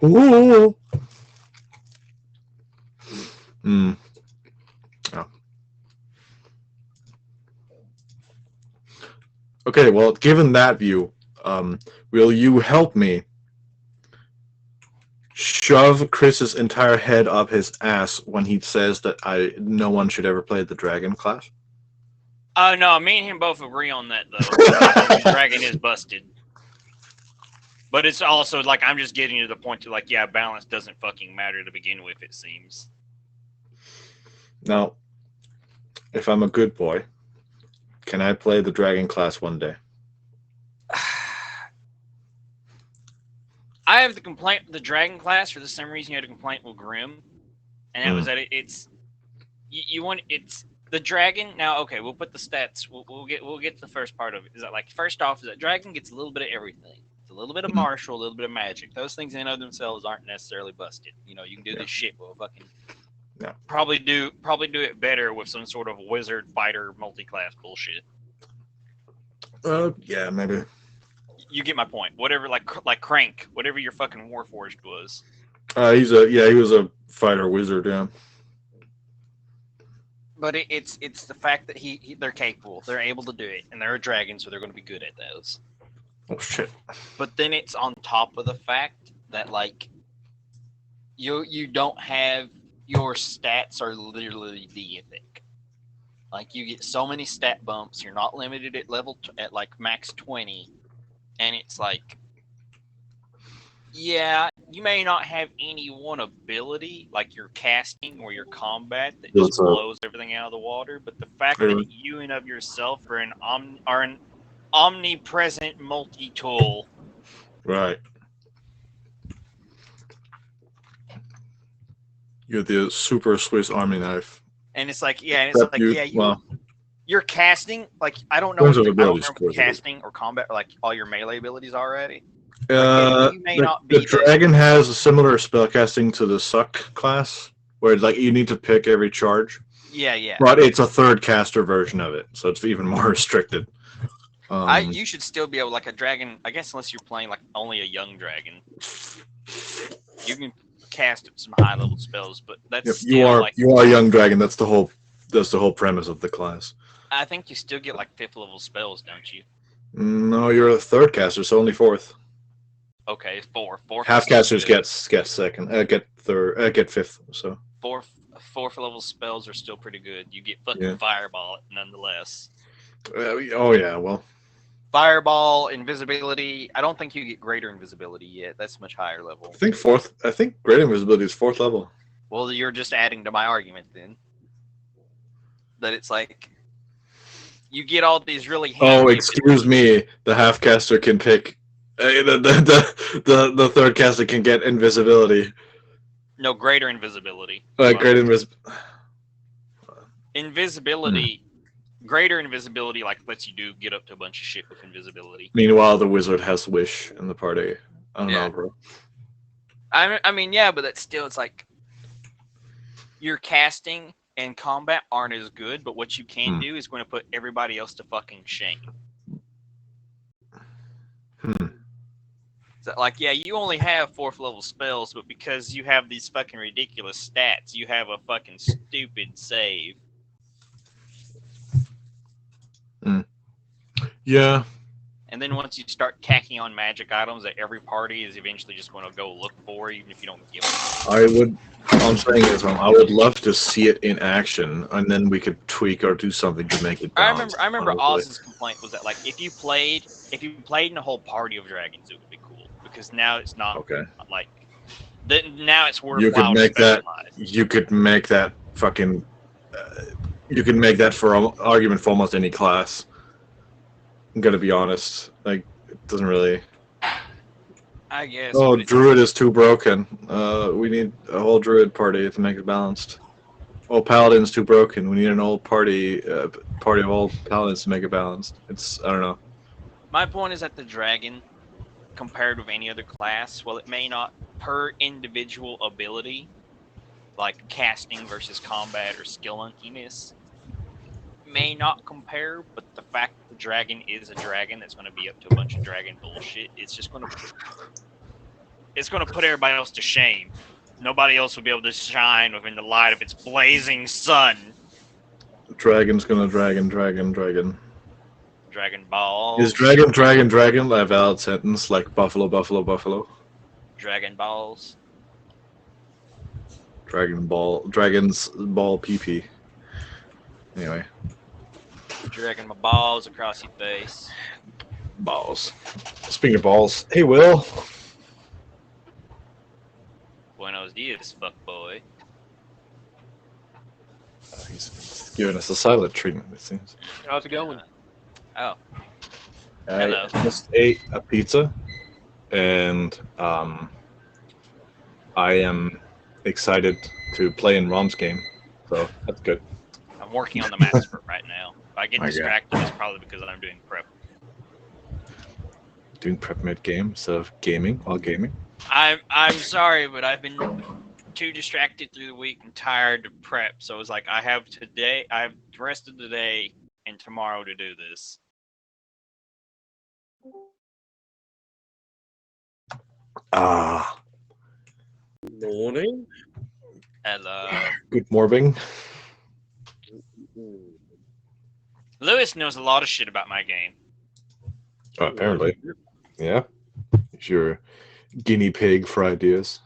Ooh. Hmm. Oh. Okay, well, given that view, will you help me shove Chris's entire head up his ass when he says that no one should ever play the dragon class? Oh no, me and him both agree on that though. The dragon is busted. But it's also like I'm just getting to the point to like, yeah, balance doesn't fucking matter to begin with, it seems. Now, if I'm a good boy, can I play the dragon class one day? I have the complaint with the dragon class for the same reason you had a complaint with Grim, and that was that it's you want it's the dragon. Now, okay, we'll put the stats. We'll get to the first part of it. Is that like first off, is that dragon gets a little bit of everything. It's a little bit of martial, a little bit of magic. Those things in and of themselves aren't necessarily busted. You know, you can do this shit with a fucking. Yeah. Probably do it better with some sort of wizard fighter multi-class bullshit. Yeah, maybe. You get my point. Whatever, like Crank, whatever your fucking Warforged was. He was a fighter wizard, yeah. But it's the fact that they're capable, they're able to do it, and they're a dragon, so they're going to be good at those. Oh shit! But then it's on top of the fact that like you don't have your stats are literally deific. Like you get so many stat bumps, you're not limited at at like max 20, and it's like, yeah, you may not have any one ability like your casting or your combat that just blows everything out of the water, but the fact that you and of yourself are an omnipresent multi-tool. Right. You're the super Swiss Army knife. And it's like, yeah, you're casting, like, I don't know what casting or combat, or like all your melee abilities are already. You may not be the dragon has a similar spellcasting to the suck class, where like you need to pick every charge. Yeah. But it's a third caster version of it, so it's even more restricted. You should still be able, like a dragon, I guess, unless you're playing like only a young dragon. You can cast some high level spells, but that's you are a young dragon. That's the whole premise of the class. I think you still get like 5th level spells, don't you? No, you're a third caster, so only 4th. Okay, 4. Half casters get second, get 5th. So 4th level spells are still pretty good. You get fucking fireball nonetheless. Oh yeah, well. Fireball, invisibility. I don't think you get greater invisibility yet. That's much higher level. I think greater invisibility is 4th level. Well, you're just adding to my argument then. That it's like you get all these really. Oh, excuse me. The half caster can pick. The third caster can get invisibility. No, greater invisibility. Greater invisibility. Greater invisibility like lets you get up to a bunch of shit with invisibility. Meanwhile, the wizard has wish in the party. I don't know, bro. I mean, yeah, but that's still, it's like your casting and combat aren't as good, but what you can do is going to put everybody else to fucking shame. So, like, yeah, you only have 4th level spells, but because you have these fucking ridiculous stats, you have a fucking stupid save. Yeah. And then once you start tacking on magic items that every party is eventually just going to go look for, even if you don't give them. I'm saying this, I would love to see it in action, and then we could tweak or do something to make it balanced. I remember Oz's complaint was that, like, if you played in a whole party of dragons, it would be cool, because now it's not like now it's worthwhile. You could make that fucking. You can make that for argument for almost any class. I'm gonna be honest. Like, it doesn't really. I guess. Oh, druid is too broken. We need a whole druid party to make it balanced. Oh, paladin's too broken. We need an old party of all paladins to make it balanced. I don't know. My point is that the dragon, compared with any other class, well, it may not per individual ability, like casting versus combat or skill unkiness, may not compare, but the fact that the dragon is a dragon that's going to be up to a bunch of dragon bullshit, it's just going to. it's going to put everybody else to shame. Nobody else will be able to shine within the light of its blazing sun. Dragon's gonna dragon. Dragon Balls. Is dragon a valid sentence like buffalo? Dragon Balls. Dragon's ball pee. Anyway, Dragging my balls across your face. balls. Speaking of balls, hey Will. Buenos dias, fuckboy. He's giving us a silent treatment, it seems. How's it going? Oh, I Hello. just ate a pizza, and I am excited to play in Rom's game, so that's good. I'm working on the maps for right now. If I get My God. distracted, it's probably because I'm doing prep. Doing prep mid game instead of gaming while gaming. I'm sorry, but I've been too distracted through the week and tired to prep. So it's like I have the rest of the day and tomorrow to do this. Ah, Morning. Hello. good morning. Lewis knows a lot of shit about my game. Apparently, yeah. He's your guinea pig for ideas.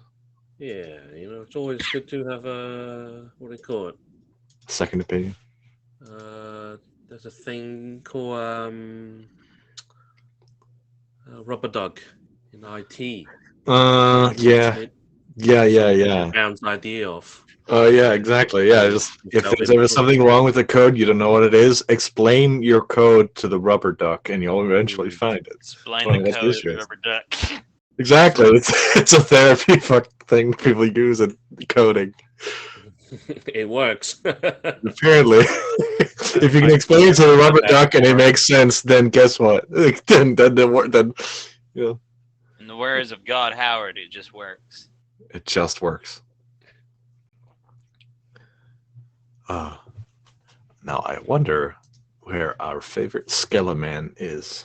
Yeah, it's always good to have a what do you call it? Second opinion. There's a thing called rubber duck in IT. Yeah. Bounce idea of. Yeah, exactly. Yeah, just if there's ever something wrong with the code, you don't know what it is, explain your code to the rubber duck, and you'll eventually find it. Explain Well, the that's the code issue. of Rubber Duck. Exactly. It's a therapy thing people use in coding. It works. Apparently, if you can explain it to the rubber duck and it makes sense, then guess what? Then you know, In the words of God Howard, it just works. it just works. Now I wonder where our favorite Skeleman is.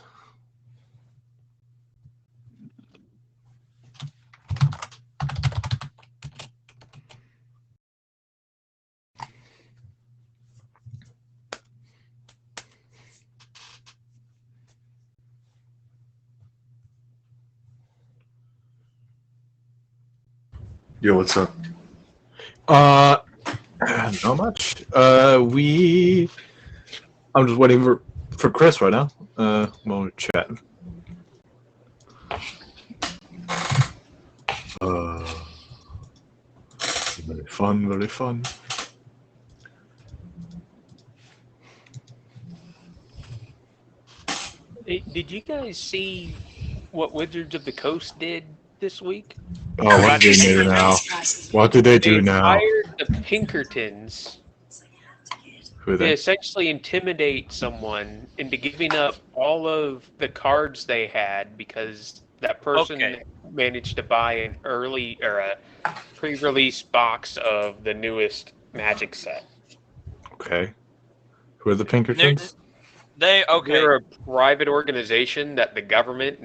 Yo, what's up? Not much. I'm just waiting for Chris right now. While we're chatting. Very fun, very fun. Hey, did you guys see what Wizards of the Coast did this week? Oh, what did they do now? What did they do They now? hired the Pinkertons Who are to they? essentially intimidate someone into giving up all of the cards they had because that person Okay. managed to buy an early or a pre-release box of the newest Magic set. Okay. Who are the Pinkertons? They're a private organization that the government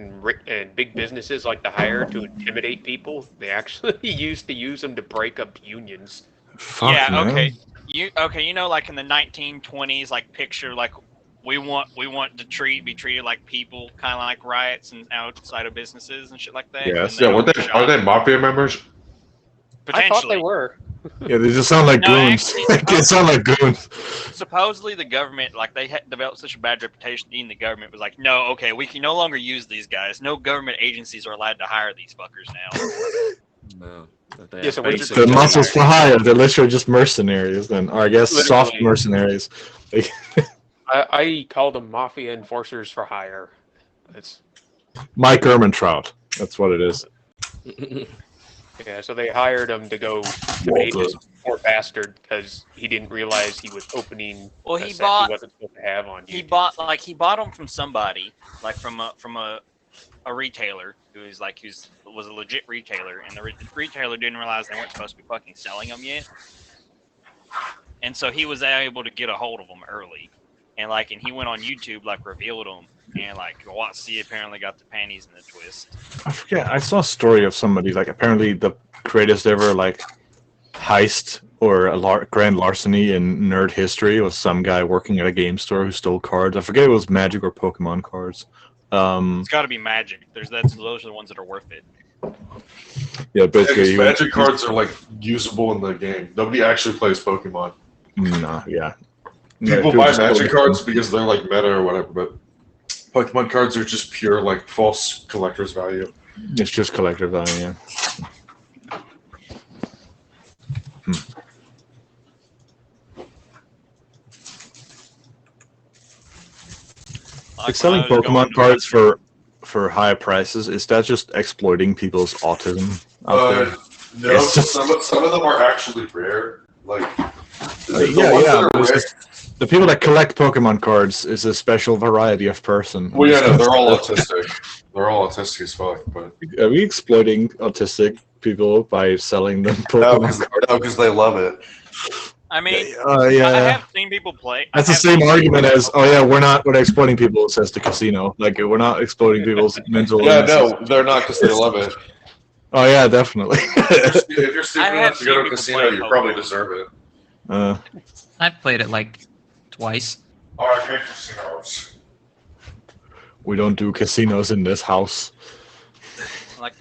and big businesses like to hire to intimidate people. They actually used to use them to break up unions. Fuck, Yeah, man. okay. You know, like in the 1920s, like picture like we want to be treated like people, kind of like riots and outside of businesses and shit like that. Yes. And Yeah, all are shot. they mafia members? I thought they Potentially. were. Yeah, they just sound like No, goons. actually, They sound like goons. Supposedly the government, like they had developed such a bad reputation, even the government was like, no, okay, we can no longer use these guys. No government agencies are allowed to hire these fuckers now. No. Yeah, so Wizards The muscles for hire. They're literally just mercenaries, then, or I guess soft Literally. mercenaries. I call them mafia enforcers for hire. It's Mike Ehrmantraut. That's what it is. yeah. So they hired him to go intimidate this poor bastard because he didn't realize he was opening. Well, a he set bought- He wasn't supposed to have on. He YouTube. bought them from somebody, like from a retailer who's was a legit retailer, and the retailer didn't realize they weren't supposed to be fucking selling them yet, and so he was able to get a hold of them early, and he went on YouTube, revealed them, and like Watsy apparently got the panties in the twist. I forget. I saw a story of somebody like apparently the greatest ever like heist or a grand larceny in nerd history was some guy working at a game store who stole cards. I forget if it was Magic or Pokemon cards. It's got to be Magic. Those are the ones that are worth it. Yeah, basically, Magic cards are like usable in the game. Nobody actually plays Pokemon. Nah, yeah. People buy Magic cards because they're like meta or whatever, but Pokemon cards are just pure like false collector's value. It's just collector value. Yeah. Like selling Pokemon cards for high prices, is that just exploiting people's autism out there? No, some of them are actually rare. Like the people that collect Pokemon cards is a special variety of person. Well, yeah, no, they're all autistic. They're all autistic as fuck. But are we exploiting autistic people by selling them Pokemon cards? No, because they love it. I mean, I have seen people play. That's the same argument as, we're exploiting people, says the casino. Like, we're not exploiting people's mental illnesses. No, they're not because they love it. Oh, yeah, definitely. If you're stupid enough to go to a casino, you probably deserve it. I've played it like twice. Oh, I hate casinos. We don't do casinos in this house. Like,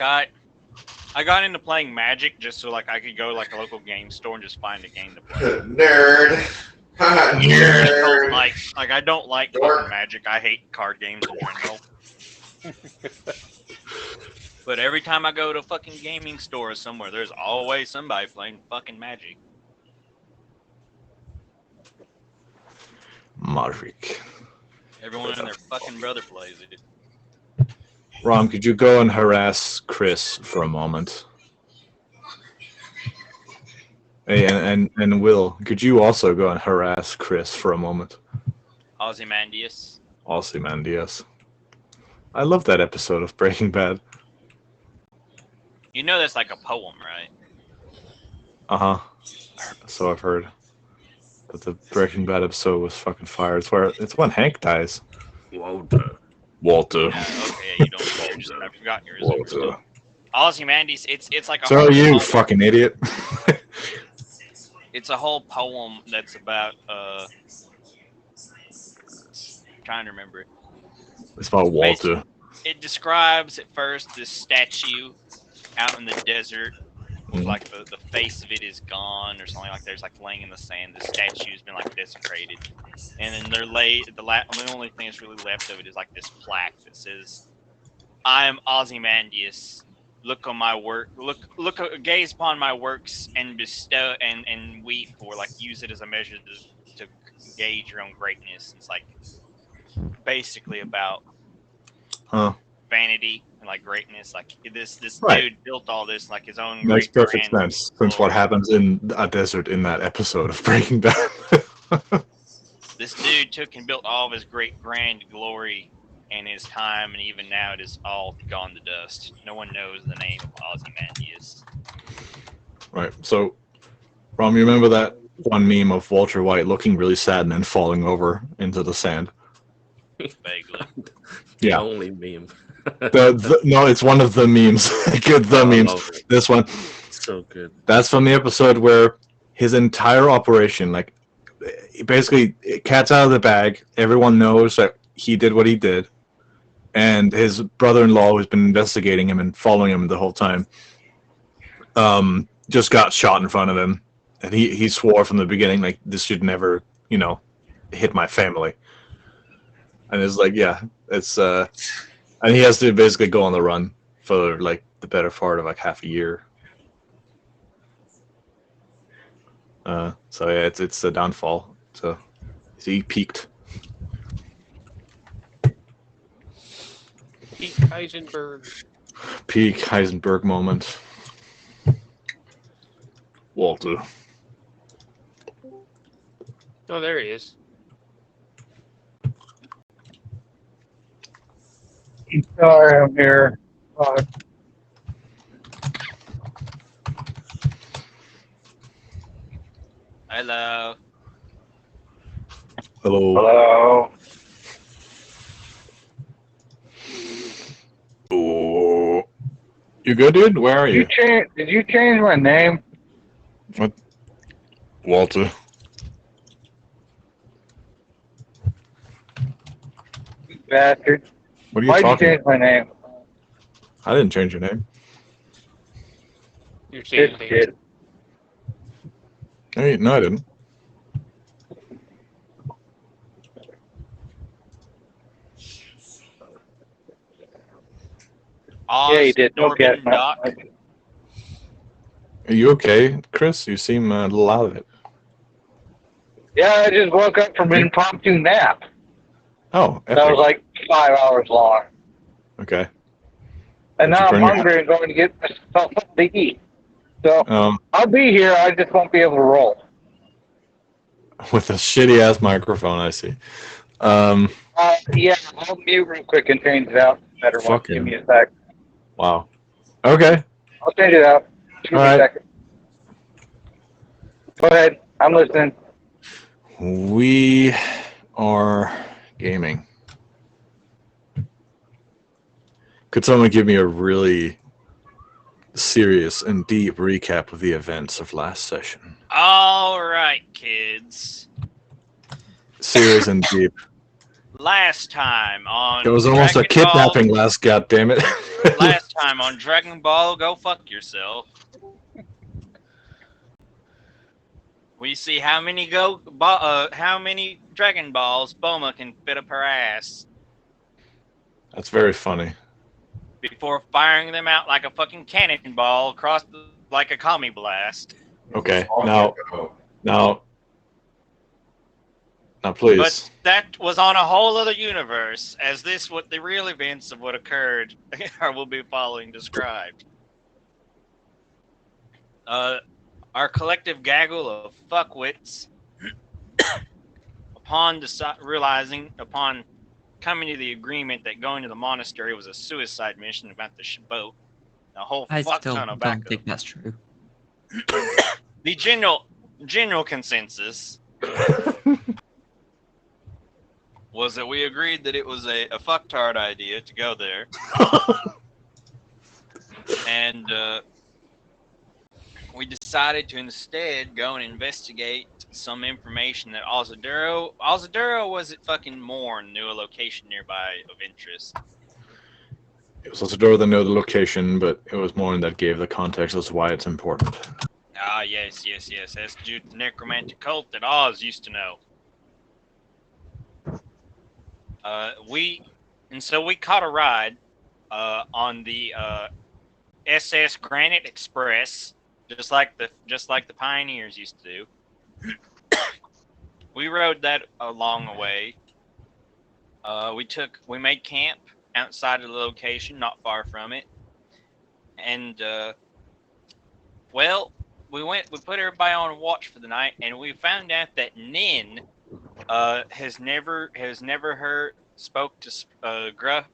I got into playing Magic just so like I could go like a local game store and just find a game to play. Nerd. Nerd. I don't like fucking Magic. I hate card games in general. But every time I go to a fucking gaming store or somewhere, there's always somebody playing fucking Magic. Magic. Everyone and their fucking brother plays it. Rom, could you go and harass Chris for a moment? Hey, and Will, could you also go and harass Chris for a moment? Ozymandias. Ozymandias. I love that episode of Breaking Bad. You know that's like a poem, right? Uh-huh. So I've heard. But the Breaking Bad episode was fucking fire. It's when Hank dies. Walter. Yeah, okay, you don't care. Just, I forgot yours. Walter. Ozymandias, it's like a So are you, fucking idiot. It's a whole poem that's about trying to remember it. It's about Walter. It describes at first this statue out in the desert. Like the face of it is gone or something like that. It's like laying in the sand. The statue's been like desecrated, and then they're laid. The only thing that's really left of it is like this plaque that says, "I am Ozymandias. Look on my work. Gaze upon my works and bestow and weep, or like use it as a measure to gauge your own greatness." It's like basically about vanity. And like greatness, like this dude built all this like his own. Makes perfect sense since what happens in a desert in that episode of Breaking Bad. This dude took and built all of his great grand glory in his time, and even now it is all gone to dust. No one knows the name of Ozymandias. Right. So, Rom, you remember that one meme of Walter White looking really sad and then falling over into the sand? Vaguely. Yeah. The only meme. No, it's one of the memes. Memes. This one. So good. That's from the episode where his entire operation, like, basically, cat's out of the bag. Everyone knows that he did what he did. And his brother-in-law, who's been investigating him and following him the whole time, just got shot in front of him. And he swore from the beginning, like, this should never, hit my family. And it's like, yeah, it's... And he has to basically go on the run for like the better part of like half a year. So yeah, it's the downfall. So he peaked. Peak Heisenberg. Peak Heisenberg moment. Walter. Oh, there he is. Sorry, I'm here. Hello. Hello. Hello. You good, dude? Where are you? Did you change my name? Walter. You bastard. What are you Why'd you talking change my name? about? I didn't change your name. You're saying Just things. did. Hey, no, I didn't. Oz, Yeah, you did. No Norbit, guess. and Doc. Are you okay, Chris? You seem a little out of it. Yeah, I just woke up from an impromptu nap. Oh, That was epic. like 5 hours long. Okay. And Did you now I'm burn your- hungry and going to get myself something to eat. So Um, I'll be here. I just won't be able to roll. with a shitty ass microphone, I see. Yeah, I'll mute real quick and change it out. Better one. Fucking- Give me a sec. Wow. Okay. I'll change it out. Give me All a right. second. Go ahead. I'm listening. We are gaming. Could someone give me a really serious and deep recap of the events of last session? All right, kids. Serious and deep. Last time on It was almost a Dragon Ball- kidnapping last, goddammit. Last time on Dragon Ball, go fuck yourself. We see how many how many Dragon Balls Bulma can fit up her ass That's very funny. before firing them out like a fucking cannonball across like a commie blast. Okay. Oh, Now, please. But that was on a whole other universe, as this what the real events of what occurred will be following described. Our collective gaggle of fuckwits, upon coming to the agreement that going to the monastery was a suicide mission about the boat, a whole I fuck still ton of don't backup. think that's true. The general consensus was that we agreed that it was a fucktard idea to go there. And we decided to instead go and investigate some information that Alzaduro was at fucking Morn knew a location nearby of interest. It was also door that know the location, but it was more that gave the context as to why it's important. Ah, yes. That's due to the necromantic cult that Oz used to know. So we caught a ride on the SS Granite Express, just like the pioneers used to do. We rode that a long way. We made camp outside of the location, not far from it, and we put everybody on watch for the night, and we found out that Nin has never spoke to Gruff.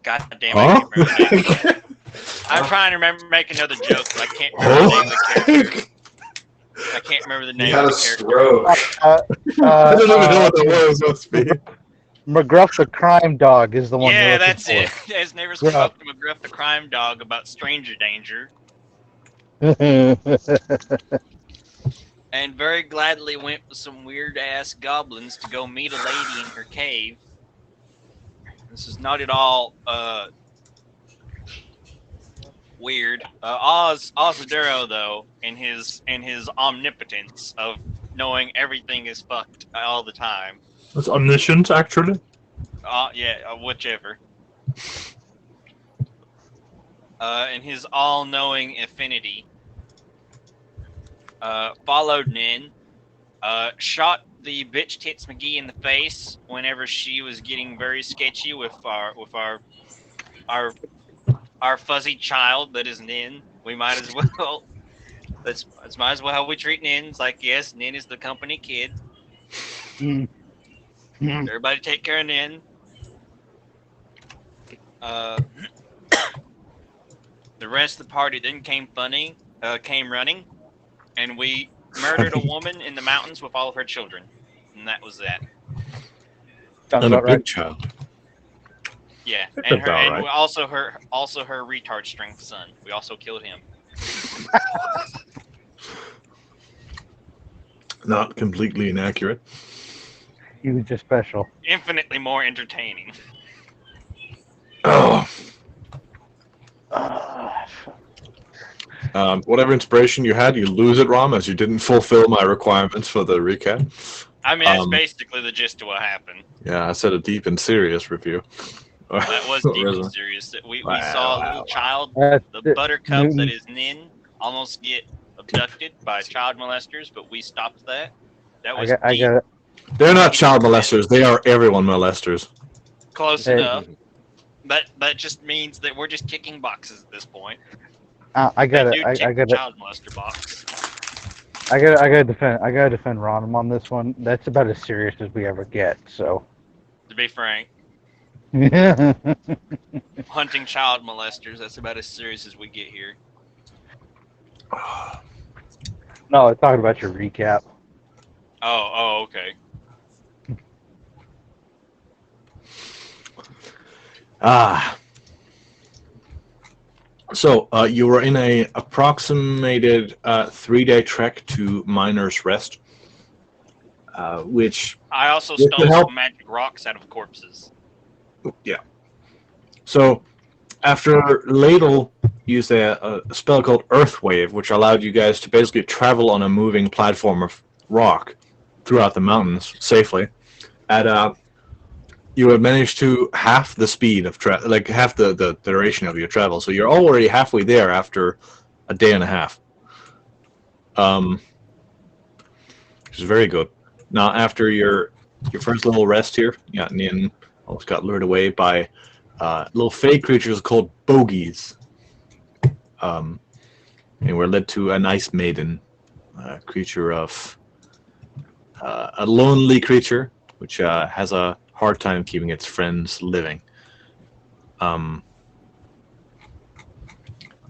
God damn, I can't remember the name. I'm trying to make another joke, but I can't remember the name of the character. I can't remember the He name had of a the character. stroke. I don't even know what that was. Must be. McGruff the crime dog is the one. Yeah, you're that's looking it. Has never Gruff. spoke to McGruff the crime dog about stranger danger, for. and very gladly went with some weird ass goblins to go meet a lady in her cave. This is not at all weird. Ozaduro, though, in his omnipotence of knowing everything is fucked all the time. That's omniscient, actually. Whichever. In his all-knowing affinity, followed Nin, shot the bitch Tits McGee in the face whenever she was getting very sketchy with our fuzzy child that is Nin. We might as well might as well how we treat Nins. Like, yes, Nin is the company kid. Everybody take care of Nin. The rest of the party then came running, and we murdered a woman in the mountains with all of her children, and that was that. Sounds And a about big right. child. Yeah, That's and about right. also her retard strength son. We also killed him. Not completely inaccurate. He was just special. Infinitely more entertaining. Oh. Uh, Whatever inspiration you had, you lose it, Rom, as you didn't fulfill my requirements for the recap. I mean, that's basically the gist of what happened. Yeah, I said a deep and serious review. That was deep and serious. We saw a little child, That's the buttercup Newton. that is Nin, almost get abducted by child molesters, but we stopped that. That was I deep, got it. They're not child molesters. They are everyone molesters. close Hey. enough. But that just means that we're just kicking boxes at this point. I got That it. dude I kicked got the it. child molester box. I gotta defend Ron on this one. That's about as serious as we ever get. So. To be frank, Yeah. hunting child molesters, that's about as serious as we get here. No, I'm talking about your recap. Oh, okay. So you were in a approximated 3-day trek to Miner's Rest, which I also This stole could help. some magic rocks out of corpses. So after Ladle used a spell called Earth Wave, which allowed you guys to basically travel on a moving platform of rock throughout the mountains safely, you had managed to half the speed of half the duration of your travel. So you're already halfway there after a day and a half. Which is very good. Now after your first little rest here, Nian almost got lured away by little fey creatures called bogies. And we're led to an ice maiden, a creature of a lonely creature which has a hard time keeping its friends living.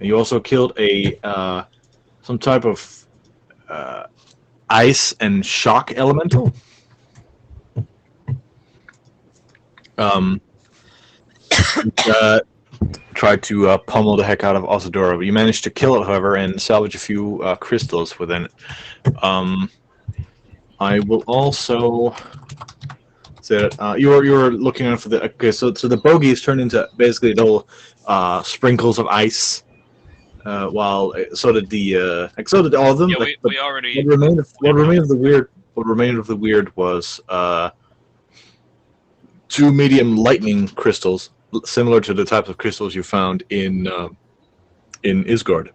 You also killed a some type of ice and shock elemental. Tried to pummel the heck out of Osadora, but you managed to kill it, however, and salvage a few crystals within it. I will also say that you were looking out for the. Okay, so the bogies turn into basically little sprinkles of ice, while so did all of them. Yeah, like, we already. what remained of the weird was 2 medium lightning crystals, similar to the types of crystals you found in Isgard,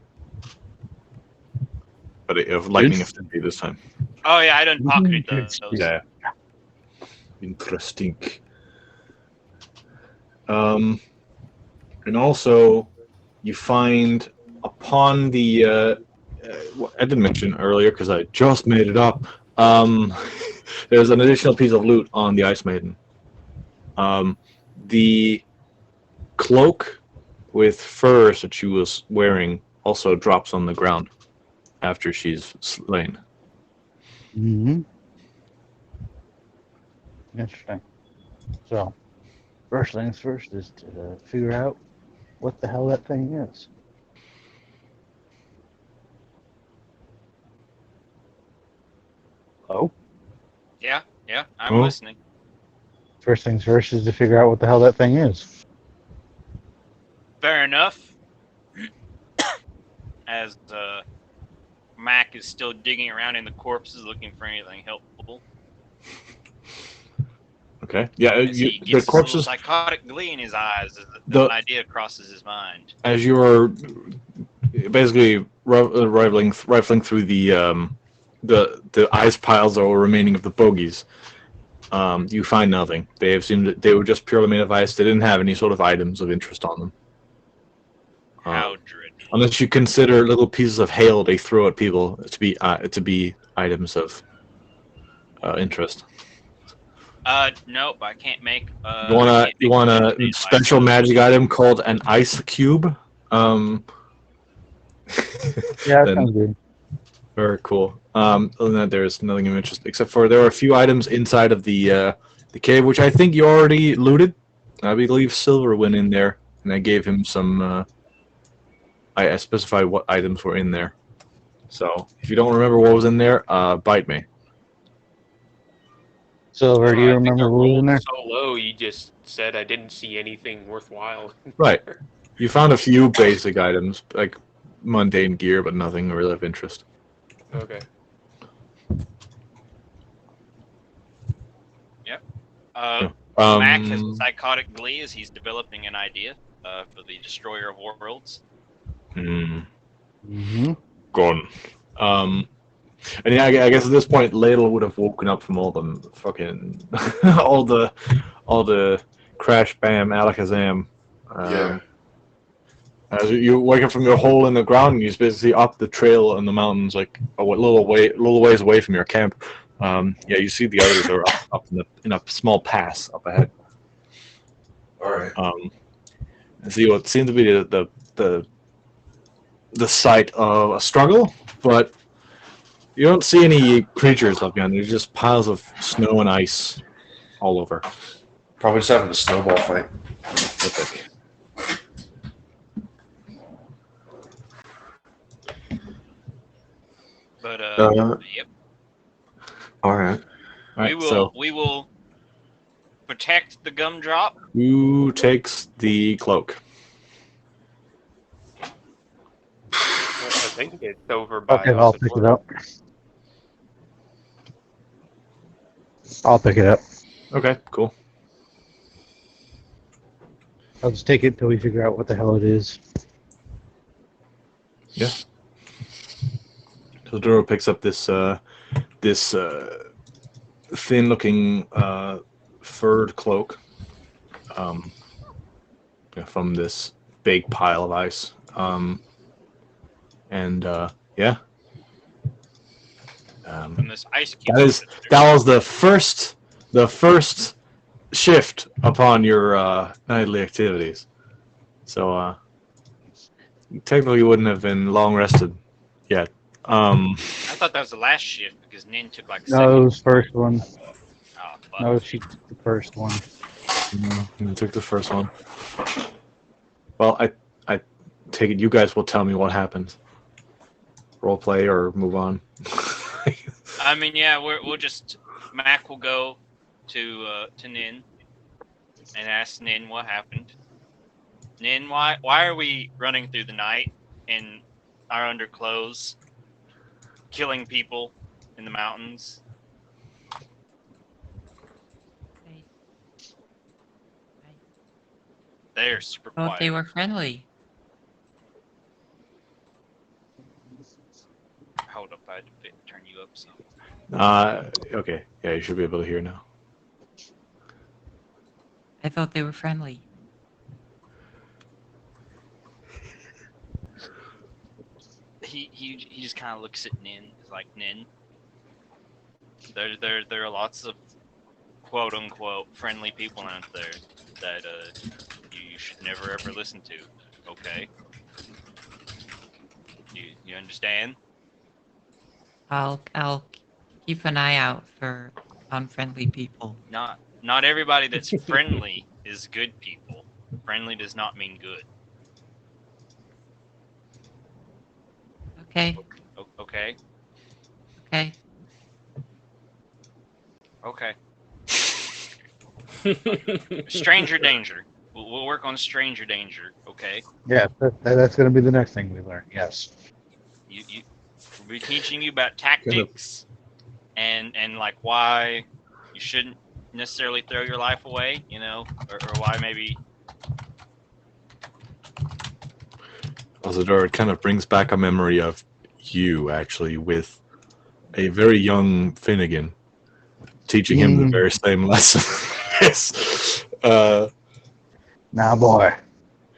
but of lightning affinity this time. Oh yeah, I didn't pocket those. Yeah. Interesting. And also, you find upon the I didn't mention earlier because I just made it up. There's an additional piece of loot on the Ice Maiden. The cloak with furs that she was wearing also drops on the ground after she's slain. Mm-hmm. Interesting. So, first things first is to figure out what the hell that thing is. Oh? Yeah, I'm Oh. listening. First things first is to figure out what the hell that thing is. Fair enough. As Mac is still digging around in the corpses looking for anything helpful. Okay. Yeah. As he The gets this corpses. little psychotic glee in his eyes as The- an idea crosses his mind. As you are basically rifling through the ice piles that were remaining of the bogies, you find nothing. They were just purely made of ice. They didn't have any sort of items of interest on them. How dreadful. Unless you consider little pieces of hail they throw at people to be items of interest. Nope, I can't make. You want I can't make a anything special like magic item called an ice cube? Yeah, that Then- sounds good. Very cool. Other than that, there's nothing of interest except for there are a few items inside of the cave, which I think you already looted. I believe silver went in there, and I gave him some. I specified what items were in there. So if you don't remember what was in there, bite me. Silver, do you I think remember I what was in rolled there? so low, you just said I didn't see anything worthwhile. Right. You found a few basic items, like mundane gear, but nothing really of interest. Okay. Mac has Um, psychotic glee as he's developing an idea for the Destroyer of Worlds. Mm-hmm. gone. And yeah, I guess at this point, Ladle would have woken up from all the fucking all the crash, bam, alakazam. Yeah. As you wake up from your hole in the ground, and you basically up the trail in the mountains, like a little ways away from your camp. Yeah, you see the others are up in a small pass up ahead. All right. And see what seems to be the site of a struggle, but you don't see any creatures up beyond. There's just piles of snow and ice all over. Probably just having a snowball fight. Epic. But yep, All right. All right, so we will protect the gumdrop. who takes the cloak? I think it's over by Okay, us I'll as pick it well. up. I'll pick it up. Okay, cool. I'll just take it till we figure out what the hell it is. Yeah. So Duro picks up this thin-looking furred cloak from this big pile of ice. Yeah. From this ice cube. That was the first shift upon your nightly activities. So technically you wouldn't have been long rested yet. I thought that was the last shift because Nin took like No, it was first one. Oh, fuck. No, she took the first one. You took the first one. Well, I take it you guys will tell me what happened. Role play or move on. I mean, yeah, we'll just Mac will go to Nin and ask Nin what happened. Nin, why are we running through the night in our underclothes, killing people in the mountains? They're super Thought quiet. they were friendly. Hold up, I had to turn you up some. Okay. Yeah, you should be able to hear now. I thought they were friendly. He just kind of looks at Nin. He's like, Nin, there are lots of quote unquote friendly people out there that you should never ever listen to. Okay, you understand? I'll keep an eye out for unfriendly people. Not everybody that's friendly is good people. Friendly does not mean good. Okay. Okay. Okay. Okay. Stranger danger. We'll work on stranger danger. Okay. Yeah, that's going to be the next thing we learn. Yes. We'll be teaching you about tactics and like why you shouldn't necessarily throw your life away, you know, or why maybe. Azador, it kind of brings back a memory of you actually with a very young Finnegan teaching him the very same lesson. Yes. Now, boy,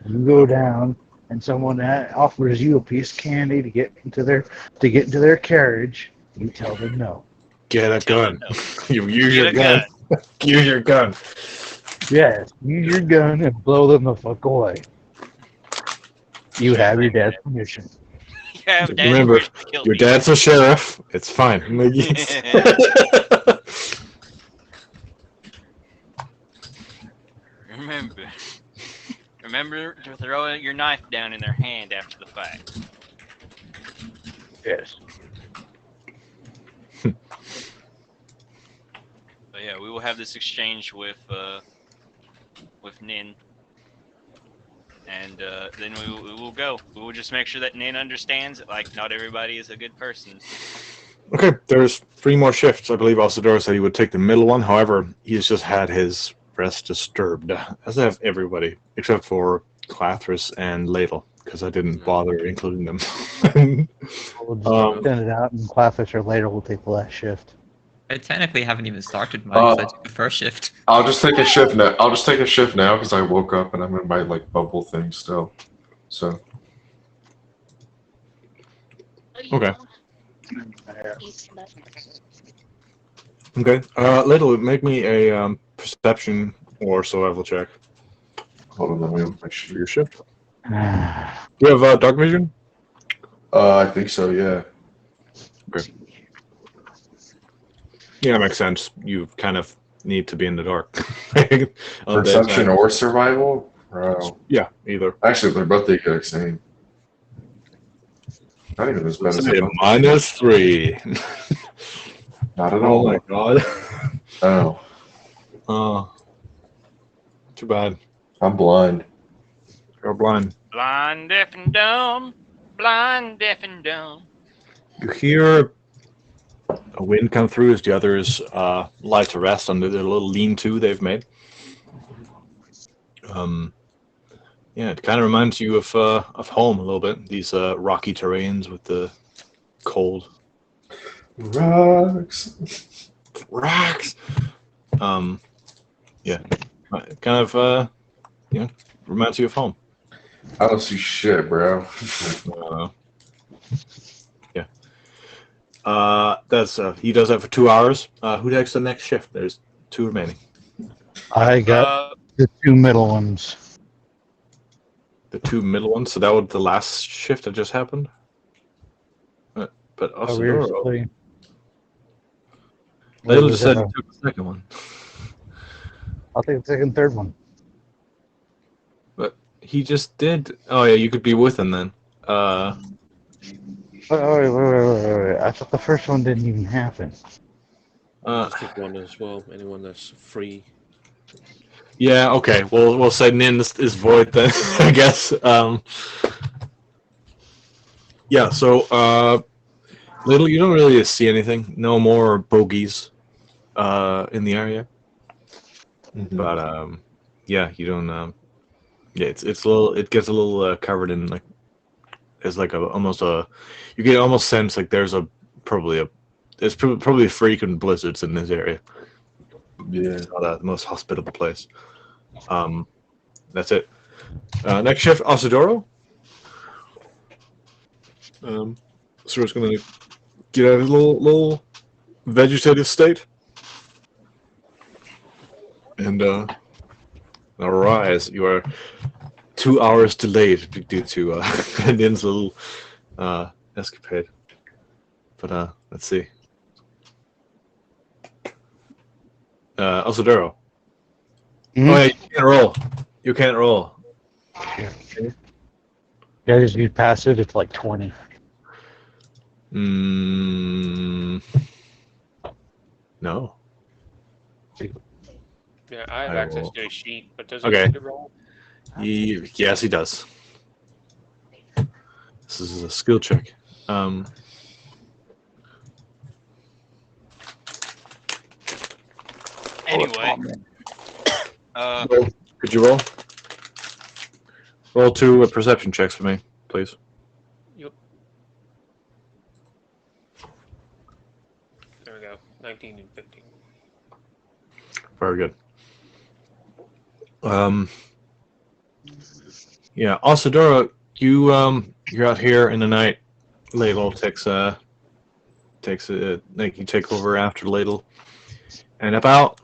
you go down and someone offers you a piece of candy to get into their carriage. You tell them no. Get a gun. No. You use your gun. Use your gun. Yes, use your gun and blow them the fuck away. You have your dad's permission. Yeah, Remember, your dad's a sheriff. It's fine. Remember to throw your knife down in their hand after the fact. Yes. But yeah, we will have this exchange with Nin, and then we will go. We will just make sure that Nin understands that, like, not everybody is a good person. Okay, there's 3 more shifts. I believe Alcidoro said he would take the middle one. However, he's just had his rest disturbed, as have everybody, except for Clathris and Ladle, because I didn't bother including them. We'll just send it out, and Clathis or later will take the last shift. I technically haven't even started mine, so I took the first shift. I'll just take a shift now. I'll just take a shift now because I woke up and I'm in my like bubble thing still. So Okay. Okay. Ladle, make me a perception or survival check hold on, let me make for sure. your shift. Do you have dark vision? I think so. Yeah. Yeah, that makes sense. You kind of need to be in the dark. On Perception daytime. or survival? Wow. Yeah, either. Actually, they're both the exact same. Not even as bad as I Say thought. -3. Not at Oh all. my god. Oh, Oh, too bad. I'm blind. You're blind. Blind, deaf, and dumb. Blind, deaf, and dumb. You hear a wind come through as the others lie to rest under their little lean-to they've made. Yeah, it kind of reminds you of home a little bit. These rocky terrains with the cold Rocks. rocks. Yeah, kind of reminds you of home. I don't see shit, bro. Yeah. That's he does that for 2 hours. Who takes the next shift? There's 2 remaining. I got the 2 middle ones. The 2 middle ones. So that was the last shift that just happened. But Alcidoro, Obviously. Ladle just said he took the second one. I'll take the second, third one. But he just did. Oh yeah, you could be with him then. Wait. I thought the first one didn't even happen. Just take one as well. Anyone that's free. Yeah. Okay. We'll say Nin is void then. I guess. Yeah. So Ladle, you don't really see anything. No more bogeys in the area. But yeah, you don't. Yeah, it's a little. It gets a little covered in like. It's like almost a. You get almost sense like there's probably frequent blizzards in this area. Yeah. It's not the most hospitable place. That's it. Next shift, Alcidoro. So it's gonna get out of his little vegetative state. And arise. You are 2 hours delayed due to Nin's little escapade. But let's see. Alcidoro. Hmm? Oh yeah, you can't roll. You can't roll. Yeah, just need passive. It's like 20. No. Yeah, I have I access will. to a sheet, but does Okay. it need to roll? Yes, he does. This is a skill check. Anyway, Could you roll? Roll 2 perception checks for me, please. Yep. There we go. 19 and 15. Very good. Yeah, Alcidoro, you're out here in the night. Ladle takes like you take over after Ladle, and about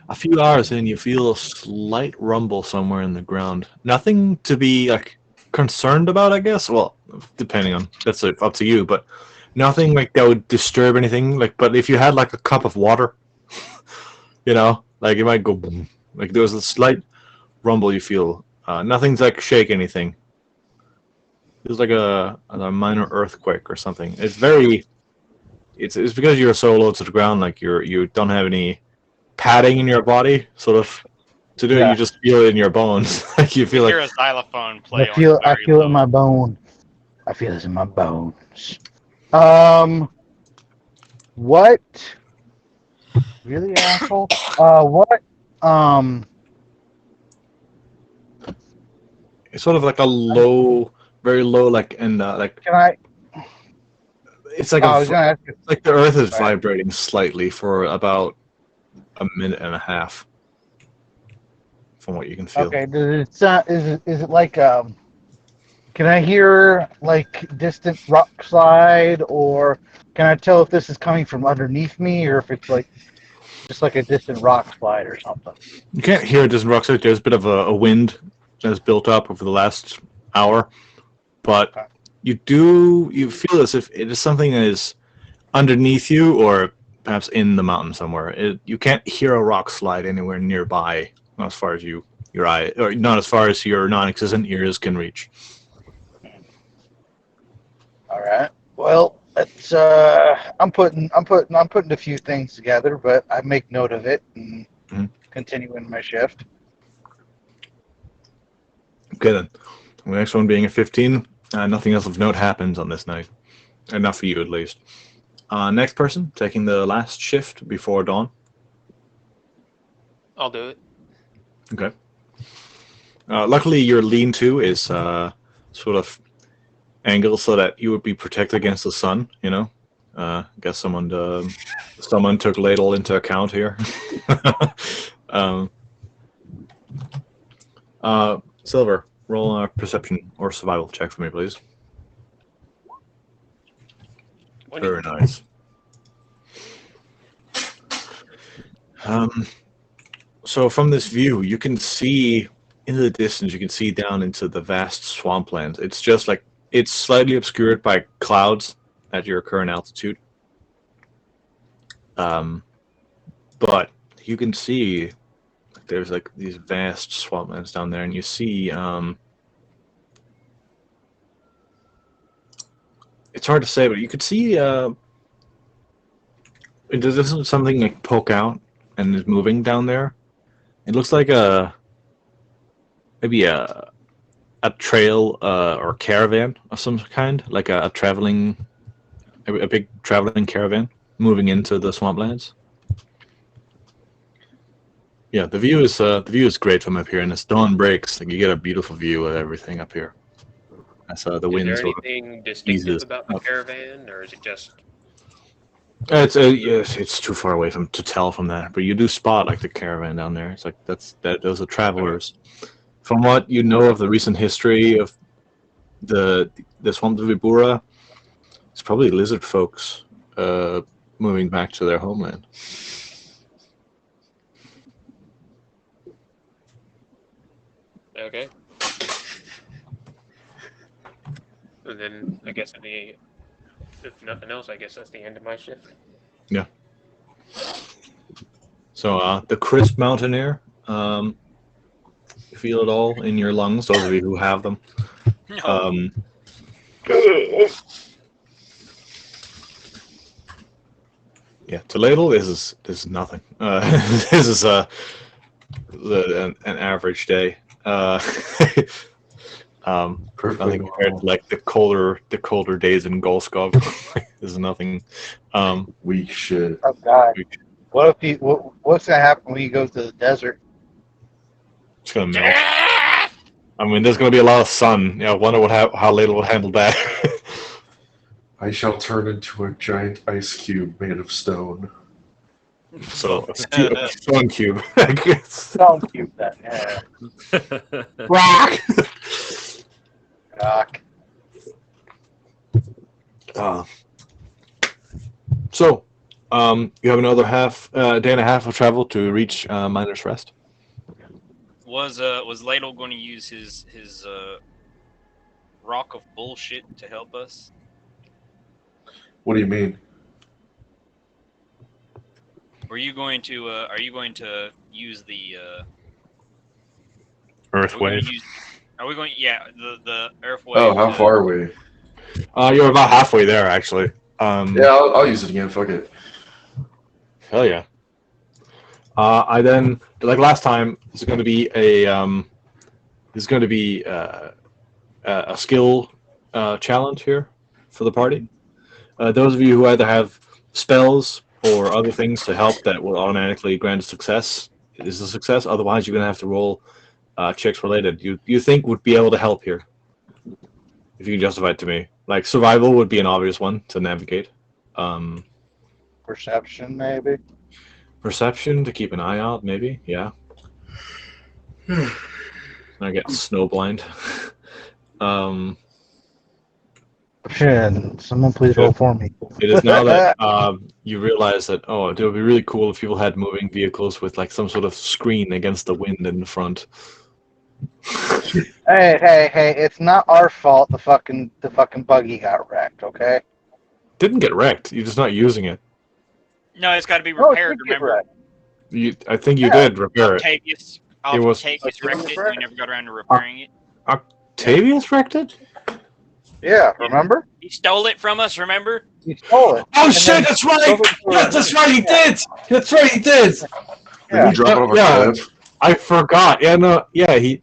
a few hours in, you feel a slight rumble somewhere in the ground. Nothing to be like concerned about, I guess. Well, depending on that's up to you, but nothing like that would disturb anything. Like, but if you had like a cup of water, you know, like it might go boom, Like there's a slight rumble you feel. Nothing's like shake anything. It's like a minor earthquake or something. It's very. It's because you're so low to the ground. Like you don't have any padding in your body, sort of. To do it, Yeah. you just feel it in your bones. Like you feel Hear like a xylophone play. I feel on it in my bone. I feel it in my bones. What? Really, asshole? What? it's sort of like a low, very low, like and like Can I? it's like I was gonna ask you. like the earth is All right. vibrating slightly for about a minute and a half, from what you can feel. Okay. Does it sound? Is it like Can I hear like distant rock slide, or can I tell if this is coming from underneath me, or if it's like just like a distant rock slide or something? You can't hear it distant rocks. There's a bit of a wind that's built up over the last hour, but Okay. you feel as if it is something that is underneath you or perhaps in the mountain somewhere. You can't hear a rock slide anywhere nearby, not as far as your eye, or not as far as your non-existent ears can reach. All right. Well, it's I'm putting a few things together, but I make note of it and Mhm. continuing my shift. Okay then. The next one being a 15. Nothing else of note happens on this night. Enough for you at least. Next person taking the last shift before dawn. I'll do it. Okay. Luckily, your lean-to is sort of angled so that you would be protected against the sun. You know. I guess someone took ladle into account here. Silver, roll a perception or survival check for me, please. Very nice. So from this view, you can see in the distance. You can see down into the vast swampland. It's just like it's slightly obscured by clouds at your current altitude. But you can see there's like these vast swamplands down there, and you see it's hard to say, but you could see doesn't something like poke out and is moving down there. It looks like maybe a trail or caravan of some kind, like a traveling a big traveling caravan moving into the swamplands. Yeah, the view is great from up here, and as dawn breaks, like, you get a beautiful view of everything up here. As the Is wind there sort of anything distinctive eases about the up. caravan, or is it just? Yes, it's too far away to tell from that, but you do spot like the caravan down there. It's like those are travelers. From what you know of the recent history of the swamp of Vibura, it's probably lizard folks moving back to their homeland. Okay. And then I guess if nothing else, I guess that's the end of my shift. Yeah. So the crisp mountain air, you feel it all in your lungs. Those of you who have them. No. Yeah, to ladle, this is nothing. This is an average day. Nothing compared to like the colder days in Golskov. This is nothing. Weak shit. Oh God! What's gonna happen when he goes to the desert? It's gonna melt. I mean, there's gonna be a lot of sun. I wonder how ladle will handle that. I shall turn into a giant ice cube made of stone. So a stone cube, I guess. Stone cube, then. Yeah. Rock. Rock. So, you have another day and a half of travel to reach Miner's Rest. Was Ladle going to use his rock of bullshit to help us? What do you mean? Are you going to use the Earth Are we gonna wave. use- Are we going? Yeah, the Earth wave. Oh, how far are we? You're about halfway there, actually. Yeah, I'll use it again. Fuck it. Hell yeah. I then, like last time, there's going to be a skill challenge here for the party. Those of you who either have spells or other things to help that will automatically grant a success is a success. Otherwise, you're going to have to roll checks related. You think would be able to help here, if you can justify it to me. Like survival would be an obvious one to navigate. Perception, maybe. Perception to keep an eye out, maybe. Yeah. I get snowblind. Someone please roll for me. It is now that you realize that it would be really cool if people had moving vehicles with like some sort of screen against the wind in the front. Hey! It's not our fault. The fucking buggy got wrecked. Okay. Didn't get wrecked. You're just not using it. No, it's got to be No, it repaired. did get Remember, wrecked. I think you Yeah. did repair it. Octavius. It was- Octavius wrecked it. We never got around to repairing it. Octavius wrecked it? Yeah, remember? He stole it from us. Remember? He stole it. Oh And shit! then That's right. drove it to Yeah, a- that's right. He did. That's right. He did. Did Yeah. you drop it off a Yeah. cliff? I forgot. Yeah, no. Yeah, he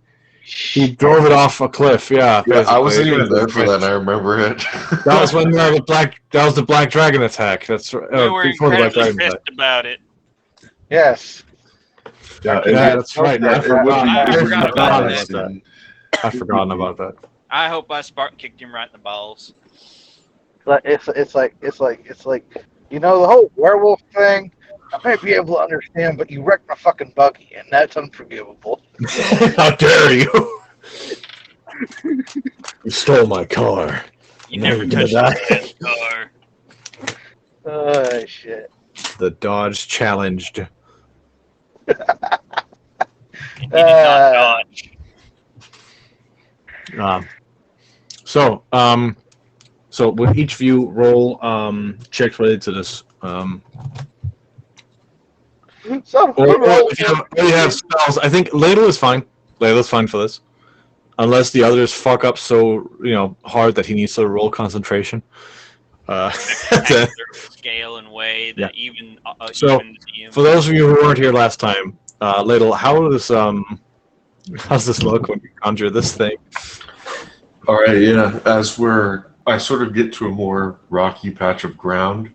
drove it off a cliff. Yeah. Yeah, I wasn't basically. even there for that, and I remember it. That was when that was the Black Dragon attack. That's right. We were Before the Black incredibly Dragon pissed attack. about it. Yes. Yeah, Yeah, that's right. Yeah, I it would be I good forgot if about that. that. I've forgotten about that. I hope I Spartan kicked him right in the balls. It's like you know the whole werewolf thing. I may be able to understand, but you wrecked my fucking buggy, and that's unforgivable. How dare you! You stole my car. You Now never you're gonna touched die. that car. Oh shit. The Dodge challenged. He did not dodge. So would each of you roll checks related to this? So Or if you have spells, I think Ladle is fine. Ladle's fine for this, unless the others fuck up so hard that he needs to roll concentration. Spectacular scale and way that even So, even the DM For those of you who weren't here last time, Ladle, how's this look when you conjure this thing? All right, yeah. I sort of get to a more rocky patch of ground,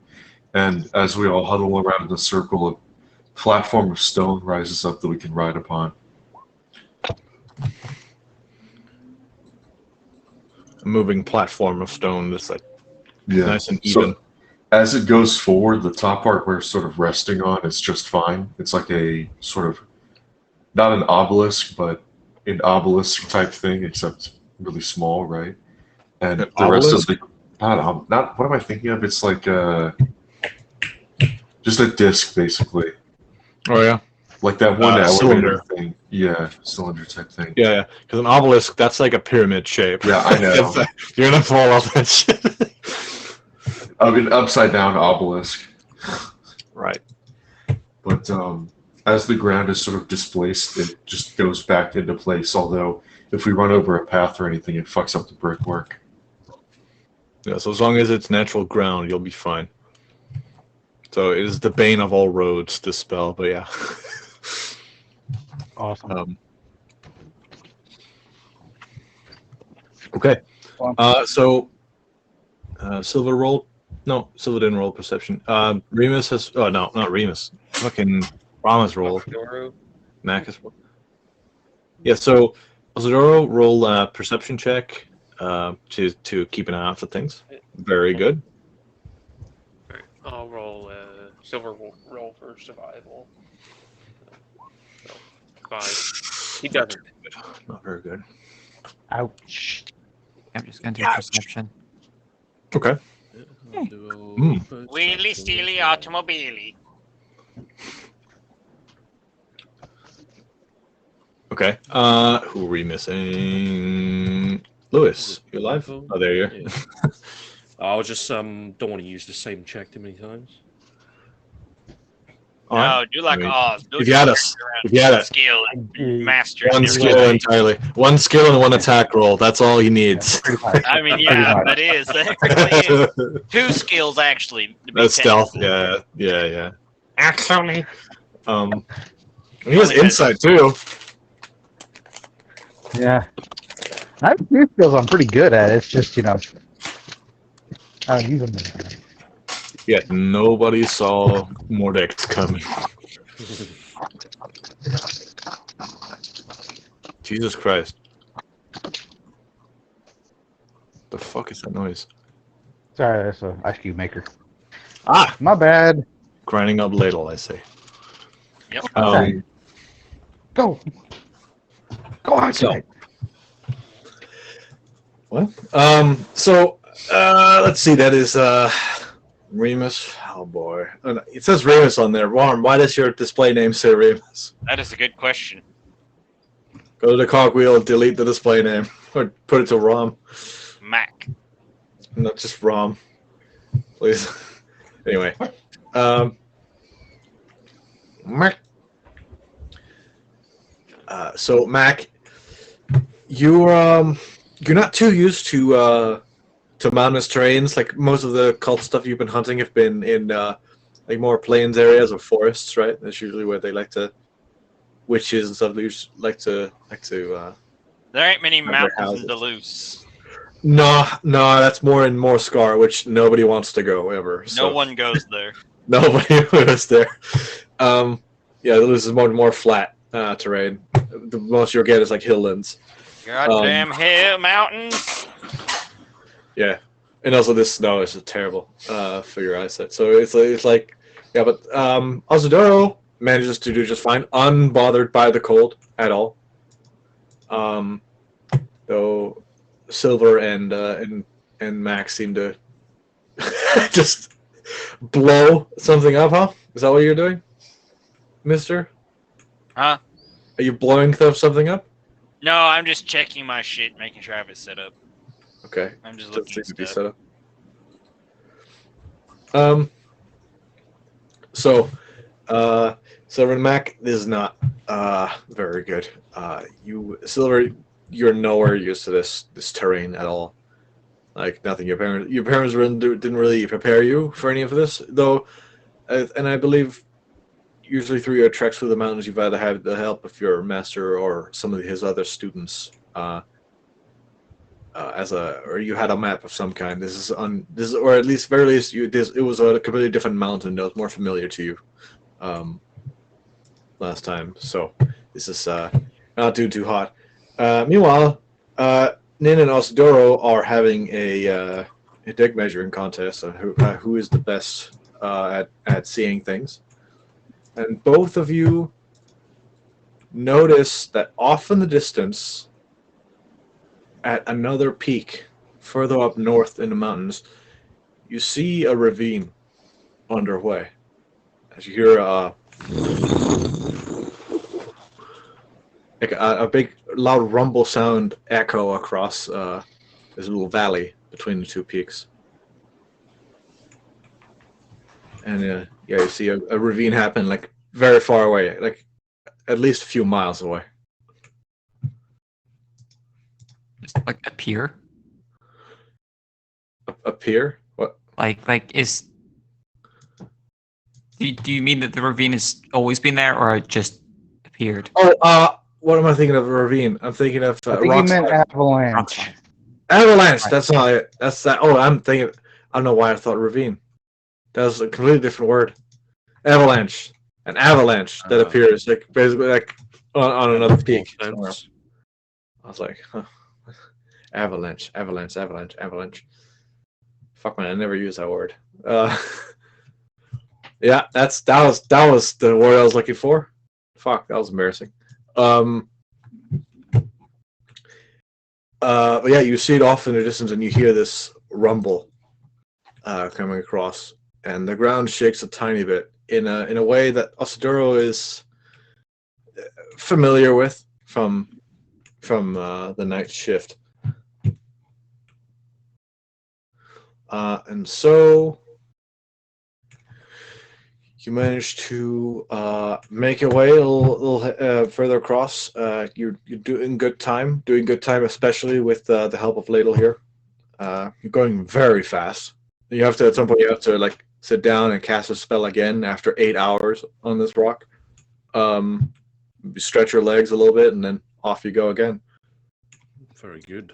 and as we all huddle around in a circle, a platform of stone rises up that we can ride upon. A moving platform of stone that's like Yeah. nice and So even. as it goes forward, the top part we're sort of resting on is just fine. It's like a sort of not an obelisk, but an obelisk type thing, except really small, right? And An the rest of obelisk? the not what am I thinking of? It's like just a disc, basically, Oh yeah, like that one elevator cylinder. thing. Yeah, cylinder type thing. yeah. Because an obelisk, that's like a pyramid shape. Yeah, I know. It's like- you're gonna fall off that shit. I mean, upside down obelisk. Right. But as the ground is sort of displaced, it just goes back into place. Although, if we run over a path or anything, it fucks up the brickwork. Yeah. So as long as it's natural ground, you'll be fine. So it is the bane of all roads, this spell. But yeah. awesome. Okay. So Silver roll. No, Silver didn't roll perception. Remus has. Oh no, not Remus. Fucking Rama's roll. Doro. Macus roll. Yeah. So Osadoro roll perception check to keep an eye out for things. Very good. Alright, I'll roll silver roll for survival. So, 5. He doesn't. Not very good. Ouch. I'm just going to do perception. Okay. I'll do a Wheelie perception steely as well. automobile. Okay. Who are we missing? Lewis, you alive? Oh, there you are. Yeah. I was just don't want to use the same check too many times. No, do like I mean, Oz. Build if you had your a, character around if you had a skill and mastery. one and skill everything. entirely, one skill and one attack roll. That's all he needs. Pretty much. I mean, Pretty yeah, much. that is. That actually is. 2 skills, actually. To be That's stealth. technical. Yeah. Actually. And he has Only has- insight too. Yeah. I have few skills I'm pretty good at. It's just, I don't use them. Yet nobody saw Mordex coming. Jesus Christ. The fuck is that noise? Sorry, that's an ice cube maker. Ah! My bad. Grinding up ladle, I say. Yep. Okay. Go. Go outside. What? Let's see, that is, Remus. Oh boy. It says Remus on there. Ron, why does your display name say Remus? That is a good question. Go to the cogwheel, delete the display name, or put it to ROM. Mac. Not just ROM. Please. Anyway. Mac. So Mac, you're not too used to mountainous terrains. Like most of the cult stuff you've been hunting have been in like more plains areas or forests, right? That's usually where they like to witches and stuff. They usually like to There ain't many Other mountains houses. in Duluth. No, that's more in Scar, which nobody wants to go ever. No So. one goes there. Nobody was there. Yeah, this is more flat terrain. The most you'll get is like hilllands. Goddamn hill mountains. Yeah, and also this snow is just terrible for your eyesight. So it's like yeah, but Ozadoro manages to do just fine, unbothered by the cold at all. Though Silver and Max seem to just blow something up, huh? Is that what you're doing, Mister? Huh? Are you blowing something up? No, I'm just checking my shit, making sure I have it set up. Okay. I'm just Doesn't looking seem at to be stuff. set up. So, Silver and Mac, this is not very good. Silver, you're nowhere used to this terrain at all. Like nothing. Your parents didn't really prepare you for any of this, though. And I believe, usually through your treks through the mountains, you've either had the help of your master or some of his other students. Or you had a map of some kind. Or at least very least, it was a completely different mountain that was more familiar to you, last time. So this is not too hot. Meanwhile, Nin and Osadoro are having a deck measuring contest on who is the best at seeing things, and both of you notice that off in the distance, at another peak further up north in the mountains, you see a ravine underway. As you hear like a big loud rumble sound echo across this little valley between the two peaks. And yeah, you see a ravine happen like very far away, like at least a few miles away. It's like a pier. A pier? What? Like is. Do you mean that the ravine has always been there, or it just appeared? Oh, what am I thinking of? A ravine? I'm thinking of I think you rock meant slide. avalanche. Avalanche. Right. That's not it. That's that. Oh, I'm thinking. I don't know why I thought ravine. That was a completely different word. Avalanche. An avalanche that appears like basically like on another peak. somewhere. I was like, huh. Avalanche. Fuck man, I never use that word. Yeah, that was the word I was looking for. Fuck, that was embarrassing. But yeah, you see it off in the distance, and you hear this rumble coming across, and the ground shakes a tiny bit in a way that Osaduro is familiar with from the night shift. And so you manage to make your way a little further across. You're doing good time, especially with the help of Ladle here. You're going very fast. You have to at some point you have to like sit down and cast a spell again after 8 hours on this rock. Stretch your legs a little bit, and then off you go again. Very good.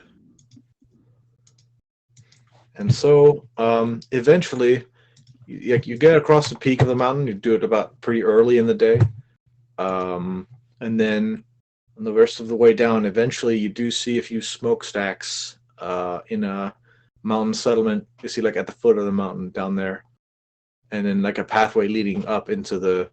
And so eventually, you get across the peak of the mountain. You do it about pretty early in the day, and then on the rest of the way down, eventually you do see a few smokestacks in a mountain settlement. You see like at the foot of the mountain down there, and then like a pathway leading up into the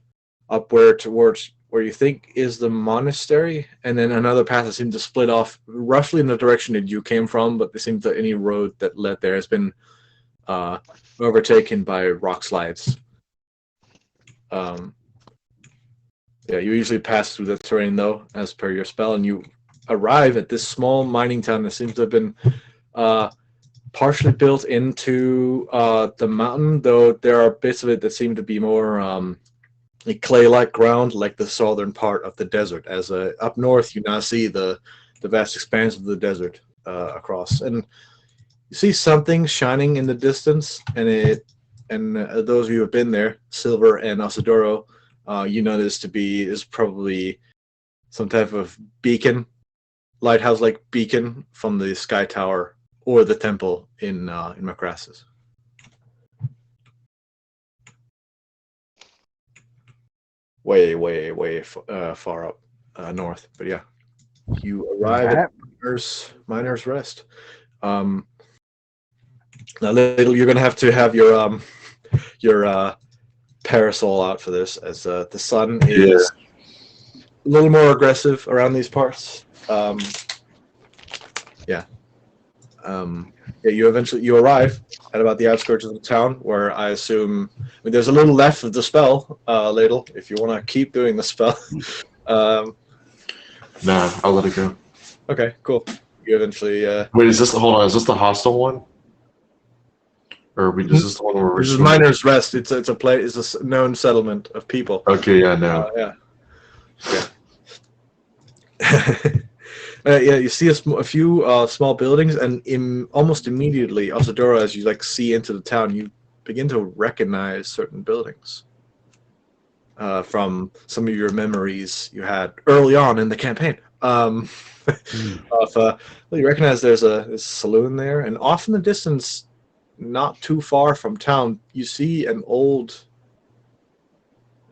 towards where you think is the monastery, and then another path that seems to split off roughly in the direction that you came from, but it seems that any road that led there has been overtaken by rock slides. Yeah, you usually pass through the terrain though, as per your spell, and you arrive at this small mining town that seems to have been partially built into the mountain, though there are bits of it that seem to be more a clay-like ground, like the southern part of the desert. As up north, you now see the vast expanse of the desert across, and you see something shining in the distance. And those of you who have been there, Silver and Asadoro, you know this to be is probably some type of beacon, lighthouse-like beacon from the Sky Tower or the temple in Macrassus. Way far up north. But yeah, you arrive at Miner's Rest. Now, Little, you're gonna have to have your parasol out for this, as the sun is a little more aggressive around these parts. You arrive at about the outskirts of the town, where I assume there's a little left of the spell, Ladle, if you want to keep doing the spell. Nah, I'll let it go. Okay, cool. You eventually. Wait, is this the hostile one? Or is this the one where we're This is Miner's Rest. It's a place. It's a known settlement of people. Okay, yeah, no. Yeah, you see a few small buildings, and almost immediately, Asadora, as you like see into the town, you begin to recognize certain buildings from some of your memories you had early on in the campaign. You recognize there's a saloon there, and off in the distance, not too far from town, you see looks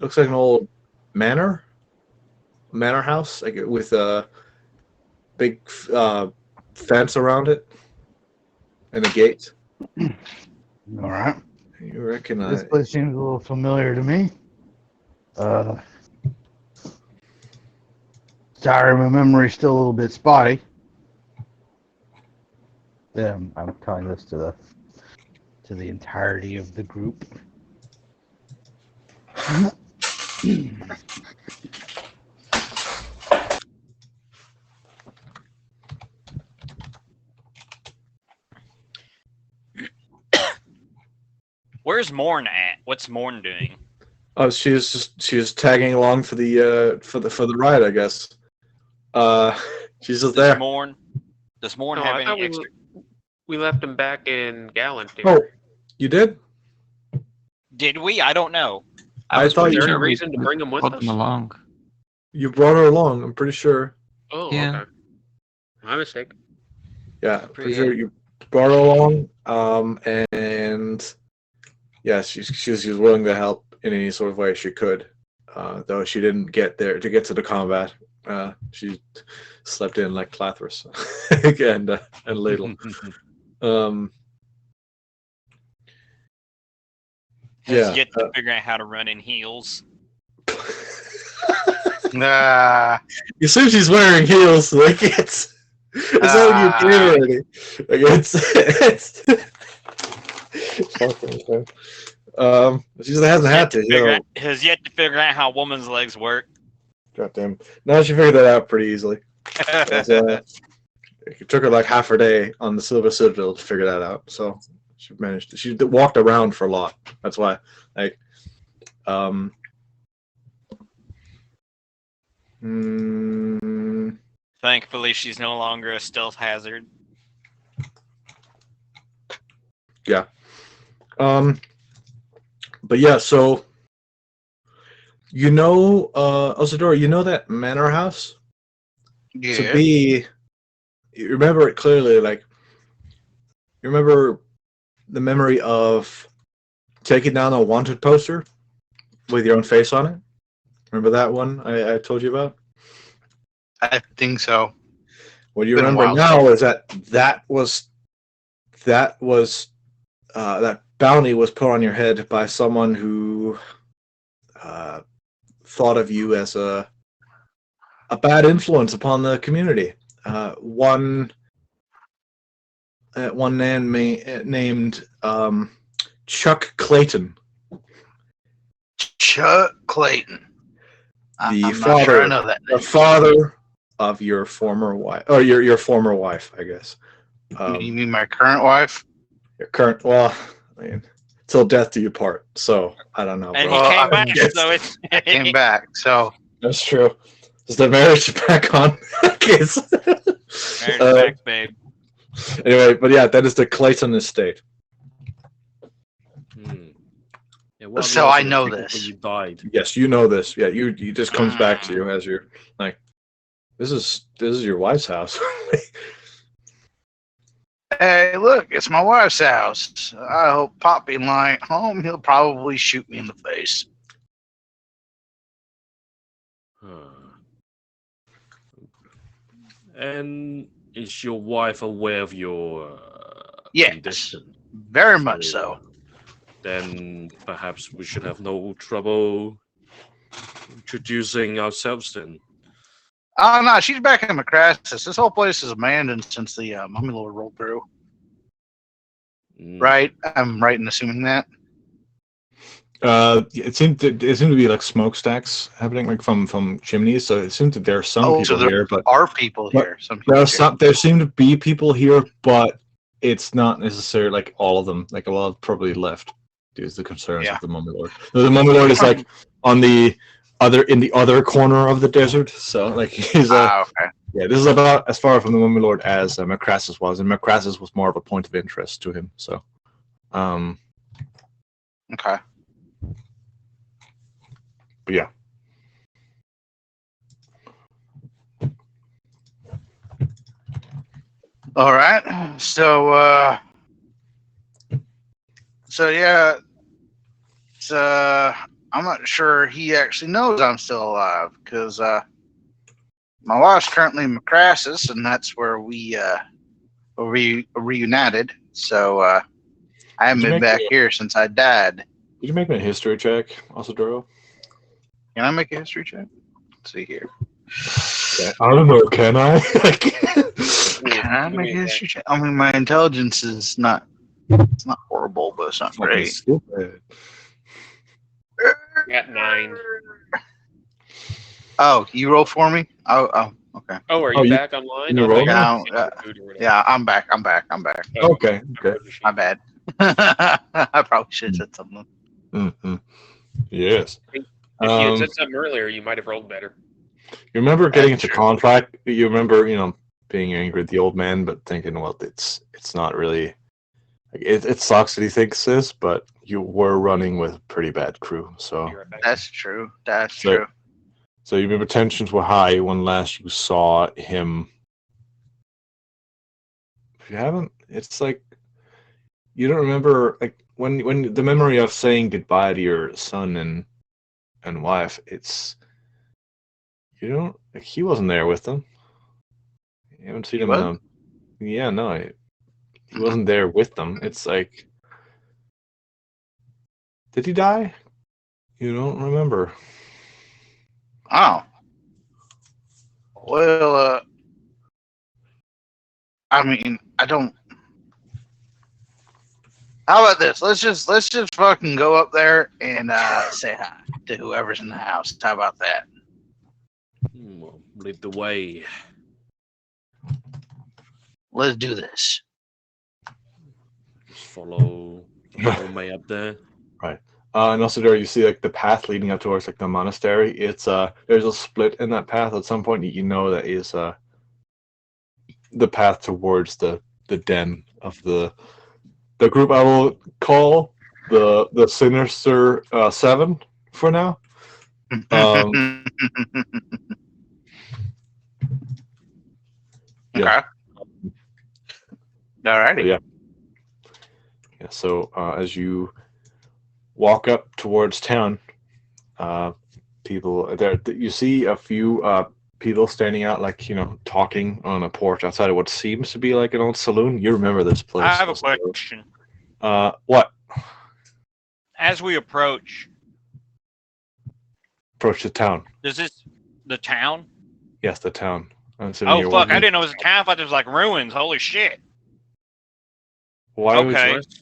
like an old manor house, like with a big fence around it and a gate. All right. You recognize this place seems a little familiar to me. Sorry, my memory's still a little bit spotty. I'm telling this to the entirety of the group. Where's Morn at? What's Morn doing? Oh, she's tagging along for the ride, I guess. She's just there. Does Morn have any extra? We left him back in Gallant. Oh, you did? Did we? I don't know. I thought Was there you any reason to bring him with Brought us? them along. You brought her along. I'm pretty sure. Oh, Yeah. okay. My mistake. Yeah, pretty sure you brought her along. And yeah, she was willing to help in any sort of way she could. Though she didn't get there to get to the combat. She slept in like Clathris and Ladle. Has yet to figure out how to run in heels. Nah. You assume she's wearing heels, like it's all you can already. Like it's she just hasn't had to. Has yet to figure out how a woman's legs work. Goddamn. No, she figured that out pretty easily. It took her like half a day on the Silver Citadel to figure that out. So she managed to. She walked around for a lot. That's why. Like Um, mm, Thankfully, she's no longer a stealth hazard. yeah. But yeah, so Osadora, you know that manor house? Yeah. To be, you remember it clearly, like, you remember the memory of taking down a wanted poster with your own face on it? Remember that one I told you about? I think so. What you Been a remember while now since. is that that bounty was put on your head by someone who thought of you as a bad influence upon the community. One man named Chuck Clayton, Chuck Clayton. the I'm not sure I father, know that the name. father of your former wife, or your former wife, I guess. You mean my current wife? Your current, well, I mean, till death do you part. So I don't know, And bro. he Well, came back, Yes. so it's I came back, so That's true. Is the marriage back on? Case. marriage back, babe. Anyway, but yeah, that is the Clayton estate. Yeah, what So laws I of the know people this. when you died? Yes, you know this. Yeah, you just comes back to you as you're like, this is your wife's house. Hey, look, it's my wife's house. I hope Poppy ain't home. He'll probably shoot me in the face. Huh. And is your wife aware of your Yes, condition? very much so. Then perhaps we should have no trouble introducing ourselves then. Oh no, she's back in Macrassus. This whole place is abandoned since the Mummy Lord rolled through. Right? I'm right in assuming that. It seemed to be like smokestacks happening, like from chimneys. So it seemed that there are some people so there here, but are people here. Some people there are here. some. There seem to be people here, but it's not necessarily like all of them. Like a lot of probably left due to the concerns Yeah. of the Mummy Lord. No, the Mummy Lord is like on the other corner of the desert. So like he's okay. yeah. This is about as far from the Mummy Lord as Macrassus was, and Macrassus was more of a point of interest to him. So, Okay. but yeah. All right. So yeah, it's, I'm not sure he actually knows I'm still alive because my wife's currently in Macrassus, and that's where we reunited. So I haven't been back here since I died. Did you make me a history check, Osadoro? Can I make a history check? Let's see here. Yeah, I don't know. Can I? Can I make a history check? I mean, my intelligence is not. It's not horrible, but it's not great. Stupid. Got 9. Oh, you roll for me? Oh, okay. Oh, are you back online? you I thought rolled? you were No, sitting in the food or whatever. Yeah, I'm back. Oh, Okay. My bad. I probably should have said something. Mm-hmm. Yes. If you had said something earlier, you might have rolled better. You remember getting That's into true. conflict? You remember, being angry at the old man, but thinking, well, it's not really. It sucks that he thinks this, but you were running with a pretty bad crew, so. Be right back. That's true. That's true. So you remember tensions were high when last you saw him. If you haven't, it's like you don't remember, like when the memory of saying goodbye to your son and wife. It's you don't. Like, he wasn't there with them. You haven't seen him in a. Yeah, no, he wasn't there with them. It's like, did he die? You don't remember. Oh. Well, I mean, I don't. How about this? Let's just fucking go up there and say hi to whoever's in the house. How about that? Well, lead the way. Let's do this. Just follow May up there. Right. And also there you see like the path leading up towards like the monastery. It's there's a split in that path. At some point you know that is the path towards the den of the group I will call the Sinister Seven for now. Um, yeah. Okay. Alrighty. Yeah. Yeah. So as you walk up towards town, people there. You see a few people standing out, like talking on a porch outside of what seems to be like an old saloon. You remember this place? I have a question. What? As we approach Approach the town. the town? Yes, the town. Oh fuck! I didn't know it was a town. I thought it was like ruins. Holy shit! Why Okay. would you,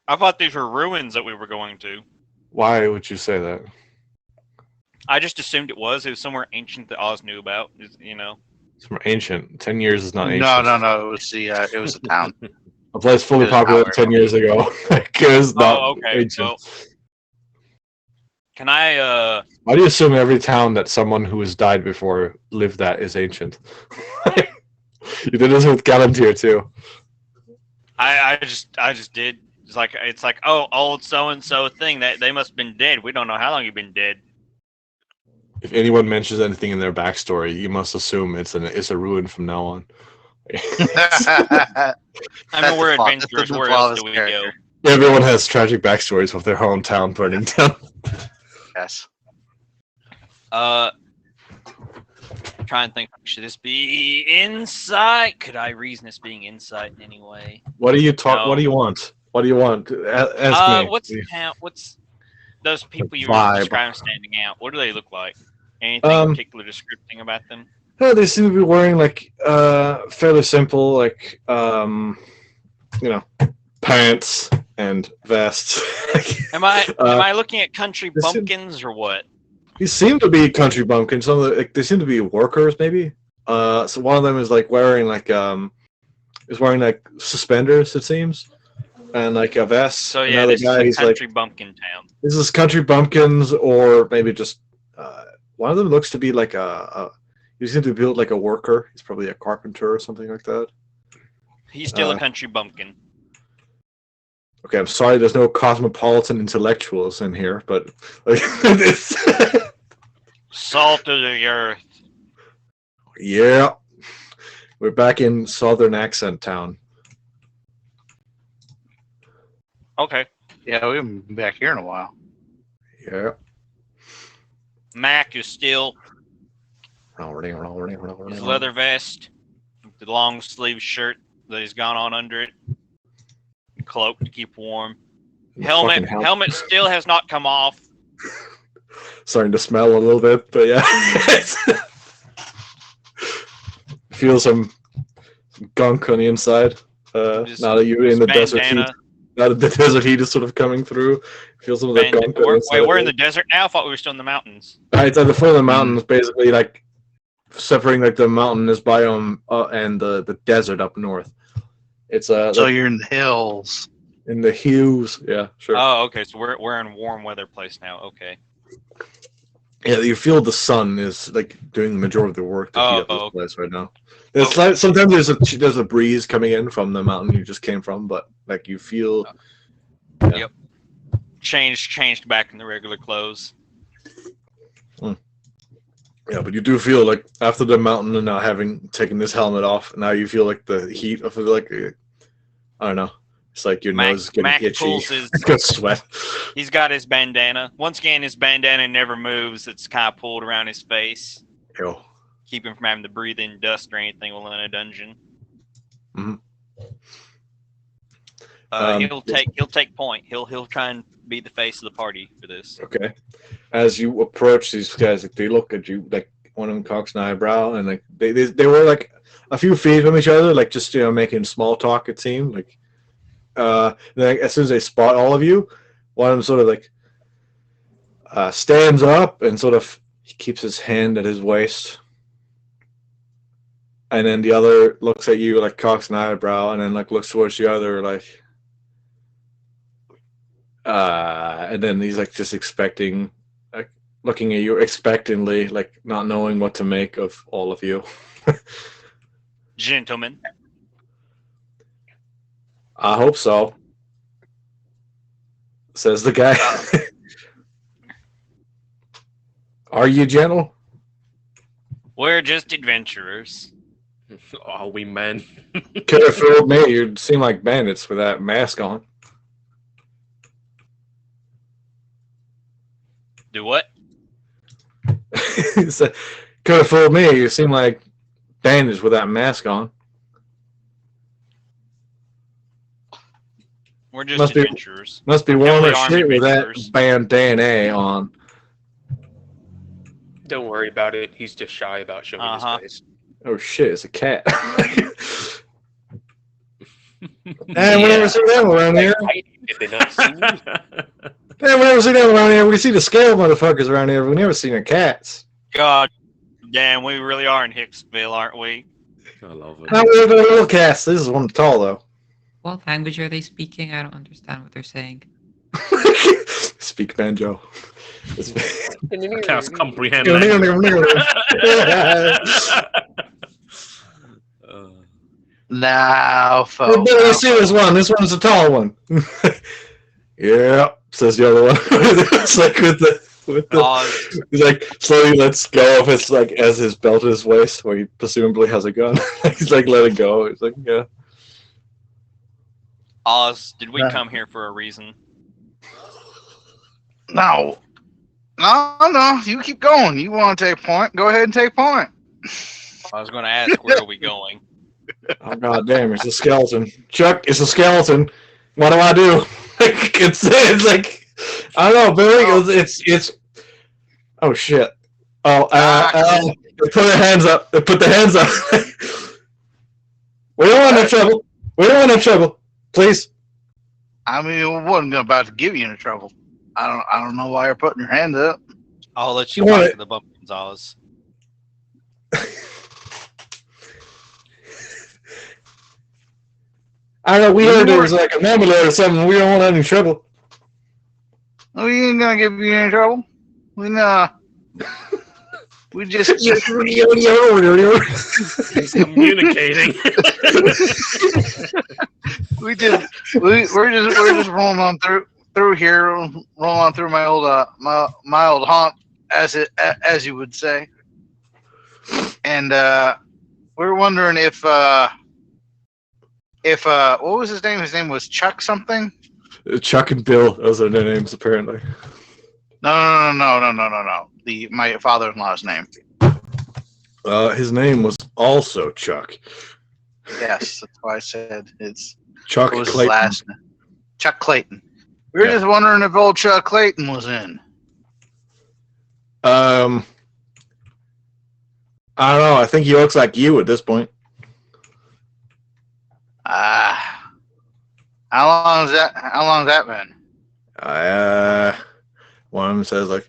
I thought these were ruins that we were going to. why would you say that? I just assumed it was. It was somewhere ancient that Oz knew about. It's from ancient. 10 years is not ancient. No. It was the town. A place fully It was populated power. 10 years ago. It was not Okay. ancient. Well, can I? Why do you assume every town that someone who has died before lived at is ancient? You did this with Galantir too. I just did. It's like oh, old so and so thing that they must have been dead. We don't know how long you've been dead. If anyone mentions anything in their backstory, you must assume it's a ruin from now on. I mean, we're adventurers. Where else do we go? Everyone has tragic backstories of their hometown burning down. Yes. Try and think. Should this be insight? Could I reason this being insight in any way? What do you talk? No. What do you want? What do you want? Ask me. What's those people you Vibe. were describing standing out? What do they look like? Anything particular descripting about them? They seem to be wearing like fairly simple, like pants and vests. Am I looking at country bumpkins or what? These seem to be country bumpkins. Some of they seem to be workers, maybe. So one of them is like wearing suspenders, it seems, and like a vest. So yeah, Another this guy, is he's a country bumpkin town. This is country bumpkins, or maybe just one of them looks to be like he seems to build like a worker. He's probably a carpenter or something like that. He's still a country bumpkin. Okay, I'm sorry. There's no cosmopolitan intellectuals in here, but like, it's Salt of the earth. yeah, we're back in Southern Accent Town. Okay. Yeah, we haven't been back here in a while. Yeah. Mac is still his leather vest, the long sleeve shirt that he's gone on under it, cloak to keep warm. Helmet still has not come off. Starting to smell a little bit, but yeah. Feel some gunk on the inside. Now that you're in the desert heat. Now that the desert heat is sort of coming through. Feel some of the gunk. We're in the desert now. I thought we were still in the mountains. It's at the foot of the mountains, basically, like separating like the mountainous biome and the desert up north. It's so you're in the hills. In the hills, yeah, sure. Oh, okay. So we're in warm weather place now. Okay. Yeah, you feel the sun is like doing the majority of the work to heat up this place right now. It's like sometimes there's a breeze coming in from the mountain you just came from, but like you feel. Yeah. Yep. Changed back in the regular clothes. Yeah, but you do feel like after the mountain and now having taken this helmet off, now you feel like the heat of it, like I don't know. It's like your nose is getting itchy. Got sweat. He's got his bandana. Once again, his bandana never moves. It's kind of pulled around his face. Ew. Keep him from having to breathe in dust or anything while in a dungeon. Mm-hmm. He'll take point. He'll try and be the face of the party for this. Okay. As you approach these guys, like they look at you, like one of them cocks an eyebrow, and like they were like a few feet from each other, like just making small talk. It seemed like. Then as soon as they spot all of you, one of them sort of like stands up and sort of he keeps his hand at his waist, and then the other looks at you like cocks an eyebrow, and then like looks towards the other like, And then he's like just expecting, like looking at you expectantly, like not knowing what to make of all of you. Gentlemen. I hope so, says the guy. Are you gentle? We're just adventurers. Are we men? Could have fooled me. You seem like bandits with that mask on. Do what? He said, could have fooled me. You seem like bandits with that mask on. We're just Must be- adventurers. Must be warm Heavily as armed shit with that adventurers. bandana on. Don't worry about it. He's just shy about showing Uh-huh. his face. Oh shit, it's a cat. And we never see them around here. Did they not see me? Man, we never see them around here. We see the scale motherfuckers around here. We never seen the cats. God damn, we really are in Hicksville, aren't we? I love it. How many of the little cats? This is one tall though. What language are they speaking? I don't understand what they're saying. Speak banjo. I can't comprehend Uh, Now, Oh, folks. Billy, you see this one? This one's a tall one. Yeah, says the other one. It's like with the he's like slowly lets go of his like as his belt at his waist, where he presumably has a gun. He's like letting go. He's like, yeah. Oz, did we Yeah. come here for a reason? No. No, you keep going. You want to take point? Go ahead and take point. I was going to ask, where are we going? Oh god damn, it's a skeleton. Chuck, it's a skeleton. What do I do? It's like I don't know, Billy. It's oh shit. Oh, put the hands up. Put the hands up. We don't want no trouble. We don't want no trouble. Please. I mean, I wasn't about to give you any trouble. I don't know why you're putting your hand up. I'll let you You want talk it? to the bumpkins, Oz. I don't know. We heard there was like a amulet or something. We don't want any trouble. Oh, we ain't gonna give you any trouble. We just He's communicating. we're just rolling on through here, rolling on through my old my old haunt, as you would say. And we're wondering if what was his name? His name was Chuck something. Chuck and Bill, those are their names apparently. No. My father-in-law's name. His name was also Chuck. Yes, that's why I said it's. Chuck What was his Clayton. last name? Chuck Clayton. We were Yeah. just wondering if old Chuck Clayton was in. I don't know. I think he looks like you at this point. How long's that been? One of them says like,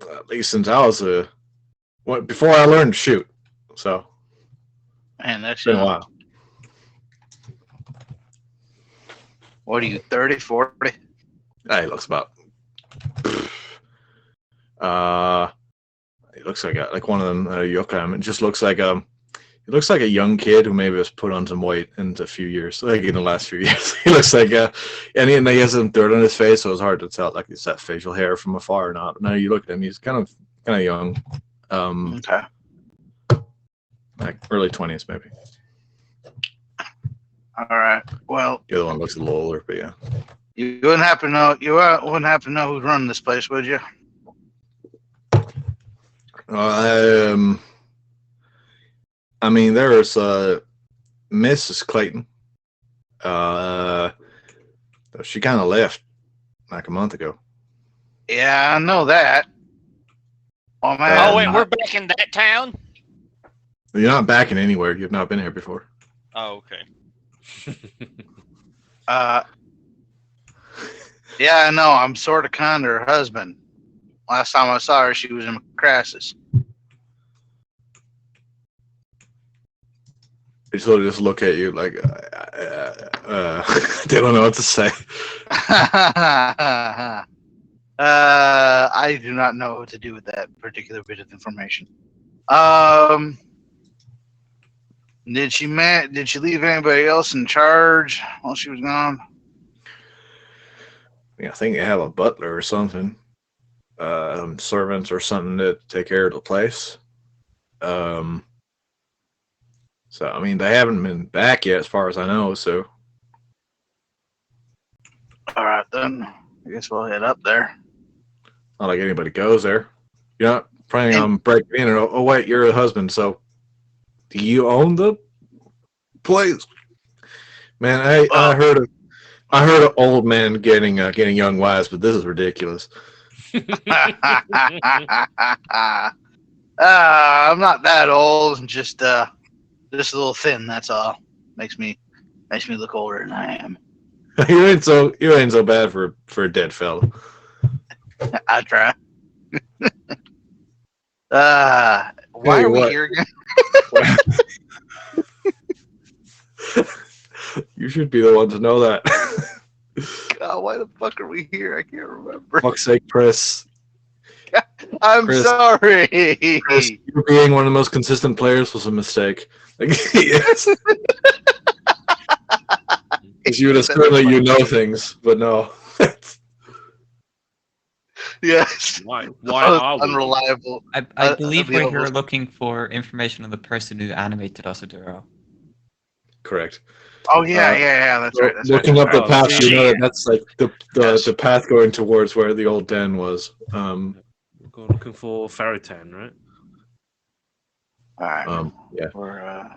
at least since I was before I learned to shoot. So Man, that's it's been a while. What are you, 30, 40? He looks about. He looks like one of them yokai. It just looks like he looks like a young kid who maybe has put on some weight in a few years, like in the last few years. He looks like and he has some dirt on his face, so it's hard to tell like it's that facial hair from afar or not. But now you look at him, he's kind of young, Okay. like early 20s maybe. All right. Well, The other one looks a little older, but yeah. you wouldn't happen to know. You wouldn't happen to know who's running this place, would you? I mean, there's Mrs. Clayton. She kind of left like a month ago. Yeah, I know that. Oh man. Oh, wait, we're back in that town? You're not backing anywhere. You've not been here before. Oh, okay. Yeah, I know. I'm sort of kind of her husband. Last time I saw her, she was in Crassus. They sort of just look at you like they don't know what to say. I do not know what to do with that particular bit of information. Did she leave anybody else in charge while she was gone? I think you have a butler or something, servants or something to take care of the place. So I mean, they haven't been back yet, as far as I know. So All right, then. I guess we'll head up there. not like anybody goes there. You're not planning on breaking in. Oh wait, you're a husband, so do you own the place? Man, I heard of an old man getting young wives, but this is ridiculous. I'm not that old. I'm just a little thin. That's all. Makes me look older than I am. you ain't so bad for a dead fella. I try. Why are we here again? You should be the one to know that. God, why the fuck are we here? I can't remember. Fuck's sake, Chris. I'm sorry. Chris, you being one of the most consistent players was a mistake. Like, yes. Because you would have certainly know things, but no. Yes. Why are we? Unreliable. I believe we're here available. looking for information on the person who animated Asaduro. Correct. Oh yeah. That's right. Looking up the path, see. you know that's like the path going towards where the old den was. We're looking for Ferritan, right? All right. Yeah. We're,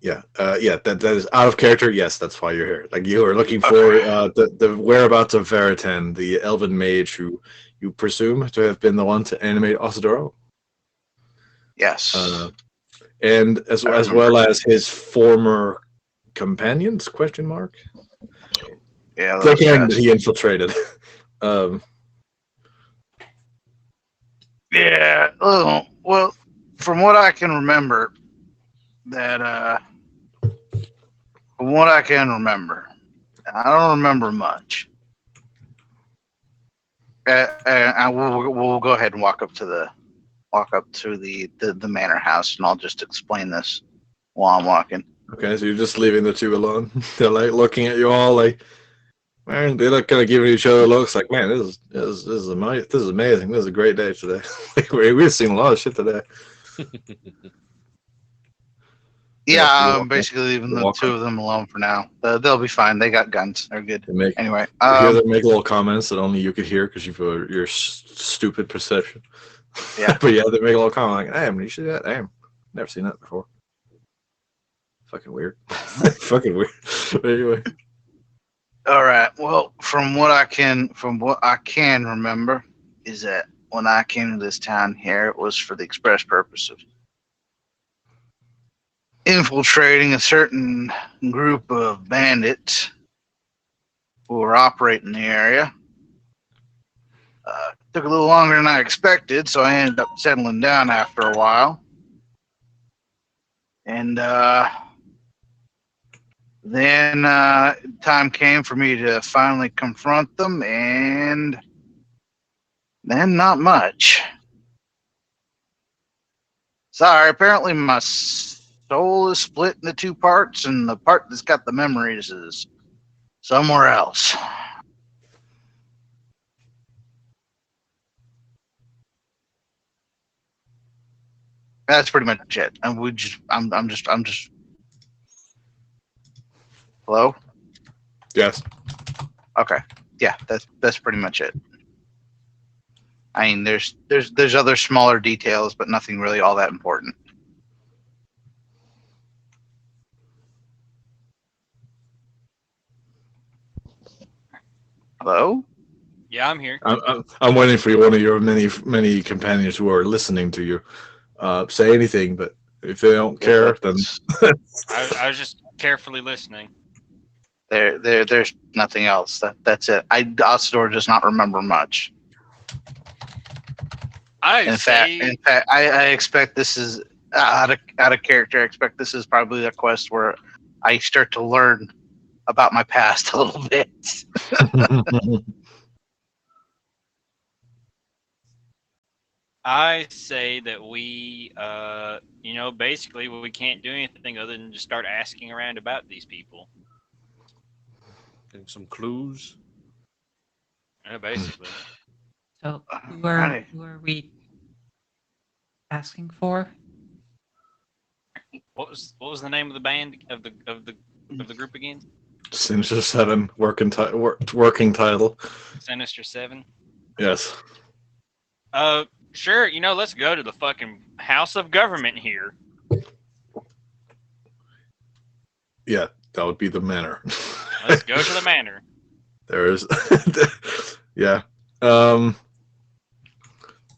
That is out of character. Yes, that's why you're here. Like you are looking for the whereabouts of Veritan, the elven mage who you presume to have been the one to animate Asaduro. yes. And as well as his former companions? Question mark. Yeah. Clicking that he infiltrated. Yeah. Oh, well, from what I can remember, I don't remember much. We'll go ahead and walk up to the manor house, and I'll just explain this while I'm walking. Okay, so you're just leaving the two alone. They're like looking at you all like, man. They're like kind of giving each other looks like, man, this is amazing. This is a great day today. We've seen a lot of shit today. Yeah, I'm basically leaving the two of them alone for now. They'll be fine. They got guns. They're good. Anyway, You hear them make little comments that only you could hear because you've your stupid perception. Yeah. But yeah, they make a little comment like, "Damn, you see that? Damn, never seen that before. Fucking weird. Fucking weird." But anyway, all right. Well, from what I can remember, is that when I came to this town here, it was for the express purpose of infiltrating a certain group of bandits who were operating in the area. Took a little longer than I expected, so I ended up settling down after a while. And then time came for me to finally confront them, and then not much. Sorry, apparently my soul is split into two parts, and the part that's got the memories is somewhere else. That's pretty much it. And I'm just. Hello? yes. Okay. Yeah, that's pretty much it. I mean, there's other smaller details, but nothing really all that important. Hello? Yeah, I'm here. I'm waiting for one of your many companions who are listening to you. Say anything, but if they don't care, then I was just carefully listening. There's nothing else. That's it. Asador does not remember much. In fact, I expect this is out of character, I expect this is probably a quest where I start to learn about my past a little bit. I say that we, basically we can't do anything other than just start asking around about these people. And some clues. Yeah, basically. So Alrighty. who are we asking for? What was the name of the band of the group again? Sinister 7 working title. Sinister 7. Yes. Sure. Let's go to the fucking House of Government here. Yeah, that would be the manor. Let's go to the manor. There is. Yeah.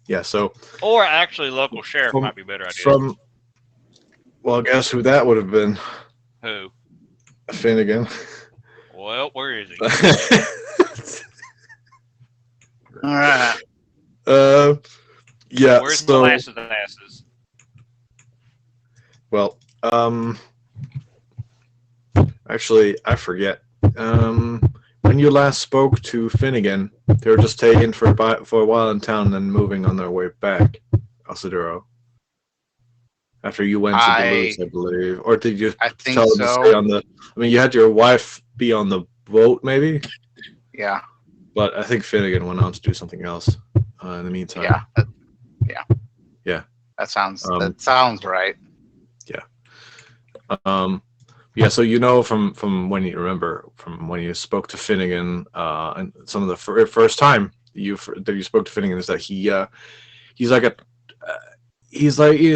Yeah. So. Or actually, local sheriff From- might be a better idea. Well, guess who that would have been? Who? Finnegan. Well, where is he? All right. Yeah. Where's the so, last of the asses? Well, actually, I forget. When you last spoke to Finnegan, they were just taken for a while in town, then moving on their way back, Alciduro. After you went to Duluth, I believe, or did you I think tell them to so. stay on the? I mean, you had your wife be on the boat, maybe, Yeah. but I think Finnegan went on to do something else in the meantime. Yeah. Yeah. That sounds right. Yeah, so from when you remember from when you spoke to Finnegan, and some of the first time you spoke to Finnegan is that he's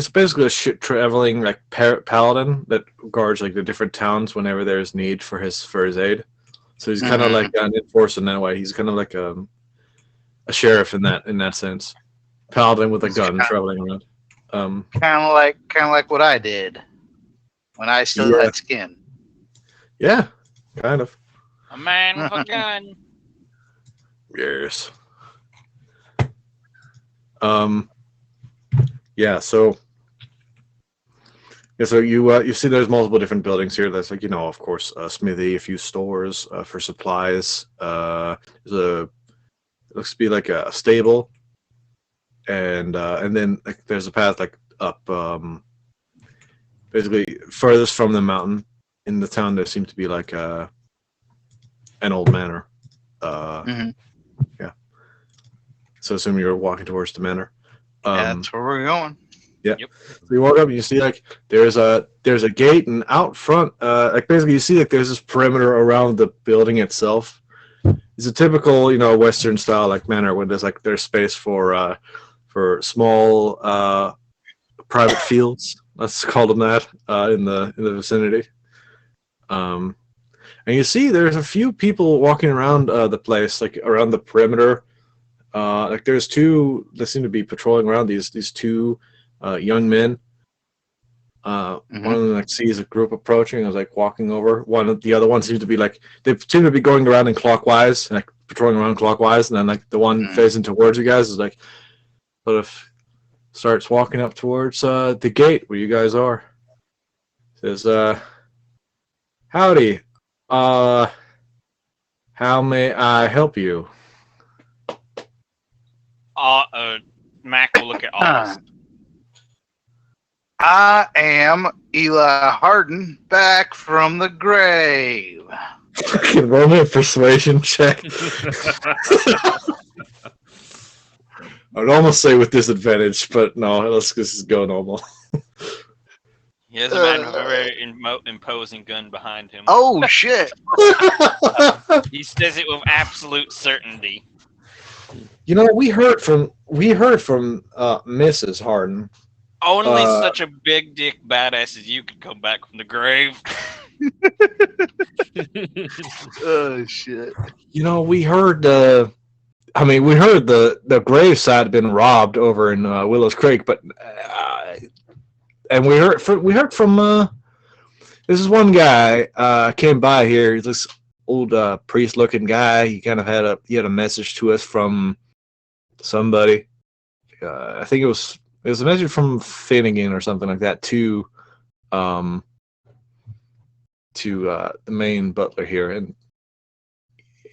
basically a shit traveling like paladin that guards like the different towns whenever there's need for his aid. So he's kind of like an enforcer in that way. He's kind of like a sheriff in that sense, paladin with a gun traveling around. Kind of like what I did when I still had skin. Yeah, kind of. A man with a gun. Yes. Yeah. So you see, there's multiple different buildings here. That's like of course, a smithy, a few stores for supplies. It looks to be like a stable, and then like there's a path like up. Basically, furthest from the mountain in the town, there seemed to be like an old manor. Yeah. So assume you're walking towards the manor. That's where we're going. Yeah. Yep. So you walk up and you see like there's a gate, and out front, like basically you see like there's this perimeter around the building itself. It's a typical Western style like manor where there's space for small private fields. Let's call them that in the vicinity. And you see there's a few people walking around the place, like around the perimeter. Like there's two that seem to be patrolling around, these two young men. One of them like sees a group approaching and is like walking over. The other one seems to be like, they seem to be going around in clockwise, like patrolling around clockwise, and then like the one facing towards you guys is like sort of starts walking up towards the gate where you guys are. Says, howdy. How may I help you? Mac will look at Oz. I am Eli Harden, back from the grave. Fucking roll me a persuasion check. I would almost say with disadvantage, but no, let's just go normal. He has a man with a very imposing gun behind him. Oh shit! He says it with absolute certainty. We heard from Mrs. Harden. Only such a big dick badass as you could come back from the grave. Oh shit! We heard. We heard the graveside had been robbed over in Willows Creek, but and we heard from this is one guy came by here. He's this old priest-looking guy. He kind of had a message to us from somebody. I think it was It was a message from Finnegan or something like that to the main butler here, and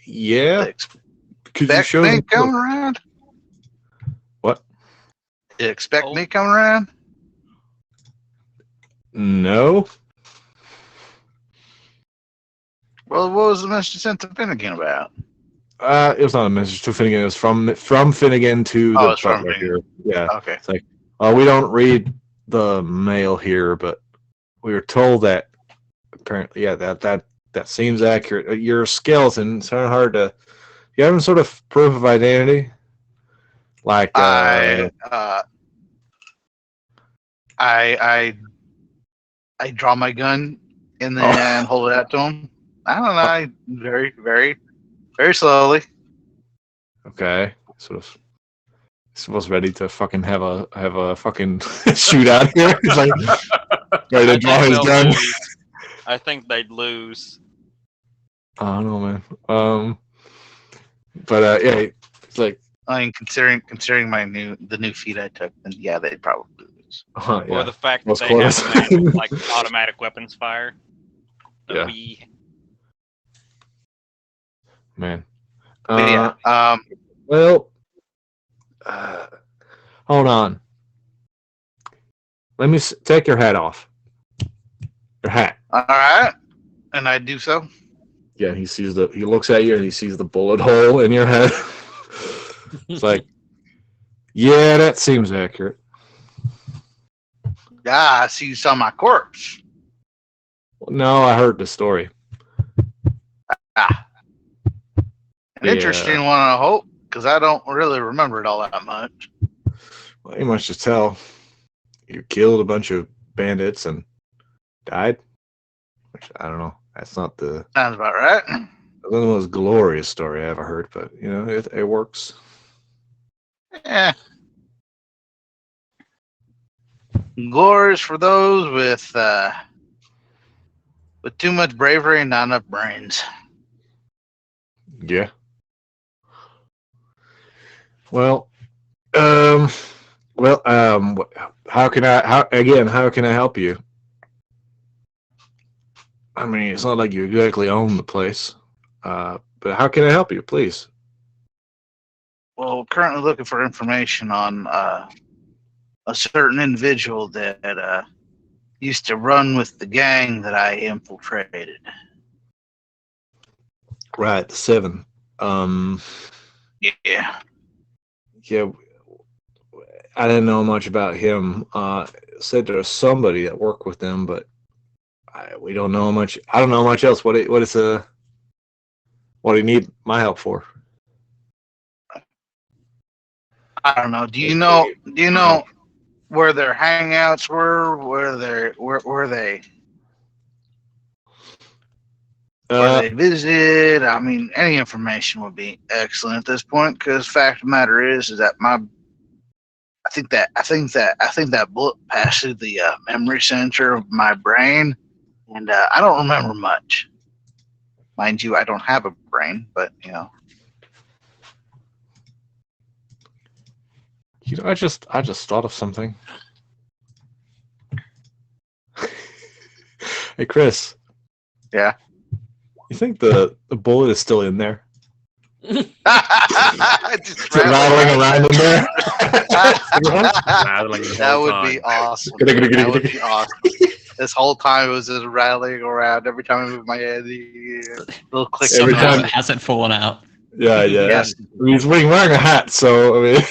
yeah, could you Expect show me them? coming around? What? You expect me coming around? No. Well, what was the message sent to Finnegan about? It was not a message to Finnegan. It was from Finnegan to Oh, the it's from butler Finnegan. here. Yeah. Okay. It's like, we don't read the mail here, but we were told that apparently, yeah, that seems accurate. You're a skeleton. It's kind of hard to. You have some sort of proof of identity, like I draw my gun and then hold it out to him. I don't know. I very, very, very slowly. Okay, sort of. Was ready to fucking have a fucking shootout here. He's like ready to draw his gun. I think they'd lose. I don't know, man. But yeah, it's like. I mean, considering the new feat I took, then yeah, they'd probably lose. Yeah. Or the fact that Most they close. have like automatic weapons fire. Yeah. Man. But yeah. Well. Hold on. Let me take your hat off. Your hat. All right, and I do so. Yeah, he looks at you and he sees the bullet hole in your head. It's like, yeah, that seems accurate. Yeah, I see you saw my corpse. No, I heard the story. An interesting one, I hope, because I don't really remember it all that much. Well, you must just tell. You killed a bunch of bandits and died. Which, I don't know. That's not the. Sounds about right. That's the most glorious story I ever heard, but you know it works. Yeah. Glorious for those with too much bravery and not enough brains. Yeah. Well, how can I help you? I mean, it's not like you exactly own the place, but how can I help you, please? Well, currently looking for information on a certain individual that used to run with the gang that I infiltrated. Right, the 7. Yeah. Yeah, I didn't know much about him. Said there was somebody that worked with them, but we don't know much. I don't know much else. What do you need my help for? I don't know. Do you know where their hangouts were? Where they visited? I mean, any information would be excellent at this point. Because fact of the matter is that I think that bullet passed through the memory center of my brain, and I don't remember much. Mind you, I don't have a brain, but you know. You know, I just thought of something. Hey, Chris. Yeah. You think the bullet is still in there? Just rattling around in there. That would be awesome. That would be awesome. This whole time it was just rattling around. Every time I move my head, the little click. Every time it hasn't fallen out. Yeah. Yes. I mean, he's wearing a hat, so I mean.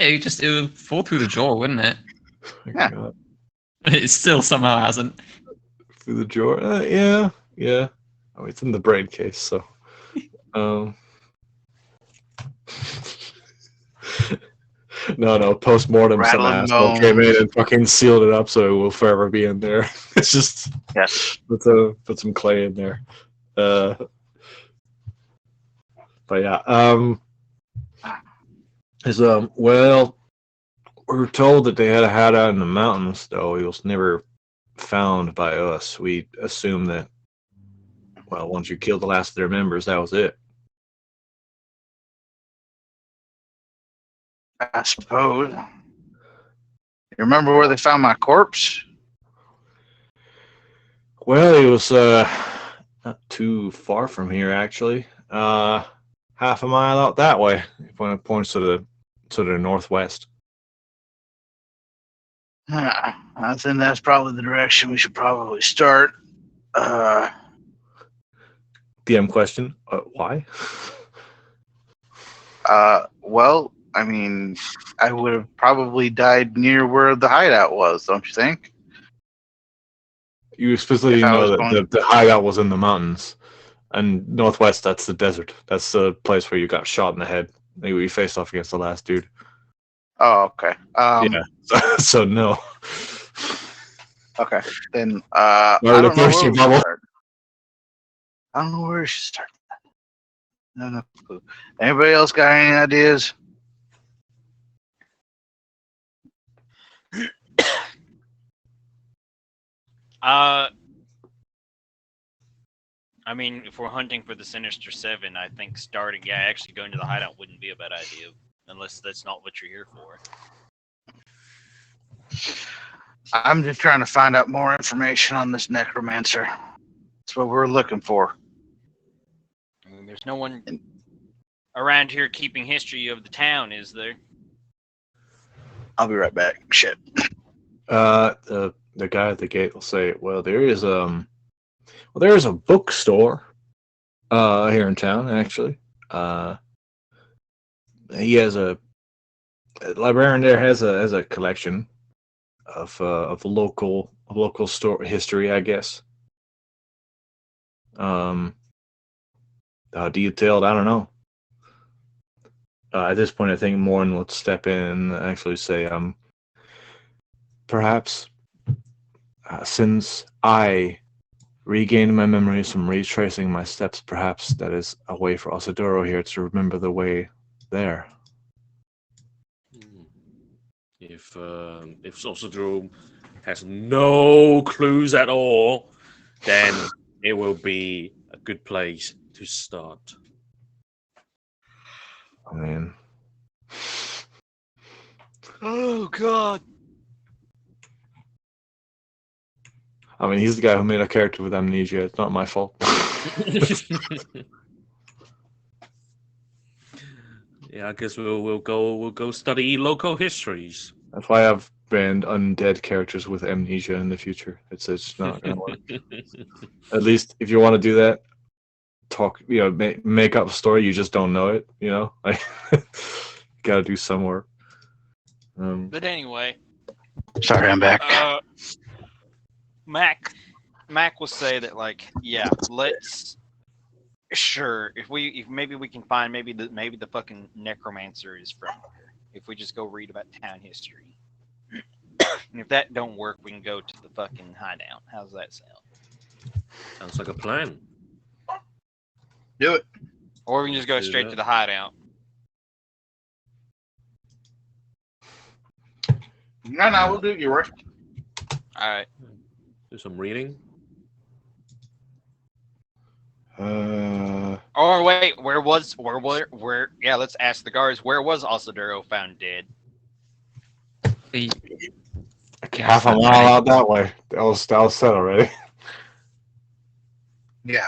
It would fall through the jaw, wouldn't it? Yeah. God. It still somehow hasn't. Through the jaw. Yeah. Oh, it's in the brain case, so. No. Post-mortem, some Rattling asshole bones. came in and fucking sealed it up, so it will forever be in there. It's just Yes. put some clay in there. But yeah. Well, we were told that they had a hat out in the mountains, though he was never found by us. We assumed that, well, once you killed the last of their members, that was it. I suppose. remember where they found my corpse? Well, it was not too far from here, actually. Half a mile out that way. When it points to the northwest. I think that's probably the direction we should probably start. DM question: why? Well, I mean, I would have probably died near where the hideout was, don't you think? You specifically If I know was that going- the hideout was in the mountains, and northwest. That's the desert. That's the place where you got shot in the head. You faced off against the last dude. Oh, okay. Yeah. So no. Okay. Then Well, I don't know first where you we bubble. should start. I don't know where we should start. No clue. Anybody else got any ideas? I mean, if we're hunting for the Sinister Seven, I think actually going to the hideout wouldn't be a bad idea, unless that's not what you're here for. I'm just trying to find out more information on this necromancer. That's what we're looking for. I mean, there's no one around here keeping history of the town, is there? I'll be right back. Shit. The guy at the gate will say, "Well, there is a bookstore here in town. Actually, he has a librarian there has a collection of local store history, I guess. How detailed, I don't know. At this point, I think Morn will step in and actually say, perhaps since I regained my memories from retracing my steps, perhaps that is a way for Osaduro here to remember the way there." If Osaduro has no clues at all, then it will be a good place to start. I mean, Oh God! he's the guy who made a character with amnesia. It's not my fault. Yeah, I guess we'll go study local histories. That's why I've banned undead characters with amnesia in the future. It's not gonna work. At least if you want to do that, make up a story. You just don't know it. Like got to do some work. But anyway, Sorry, I'm back. Mac will say that, like, yeah, let's. Sure, if maybe we can find maybe the fucking necromancer is from here. If we just go read about town history, and if that don't work, we can go to the fucking hideout. How's that sound? Sounds like a plan. Do it. Or we can just go Do straight that. to the hideout. No, we'll do it your way. All right. Do some reading. Or wait, where? Yeah, let's ask the guards. Where was Osaduro found dead? Half a mile out that way. That was said already. Yeah.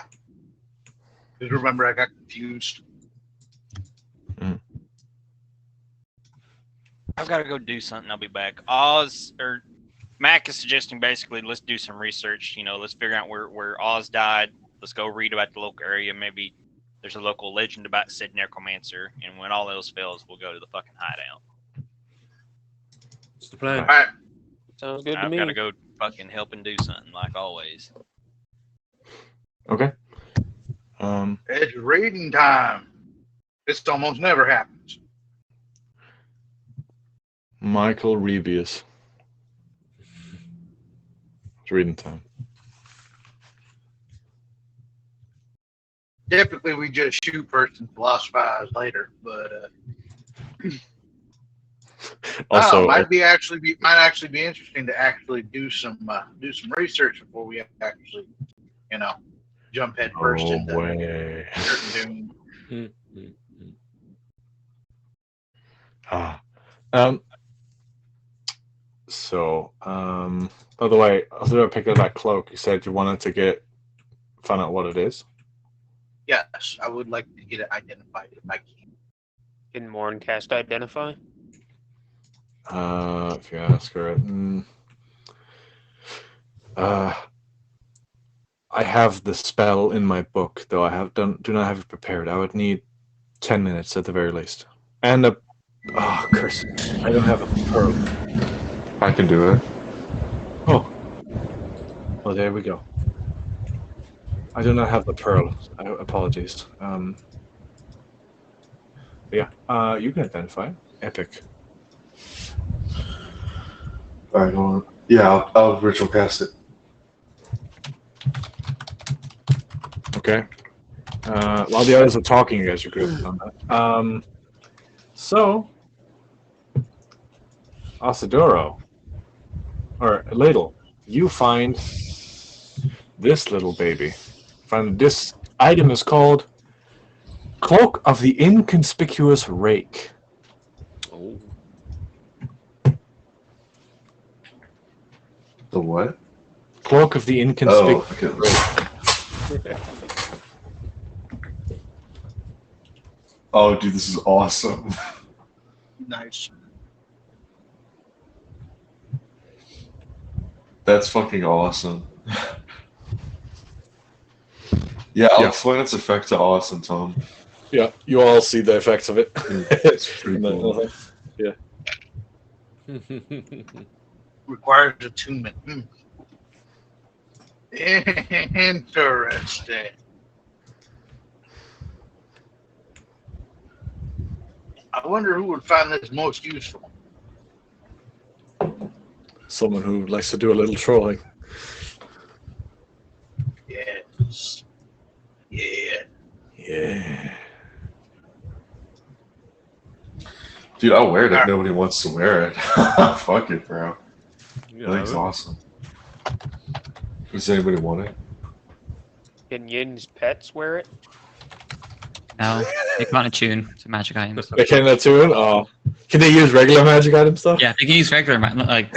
Just remember, I got confused. I've got to go do something. I'll be back. Mac is suggesting basically let's do some research. Let's figure out where Oz died. Let's go read about the local area. Maybe there's a local legend about said necromancer. And when all else fails, we'll go to the fucking hideout. What's the plan? All right. Sounds good to I've me. got to go fucking help and do something like always. Okay. It's reading time. This almost never happens. Michael Rebius. It's reading time. Typically, we just shoot first and philosophize later, but Also, might actually be interesting to actually do some research before we actually, jump head first no into way. certain doom. So, by the way, after I picked up that cloak, you said you wanted to find out what it is. Yes, I would like to get it identified if I can. Can Morn cast Identify? If you ask her. I have the spell in my book, though do not have it prepared. I would need 10 minutes at the very least. And curse! I don't have a pearl. I can do it. Oh, well, there we go. I do not have the pearl. Apologies. Yeah. You can identify. Epic. All right, hold on. Yeah, I'll ritual cast it. Okay. While the others are talking, you guys are good on that. So, Asadoro, or Ladle, you find this little baby. This item is called Cloak of the Inconspicuous Rake. Oh. The what? Cloak of the Inconspicuous okay. Oh, dude, this is awesome. Nice. That's fucking awesome. Yeah, I'll explain its effect to Austin, Tom. Yeah, you all see the effects of it. It's pretty cool. Yeah. Requires attunement. Interesting. I wonder who would find this most useful. Someone who likes to do a little trolling. Yes. Yeah. Yeah. Dude, I'll wear it if nobody wants to wear it. Fuck it, bro. Yeah, I think it's awesome. Does anybody want it? Can Yin's pets wear it? No, they can't attune to magic items. They can attune? Oh. Can they use regular magic items stuff? Yeah, they can use regular regular.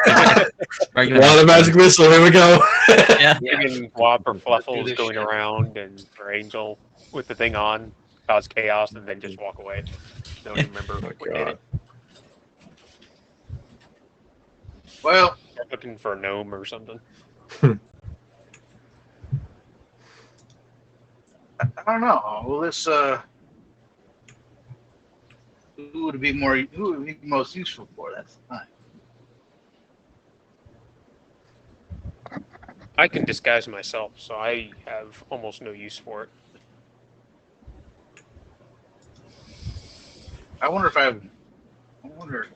Well, the magic missile, here we go. Yeah. Even Wop or Fluffles going around and or Angel with the thing on, cause chaos, and then just walk away. Don't remember what did it. Well, They're looking for a gnome or something. I don't know. Well, this who would it be most useful for? That's fine. I can disguise myself, so I have almost no use for it. I wonder if I have. I wonder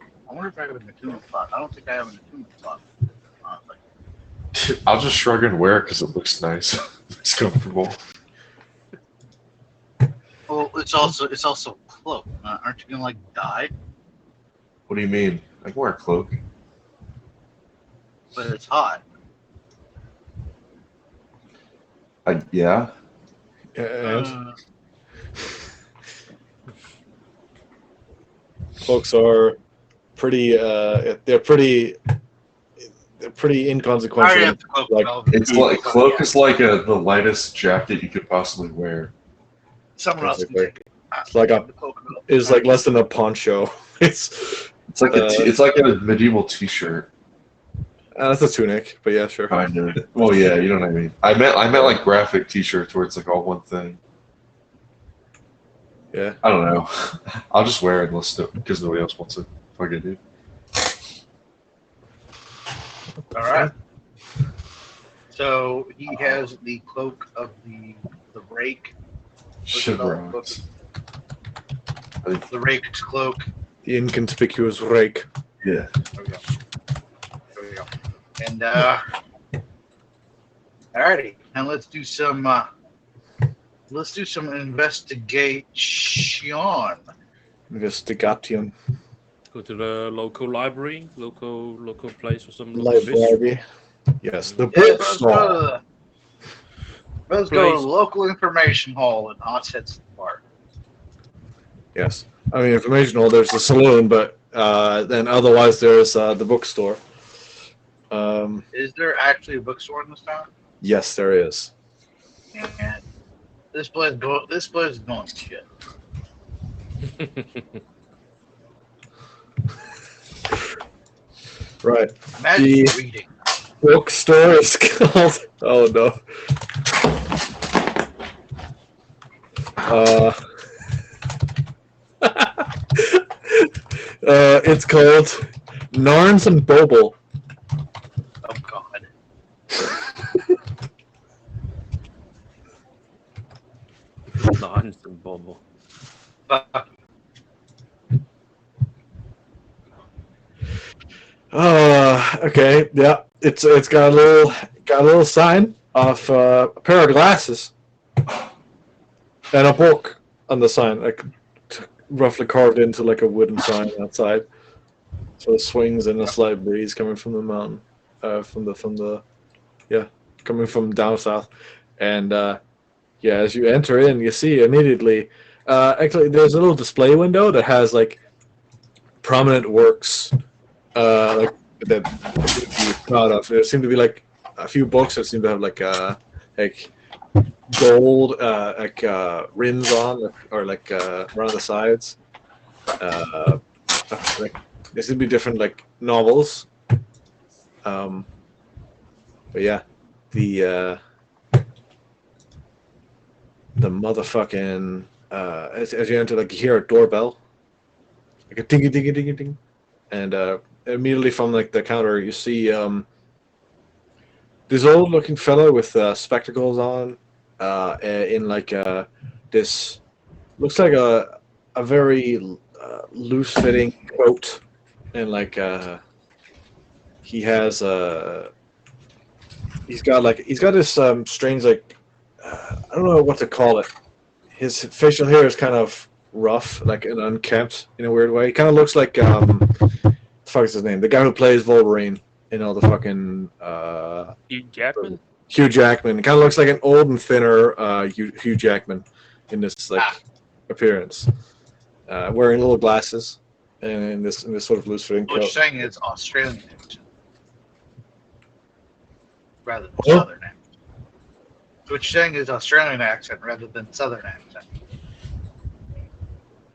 if I have an attunement slot. I don't think I have an attunement slot. I'll just shrug and wear it because it looks nice. It's comfortable. Well, it's also a cloak. Aren't you gonna like die? What do you mean? I can wear a cloak. But it's hot. Yeah. Cloaks are pretty. They're pretty inconsequential. It's like cloak is like the lightest jacket you could possibly wear. Someone else can take it. It's like it's like less than a poncho. It's like it's like a medieval T-shirt. That's a tunic, but yeah, sure. Kind of. Well, yeah, you know what I mean. I meant like graphic T-shirts where it's like all one thing. Yeah. I don't know. I'll just wear it because nobody else wants it. Fuck it, dude. All right. So he has the cloak of the rake. Shivrons. The rake's cloak. The inconspicuous rake. Yeah. There we go. And alrighty, and let's do some investigation. Investigation. Go to the local library, local place or some library. Yes, the Yeah, bookstore. let's go to the local information hall in Ossets Park. Yes, I mean information hall. There's the saloon, but then otherwise there's the bookstore. Is there actually a bookstore in this town? Yes, there is. And this place is going to shit. Right. Imagine The reading. bookstore is called. Oh no. It's called Narns and Boble. Oh God. Nonsense, Bobo. Fuck. Okay, yeah. It's got a little sign of a pair of glasses and a book on the sign, like roughly carved into like a wooden sign outside. So it swings in a slight breeze coming from the mountain, coming from down south, and yeah, as you enter in, you see immediately. Actually, there's a little display window that has like prominent works, like that you should be proud of. There seem to be like a few books that seem to have like gold rims on, or like around the sides. Like there seem to be different like novels. But yeah, the motherfucking as you enter, like you hear a doorbell, like a ding ding ding ding, and immediately from like the counter you see this old looking fellow with spectacles on, in like this looks like a very loose fitting coat, and like he has he's got this strange like I don't know what to call it. His facial hair is kind of rough, like and unkempt in a weird way. He kind of looks like the fuck is his name? The guy who plays Wolverine in all the fucking Hugh Jackman? Hugh Jackman. It kind of looks like an old and thinner Hugh Jackman in this like appearance, wearing little glasses and in this sort of loose fitting What you're coat. saying is Australian accent rather than Huh? Southern accent. So what you're saying is Australian accent rather than Southern accent.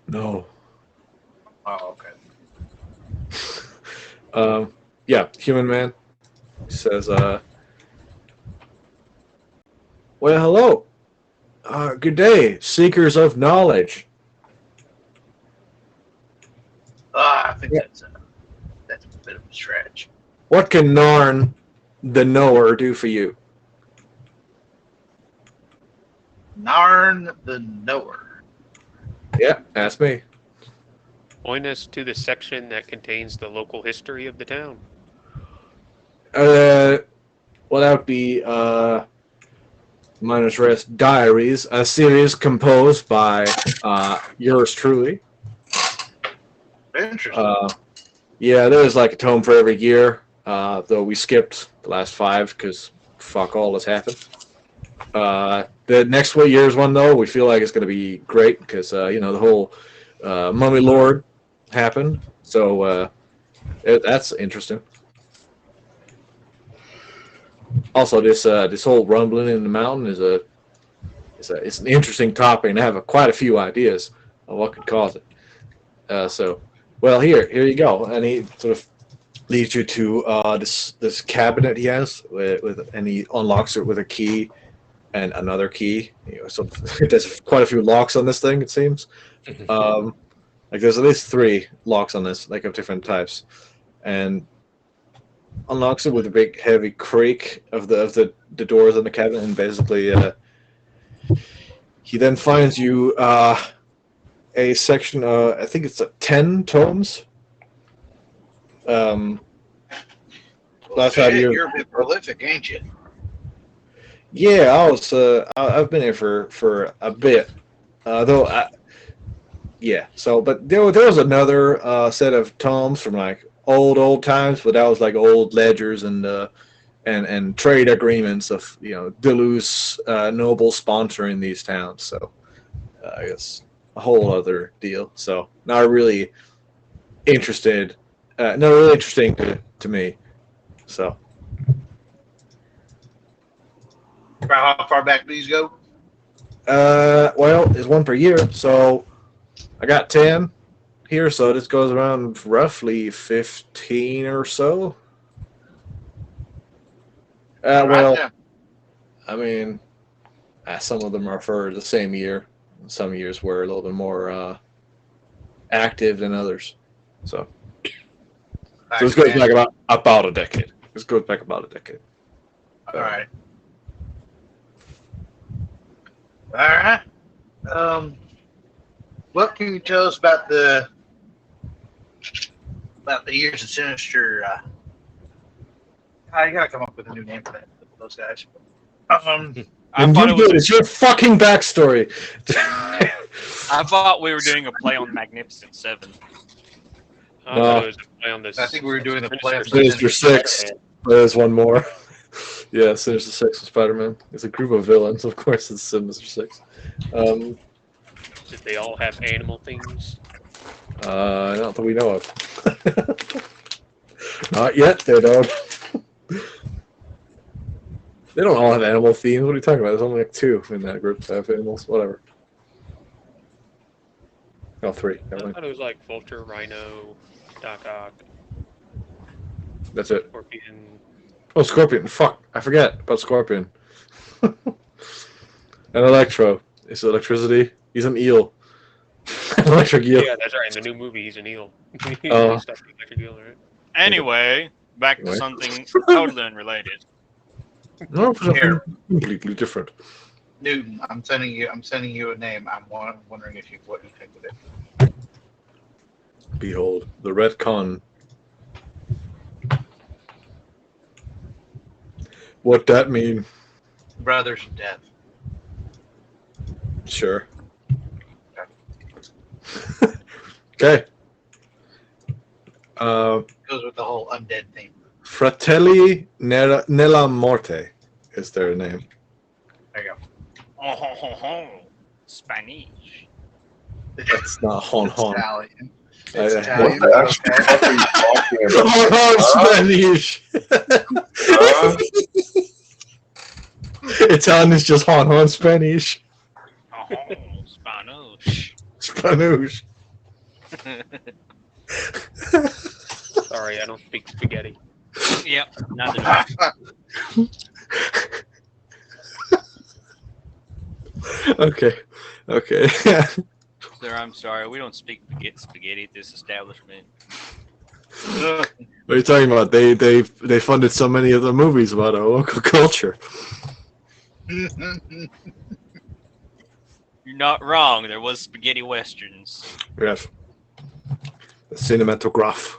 No. Oh, okay. Yeah, human man. He says, well, hello. Good day, seekers of knowledge. I think that's a bit of a stretch. What can Narn the Knower do for you? Narn the Knower. Yeah, ask me. Point us to the section that contains the local history of the town. Well, that would be Miners Rest Diaries, a series composed by yours truly. Interesting. Yeah, there's like a tome for every year, though we skipped the last 5 because fuck all has happened. The next year's one, though, we feel like it's going to be great because, the whole Mummy Lord happened. So that's interesting. Also, this whole rumbling in the mountain is it's an interesting topic, and I have quite a few ideas on what could cause it. So, well, here you go, and he sort of leads you to this cabinet he has and he unlocks it with a key and another key. So there's quite a few locks on this thing, it seems. Like there's at least 3 locks on this, like of different types, and unlocks it with a big heavy creak of the doors on the cabinet, and basically he then finds you a section. I think it's 10 tomes. Last 5 years. You're a bit prolific, ain't you? Yeah, I've been here for a bit, though. Yeah. So, but there was another set of tomes from like old times, but that was like old ledgers and trade agreements of Deleuze noble sponsoring these towns. So I guess a whole other deal. So not really interesting to me. So How far back do these go? Well, it's one per year, so I got 10 here, so this goes around roughly 15 or so. Well, Right, I mean, some of them are for the same year. Some years were a little bit more active than others. So this goes back about a decade. This goes back about a decade. All right. All right. What can you tell us about the years of Sinister? I gotta come up with a new name for those guys. I thought it was. It's your fucking backstory. I thought we were doing a play on Magnificent Seven. I thought it was a play on this. I think we were doing the play on Sinister Six. There's one more. Yeah, Sinister Six with Spider-Man. It's a group of villains, of course. It's Sinister Six. Did they all have animal things? Not that we know of. Not yet, they don't. They don't all have animal themes. What are you talking about? There's only like 2 in that group that have animals. Whatever. Oh, 3. I thought it was like Vulture, Rhino, Doc Ock, That's it. Scorpion. Oh, Scorpion. Fuck. I forget about Scorpion. And Electro. Is it electricity? He's an eel. An electric eel. Yeah, that's right. In the new movie, he's an eel. He's Oh. stuck in electric eel, right? Anyway, back to something totally unrelated. No, something Here. completely different. Newton, I'm sending you a name. I'm wondering what you think of it. Behold, the retcon. What that mean? Brothers of Death. Sure. Okay. Goes with the whole undead theme. Fratelli nella Morte is their name. There you go. Oh, Spanish. It's not hon hon. Italian. I- It's I- Italian. What the actual Okay. fuck are you talking about? Hon hon Spanish. Italian is just hon hon Spanish. Oh, Spanish. Spanish. Sorry, I don't speak spaghetti. Yep, neither do I. Okay. Okay. Sir, I'm sorry. We don't speak spaghetti at this establishment. What are you talking about? They funded so many of the movies about our local culture. You're not wrong. There was spaghetti westerns. Yes. The cinematograph.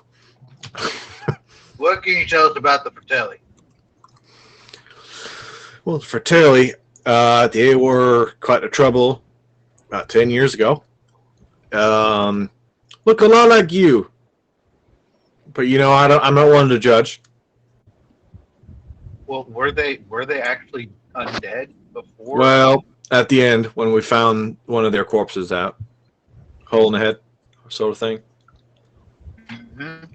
What can you tell us about the Fratelli? Well, Fratelli, they were quite a trouble about 10 years ago. Look a lot like you. But you know, I'm not one to judge. Well, were they actually undead before? Well, at the end, when we found one of their corpses out, hole in the head, sort of thing. Mhm.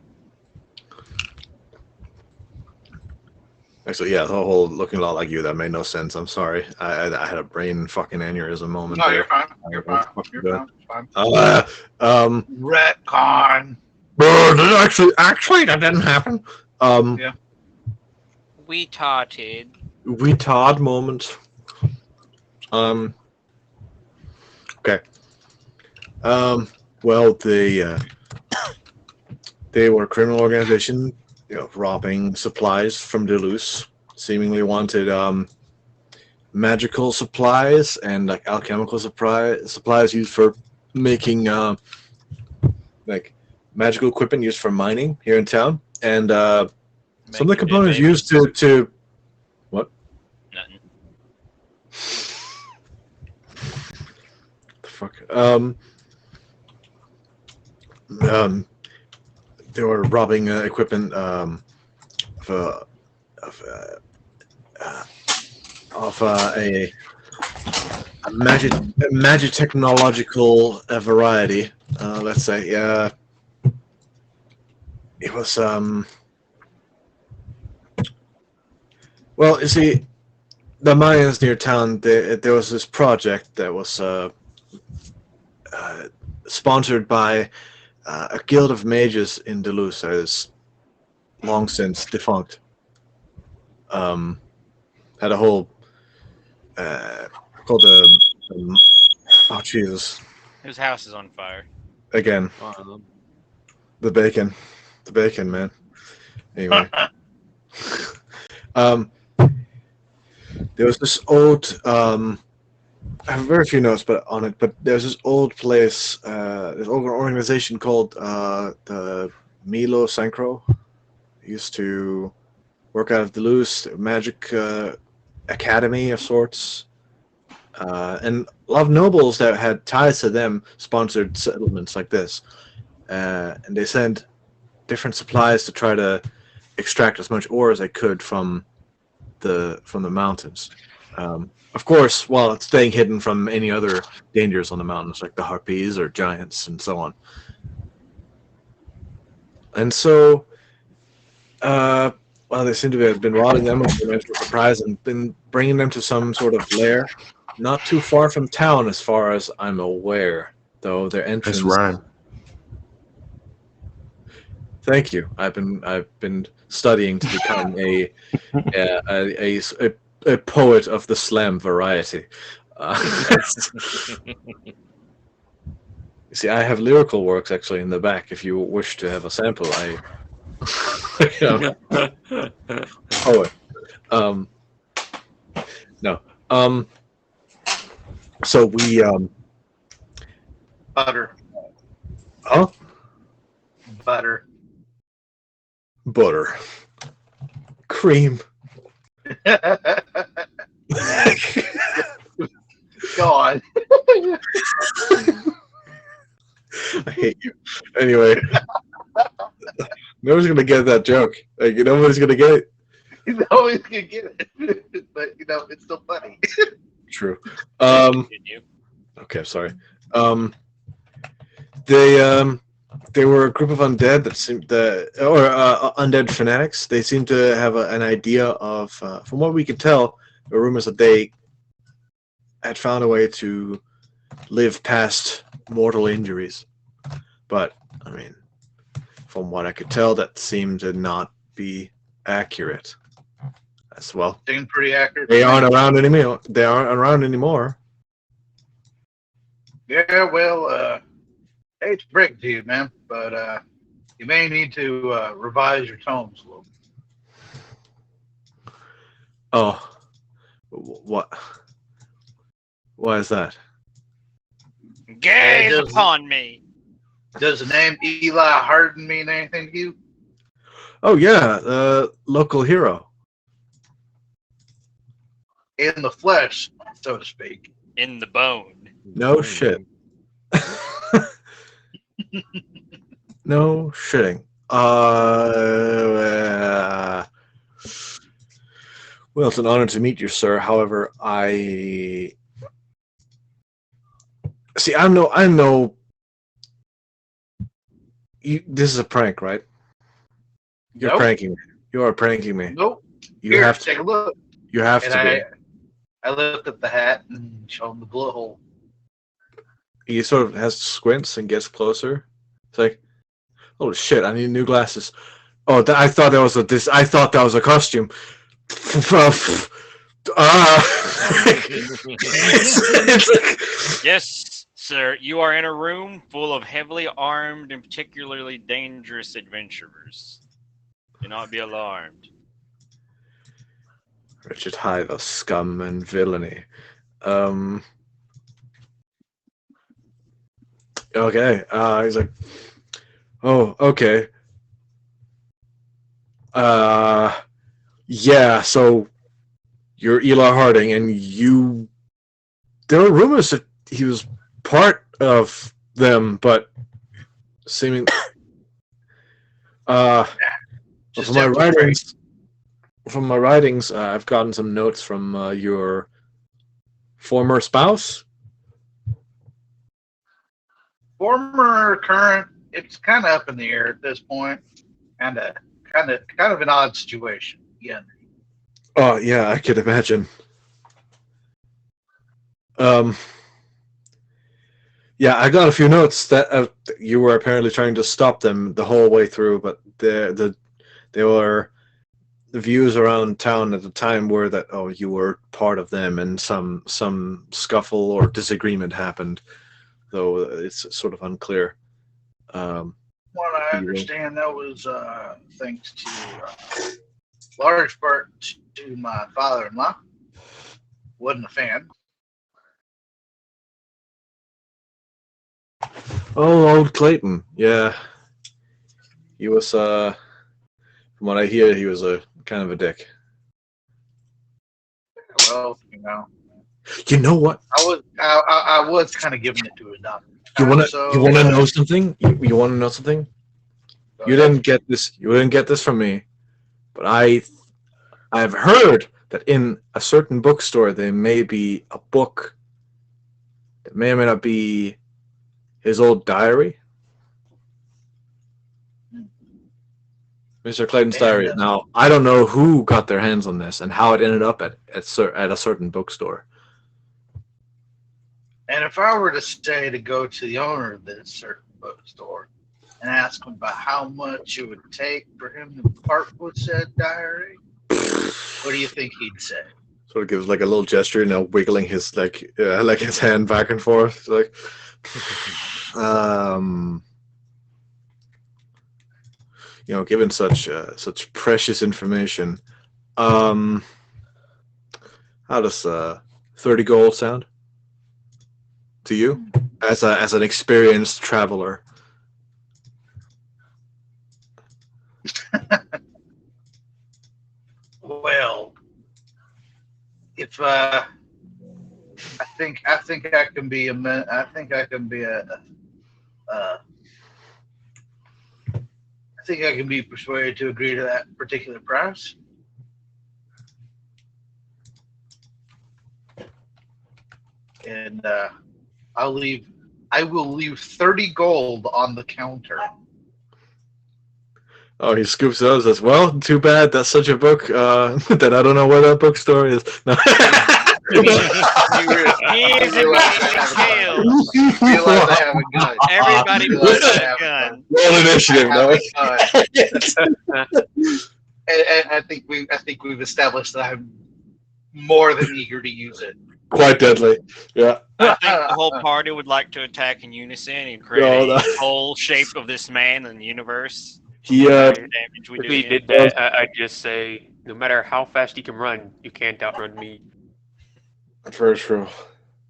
Actually, yeah, the whole looking a lot like you, that made no sense. I'm sorry. I had a brain fucking aneurysm moment No, there. you're fine. You're fine. You're Good. fine. It's fine. Retcon. Actually, that didn't happen. Yeah. We tarted. Retard moment. Okay. Well, they were a criminal organization, you know, robbing supplies from Deleuze. Seemingly wanted magical supplies and like alchemical supplies used for making like magical equipment used for mining here in town, and some of the components used to what? Nothing. The fuck? They were robbing equipment of a magic technological variety. Let's say, it was well, you see, the Mayans near town, there was this project that was sponsored by a guild of mages in Duluth that is long since defunct. Had a whole called oh Jesus, Whose house is on fire? again the bacon, man. Anyway, there was this old I have very few notes on it, but there's this old place, this old organization called the Milo Sancro. It used to work out of Duluth, magic academy of sorts. And a lot of nobles that had ties to them sponsored settlements like this. And they sent different supplies to try to extract as much ore as they could from the mountains. Of course, while it's staying hidden from any other dangers on the mountains, like the harpies or giants and so on. And so, well, they seem to have been robbing them of their mental surprise and been bringing them to some sort of lair, not too far from town, as far as I'm aware. Though their entrance. That's right. Thank you. I've been studying to become a poet of the slam variety. You see, I have lyrical works actually in the back. If you wish to have a sample, poet. No. So we Butter. Huh? Butter. Butter. Cream. Go on. I hate you. Anyway, nobody's gonna get that joke. Like, nobody's gonna get it. He's always gonna get it, but it's still funny. True. Continue. Okay, sorry. They were a group of undead that seemed undead fanatics. They seemed to have an idea of, from what we could tell, the rumors that they had found a way to live past mortal injuries. But I mean, from what I could tell, that seemed to not be accurate. As well. Seemed pretty accurate. They aren't around anymore. They aren't around anymore. Yeah, well, hate to break it to you, man, but you may need to revise your tones a little. Oh, what? Why is that? Gaze does- upon me. Does the name Eli Hardin mean anything to you? Oh yeah, local hero. In the flesh, so to speak. In the bone. No shit. No shitting. Well, it's an honor to meet you, sir. However, I see. I know. This is a prank, right? You're Nope. pranking me. You are pranking me. Nope. You Here, have to. take a look. You have And to be. I lift up the hat and show him the bullet hole. He sort of has squints and gets closer. It's like, oh shit! I need new glasses. Oh, I thought that was I thought that was a costume. It's like, Yes, sir. You are in a room full of heavily armed and particularly dangerous adventurers. Do not be alarmed. Richard High, the scum and villainy. Okay. He's like, oh, okay. Yeah. So you're Eli Harding, and you. There were rumors that he was part of them, but seeming. Just From my writings, I've gotten some notes from your former spouse. Former, current, it's kind of up in the air at this point. Kind of an odd situation. Yeah. Oh yeah, I could imagine. Um, yeah, I got a few notes that you were apparently trying to stop them the whole way through, but they were the views around town at the time were that you were part of them, and some scuffle or disagreement happened, though it's sort of unclear. What I understand, that was thanks to large part to my father-in-law. Wasn't a fan. Oh, old Clayton. Yeah, he was. From what I hear, he was a kind of a dick. Well, you know, You know what? I was kind of giving it to his daughter. You wanna So, know something? You wanna know something? You didn't get this. You didn't get this from me, but I've heard that in a certain bookstore there may be a book that may or may not be his old diary. Mr. Clayton's diary. Now, I don't know who got their hands on this and how it ended up at a certain bookstore. And if I were to say to go to the owner of this certain bookstore and ask him about how much it would take for him to part with said diary, what do you think he'd say? Sort of gives like a little gesture, wiggling his like his hand back and forth, like, given such precious information. How does 30 gold sound to you as an experienced traveler? Well, if I think I can be I think I can be persuaded to agree to that particular price. And I will leave 30 gold on the counter. Oh, he scoops those as well. Too bad. That's such a book that I don't know where that bookstore is. No. Here's a Realize I have a gun. Everybody puts a gun. Roll initiative, no? I think we've established that I'm more than eager to use it. Quite deadly. Yeah. I think the whole party would like to attack in unison and create a whole shape of this man in the universe. He If he did that, I'd just say, no matter how fast you can run, you can't outrun me. Very true.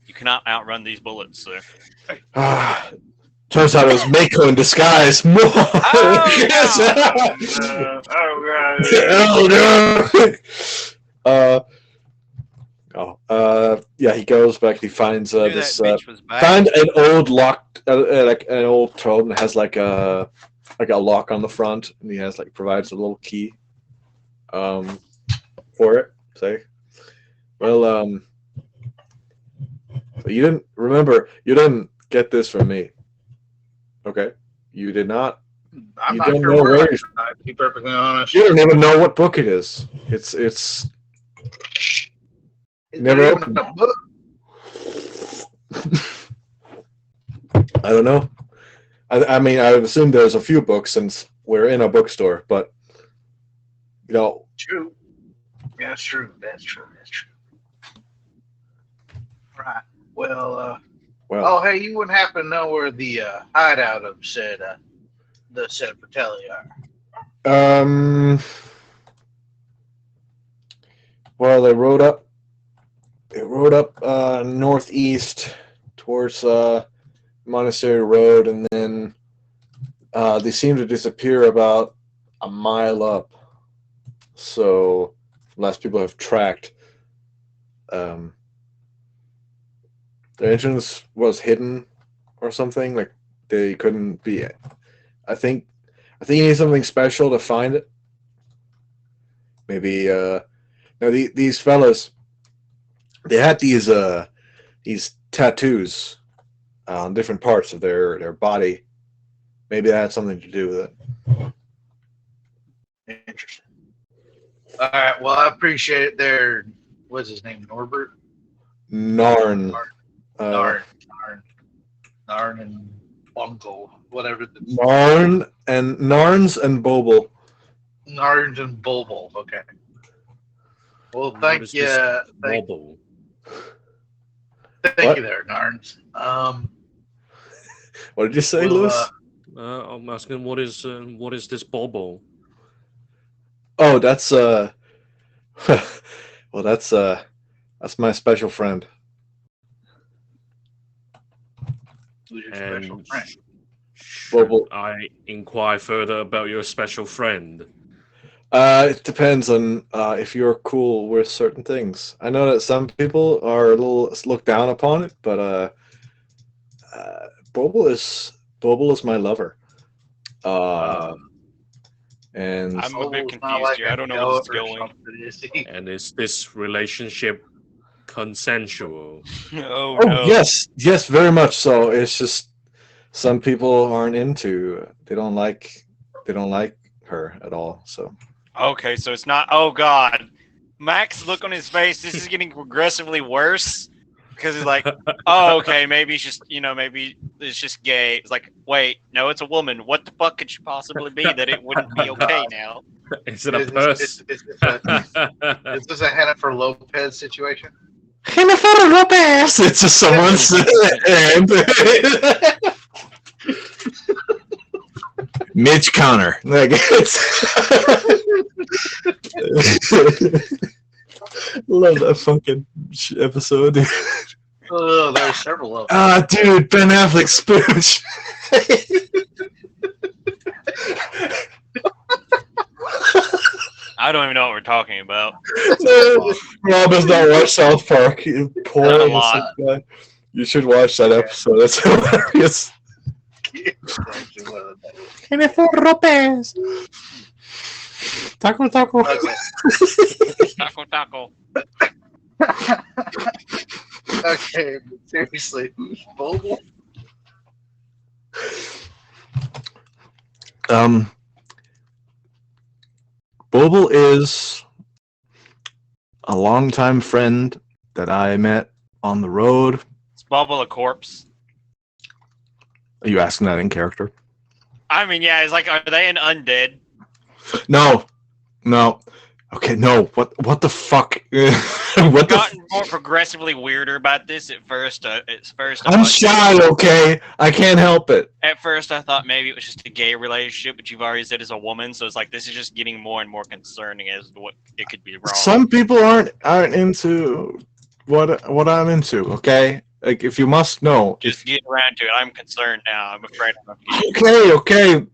You cannot outrun these bullets, sir. Turns out it was Mako in disguise. Oh, yeah, he goes back. He finds Knew this. that bitch was back. Find an old locked, like an old totem that has like a lock on the front, and he has provides a little key, for it. Say, well, but you didn't get this from me. Okay, you did not. I'm You not don't sure know where where I got it, to be perfectly honest. You don't even know what book it is. It's Is never there even opened. a book? I don't know. I mean, I would assume there's a few books since we're in a bookstore, but True. Yeah, that's true. That's true. Right. Well, oh, hey, you wouldn't happen to know where the hideout of the said Fratelli are? Well, they rode up northeast towards Monastery Road, and then they seem to disappear about a mile up. So, unless people have tracked, the entrance was hidden or something. Like they couldn't be. I think you need something special to find it. Maybe these fellas, they had these tattoos on different parts of their body. Maybe that had something to do with it. Interesting. All right. Well, I appreciate it. What's his name? Norbert? Narn. Narn and Bungle, whatever. Narns and Bobble. Narn and Bulbul. Okay. Well, What thank is you. this Thank Bobble? Thank you there, Narns. What did you say, Well, Lewis? I'm asking what is this Bobble? Oh, that's well, that's my special friend. who's your And special friend? should I inquire further about your special friend? It depends on if you're cool with certain things. I know that some people are a little looked down upon it, but Bobble is my lover. And I'm a bit Bulbul's not confused like here. a I don't know where this is goat or going. something, is he? And is this relationship consensual? Oh, oh no. yes, very much so. It's just some people aren't into. They don't like her at all. So Okay, so it's not. Oh God, Mac's look on his face. This is getting progressively worse because he's like, oh, okay, maybe it's just maybe it's just gay. It's like, wait, no, it's a woman. What the fuck could she possibly be that it wouldn't be okay now? Is it a Is purse? this a Jennifer Lopez situation? Jennifer Lopez. It's just someone's and Mitch Connor. Like it's love that fucking episode. Oh, there's several of them. Dude, Ben Affleck spooch. I don't even know what we're talking about. Rob has not watched South Park. You poor Not a innocent lot. guy. You should watch that episode. That's hilarious. Jennifer Lopez. Taco. Okay. Taco. Okay, but seriously, who's Bulbul? Bobble is a longtime friend that I met on the road. Is Bubble a corpse? Are you asking that in character? I mean, yeah. It's like, are they an undead? No. Okay, no. What the fuck? What the? Gotten more progressively weirder about this at first. I'm shy. Okay, I can't help it. At first, I thought maybe it was just a gay relationship, but you've already said it's a woman, so it's like this is just getting more and more concerning as to what it could be wrong. Some people aren't into what I'm into. Okay, like if you must know. Just get around to it. I'm concerned now. I'm afraid I'm Okay.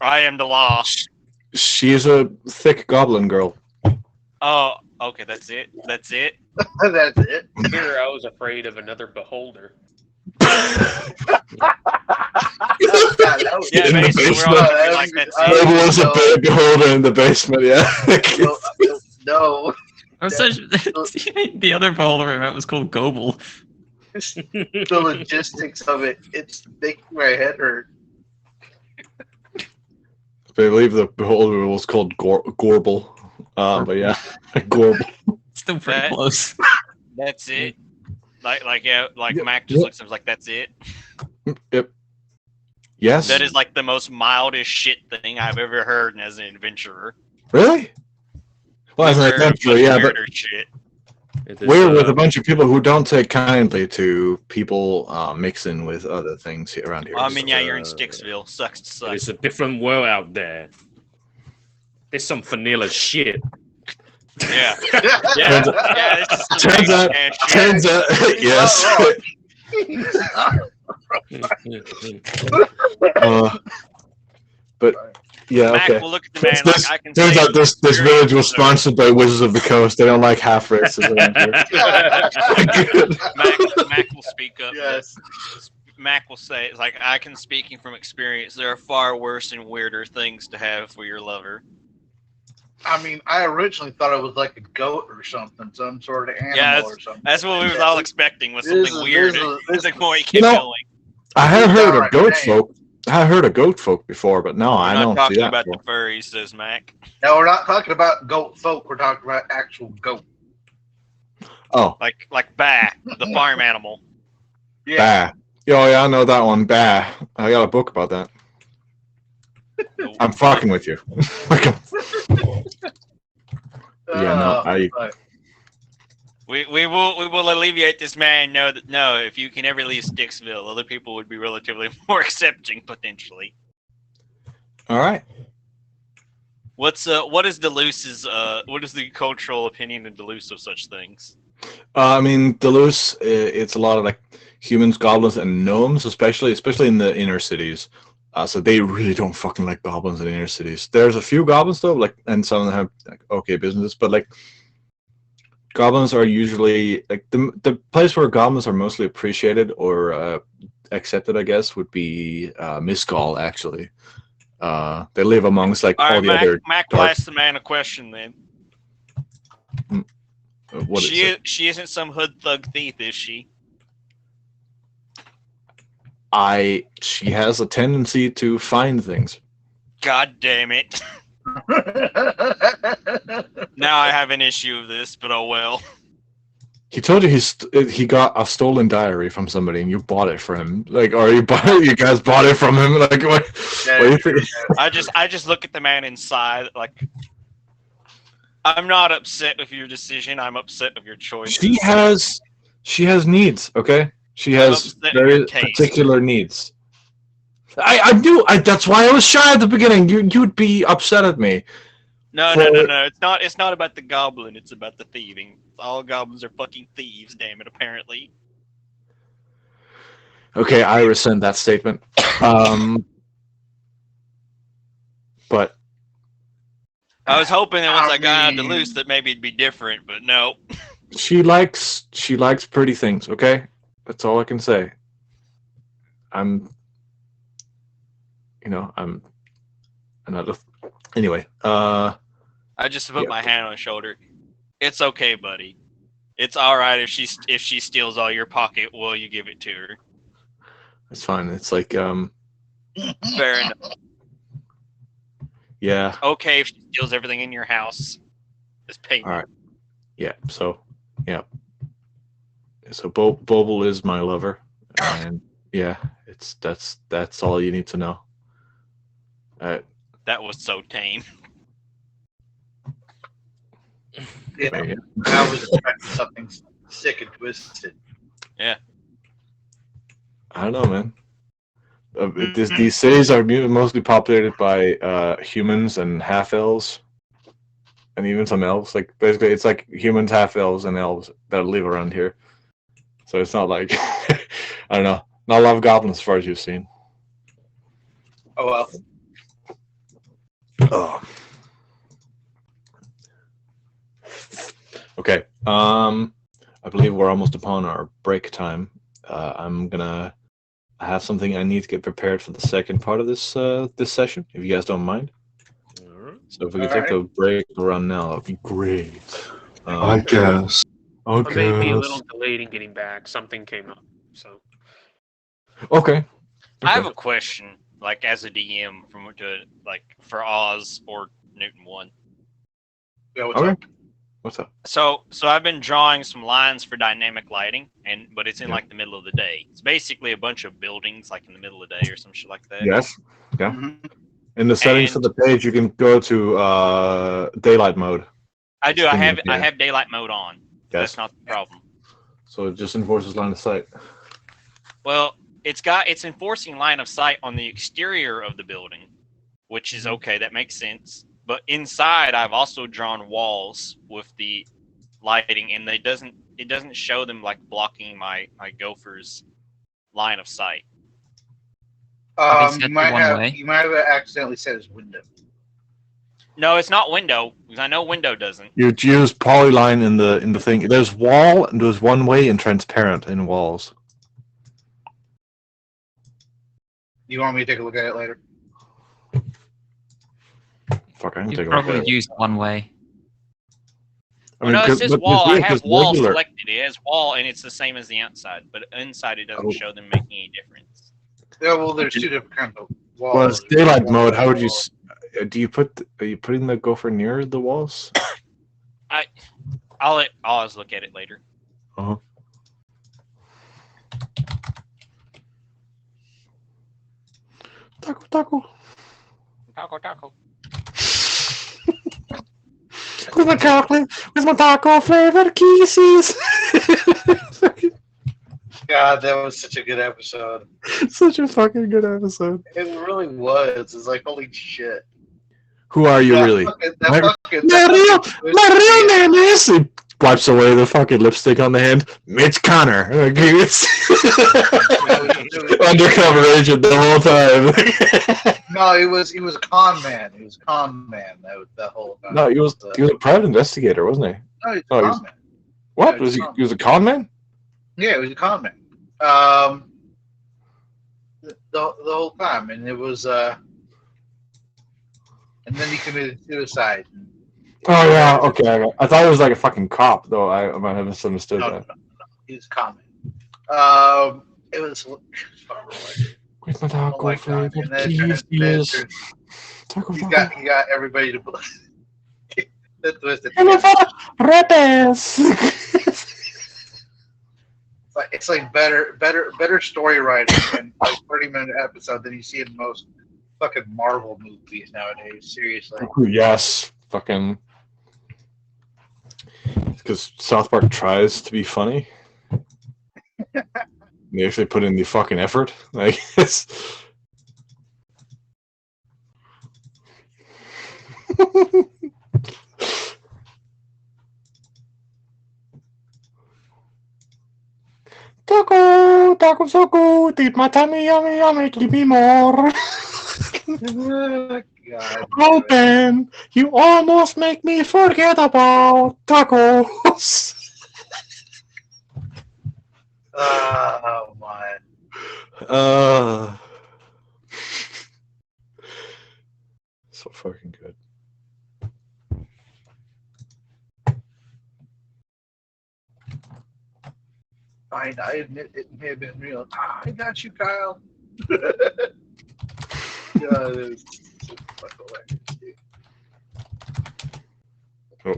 I am the law. She's a thick goblin girl. Oh, okay. That's it. That's it. Here, I was afraid of another beholder. Yeah, In the basically, we're all basement. gonna be like, that's There it. was a big beholder in the basement. Yeah. No. I was the other beholder I met was called Goble. The logistics of it's making my head hurt. I believe the beholder was called Gorble. But yeah, Gorble. Still pretty close. That's it. Like Mac just looks at him like, that's it. Yep. Yes. That is like the most mildest shit thing I've ever heard as an adventurer. Really? Well, as an Weird, adventurer, yeah, but weirder shit. we're with a bunch of people who don't take kindly to people mixing with other things here around here. I mean, yeah, you're in Sticksville. Sucks to suck. It's a different world out there. There's some vanilla shit. Yeah. Turns out, yes. But yeah, Mac okay. will look at the man like, I can turns say out this village was sponsored by Wizards of the Coast. They don't like half races around here. Mac will speak up. Yes. Mac will say, it's like, I can, speaking from experience, there are far worse and weirder things to have for your lover. I mean, I originally thought it was like a goat or something, some sort of animal Yeah, or something. that's what we was all expecting, was something weird. It's like, boy, keep You know, going. I have heard of Alright, goat hey. folk. I heard of goat folk before, but no, I We're don't not see talking that. about before. the furries, says Mac. No, we're not talking about goat folk. We're talking about actual goat. Oh, like Bah, the farm animal. Yeah. Bah. Oh yeah, I know that one. Bah. I got a book about that. I'm fucking with you. Yeah, no, But We will alleviate this man. Know that no, if you can ever leave Sticksville, other people would be relatively more accepting potentially. All right. What is what is the cultural opinion in Duluth of such things? I mean, Duluth, it's a lot of like humans, goblins, and gnomes, especially in the inner cities. So they really don't fucking like goblins in the inner cities. There's a few goblins though, like, and some of them have like okay businesses, but like goblins are usually like the place where goblins are mostly appreciated or accepted, I guess, would be Miscall actually. They live amongst like all All right, the Mac. other Mac will dark. ask the man a question then. What is it? She isn't some hood thug thief, is she? She has a tendency to find things. God damn it! Now I have an issue with this, but oh well. He told you he got a stolen diary from somebody, and you bought it for him. Like, or you guys bought it from him. Like, what do you think? I just look at the man inside like. I'm not upset with your decision. I'm upset with your choice. She has needs. Okay, she has upset very with your taste. particular needs. I knew. That's why I was shy at the beginning. You'd be upset at me. No. It's not about the goblin. It's about the thieving. All goblins are fucking thieves. Damn it! Apparently. Okay, I rescind that statement. But I was hoping that once I got out of Duluth that maybe it'd be different, but no. she likes pretty things. Okay, that's all I can say. I'm not. Anyway, I just put my hand on her shoulder. It's okay, buddy. It's all right if she steals all your pocket. Will you give it to her? it's fine. It's like Fair enough. yeah. Okay, if she steals everything in your house, just pay me. All right. Yeah. So yeah. So Bobble is my lover, and yeah, that's all you need to know. That was so tame. yeah, I was expecting something sick and twisted. Yeah. I don't know, man. These cities are mostly populated by humans and half elves, and even some elves. Like basically, it's like humans, half elves, and elves that live around here. So it's not like I don't know, not a lot of goblins as far as you've seen. Oh well. Oh. Okay. I believe we're almost upon our break time. I have something I need to get prepared for the second part of this session, if you guys don't mind. So if we could take a break around now, that'd be great. I guess. I may be a little delayed in getting back. Something came up, so. Okay. I have a question, like as a DM for Oz or Newton 1. Yeah, what's up? What's up? So I've been drawing some lines for dynamic lighting, but it's in like the middle of the day. It's basically a bunch of buildings like in the middle of the day or some shit like that. Yes. Yeah. Mm-hmm. In the settings for the page, you can go to daylight mode. I do. I have daylight mode on. Yes. That's not the problem. So it just enforces line of sight. Well, it's enforcing line of sight on the exterior of the building, which is okay. That makes sense. But inside, I've also drawn walls with the lighting, and it doesn't show them like blocking my gopher's line of sight. You might have accidentally set his window. No, it's not window, because I know window doesn't. You use polyline in the thing. There's wall, and there's one way and transparent in walls. You want me to take a look at it later? Fuck, I can You take a look at probably it. used one way. I mean, No, it says but wall. I it's have just wall regular. selected. It has wall, and it's the same as the outside. But inside, it doesn't show them making any difference. Yeah, well, there's two different kinds of walls. Well, it's daylight mode. How would you? Do you are you putting the gopher near the walls? I'll let Oz look at it later. Uh-huh. Taco, taco. Taco. With my chocolate, with my taco flavored kisses. God, that was such a good episode. Such a fucking good episode. It really was. It's like, holy shit. Who are you really? My real name is. He wipes away the fucking lipstick on the hand. Mitch Connor. Like, it's undercover agent the whole time. No, he was a con man. He was a con man. That was the whole time. No, he was a private investigator, wasn't he? No, he's a Oh, con man. What? Yeah, Was he was a con man? Yeah, he was a con man. The whole time, and it was and then he committed suicide. Oh yeah, okay. I thought it was like a fucking cop, though. I might have misunderstood that. No. He was a con man. It was. With my Oh taco my God. flavored And then kisses. Taco, he taco. got everybody to that twisted. Repes. It's like better story writing and like 30-minute episode than you see in most fucking Marvel movies nowadays. Seriously. Yes, fucking. Because South Park tries to be funny. They actually put in the fucking effort. Like it's. Taco, so good. Eat my tummy, yummy, yummy. Give me more. God. Open. You almost make me forget about tacos. Oh my. So fucking good. Fine, I admit it may have been real. I got you, Kyle. God, it was so fucking hilarious, dude. Oh.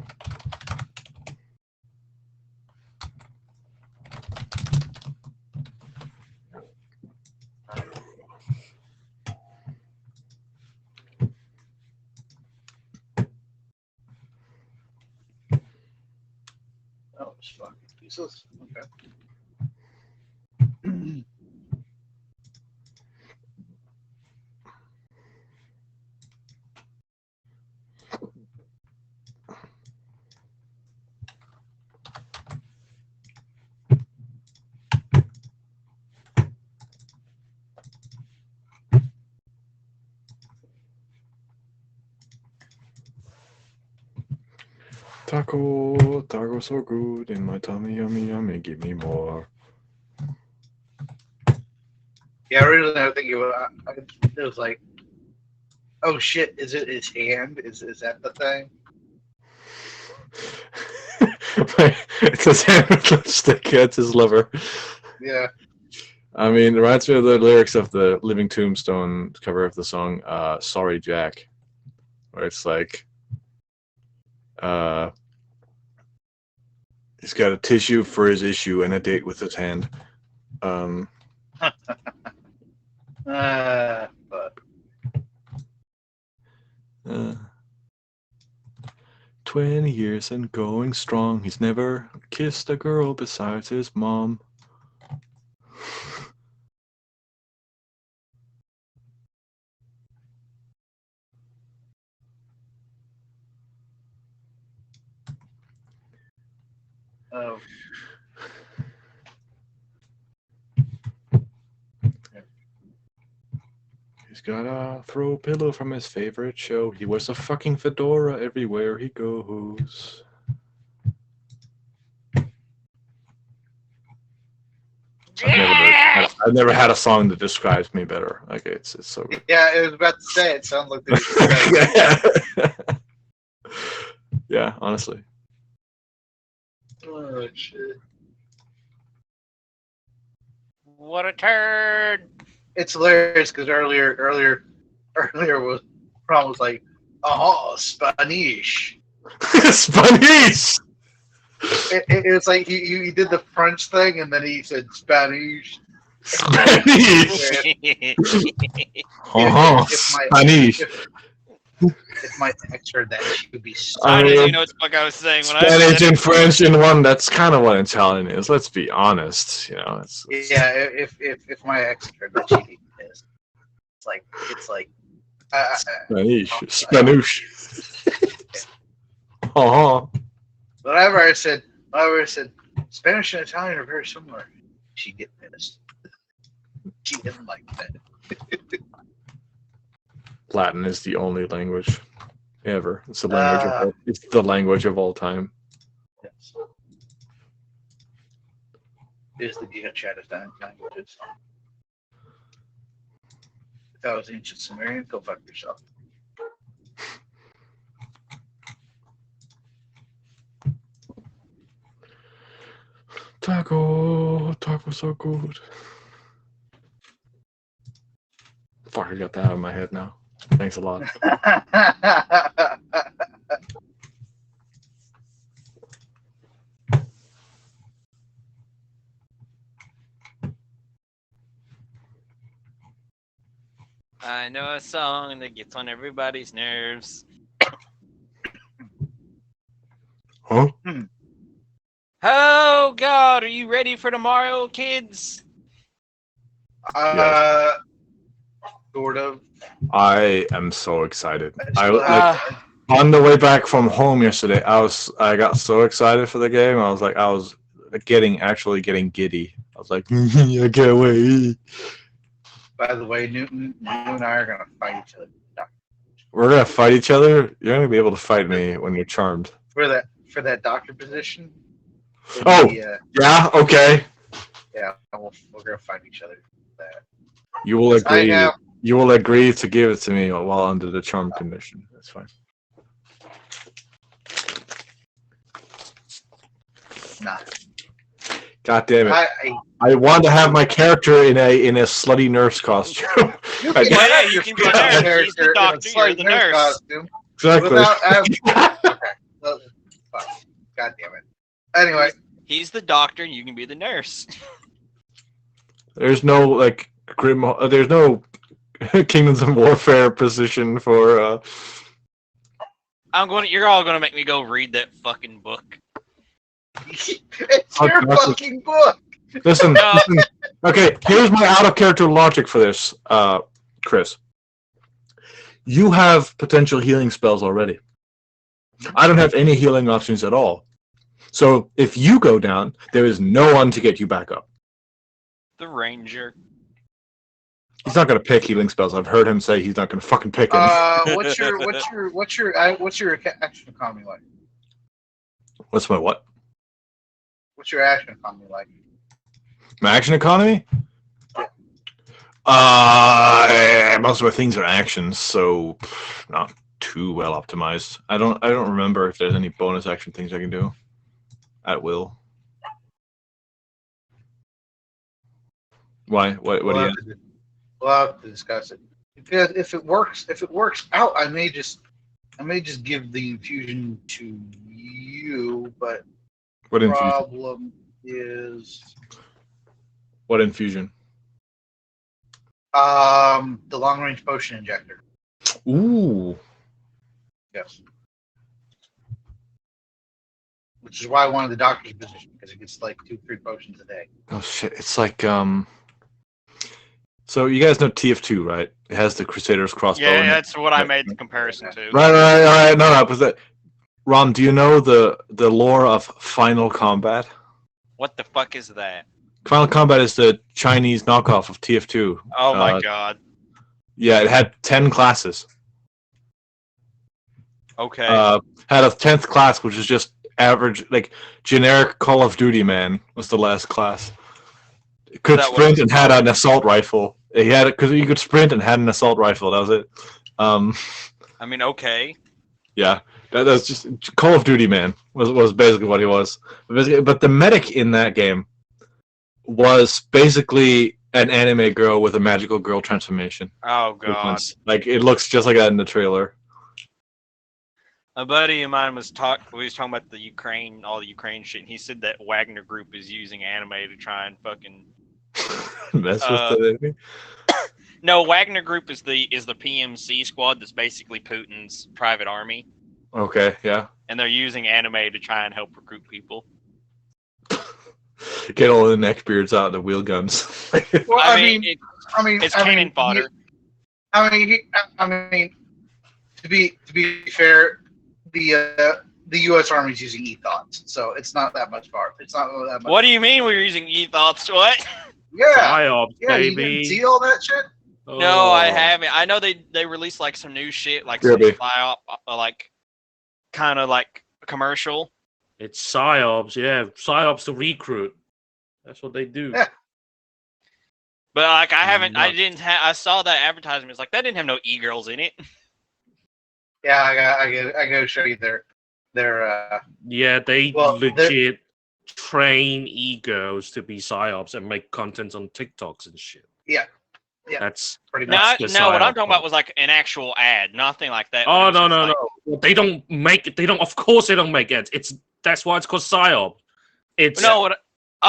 Oh, it's fucking useless. Okay. Taco so good in my tummy, yummy, yummy. Give me more. Yeah, originally I was thinking it was like, oh shit, is it his hand? Is that the thing? It's his hand with lipstick. It's his liver. Yeah. I mean, it reminds me of the lyrics of the Living Tombstone cover of the song Sorry Jack, where it's like, he's got a tissue for his issue and a date with his hand. But 20 years and going strong. He's never kissed a girl besides his mom. oh, He's got a throw pillow from his favorite show. He wears a fucking fedora everywhere he goes. I've never had a song that describes me better. Like it's so good. yeah, I was about to say it sounds like this. Yeah, honestly. Oh shit! What a turd! It's hilarious because earlier was Ron was like, oh, Spanish. Spanish. It's like he did the French thing, and then he said Spanish. Spanish. Spanish. If my ex heard that, she would be. I I didn't mean, even know what the fuck I was saying when I Spanish said and it. French in one. That's kind of what Italian is. Let's be honest. You know, it's Yeah, if my ex heard that, she'd be pissed. It's like. Spanish. Whenever I said Spanish and Italian are very similar, she'd get pissed. She didn't like that. Latin is the only language ever. It's the language of all, it's the language of all time. Yes. It is the Chatterton languages. If that was ancient Sumerian, go fuck yourself. Taco so good. Fuck, I got that out of my head now. Thanks a lot. I know a song that gets on everybody's nerves. Huh? Oh God, are you ready for tomorrow, kids? Sort of. I am so excited. I On the way back from home yesterday, I got so excited for the game. I was actually getting giddy. I was like, I can't wait. By the way, Newton, you and I are gonna fight each other. We're gonna fight each other. You're gonna be able to fight me when you're charmed. For that doctor position. Oh, yeah, okay. Yeah, we're gonna fight each other for that. You will agree. You will agree to give it to me while under the charm condition. That's fine. Nah. God damn it! I want to have my character in a slutty nurse costume. You can Yeah, you can be the nurse. He's the doctor. You're the nurse. Costume Exactly. okay. God damn it. Anyway, He's the doctor, and you can be the nurse. There's no like there's no Kingdoms of Warfare position for. You're all gonna make me go read that fucking book. it's your fucking book. Listen. Okay, here's my out of character logic for this, Chris. You have potential healing spells already. I don't have any healing options at all. So if you go down, there is no one to get you back up. The ranger. He's not going to pick healing spells. I've heard him say he's not going to fucking pick them. What's your action economy like? What's my what? What's your action economy like? My action economy? Most of my things are actions, so not too well optimized. I don't remember if there's any bonus action things I can do at will. Why? What do you? We'll have to discuss it. If it works out, I may just give the infusion to you. But What the infusion? problem is What infusion? the long range potion injector. Ooh. Yes. Which is why I wanted the doctor's position, because it gets like 2-3 potions a day. Oh shit! It's like So you guys know TF2, right? It has the Crusader's crossbow. Yeah, in it. that's what I made the comparison to. Right. No, but that. Rom, do you know the lore of Final Combat? What the fuck is that? Final Combat is the Chinese knockoff of TF2. Oh my god. Yeah, it had 10 classes. Okay. Had a 10th class, which is just average, like generic Call of Duty man was the last class. It could sprint and had an assault rifle. He had it because you could sprint and had an assault rifle. That was it. I mean, okay. Yeah, that's just Call of Duty man was basically what he was. But the medic in that game was basically an anime girl with a magical girl transformation. Oh god. Like it looks just like that in the trailer. A buddy of mine was we was talking about the Ukraine, all the Ukraine shit, and he said that Wagner Group is using anime to try and fucking Mess with the enemy. No, Wagner Group is the PMC squad that's basically Putin's private army, Okay, yeah. and they're using anime to try and help recruit people. Get all the neckbeards out and the wheel guns. Well, I mean, it's cannon fodder. I mean, to be fair, the U.S. Army's using e-thoughts, so it's not that much far. It's not that much. What do you mean we're using e-thoughts? What? Yeah, Psyops, yeah, you baby. didn't see all that shit. No, I Oh. haven't. I know they released like some new shit, like Kirby. some psyop, like kind of like commercial. It's psyops, yeah. Psyops to recruit. That's what they do. Yeah. But like I haven't, I Nuts. didn't have. I saw that advertisement. It's like that didn't have no e-girls in it. Yeah, I gotta show you their Yeah, they Well, legit train egos to be psyops and make content on TikToks and shit. Yeah. Yeah. That's pretty No, much. the no. What I'm psyop talking about was like an actual ad, nothing like that. Oh It was no just no like- no! They don't make it. They don't. Of course, they don't make ads. That's why it's called psyop. It's No, what? They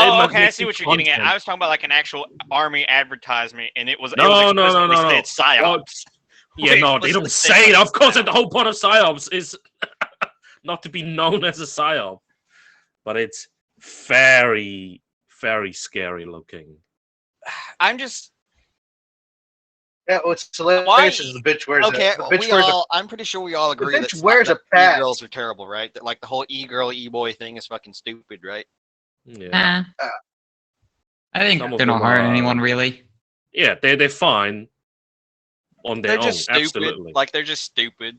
Oh, might okay. I make see you what you're getting at. content. I was talking about like an actual army advertisement, and it was No, it no, was no, no, explicitly no. said psyops. yeah. Wait, No, they don't listen, say it. listen. Of course, the whole point of psyops is not to be known as a psyop, but it's very very scary looking. I'm just Yeah, what's hilarious is the bitch wears Okay, a, the bitch wears I'm pretty sure we all agree bitch that wears a patch. e-girls are terrible, right? That like the whole e-girl, e-boy thing is fucking stupid, right? Yeah, I think Some of they're not them hurting are- anyone really. yeah. They're fine on their they're own. just stupid. Absolutely. Like they're just stupid.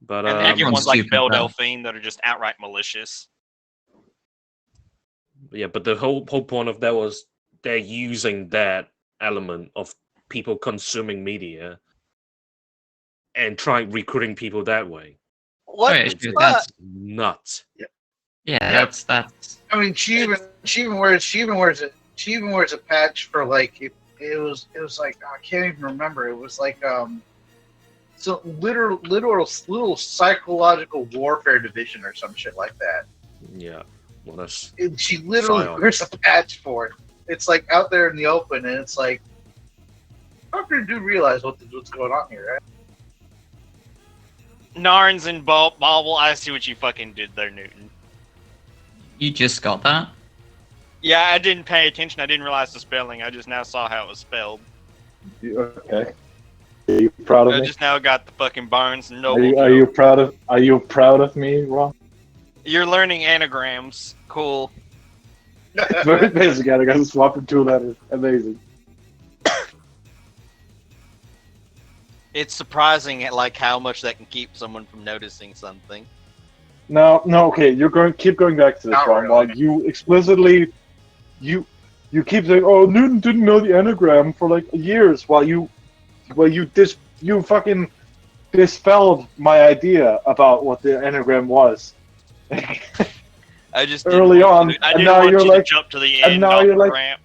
But And then you get everyone's ones like stupid, Belle though. Delphine that are just outright malicious. yeah, but the whole point of that was they're using that element of people consuming media and trying recruiting people that way. What? Oh, yeah, It's sure, that's nuts. yeah, that's I mean, she even wears a patch for like it was like I can't even remember. It was like so little psychological warfare division or some shit like that. Yeah. Well, that's And she literally Psyop. wears a patch for it. It's like out there in the open, and it's like, fucker do realize what's going on here, right? Narns and Bobble, I see what you fucking did there, Newton. you just got that. Yeah, I didn't pay attention. I didn't realize the spelling. I just now saw how it was spelled. Okay. Are you proud of I me? just now got the fucking Barnes and Are Noble. you, are you proud of me, Ron? You're learning anagrams. Cool. Very basic. I got to swap in 2 letters. Amazing. It's surprising at like how much that can keep someone from noticing something. No, okay. Keep going back to this, Not Ron. really. While you explicitly, you keep saying, "Oh, Newton didn't know the anagram for like years," while you fucking dispelled my idea about what the anagram was. I just Early didn't on, want you- I and didn't now want you're you like- to jump to the and end now off you're the like- ramp.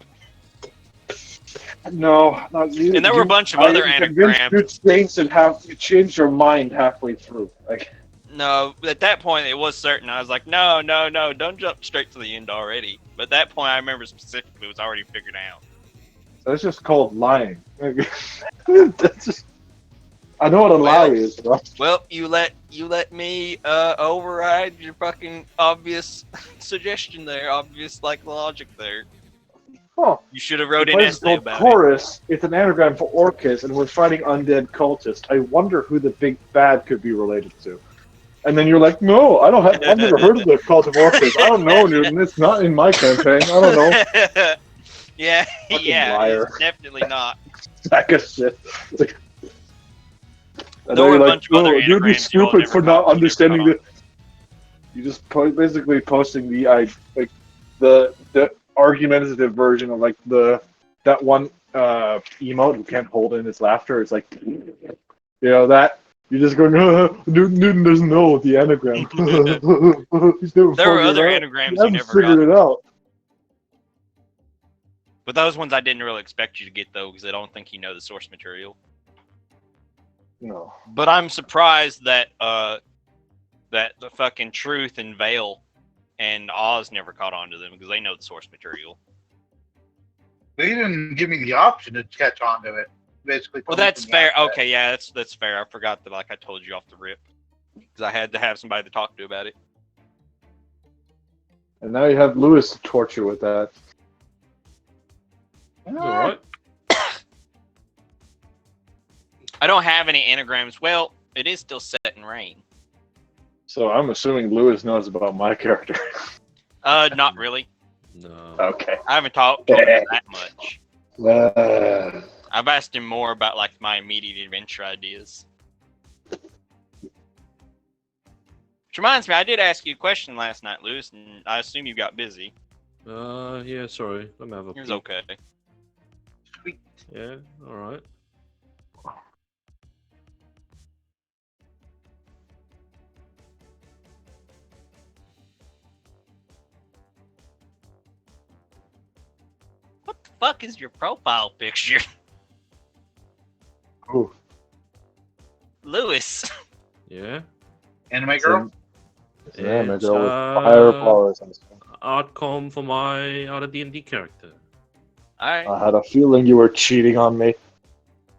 No, not you. And there were a bunch of I other am convinced anagrams. You changed your mind halfway through. Like, No, at that point it was certain. I was like, no, don't jump straight to the end already. But at that point, I remember specifically it was already figured out. that's just called lying. That's just. I know what a lie is, bro. Well, you let me override your fucking obvious suggestion there, obvious like logic there. Huh. You should have wrote The an place is essay called about Chorus. It's an anagram for Orcus, and we're fighting undead cultists. I wonder who the big bad could be related to. And then you're like, no, I've never heard of the cult of Orcus. I don't know, Newton. It's not in my campaign. I don't know. it. Yeah, Fucking yeah, liar. it's definitely not. Sack of shit. It's like, and There then were a you're bunch of other you'd be anagrams you all stupid never for not caught- never understanding caught the. You just basically posting the the argumentative version of like that one emote who can't hold in his laughter. It's like, that you're just going. Newton doesn't know the anagram. He's never There were figured other it out. anagrams He you hasn't never figured got. it out. But those ones I didn't really expect you to get though, because I don't think you know the source material. No. But I'm surprised that that the fucking Truth and Veil and Oz never caught on to them because they know the source material. They didn't give me the option to catch on to it. Basically. Well, that's fair. Okay, yeah, that's fair. I forgot that, like I told you off the rip, because I had to have somebody to talk to about it. And now you have Lewis to torture with that. All right. I don't have any anagrams. Well, it is still set in rain. So I'm assuming Lewis knows about my character. Not really. No. Okay. I haven't talked to him that much. Uh, I've asked him more about like my immediate adventure ideas. Which reminds me, I did ask you a question last night, Lewis, and I assume you got busy. Yeah, sorry. Let me have a It was peek. okay. Sweet. Yeah, all right. What the fuck is your profile picture? ooh. Lewis. Yeah. Anime girl? Yeah, my It's, girl with fire flowers and stuff. Outcome for my other D&D character. Alright. I had a feeling you were cheating on me.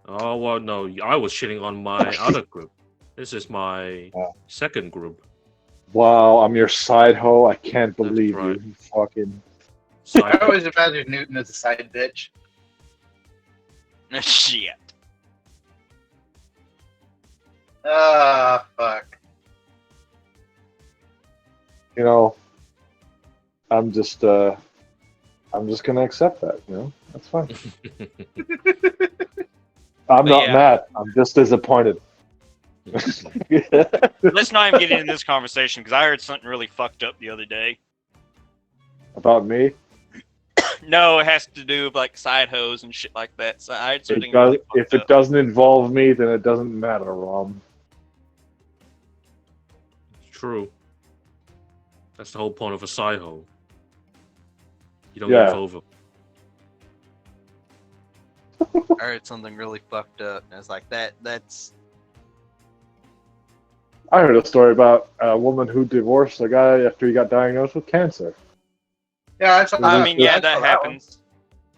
Oh, well, no. I was shitting on my other group. This is my second group. Wow, I'm your side hoe. I can't believe right. you fucking. I always imagined Newton as a side bitch. Shit. Ah, fuck. You know, I'm just gonna accept that. You know, that's fine. I'm not yeah. mad. I'm just disappointed. Let's not even get into this conversation because I heard something really fucked up the other day. About me? No, it has to do with like side hoes and shit like that. So I heard something It does, really fucked if it up. doesn't involve me, then it doesn't matter, Rom. True. That's the whole point of a side hole. You don't Yeah. get over. I heard something really fucked up. And I was like, that's I heard a story about a woman who divorced a guy after he got diagnosed with cancer. Yeah, I saw I mean, yeah, I saw that one. happens.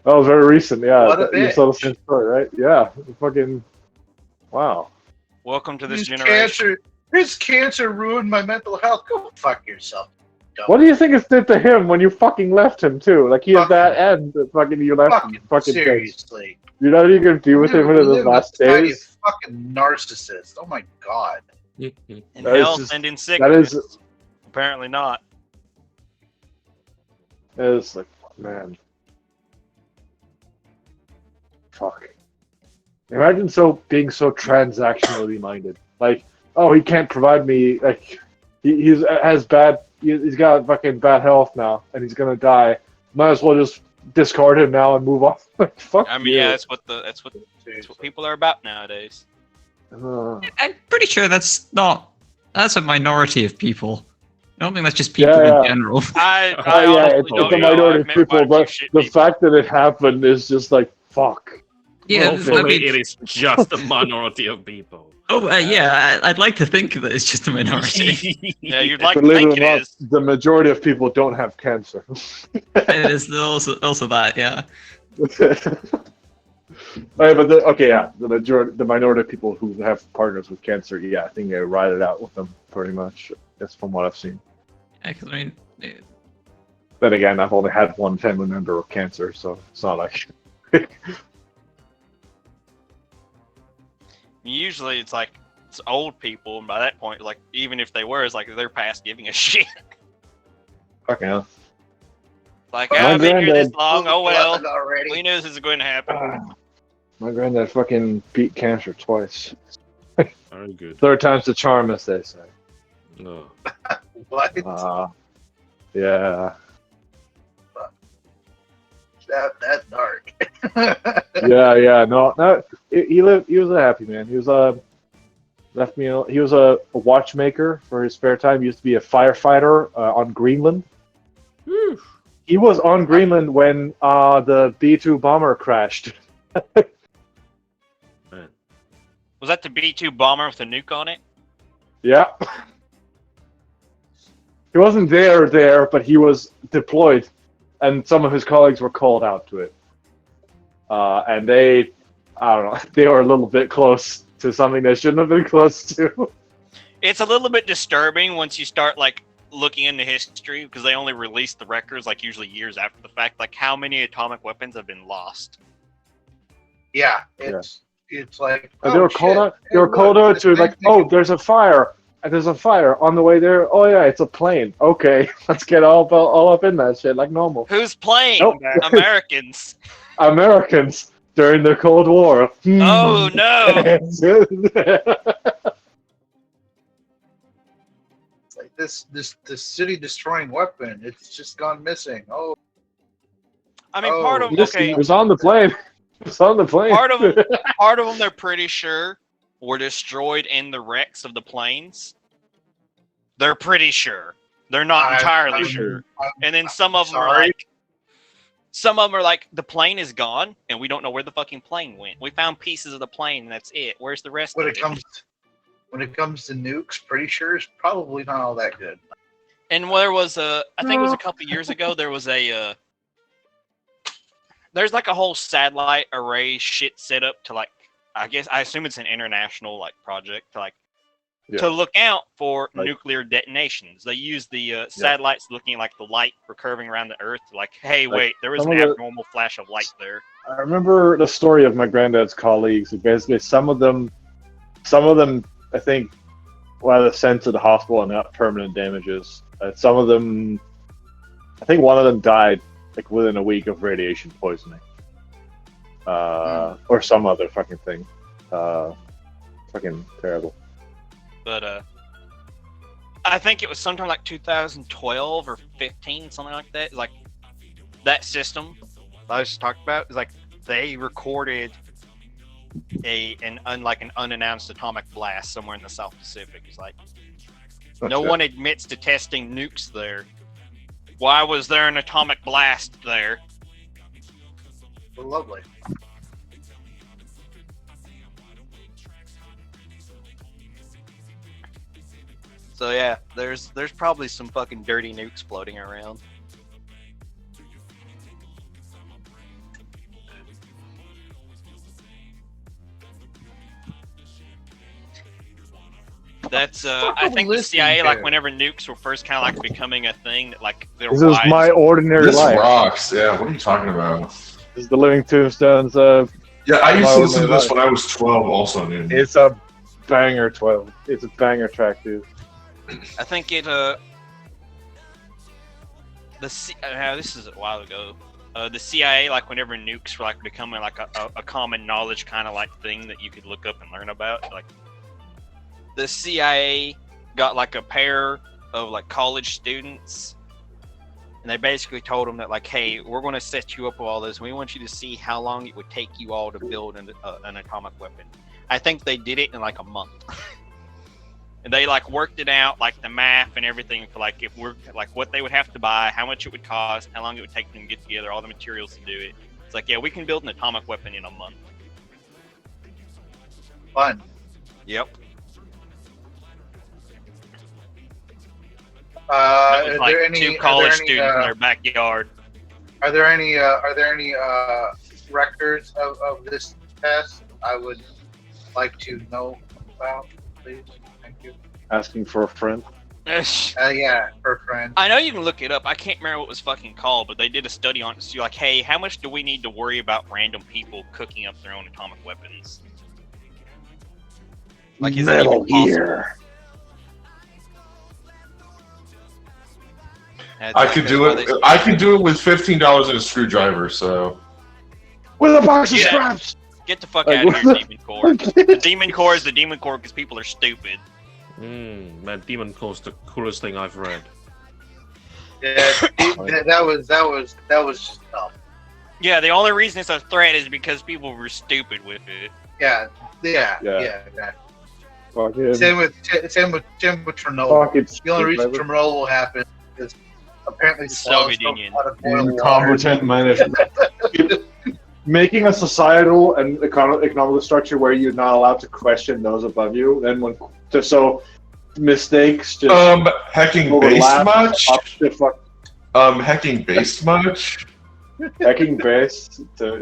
That was very recent, yeah. What a You saw the bitch. same story, right? Yeah. Fucking wow. Welcome to this His generation. cancer ruined my mental health. Go fuck yourself. dumb. What do you think it did to him when you fucking left him too? Like he had Fuck that him. end, fucking you left him. Fucking bitch. Seriously. You know what you gonna do with him in his Live last a tiny days? fucking narcissist. Oh my god. In That is health just- and in That sickness. is, Apparently not. is like, man. Fuck. Imagine being so transactionally minded. Like, oh, he can't provide me. Like, he's got fucking bad health now, and he's gonna die. Might as well just discard him now and move on. Like, fuck I mean, you. yeah, that's what people are about nowadays. I'm pretty sure that's a minority of people. I don't think that's just people Yeah, in yeah. general. I Yeah, honestly it's don't a know. minority I've of met quite people, a few but shit the people. fact that it happened is just like, fuck. Yeah, Hopefully, I mean- it is just a minority of people. Oh, yeah, I'd like to think that it's just a minority. Yeah, you'd like to Believe think it it or not, is. the majority of people don't have cancer. It is also that, yeah. The minority of people who have partners with cancer, yeah, I think they ride it out with them pretty much. That's from what I've seen. Yeah, 'cause, I mean, Then again, I've only had one family member with cancer, so it's not like. Usually it's like it's old people, and by that point, like even if they were, it's like they're past giving a shit. Fucking hell. Like My I've been here this granddad- long. Oh well, Already. we knew this is going to happen. My granddad fucking beat cancer twice. Very good. Third time's the charm, as they say. No. What? Yeah. That's dark. Yeah. No. He was a happy man. He was left me. He was a watchmaker for his spare time. He used to be a firefighter on Greenland. He was on Greenland when the B-2 bomber crashed. Was that the B-2 bomber with a nuke on it? Yeah. He wasn't there, but he was deployed, and some of his colleagues were called out to it. And they, I don't know, they were a little bit close to something they shouldn't have been close to. It's a little bit disturbing once you start like looking into history because they only release the records like usually years after the fact. Like how many atomic weapons have been lost? Yeah, it's like They were called out. They were called out to like, oh, there's a fire. And there's a fire on the way there. Oh yeah, it's a plane. Okay, let's get all up in that shit like normal. Who's playing? Nope. Americans. Americans during the Cold War. Oh no! It's like this city destroying weapon. It's just gone missing. Oh. I mean, part of It was on the plane. It was on the plane. Part of them, they're pretty sure were destroyed in the wrecks of the planes. They're pretty sure. They're not entirely sure. And then some of them are like, the plane is gone, and we don't know where the fucking plane went. We found pieces of the plane, and that's it. Where's the rest of it? When it comes to nukes, pretty sure it's probably not all that good. And there was I think it was a couple years ago, there was there's like a whole satellite array shit set up to like, I assume it's an international like project to like to look out for nuclear detonations. They use the satellites looking at like the light recurving around the Earth. Like, hey, wait, there was an abnormal flash of light there. I remember the story of my granddad's colleagues. Basically, some of them, I think, were sent to the hospital and got permanent damages. Some of them, I think, one of them died like within a week of radiation poisoning. Or some other fucking thing. Fucking terrible. But I think it was sometime like 2012 or 15, something like that. Like that system I just talked about is like they recorded an unannounced atomic blast somewhere in the South Pacific. It's like no one admits to testing nukes there. Why was there an atomic blast there? Lovely. So yeah, there's probably some fucking dirty nukes floating around. That's I think the CIA, like whenever nukes were first kind of like becoming a thing, that like their This is my ordinary This life. rocks. Yeah, what are you talking about? This is the Living Tombstones. Yeah, I used my to listen to ordinary this when I was 12 also, dude. It's a banger 12. It's a banger track, dude. I think it this is a while ago. The CIA, like whenever nukes were like becoming like a common knowledge kind of like thing that you could look up and learn about, like the CIA got like a pair of like college students, and they basically told them that like, hey, we're going to set you up with all this. We want you to see how long it would take you all to build an atomic weapon. I think they did it in like a month. And they like worked it out, like the math and everything for like if we're like what they would have to buy, how much it would cost, how long it would take them to get together, all the materials to do it. It's like, yeah, we can build an atomic weapon in a month. Fun. Yep. Are like there any two college students in their backyard? Are there any records of this test? I would like to know about, please. Thank you. Asking for a friend. Yeah, for a friend. I know you can look it up. I can't remember what it was fucking called, but they did a study on it. So you're like, hey, how much do we need to worry about random people cooking up their own atomic weapons? Like, is it even possible? I could do it. I could do it with $15 and a screwdriver. So, with a box of scraps. Get the fuck out of here, Demon Core. The Demon Core is the Demon Core because people are stupid. Man, Demon Core's the coolest thing I've read. Yeah, that was just dumb. Yeah, the only reason it's a threat is because people were stupid with it. Yeah. Fuck him. Same with Chernobyl. The only reason Chernobyl will happen is apparently Soviet Union. Incompetent management. Making a societal and economical structure where you're not allowed to question those above you, then mistakes just hacking overlap. based much? Fuck. Hacking based much? Hacking based? Sure,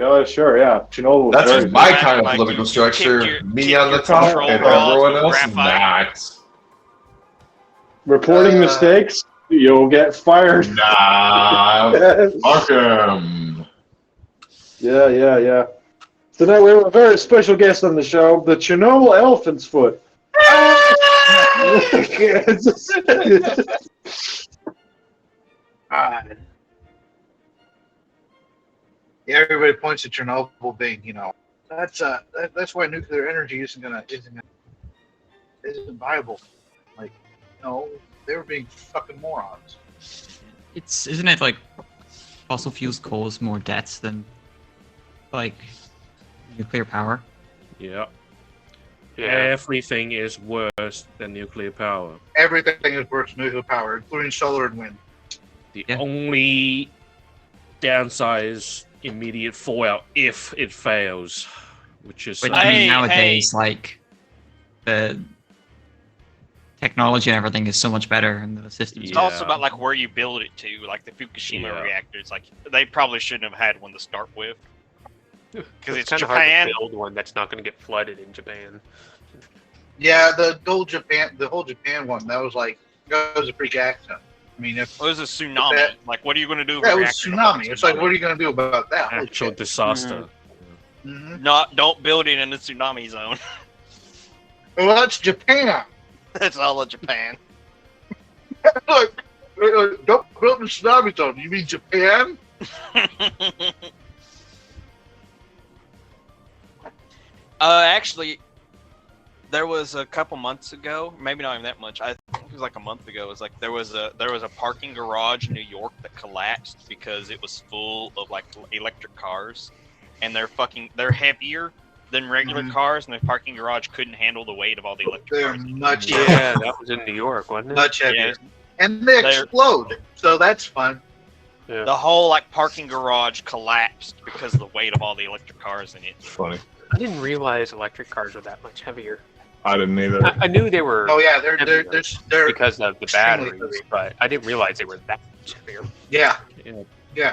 yeah. Chernobyl was That's very my good. kind of Like, political structure. kick Me your on the top control and rods everyone with else graphite. not. Reporting mistakes, you'll get fired. Nah, fuck 'em. Yeah. Tonight we have a very special guest on the show, the Chernobyl Elephant's Foot. Yeah, everybody points at Chernobyl being, that's why nuclear energy isn't viable. Like, no, they were being fucking morons. Isn't it like fossil fuels cause more deaths than like nuclear power? Yeah. Yeah. Everything is worse than nuclear power. Everything is worse than nuclear power, including solar and wind. The only downside is immediate fallout if it fails, which is But I Hey, mean, nowadays, like the technology and everything is so much better, and the systems. It's also about like where you build it to, like the Fukushima reactors. Like they probably shouldn't have had one to start with, because it's kind of Japan. hard to build one that's not going to get flooded in Japan. Yeah, the whole Japan one, that was a freak accident. I mean, if It was a tsunami. Like, what are you going to do? If that a was reactor tsunami. goes It's like, tsunami? what are you going to do about that? Holy actual shit. disaster. Don't build it in the tsunami zone. Well, that's Japan. That's all of Japan. Look, don't build in the tsunami zone. You mean Japan? Actually, there was a couple months ago, maybe not even that much. I think it was like a month ago. It was like there was a parking garage in New York that collapsed because it was full of like electric cars, and they're heavier than regular cars, and the parking garage couldn't handle the weight of all the electric They're cars. much Yeah, that was in New York, wasn't it? much heavier. Yeah. And they They're- explode, so that's fun. Yeah. The whole like parking garage collapsed because of the weight of all the electric cars in it. Funny. I didn't realize electric cars were that much heavier. I didn't either. I knew they were. Oh yeah, they're because of the extremely batteries, but I didn't realize they were that much heavier. yeah. You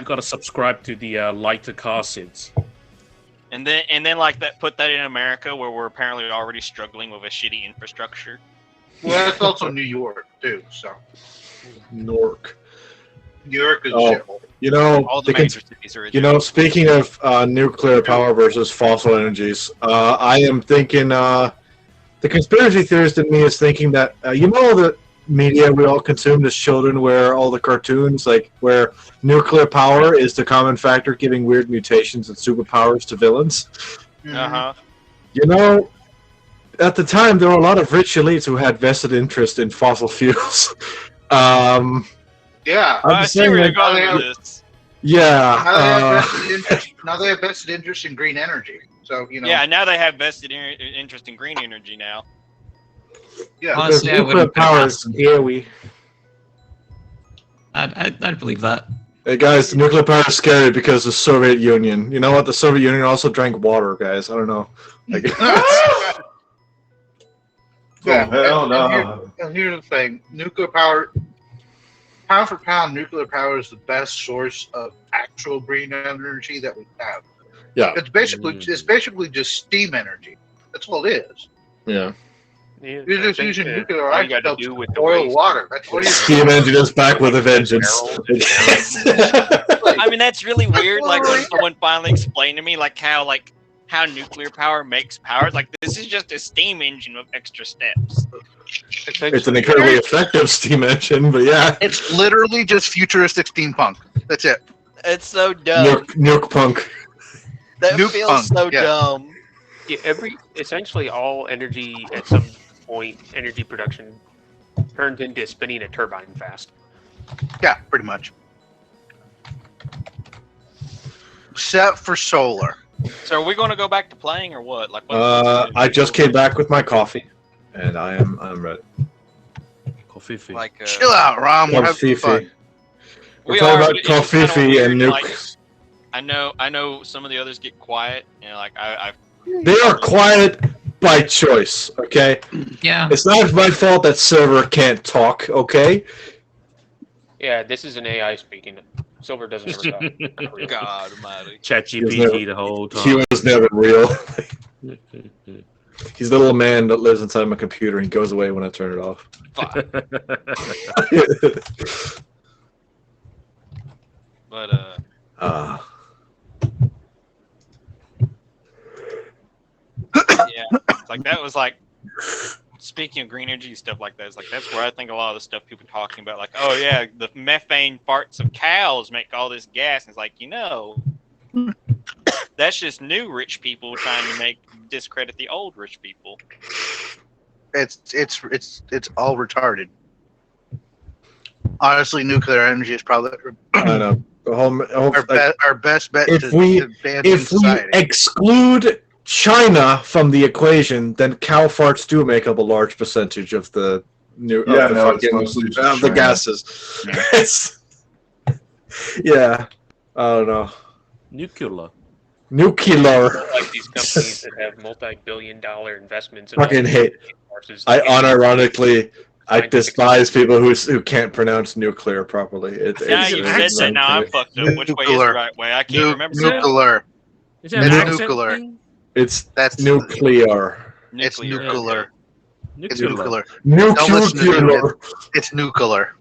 gotta subscribe to the lighter car seats. And then like that, put that in America where we're apparently already struggling with a shitty infrastructure. Well, that's also New York too. So Newark. New York is a Oh, shithole. you know, All the the major cities are. speaking of nuclear power versus fossil energies, I am thinking the conspiracy theorist in me is thinking that the media we all consumed as children, where all the cartoons, like where nuclear power is the common factor giving weird mutations and superpowers to villains. Uh-huh. At the time, there were a lot of rich elites who had vested interest in fossil fuels. Yeah. I'm I see saying where you're that- going with this. Yeah. Now they have vested interest in green energy. So Yeah, now they have vested interest in green energy now. Yeah. Honestly, I nuclear wouldn't put it power past is them. scary. I'd believe that. Hey guys, nuclear power is scary because the Soviet Union. You know what? The Soviet Union also drank water, guys. I don't know. Like, Yeah, hell and no. here's the thing: nuclear power, pound for pound, nuclear power is the best source of actual green energy that we have. yeah, It's basically just steam energy. That's all it is. yeah. Yeah, You're I just think using that nuclear all you got to isotopes do with to the boil waste water. That's what it is. Steam engine is back with a vengeance. I mean, that's really weird. Like when someone finally explained to me, like how nuclear power makes power. Like this is just a steam engine with extra steps. It's an incredibly effective steam engine, but yeah. It's literally just futuristic steampunk. That's it. It's so dumb. Nuke punk. That Nuke feels punk, so yeah. dumb. Yeah, essentially all energy at some point, energy production turns into spinning a turbine fast. Yeah, pretty much. Except for solar. So are we going to go back to playing or what? Like, I just came back with my coffee, and I'm ready. Coffee. like Chill out, Rom. We're having fun. We're talking about Kofifi and like, nukes. I know some of the others get quiet, like I've They are quiet by choice. Okay, Yeah. it's not my fault that Silver can't talk. Okay. Yeah, this is an AI speaking. Silver doesn't ever talk. Not real. God almighty. ChatGPT the whole He time. was never real. He's the little man that lives inside my computer and he goes away when I turn it off. Fuck. But yeah, like that was like speaking of green energy and stuff like that. It's like that's where I think a lot of the stuff people are talking about, like, oh yeah, the methane farts of cows make all this gas. And it's like, that's just new rich people trying to discredit the old rich people. It's all retarded. Honestly, nuclear energy is probably I know. our best bet If to we advance society. exclude China from the equation, then cow farts do make up a large percentage of the it's mostly just the China. gases. Yeah, I don't know. Nuclear. Like these companies that have multi-billion-dollar investments. In Fucking hate. resources. I unironically, I despise people who can't pronounce nuclear properly. Now you said that. Now I'm fucked up. Which way is the right way? I can't remember. Nuclear. Is that It's an accent nuclear. thing? That's nuclear. It's nuclear. It's Nuclear. nuclear. Don't listen to me. Nuclear. It's nuclear.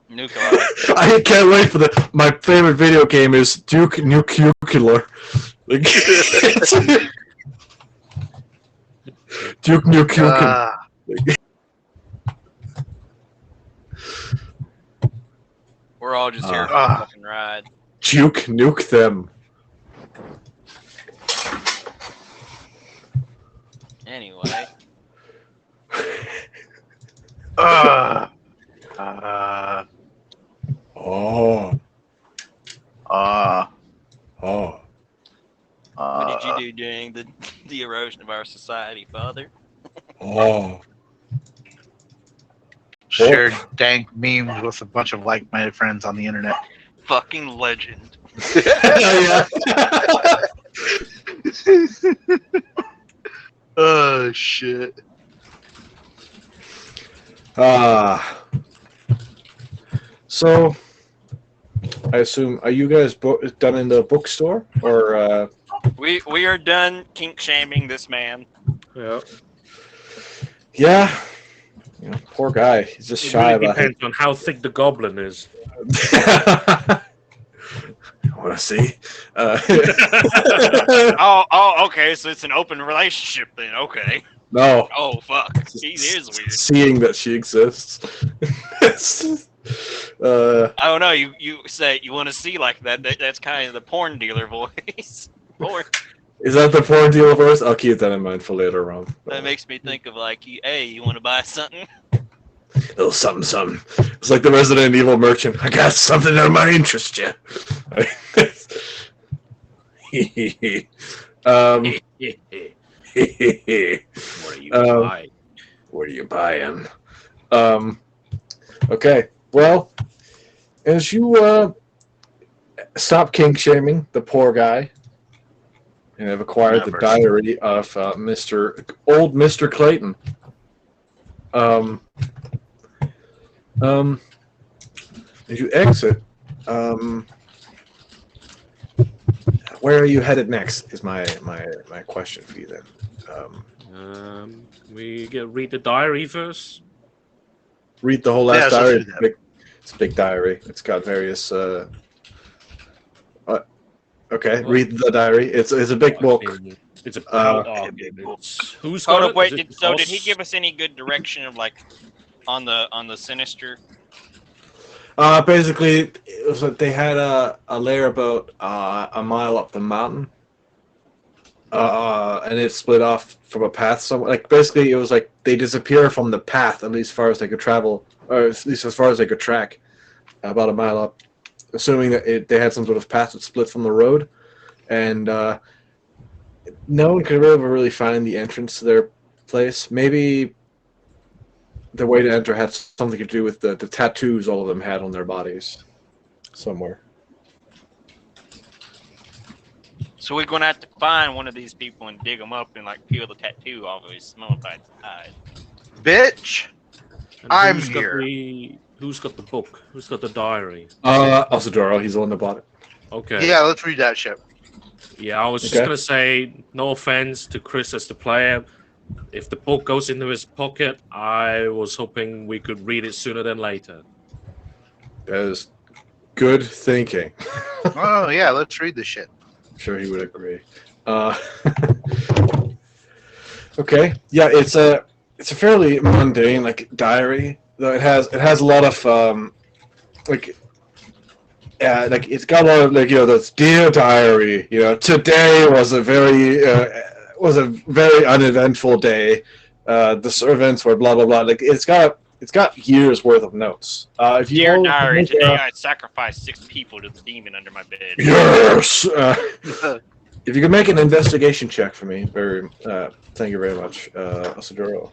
Nuclear. I can't wait for my favorite video game is Duke Nuclear. Like, Duke Nuclear. We're all just here for a fucking ride. Duke nuke them. Anyway. Oh. What did you do during the erosion of our society, Father? Shared dank memes with a bunch of like-minded friends on the internet. Fucking legend. Oh shit. So, I assume, are you guys done in the bookstore, or? We are done kink shaming this man. Yeah. Yeah. Poor guy. He's just shy It really about it. depends on how thick the goblin is. I want to see. Oh, okay. So it's an open relationship then. Okay. No. Oh, fuck. He is weird. Seeing that she exists. I don't know. You say you want to see like that. That's kind of the porn dealer voice. Porn. Is that the porn dealer voice? I'll keep that in mind for later on. That makes me think of like, hey, you want to buy something? Little something. It's like the Resident Evil merchant. I got something that might interest you. What are you buying? Okay. Well, as you stop kink shaming the poor guy, and have acquired the diary of Mr. Clayton. As you exit, where are you headed next? Is my question for you then. We read the diary first. Read the whole last Yeah, diary. let's do that. It's a big diary. It's got various. Okay, read the diary. It's a big book. It's a who's Hold got up, it? wait. Is it So us? did he give us any good direction of like on the sinister? Basically, it was like they had a layer about a mile up the mountain, and it split off from a path somewhere. Like basically, it was like they disappear from the path at least as far as they could travel, or at least as far as they could track, about a mile up. Assuming that they had some sort of path that split from the road, and no one could ever really find the entrance to their place. Maybe the way to enter had something to do with the tattoos all of them had on their bodies somewhere. So we're gonna have to find one of these people and dig them up and like peel the tattoo off of his small side. Bitch, And I'm who's here. Who's got the book? Who's got the diary? Osadoro, he's the one that bought it. Okay. Yeah, let's read that shit. Yeah, I was just Okay. gonna say, no offense to Chris as the player. If the book goes into his pocket, I was hoping we could read it sooner than later. That is good thinking. Oh yeah, let's read this shit. I'm sure he would agree. Okay, yeah, it's a fairly mundane like diary, though it has a lot of like it's got a lot of those dear diary. Today was a very uneventful day. The servants were blah blah blah. Like it's got years worth of notes. If you Dear all diary, make today I sacrificed 6 people to the demon under my bed. yes. If you could make an investigation check for me, thank you very much, Osaduro.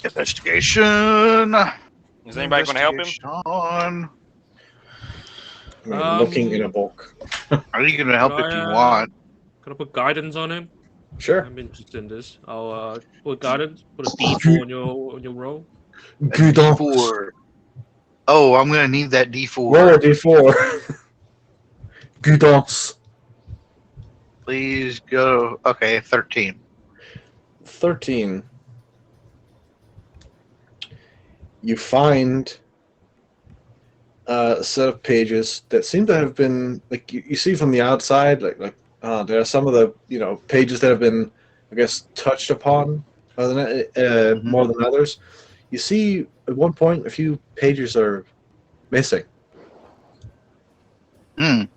Investigation. Is anybody going to help him? Investigation. Looking in a book. Are you going to help Can if I, you want? Can I put guidance on him? Sure. I'm interested in this. I'll put guidance. Put a D4 on your roll. D4. Oh, I'm going to need that D4. Roll a D4. Guidance. Please go. Okay, 13. 13. You find a set of pages that seem to have been like you see from the outside, there are some of the pages that have been, I guess, touched upon more than others. You see at one point a few pages are missing. And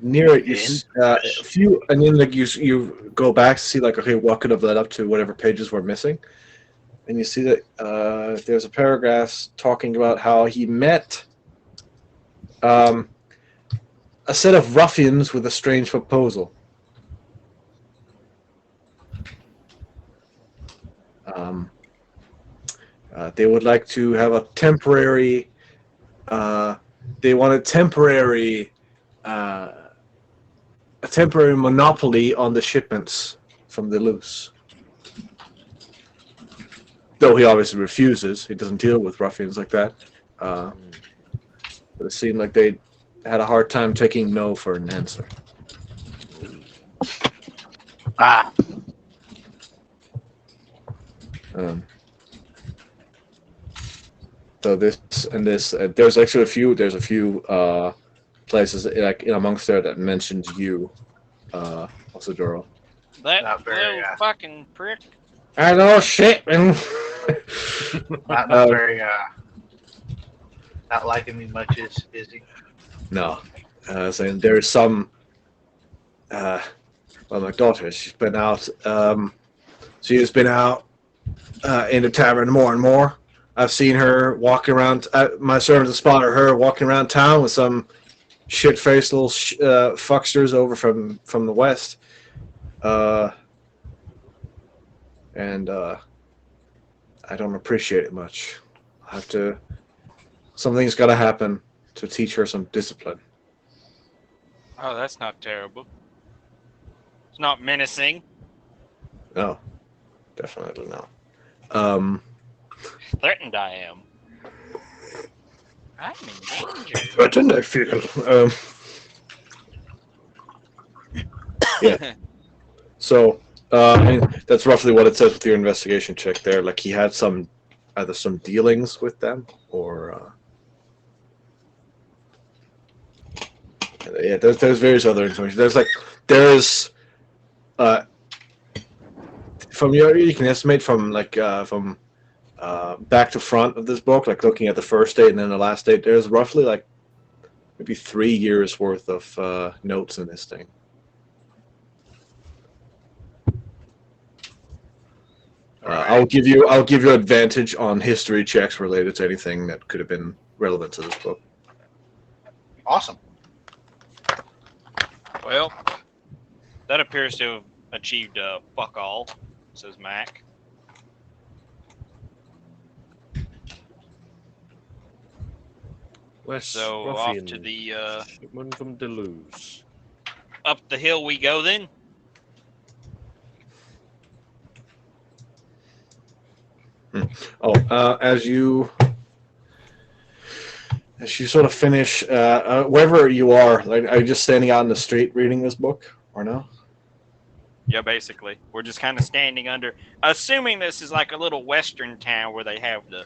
near it, a few, and then you go back to see okay, what could have led up to whatever pages were missing, and you see that there's a paragraph talking about how he met a set of ruffians with a strange proposal. They would like to have a temporary. They want a temporary monopoly on the shipments from the loose. Though he obviously refuses. He doesn't deal with ruffians like that. But it seemed like they had a hard time taking no for an answer. So this and this, there's actually a few places like in amongst there that mentioned you, Osadoro. That Not very, little fucking prick. I know shit, man. Not very, not liking me much, is he? No, saying there is some. Well, my daughter, she's been out. She has been out in the tavern more and more. I've seen her walking around. My servants have spotted her walking around town with some shit-faced little fucksters over from the west. And I don't appreciate it much. Something's got to happen to teach her some discipline. Oh, that's not terrible. It's not menacing. No, definitely not. Threatened I am. I'm in danger. Threatened, I feel. Yeah. So, and that's roughly what it says with your investigation check there. Like he had either some dealings with them, or yeah. There's various other information. There's from you can estimate from back to front of this book, like looking at the first date and then the last date. There's roughly maybe 3 years worth of notes in this thing. I'll give you advantage on history checks related to anything that could have been relevant to this book. Awesome. Well, that appears to have achieved fuck all, says Mac. West So ruffian off to the shipment from Deleuze. up the hill we go then. As you sort of finish, wherever you are, like, are you just standing out in the street reading this book, or no? Yeah, basically, we're just kind of standing under. Assuming this is like a little western town where they have the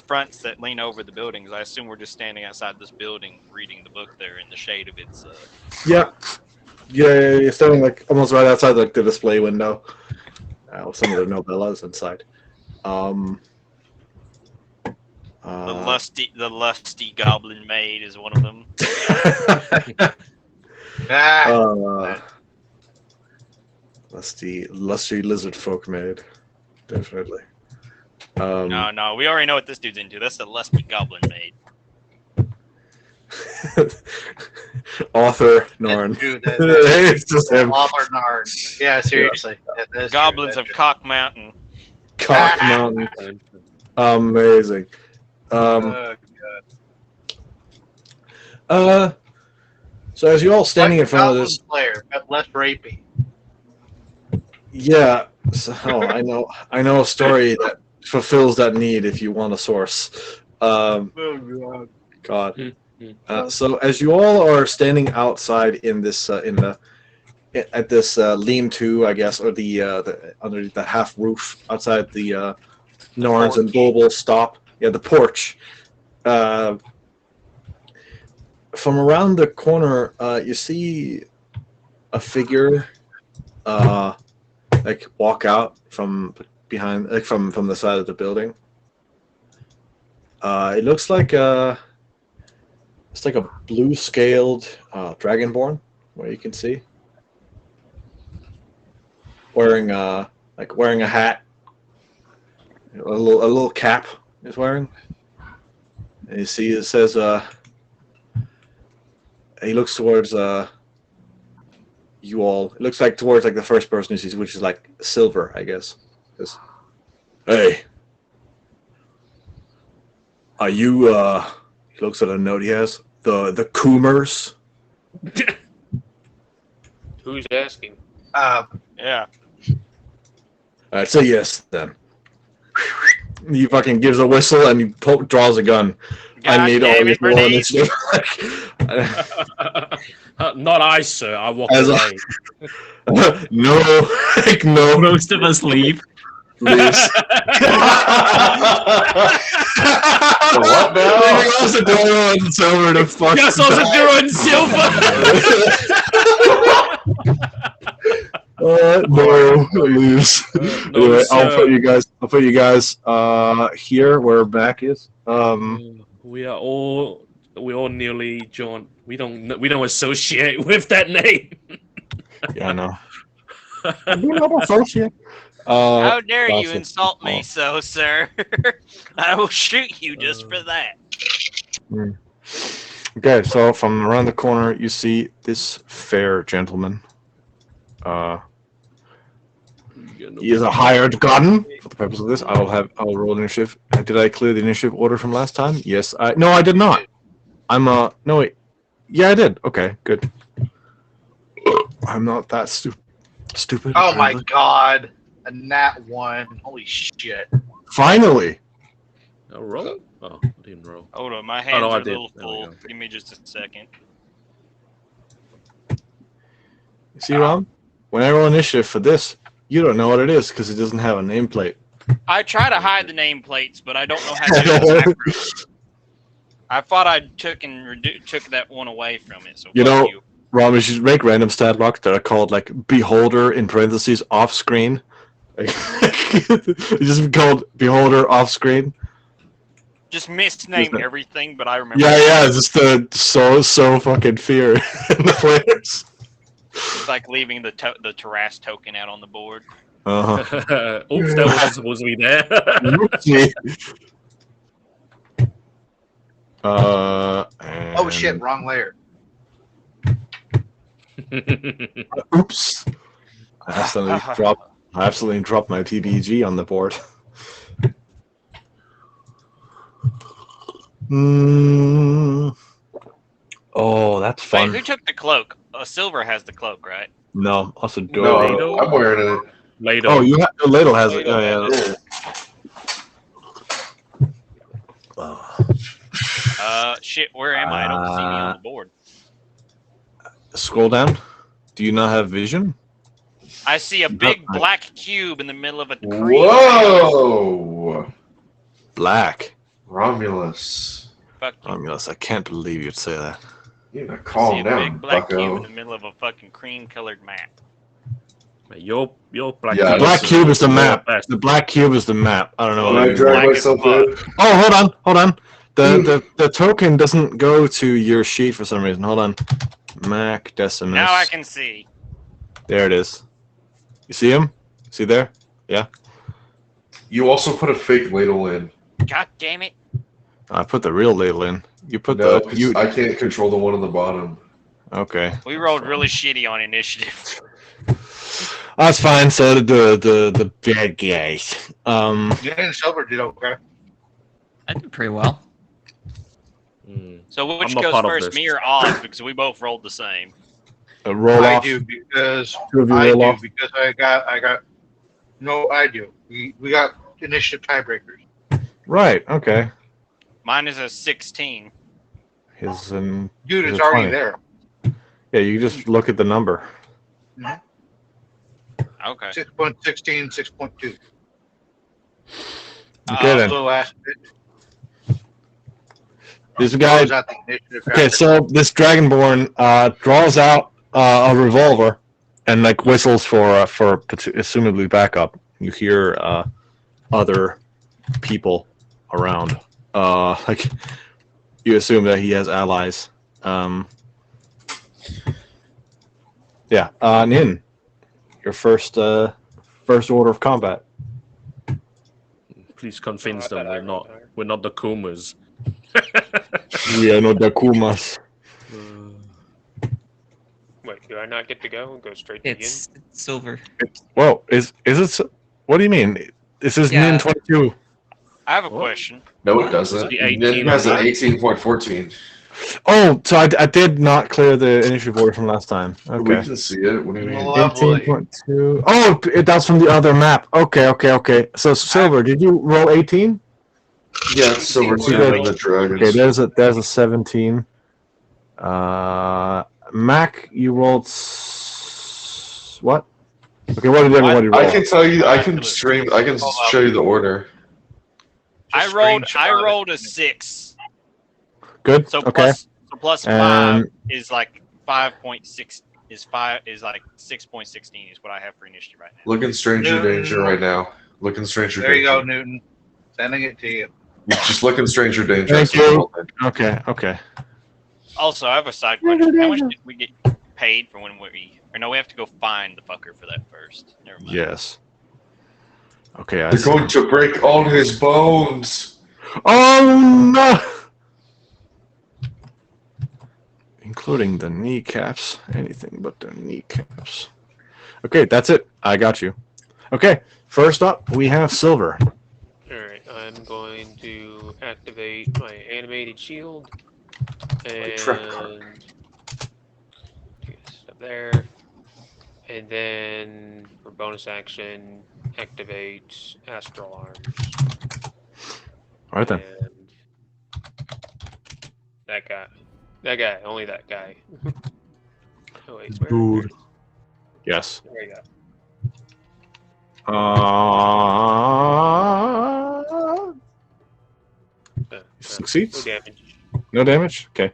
fronts that lean over the buildings. I assume we're just standing outside this building reading the book there in the shade of its. Yeah, you're standing like almost right outside like the display window. With some of the novellas inside. The lusty goblin maid is one of them. Lusty lizard folk maid, definitely. No, we already know what this dude's into. That's the lusty goblin maid. Author Narn. Dude, It's just him. Author Narn. Yeah, seriously. Yeah, Goblins of Cock Mountain. Cock Mountain. Amazing. God. So as you all standing in front of Goblin this, player, but less rapey. yeah. So I know a story that fulfills that need. If you want a source, Oh God. God. So as you all are standing outside in this at this lean-to, I guess, or the under the half roof outside the Norns and Bulbul stop. Yeah, the porch. From around the corner, you see a figure, like walk out from behind, like from the side of the building. It looks like it's like a blue-scaled dragonborn, where you can see wearing a hat, a little cap is wearing, and you see it says he looks towards you all. It looks like towards like the first person he sees, which is like Silver, I guess. Says, hey, are you? He looks at a note he has. The Koomers. Who's asking? Yeah. Alright, so yes then. He fucking gives a whistle and he draws a gun. God I need damn all it, your Bernice. Not I, sir. I walk As away. No, like, no. Most of us leave. Please. What now? He goes to Doro and Silver to fuck. Yes, also Duro and Silver. No, please. No, Anyway, I'll sir. put you guys here where Mac is. We all nearly joined. We don't associate with that name. Yeah, I know. You're not associate. How dare you classic. insult me so, sir? I will shoot you just for that. Okay, so from around the corner, you see this fair gentleman. He is a hired gun for the purpose of this. I'll roll initiative. Did I clear the initiative order from last time? Yes. No, I did not. No wait. Yeah, I did. Okay, good. I'm not that stupid. Oh my apparently. God. A nat 1. Holy shit. Finally. Oh, roll? Oh, I didn't roll. Hold on, my hands no, I are a did. little There we full. go. Give me just a second. You see, Rob? When I roll initiative for this, you don't know what it is because it doesn't have a nameplate. I try to hide the nameplates, but I don't know how to do it. I thought I took that one away from it. So You fuck know- you. Rob, you should make random stat blocks that are called like Beholder in parentheses off screen. It's just called Beholder off screen. Just misnamed Isn't it? everything, but I remember. Yeah, just the so fucking fear in the players. It's like leaving the Taras token out on the board. Uh-huh. Oops, that wasn't supposed to be there. Oh shit, wrong layer. Oops. I absolutely dropped my PBG on the board. Oh, that's Wait, fun. who took the cloak? Silver has the cloak, right? No, also No, Dory. I'm wearing it. Later. Oh, you have Ladle has it. Ladle Oh, has yeah. Shit, where am I? I don't see me on the board. Scroll down. Do you not have vision? I see a big black cube in the middle of a cream. Whoa! Black. Romulus. Fuck you. Romulus, I can't believe you'd say that. You gotta I see calm a down, big black cube in bucko. the middle of a fucking cream-colored map. Your black. Yeah, The black cube is the map. best. The black cube is the map. I don't know. Well, what When I you drag black as myself fuck. in, Oh, hold on. The token doesn't go to your sheet for some reason. Hold on. Mac Decimus. Now I can see. There it is. You see him? See there? Yeah. you also put a fake ladle in. God damn it. I put the real ladle in. You put No, the 'cause you. I can't control the one on the bottom. Okay. We rolled really shitty on initiative. That's fine. So did the bad guys. You and Silver did okay. I did pretty well. So which I'm not goes part of first, this. me or Oz? Because we both rolled the same. Roll I off. do because Two of you I roll do off. because I got. No, I do. We got initiative tiebreakers. Right. Okay. Mine is a 16. His Dude, Is it's it already 20? there. Yeah. You just look at the number. Okay. 6.16, 6.2. Okay then. So last This guy. goes out the initiative. Okay, after. so this Dragonborn draws out a revolver and like whistles for assumably backup. You hear other people around. Like you assume that he has allies. Yeah, Nin, your first order of combat. Please convince I them thought I we're not the Koomas. Yeah, no Dakumas. Wait, do I not get to go and go straight to It's Silver. Whoa, is it? What do you mean? This is Yeah. Nin 22. I have a What? question. No, it doesn't. The Nin 18 has an on that? 18.14. Oh, so I did not clear the initiative order from last time. We Okay. can see it. What do you mean? Lovely. 18.2. Oh, that's from the other map. Okay. So Silver, did you roll 18? Yeah, Silver Yeah. Two and the Dragons. Okay, there's a 17. Mac, you rolled what? Okay, what did everybody roll? I can tell you. I can stream. I can show you the order. I Just rolled screenshot it. a 6. Good. So Okay. plus Um, 5 is like 5.6 is like 6.16 is what I have for initiative right now. Look in Stranger Newton. Danger right now. Look in Stranger There you go, Danger. Newton. Sending it to you. Just look in Stranger Danger. Thank That's the you. whole thing. Okay. Also, I have a side question. How much did we get paid for when we? Or no, we have to go find the fucker for that first. Never mind. Yes. Okay. I They're see. going to break all his bones. Oh no! Including the kneecaps. Anything but the kneecaps. Okay, that's it. I got you. Okay, first up, we have Silver. Alright, I'm going to activate my animated shield. And trap card. get stuff there. And then for bonus action, activate Astral Arms. All right then. And that guy, only that guy. Oh wait, where? Dude. Yes. There you go. Succeeds? No damage. No damage? Okay.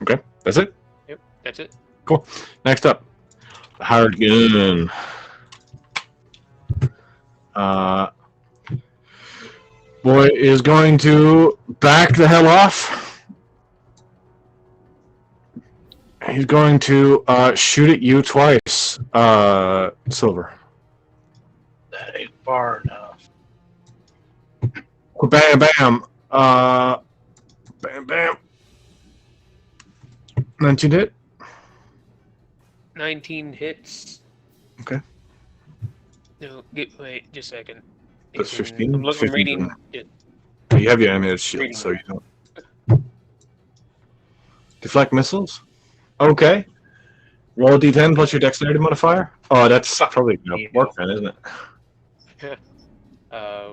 Okay, that's it? Yep, that's it. Cool. Next up, Hired Gun. Boy is going to back the hell off. He's going to shoot at you twice, Silver. That ain't far enough. Bam, bam. Bam, bam. 19 hit. 19 hits. Okay. No, wait, just a second. That's It's in- 15? I'm, 15. reading it. You have your animated shield, so you don't. Deflect missiles? Okay. Roll a d10 plus your dexterity modifier? Oh, that's probably gonna work then, isn't it?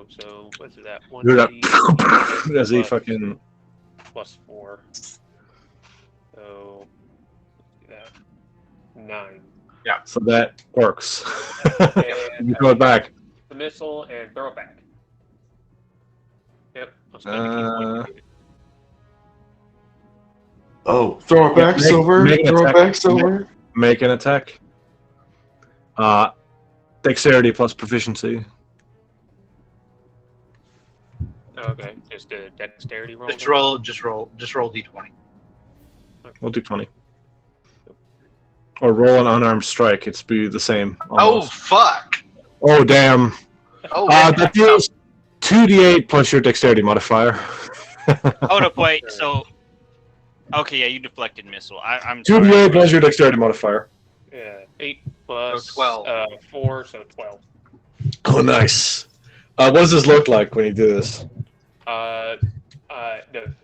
So what's that? Do that 1d as he plus- fucking. plus 4. So let's do that. 9. So that works. And You throw it back. the missile and throw it back. Yep. I'll spend a key point to do it. Oh, throw it back, Make- Silver. make an Throw it attack. back, Silver. Make an attack. Dexterity plus proficiency. Okay, just a dexterity roll. Just roll d20. We'll do 20. Or roll an unarmed strike. It's be the same. Oh almost. fuck! Oh damn. Oh, That deals 2d8 plus your dexterity modifier. Hold up, wait. So, okay, yeah, you deflected missile. I'm 2d8 sorry. plus your dexterity modifier. Yeah, 8 plus 12. 4, so 12. Oh, nice. What does this look like when you do this?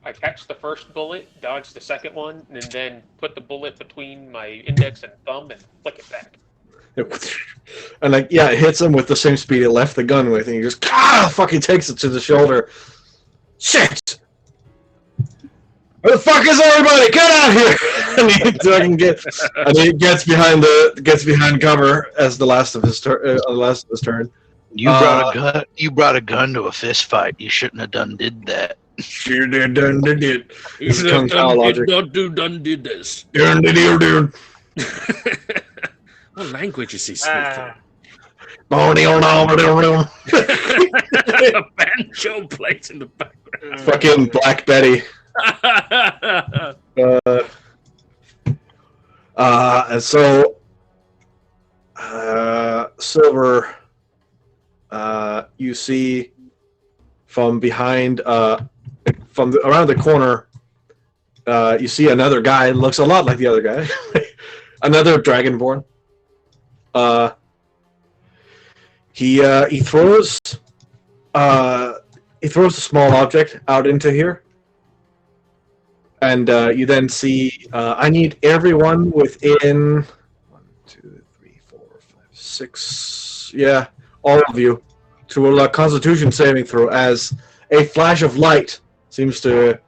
I catch the first bullet, dodge the second one, and then put the bullet between my index and thumb and flick it back. And like, yeah, it hits him with the same speed it left the gun with, and he just fucking takes it to the shoulder. Shit! Where the fuck is everybody? Get out here! And he gets behind cover as the last of his turn. You brought a gun. You brought a gun to a fist fight. You shouldn't have did that. Sure did. This is Kung Pao logic. Did this. Dun. What language is he speaking? A banjo plays in the background. Fucking Black Betty. And so Silver, you see from behind, around the corner, you see another guy. Looks a lot like the other guy. Another Dragonborn. He throws a small object out into here. And you then see, I need everyone within 1, 2, 3, 4, 5, 6. Yeah, all of you to roll a Constitution saving throw as a flash of light seems to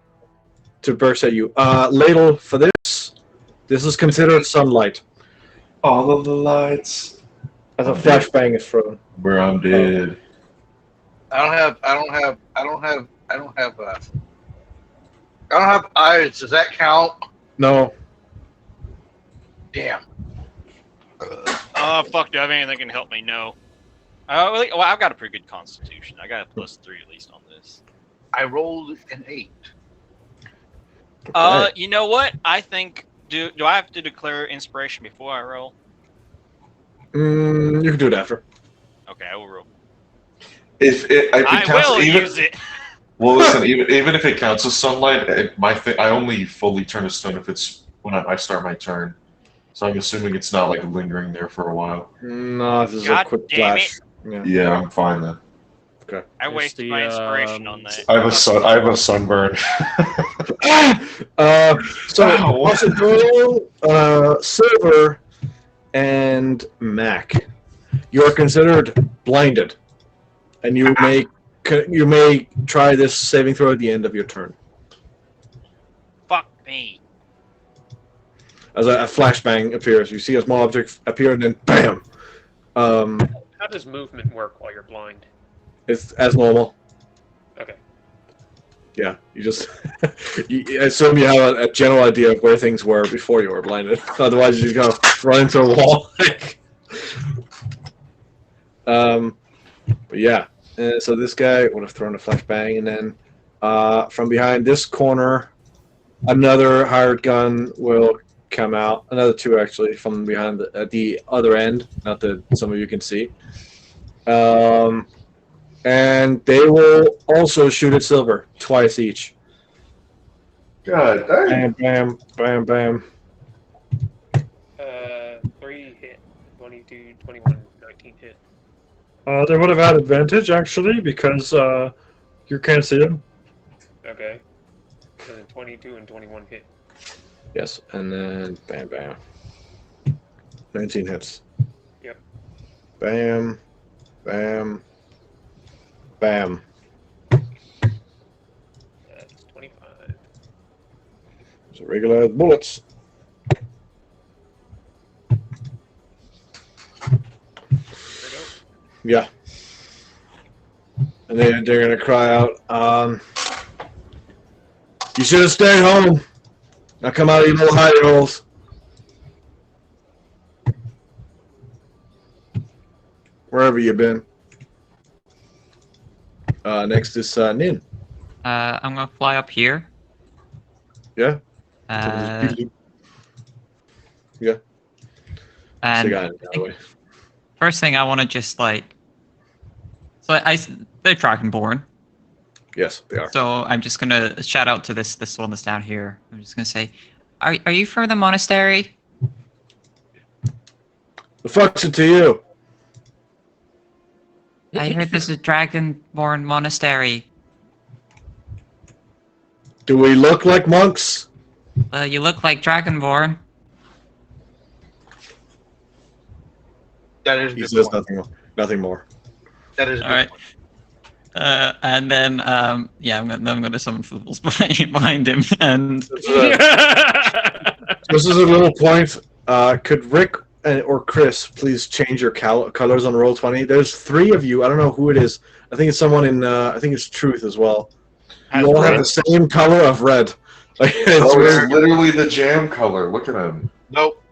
burst at you. Ladle for this. This is considered sunlight. All of the lights. As a flashbang is thrown. Where I'm dead. I don't have eyes. Does that count? No. Damn. Oh, fuck, do I have anything that can help me? No. Well, I've got a pretty good constitution. I got a +3 at least on this. I rolled an 8. You know what? I think, do I have to declare inspiration before I roll? You can do it after. Okay, I will roll. If it I counts, will even, use it. Well, listen. Even if it counts as sunlight, I only fully turn to stone if it's when I start my turn. So I'm assuming it's not like lingering there for a while. No, this is God a quick damn flash. Yeah. Yeah, I'm fine then. Okay. I wasted my inspiration on that. I have a sunburn. So Possible, Silver, and Mac, you are considered blinded, and you may try this saving throw at the end of your turn. Fuck me. As a flashbang appears, you see a small object appear, and then bam. How does movement work while you're blind? It's as normal. Okay. Yeah, you just you assume you have a general idea of where things were before you were blinded. Otherwise, you just go run into a wall. But yeah, so this guy would have thrown a flashbang, and then from behind this corner, another hired gun will come out. Another two actually from behind at the other end. Not that some of you can see. And they will also shoot at Silver twice each. God dang. Bam, bam, bam, bam. 3 hit, 22, 21, 19 hit. They would have had advantage actually because you can't see them. Okay. So then 22 and 21 hit. Yes, and then bam, bam. 19 hits. Yep. Bam, bam, bam. That's 25. So regular bullets. Yeah. And they're gonna cry out, you should have stayed home. Now come out of your little hidey holes. Wherever you've been. Next is Nin. I'm gonna fly up here. Yeah. Uh, Yeah. and Got it, by the way. first thing I want to just like, so they're Dragonborn. Yes, they are. So I'm just gonna shout out to this one that's down here. I'm just gonna say, are you from the monastery? The fuck's it to you? I heard there's a Dragonborn monastery. Do we look like monks? You look like Dragonborn. That is. He says nothing more. That is. All right. And then, yeah, I'm gonna summon fools behind him, and This is a little point. Could Rick or Chris please change your colors on Roll20? There's 3 of you. I don't know who it is. I think it's someone in. I think it's Truth as well. You all have the same color of red. Like, it's literally the jam color. Look at him. Nope.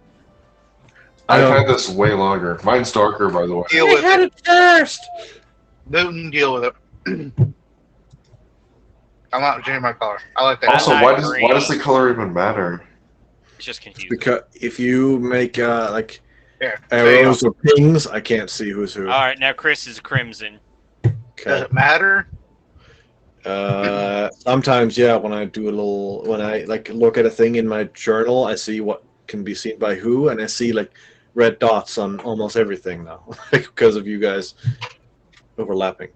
I've had this way longer. Mine's darker, by the way. Deal with it. it first. Newton, deal with it. I'm not changing my color. I like that. Also, why does the color even matter? It's just confusing. Because if you make like Here, there you arrows or pings, I can't see who's who. All right, now Chris is crimson. Does Okay. it matter? Sometimes, yeah. When I like look at a thing in my journal, I see what can be seen by who, and I see like red dots on almost everything now because of you guys overlapping.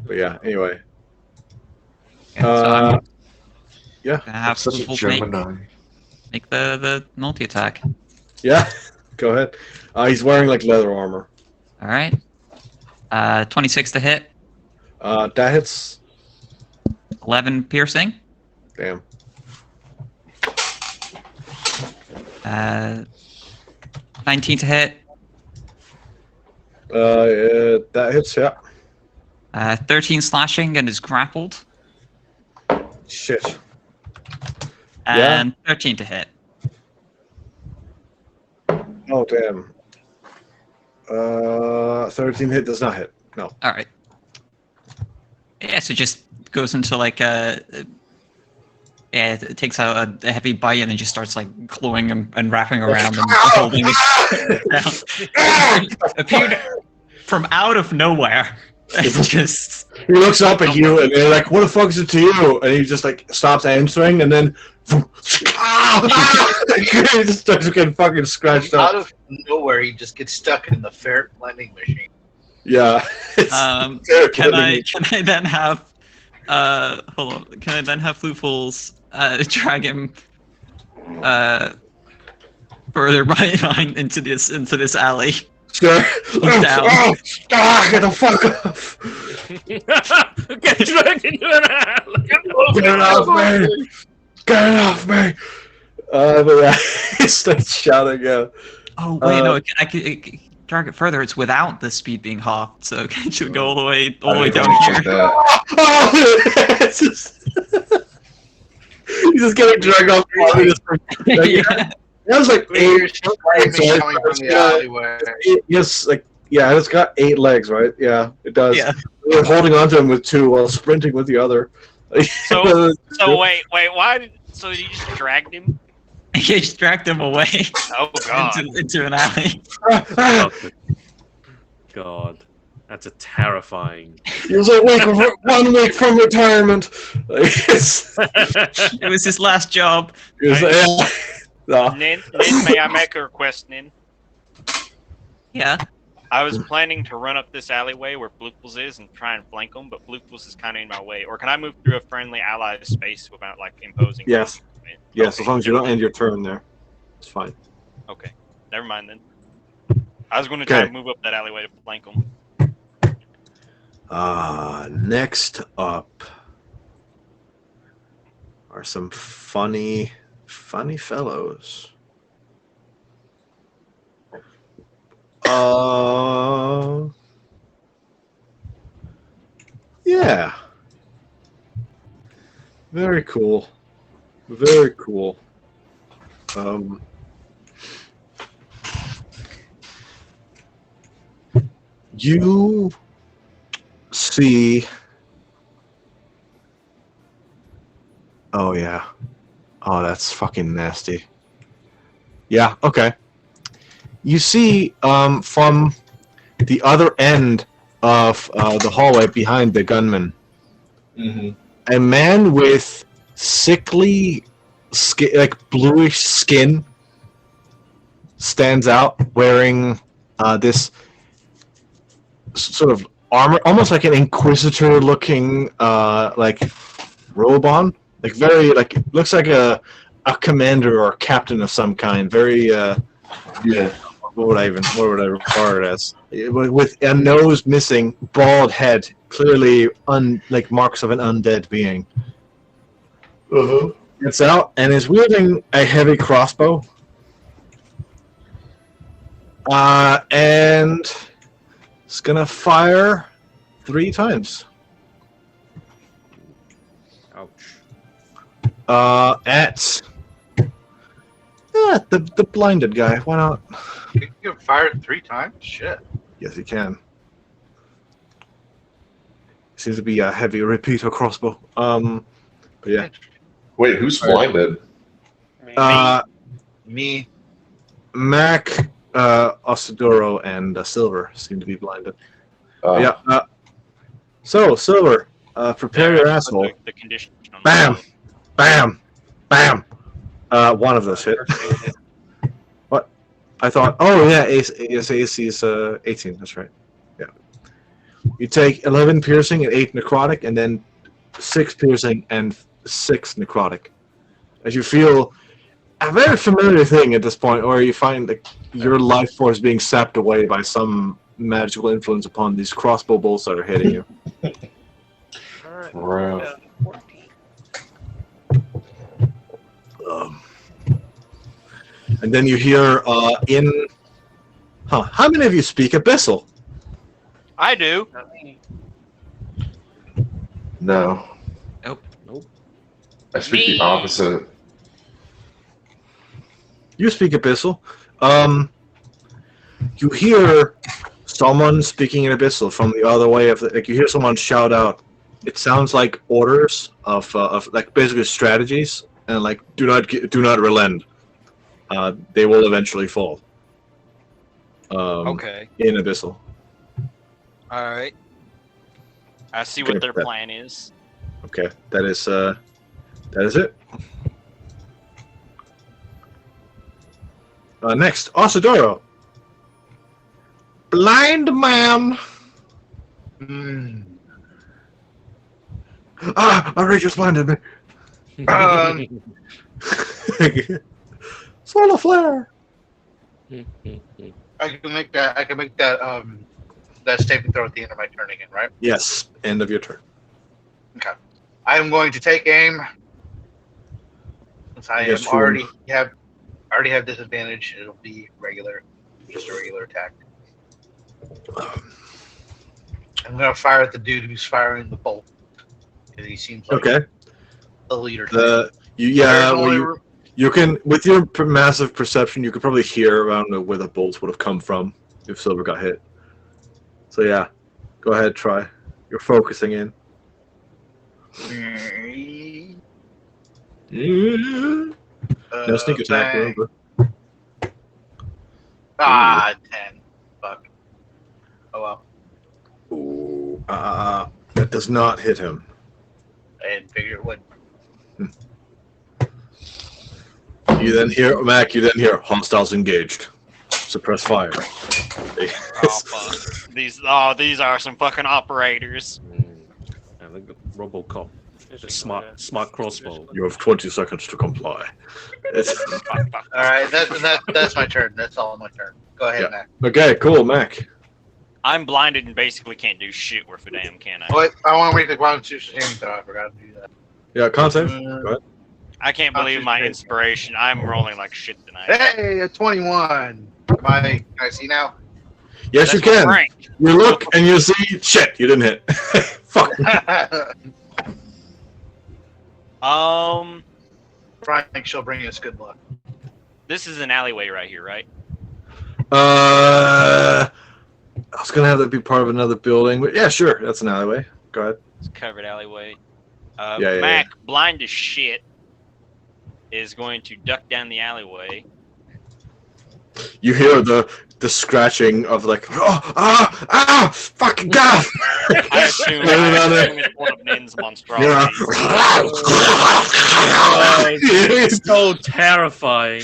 But yeah, anyway. so I'm Yeah, gonna have Such a fools Gemini. make the multi attack. yeah. Go ahead. He's wearing like leather armor. All right. 26 to hit, That hits. 11 piercing. Damn. 19 to hit, That hits. Yeah. 13 slashing and is grappled, Shit. and 13 to hit. Oh damn. 13 hit does not hit. No. All right. Yeah, so it just goes into like yeah, it takes a heavy bite and then just starts like clawing and wrapping around and holding it down. Appeared from out of nowhere. It's just He looks up at you and they're like, "What the fuck is it to you?" And he just like stops answering and then he just starts getting fucking scratched Out up. of nowhere, he just gets stuck in the ferret blending machine. Yeah. can I then have hold on, can I then have Fluteful's drag him further behind into this alley? Sure. Down. Get the fuck off! Get dragged into an alley. Get it off me! Get it off me! But yeah, he starts shouting out. Oh wait, no, I can drag it further. It's without the speed being halved, so it should go all the way down here. Oh, it's just, he's just getting dragged off. Yeah. That was like We hear 8 screaming coming from the alleyway. Yes, like yeah, it's got 8 legs, right? Yeah, it does. Yeah. We're holding onto him with 2 while sprinting with the other. So wait, so you just dragged him? He just dragged him away Oh god. into an alley. God, that's a terrifying. He was like 1 week from retirement. It was his last job. He was like, yeah. No. Nin, may I make a request, Nin? Yeah. I was planning to run up this alleyway where Blooples is and try and flank them, but Blooples is kind of in my way. Or can I move through a friendly allied space without like imposing? Yes. Yes, Okay. as long as you don't end your turn there, it's fine. Okay, never mind then. I was going to try Okay. and move up that alleyway to flank them. Next up are some funny fellows. Yeah. Very cool. Very cool. You see. Oh, yeah. Oh, that's fucking nasty. Yeah, okay. You see, from the other end of the hallway behind the gunman, a man with sickly, like bluish skin stands out, wearing this sort of armor, almost like an inquisitor-looking, like robe on, like very, like looks like a commander or a captain of some kind. Very, Yeah. what would I regard it as? With a nose missing, bald head, clearly like marks of an undead being. Gets out and is wielding a heavy crossbow. And it's gonna fire 3 times. Ouch. At the blinded guy. Why not? You can fire it 3 times? Shit. Yes, he can. Seems to be a heavy repeater crossbow. But yeah. Wait, who's blinded? Me. Mac, Osadoro, and Silver seem to be blinded. Yeah. So Silver, prepare your asshole. The condition. Bam, bam, bam. One of those hit. What? I thought. Oh yeah, AC is 18. That's right. Yeah. You take 11 piercing and 8 necrotic, and then 6 piercing and 6 necrotic. As you feel a very familiar thing at this point, or you find that your life force being sapped away by some magical influence upon these crossbow bolts that are hitting you. Right. And then you hear how many of you speak Abyssal? I do. No. Nope. I speak the opposite. You speak Abyssal. You hear someone speaking in Abyssal from the other way of like you hear someone shout out. It sounds like orders of like basically strategies and like do not relent. They will eventually fall. Okay. In Abyssal. All right. I see Okay, what their that- plan is. Okay, that is it. Next, Osadoro. Blind man. Ray just blinded me. Solar flare. I can make that that saving throw at the end of my turn again, right? Yes, end of your turn. Okay. I am going to take aim. Since I Yes, am already have disadvantage, it'll be regular, just a regular attack. I'm gonna fire at the dude who's firing the bolt. Because he seems like Okay. the leader. You can, with your massive perception, you could probably hear around where the bolts would have come from if Silver got hit. So yeah, go ahead, try. You're focusing in. No sneak attack. Bang. Remember. 10. Fuck. Oh well. Ooh, that does not hit him. I didn't figure it would. You then hear Mac. You then hear hostiles engaged. Suppress fire. fuck. These are some fucking operators. And the RoboCop. It's a smart crossbow. You have 20 seconds to comply. All right, that's my turn. That's all my turn. Go ahead, Yeah. Mac. Okay, cool, Mac. I'm blinded and basically can't do shit worth a damn, can I? Wait, I want to make the Constitution saving throw. I forgot to do that. Yeah, concept. Go ahead. I can't believe my inspiration. I'm rolling like shit tonight. Hey, a 21. Can I see now? Yes, you That's can. Frank. You look and you see shit. You didn't hit. Fuck. Frank, she'll bring us good luck. This is an alleyway right here, right? I was gonna have that be part of another building, but yeah, sure. That's an alleyway. Go ahead. It's a covered alleyway. Yeah, Mac, blind as shit, is going to duck down the alleyway. You hear the scratching of like, fucking God! I assume it's one of Nin's monstrosities. It's so terrifying.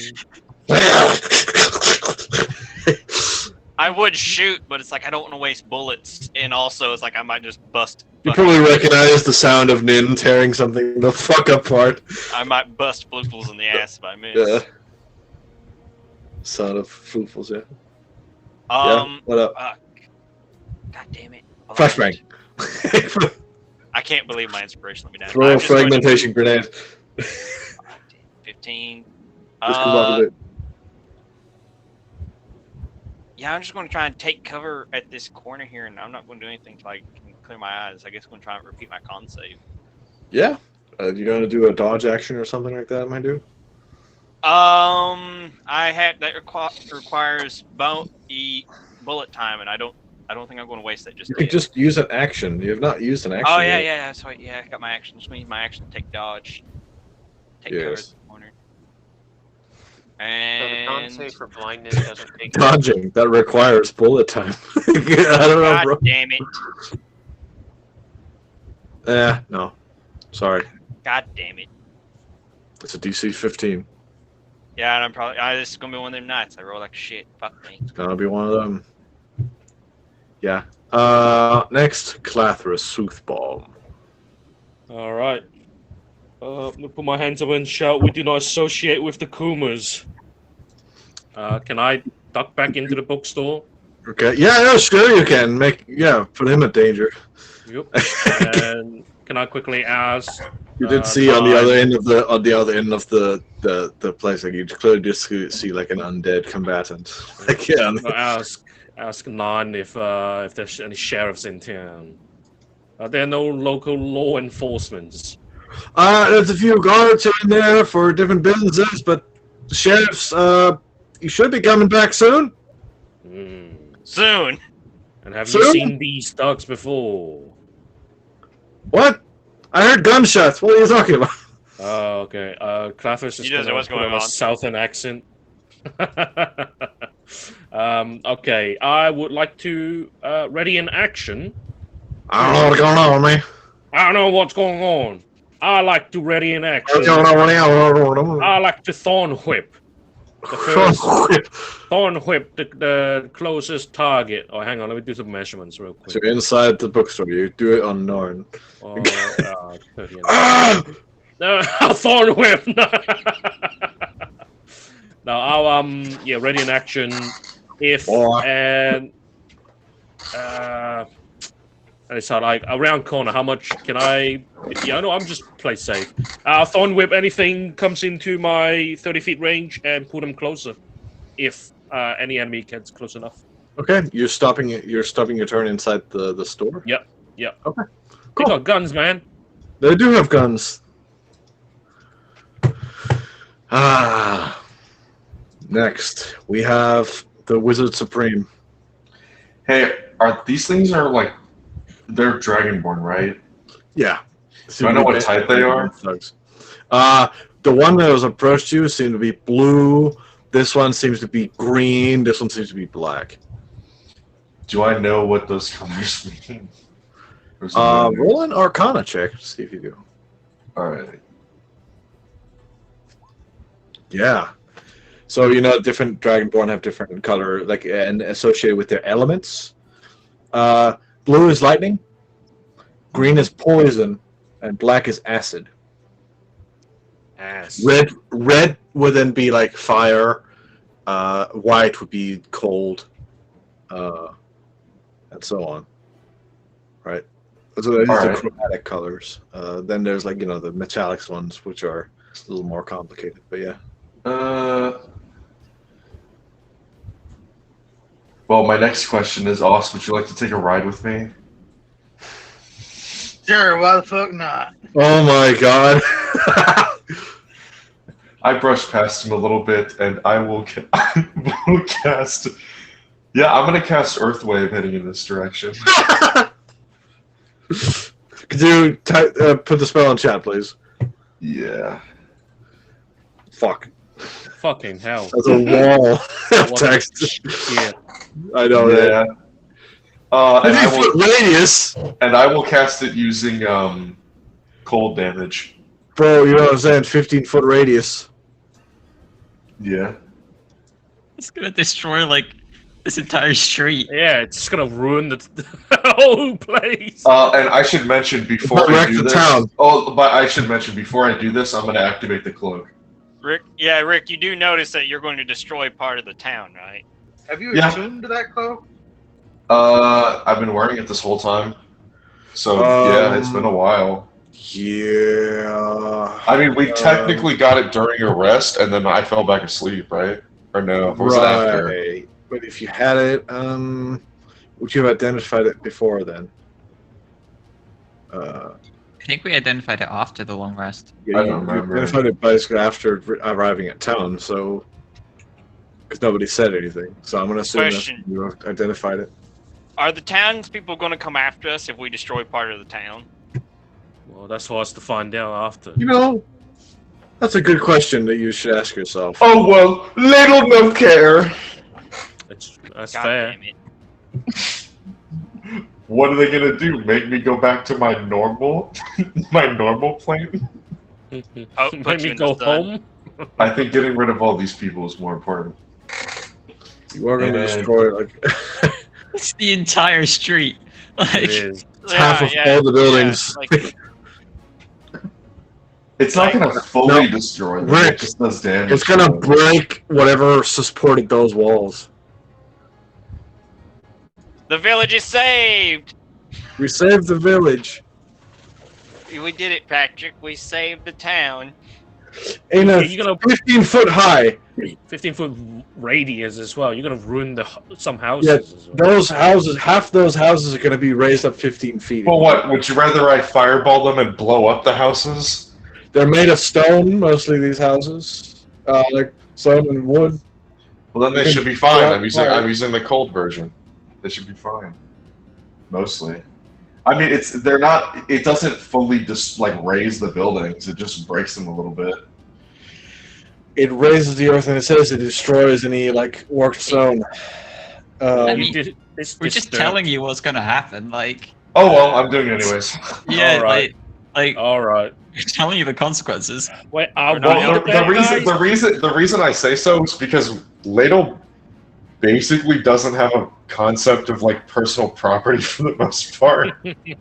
I would shoot, but it's like I don't want to waste bullets, and also it's like I might just bust. You probably recognize the sound of Nin tearing something the fuck apart. I might bust Floofles in the ass if I miss. Yeah. Sound of Floofles, yeah. Yeah, what up? God damn it. Flashbang. I can't believe my inspiration let me down. Throw a fragmentation grenade. 15. Just come off of it. Yeah, I'm just going to try and take cover at this corner here, and I'm not going to do anything to like clear my eyes. I guess I'm going to try and repeat my con save. Yeah. You going to do a dodge action or something like that, my dude? I had that requires bullet time, and I don't think I'm going to waste that just You yet. could just use an action. You have not used an action. Oh yeah, yet. yeah. That's right. Yeah, I got my action. Just means my action to take dodge. Take cover at Yes. the corner. So the And con save for blindness doesn't take. Dodging that requires bullet time. I don't know, God bro. damn it! No. Sorry. God damn it! It's a DC 15. Yeah, and I'm probably. This is gonna be one of them nights. I roll like shit. Fuck me. It's gonna be one of them. Yeah. Next, Clathra Soothball. All right. I'm gonna put my hands up and shout, "We do not associate with the Koomers." Can I duck back into the bookstore? Okay. Yeah, sure you can. Put him in danger. Yep. And can I quickly ask? You did see on the other end of the place, like you clearly just see like an undead combatant. Like, yeah. Ask Nan if there's any sheriffs in town. Are there no local law enforcements? There's a few guards here and there for different businesses, but the sheriffs, you should be coming back soon. Soon. And have you seen these dogs before? What? I heard gunshots. What are you talking about? Oh, okay. Clathus is He doesn't know what's going a on. southern accent. Okay, I would like to ready in action. I don't know what's going on, man. I don't know what's going on. I like to ready in action. I like to thorn whip. The first thorn whip the closest target. Oh, hang on, let me do some measurements real quick. So inside the bookstore, you do it on Norn. Oh, no, I'll thorn whip. No, I'll ready in action. If and it's like around corner. How much can I? Yeah, no, I'm just play safe. Thorn whip. Anything comes into my 30 feet range and pull them closer. If any enemy gets close enough. Okay, you're stopping your turn inside the store. Yep. Okay. They got guns, man. They do have guns. Next we have the Wizard Supreme. Hey, are these things like they're Dragonborn, right? Yeah. Do I know what type they are? Thugs. The one that was approached you seemed to be blue. This one seems to be green. This one seems to be black. Do I know what those colors mean? Roll an Arcana check to see if you do. All right. Yeah. So different dragonborn have different color, like and associated with their elements. Blue is lightning, green is poison, and black is acid. Ass. Red would then be like fire. White would be cold, and so on. Right. So these are Alright. chromatic colors. Then there's like the metallic ones, which are a little more complicated. But yeah. Well, my next question is, Oz, would you like to take a ride with me? Sure, why the fuck not? Oh my god. I brushed past him a little bit, and I will cast. Yeah, I'm gonna cast Earthwave heading in this direction. Could you put the spell in chat, please? Yeah. Fuck. Fucking hell. That's a wall of What text. Yeah. I know Yeah. And I will radius. And I will cast it using cold damage. Bro, you know what I'm saying? 15-foot radius. Yeah. It's gonna destroy like this entire street. Yeah, it's just gonna ruin the whole place. And I should mention before I Wreck do the this. town. Oh, but I should mention before I do this, I'm gonna activate the cloak. Rick, you do notice that you're going to destroy part of the town, right? Have you Yeah. attuned to that cloak? I've been wearing it this whole time. So yeah, it's been a while. Yeah. I mean, we technically got it during a rest, and then I fell back asleep, right? Or no? Or was it after? Right. But if you had it, would you have identified it before then? I think we identified it after the long rest. Yeah, I you don't remember. identified it basically after arriving at town, so because nobody said anything. So I'm gonna assume that Question. you identified it. Are the townspeople going to come after us if we destroy part of the town? Well, that's for us to find out after. That's a good question that you should ask yourself. Oh well, little no care. That's God fair. damn it. What are they gonna do? Make me go back to my normal, plane? Oh, put Let you me in go the sun. home. I think getting rid of all these people is more important. You are going to And- destroy like It's the entire street. It Like, is. half of all the buildings. Yeah, like, It's not gonna fully No. destroy them. Rick, It just does damage. it's gonna break whatever supported those walls. the village is saved! We saved the village We did it, Patrick. We saved the town. in a You're gonna 15-foot high. 15-foot radius as well. You're gonna ruin some houses Yeah, as well. those houses, half those houses are gonna be raised up 15 feet. Well, what? Would you rather I fireball them and blow up the houses? They're made of stone, mostly these houses, like stone and wood. Well, then they should be fine. I'm using the cold version. They should be fine. Mostly. I mean, they're not. It doesn't fully just like raise the buildings. It just breaks them a little bit. It raises the earth, and it says it destroys any like worked stone. I mean, It's we're just disturbed. telling you what's gonna happen. Like, Oh well, I'm doing it anyways. yeah, Alright. like All right. we're telling you the consequences. Wait, We're not Well, helping the reason I say so is because Ladle basically doesn't have a concept of like personal property for the most part.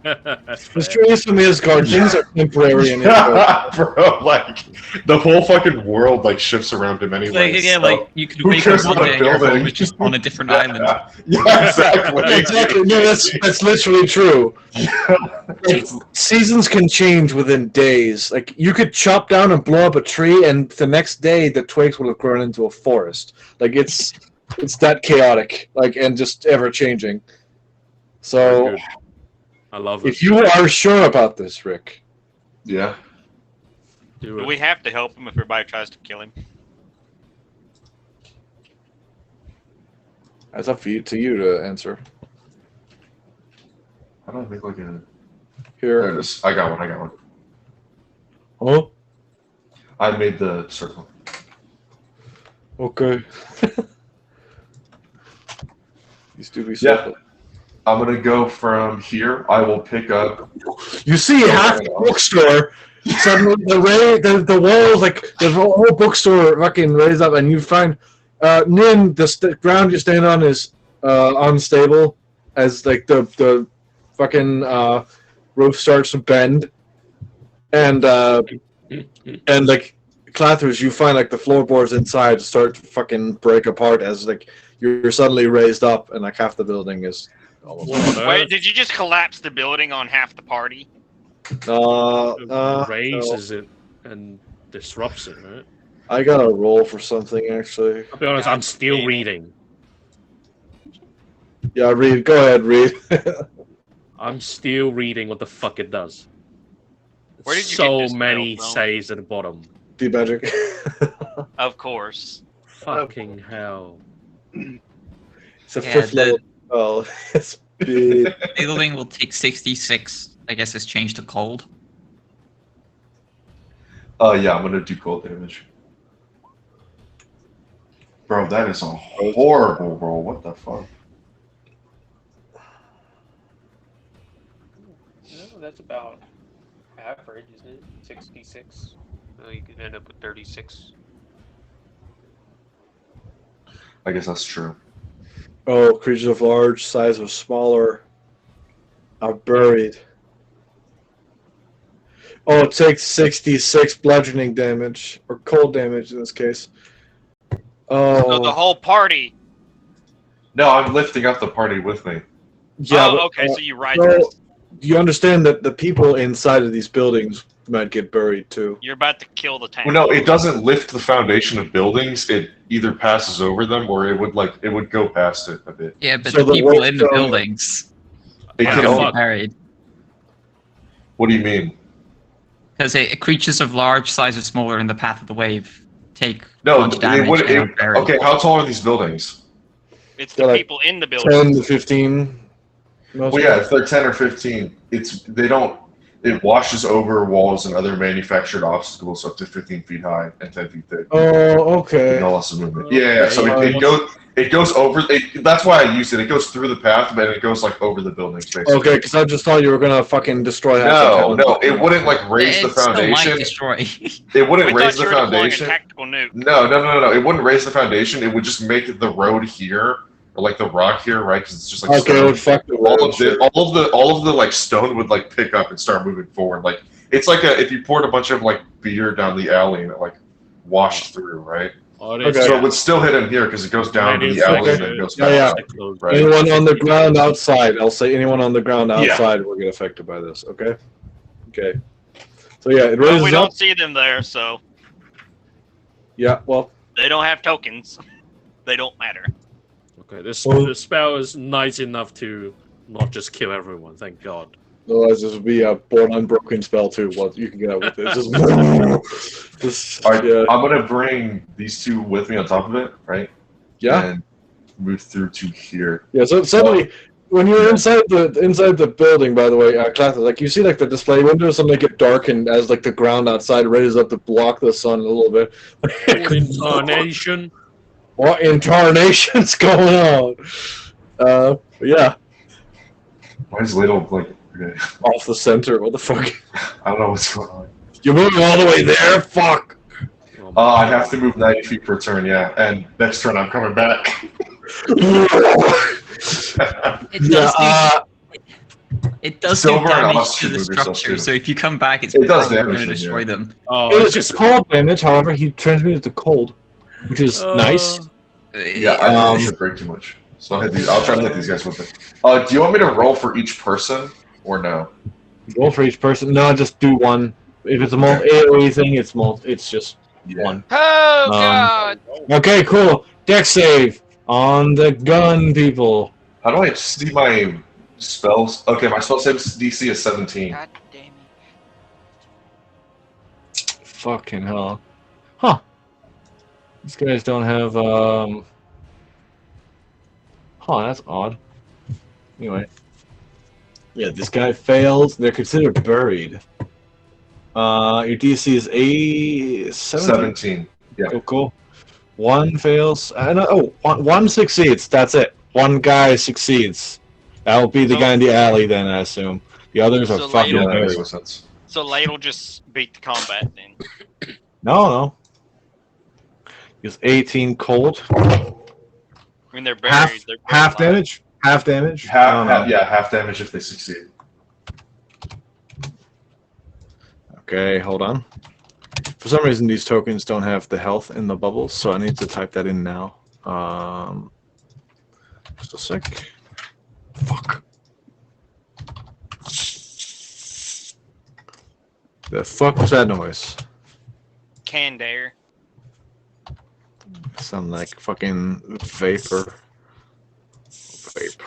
That's It's fair. true, some of his guardians are temporary in Bro, like the whole fucking world like shifts around him anyway. Like, yeah, so- like you could who wake cares up one about day and your building? home is just on a different island. Yeah, exactly. Exactly. No, that's literally true. Like, seasons can change within days. Like you could chop down and blow up a tree, and the next day the twigs will have grown into a forest. Like it's that chaotic, like and just ever changing. So Good. I love it. if you are sure about this, Rick, Yeah. Do Do it. we have to help him if everybody tries to kill him? that's up to you to answer. How do I make like a? There it Here. is. I got one. Oh, I made the circle. okay. These do be Yeah. simple. I'm gonna go from here. I will pick up. You see half the bookstore suddenly the walls, like there's a whole bookstore fucking raised up, and you find Nin, the ground you stand on is unstable, as like the fucking roof starts to bend, and like Clathers, you find like the floorboards inside start to fucking break apart as like you're suddenly raised up, and like half the building is almost. Wait, did you just collapse the building on half the party? Raises it and disrupts it, right? I got a roll for something actually. I'll be honest, I'm still reading. Yeah, read. Go ahead, read. I'm still reading what the fuck it does. Where did you so get this many spell from? says at the bottom. Deep magic. Of course. Fucking hell. It's a fifth level. Oh, it's big. Building will take 66. I guess it's changed to cold. Yeah, I'm gonna do cold damage. Bro, that is a horrible roll. What the fuck? No, that's about average, isn't it? 66. Well, you could end up with 36. I guess that's true. Oh, creatures of large size or smaller are buried. Oh, it takes 66 bludgeoning damage, or cold damage in this case. Oh. So the whole party. No, I'm lifting up the party with me. Yeah. Oh, but, okay, so you ride so this. you understand that the people inside of these buildings might get buried too. You're about to kill the tank. Well, no, it doesn't lift the foundation of buildings. It either passes over them or it would go past it a bit. Yeah, but So the the people work in the zone- buildings It are can going to only, be buried. what do you mean? Because creatures of large size or smaller in the path of the wave take No, much damage and are buried. okay, how tall are these buildings? It's They're the like people in the building. 10 to 15. Well, yeah, if they're 10 or 15, it washes over walls and other manufactured obstacles up to 15 feet high and 10 feet thick. Oh, okay. No loss of movement. Yeah, so it goes over. That's why I used it. It goes through the path, but it goes like over the buildings, basically. Okay, because I just thought you were gonna fucking destroy half No, it wouldn't like raise the It still might foundation. destroy. It wouldn't We raise thought the you were deploying a foundation. tactical nuke. No. It wouldn't raise the foundation. It would just make the road here, or like the rock here, right? Because it's just like Okay, stone. fuck the all road, of the all of the like stone would like pick up and start moving forward. Like it's like if you poured a bunch of like beer down the alley and it like washed through, right? Oh, So it would still hit him here because it goes down to the alley and then goes back. Yeah. Right? Anyone on the ground outside? I'll say anyone on the ground outside will get affected by this. Okay. Okay. So yeah, it Well, raises we up. don't see them there, so Yeah. Well. they don't have tokens. They don't matter. Okay, the spell is nice enough to not just kill everyone, thank God. Otherwise, this would be a born unbroken spell too. What you can get out with this. All right, yeah. I'm gonna bring these two with me on top of it, right? Yeah. And move through to here. Yeah. So suddenly, when you're inside the building, by the way, Clath, like you see like the display windows suddenly get darkened as like the ground outside raises up to block the sun a little bit. What incarnation? What incarnation's going on? Yeah. Why is Ladle like okay. Off the center. What the fuck? I don't know what's going on. You're moving all the way there? Fuck. I have to move 90 feet per turn, yeah. And next turn I'm coming back. It does do Silver and damage Ox to should the move yourself, structure, too. so if you come back, it's It does probably damage going to them, destroy yeah. them. Oh, It's just cold damage, however, he transmuted to cold, which is nice. Yeah, I don't think it should break too much. So I'll try to hit these guys with it. Do you want me to roll for each person or no? Roll for each person. No, just do one. If it's a AoE thing, it's just one. Oh God! Okay, cool. Dex save on the gun, people. How do I see my spells? Okay, my spell save DC is 17. God damn it! Fucking hell. Huh. These guys don't have, Huh, that's odd. Anyway. Yeah, this guy fails. They're considered buried. Your DC is 17. Yeah. Oh, cool. One fails. One succeeds. That's it. One guy succeeds. That'll be the guy in the alley then, I assume. The others are So fucking Yeah, that makes buried. more sense. So Lade will just beat the combat then. No. He's 18 cold. I mean, they're buried. Half, they're buried half alive. damage? Half damage? Half damage if they succeed. Okay, hold on. For some reason, these tokens don't have the health in the bubbles, so I need to type that in now. Just a sec. Fuck. The fuck was that noise? Canned air. Sound like fucking vapor. Vape.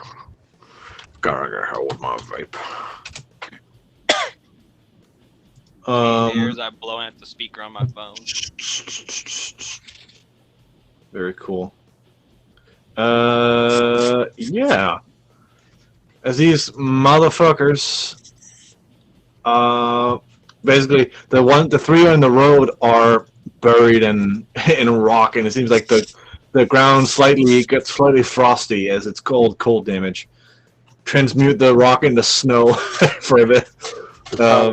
Gotta hold my vape. Ears I blow out the speaker on my phone. Very cool. Yeah. As these motherfuckers, basically the three on the road are buried in rock, and it seems like the ground gets slightly frosty as it's cold damage. Transmute the rock into snow for a bit.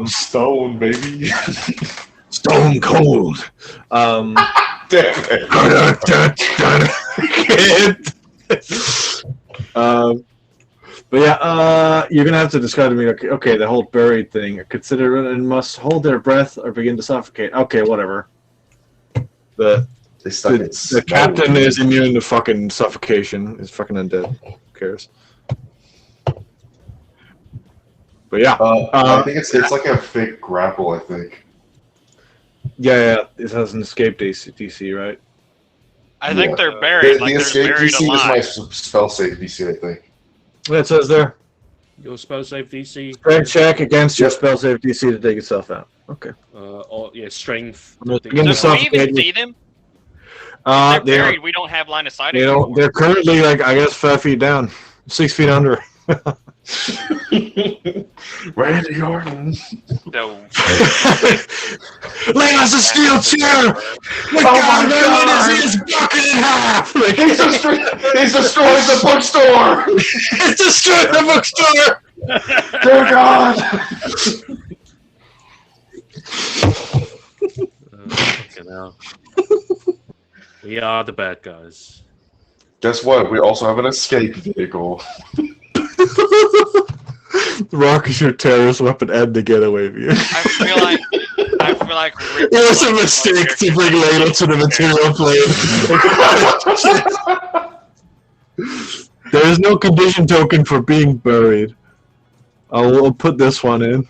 Stone, baby. Stone cold. Damn it. But yeah, you're gonna have to describe to me. Okay, the whole buried thing. Consider and must hold their breath or begin to suffocate. Okay, whatever. The captain is immune to fucking suffocation. He's fucking undead. Who cares? But yeah, I think it's like a fake grapple. I think. Yeah. It has an escape DC, right? I think they're buried. The escape they're buried DC alive. is my spell save DC. I think. It says there. Your spell save DC. Strength check against your spell save DC to take itself out. Okay. Strength. Begin to So can we suffocate. even see them? They're buried. We don't have line of sight. They're currently like 5 feet down, 6 feet under. Randy Orton. So, Lay us a steel chair! Oh my God! He's broken in half! He's destroyed the bookstore! He's destroyed the bookstore! Dear God! Fucking hell. We are the bad guys. Guess what? We also have an escape vehicle. The rock is your terrorist weapon and the getaway vehicle. I feel like It was a mistake to bring Layla to the material plane. There is no condition token for being buried. I'll put this one in.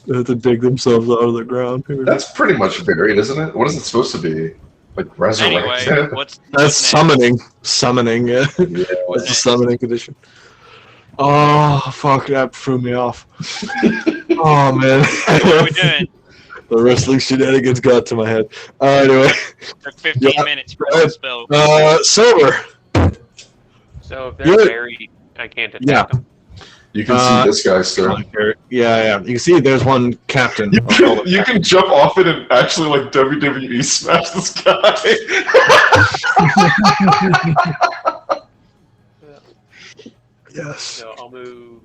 They have to dig themselves out of the ground. That's pretty much buried, isn't it? What is it supposed to be? Like resurrected? Anyway, that's summoning. Summoning, yeah. That's a summoning condition. Oh, fuck, that threw me off. Oh, man. What are we doing? The wrestling shenanigans got to my head. Anyway. Took 15 minutes for the spell. Silver. So if they're buried, I can't attack them. You can see this guy, sir. Yeah. You can see there's one captain. You can jump off it and actually like WWE smash this guy. Yes. So I'll move.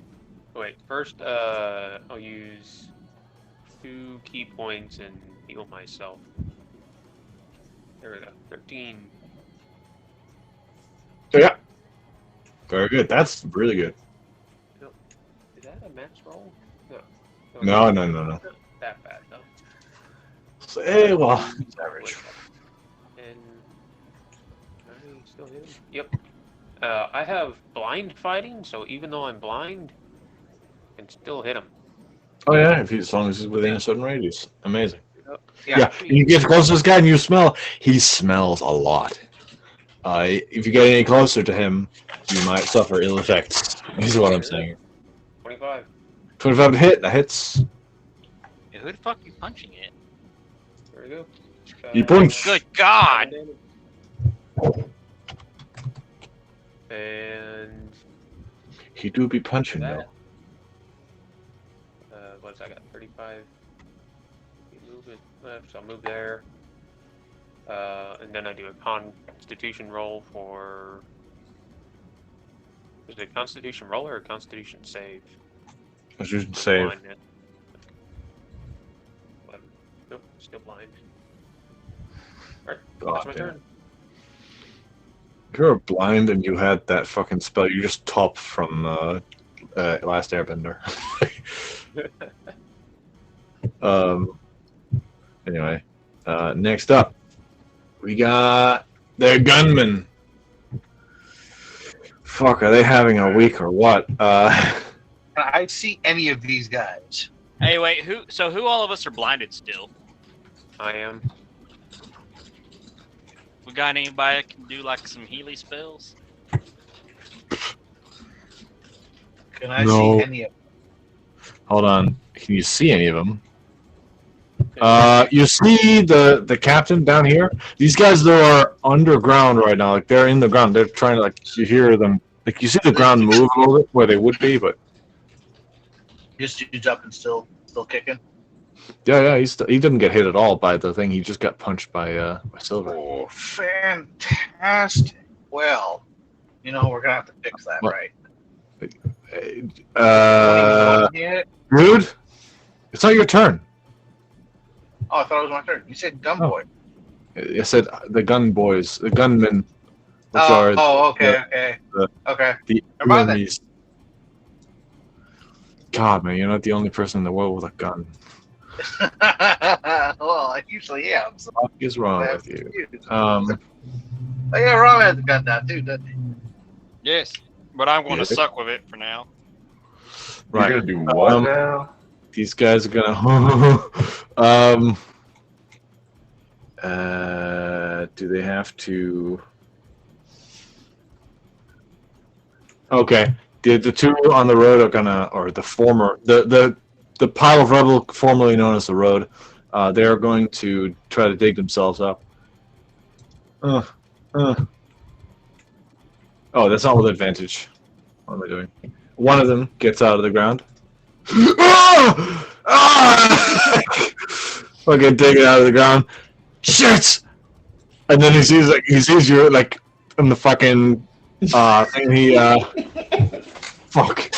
Wait, first I'll use 2 key points and heal myself. There we go. 13. So yeah. Very good. That's really good. Is that a max roll? No. Not that bad though. So, hey, well, it's average. And I still hit him. Yep. I have blind fighting, so even though I'm blind, I can still hit him. Oh yeah, as long as he's within a certain radius. Amazing. Yeah. You get close to this guy and you smell. He smells a lot. If you get any closer to him, you might suffer ill effects. This is what I'm saying. 25. 25 to hit. That hits. Yeah, who the fuck are you punching it? There we go. You punch. Good God! And He do be punching though. What's I got? 35. Move it left, so I'll move there. And then I do a Constitution roll for. Is it a Constitution roll or a Constitution save? Constitution save. Still blind. Alright, God that's my damn. turn. If you're blind and you had that fucking spell, you just top from Last Airbender. Anyway, next up, we got the gunman. Fuck, are they having a week or what? Can I see any of these guys? Hey, wait, who all of us are blinded still? I am. We got anybody that can do like some Healy spells? Can I No. see any of Hold on. Can you see any of them? You see the captain down here? These guys, though, are underground right now. Like, they're in the ground. They're trying to, like, you hear them. Like, you see the ground move a little bit where they would be, but... Just dude's up and still kicking? Yeah, he didn't get hit at all by the thing. He just got punched by Silver. Oh, fantastic. Well, you know, we're going to have to fix that, What? right? Dude, it's not your turn. Oh, I thought it was my turn. You said gun boy. I said the gun boys, the gunmen. Which Okay, are okay. the Never mind then. enemies. God, man, you're not the only person in the world with a gun. Well, I usually am. So What is wrong with you? I got Ron has a gun now, too, doesn't he? Yes, but I'm going to Yeah. suck with it for now. Right. You're gonna do what now? These guys are gonna. Do they have to? Okay. The two on the road are gonna, or the former, the pile of rubble formerly known as the road, they are going to try to dig themselves up. Oh, that's not with advantage. What am I doing? One of them gets out of the ground. Fucking dig it out of the ground. Shit! And then he sees you like in the fucking thing. Fuck.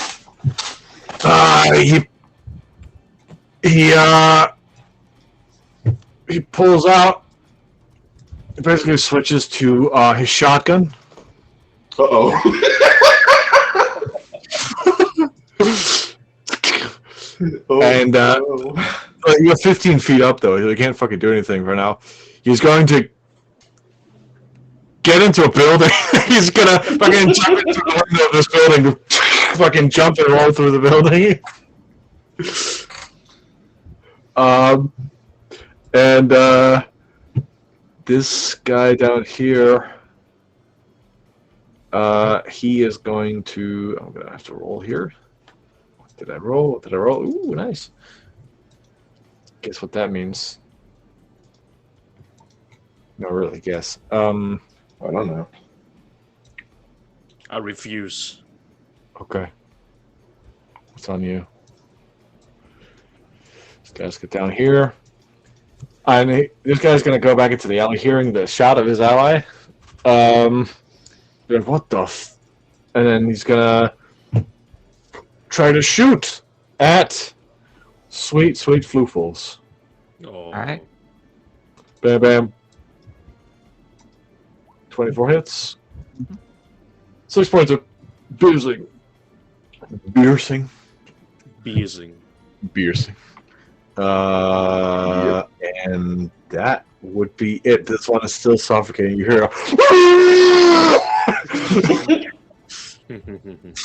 He pulls out. He basically switches to his shotgun. Uh-oh. And you're 15 feet up, though. He can't fucking do anything for now. He's going to get into a building. He's gonna fucking jump into the window of this building, fucking jump and roll through the building. This guy down here, he is going to. I'm gonna have to roll here. What did I roll? What did I roll? Ooh, nice. Guess what that means? Not really guess. I don't know. I refuse. Okay. What's on you? This guy's get down here. And this guy's gonna go back into the alley, hearing the shot of his ally. Like, what the? And then he's gonna try to shoot at sweet Floofles. Oh. All right. Bam, bam. 24 hits. 6 points of piercing. Piercing. And that would be it. This one is still suffocating. You hear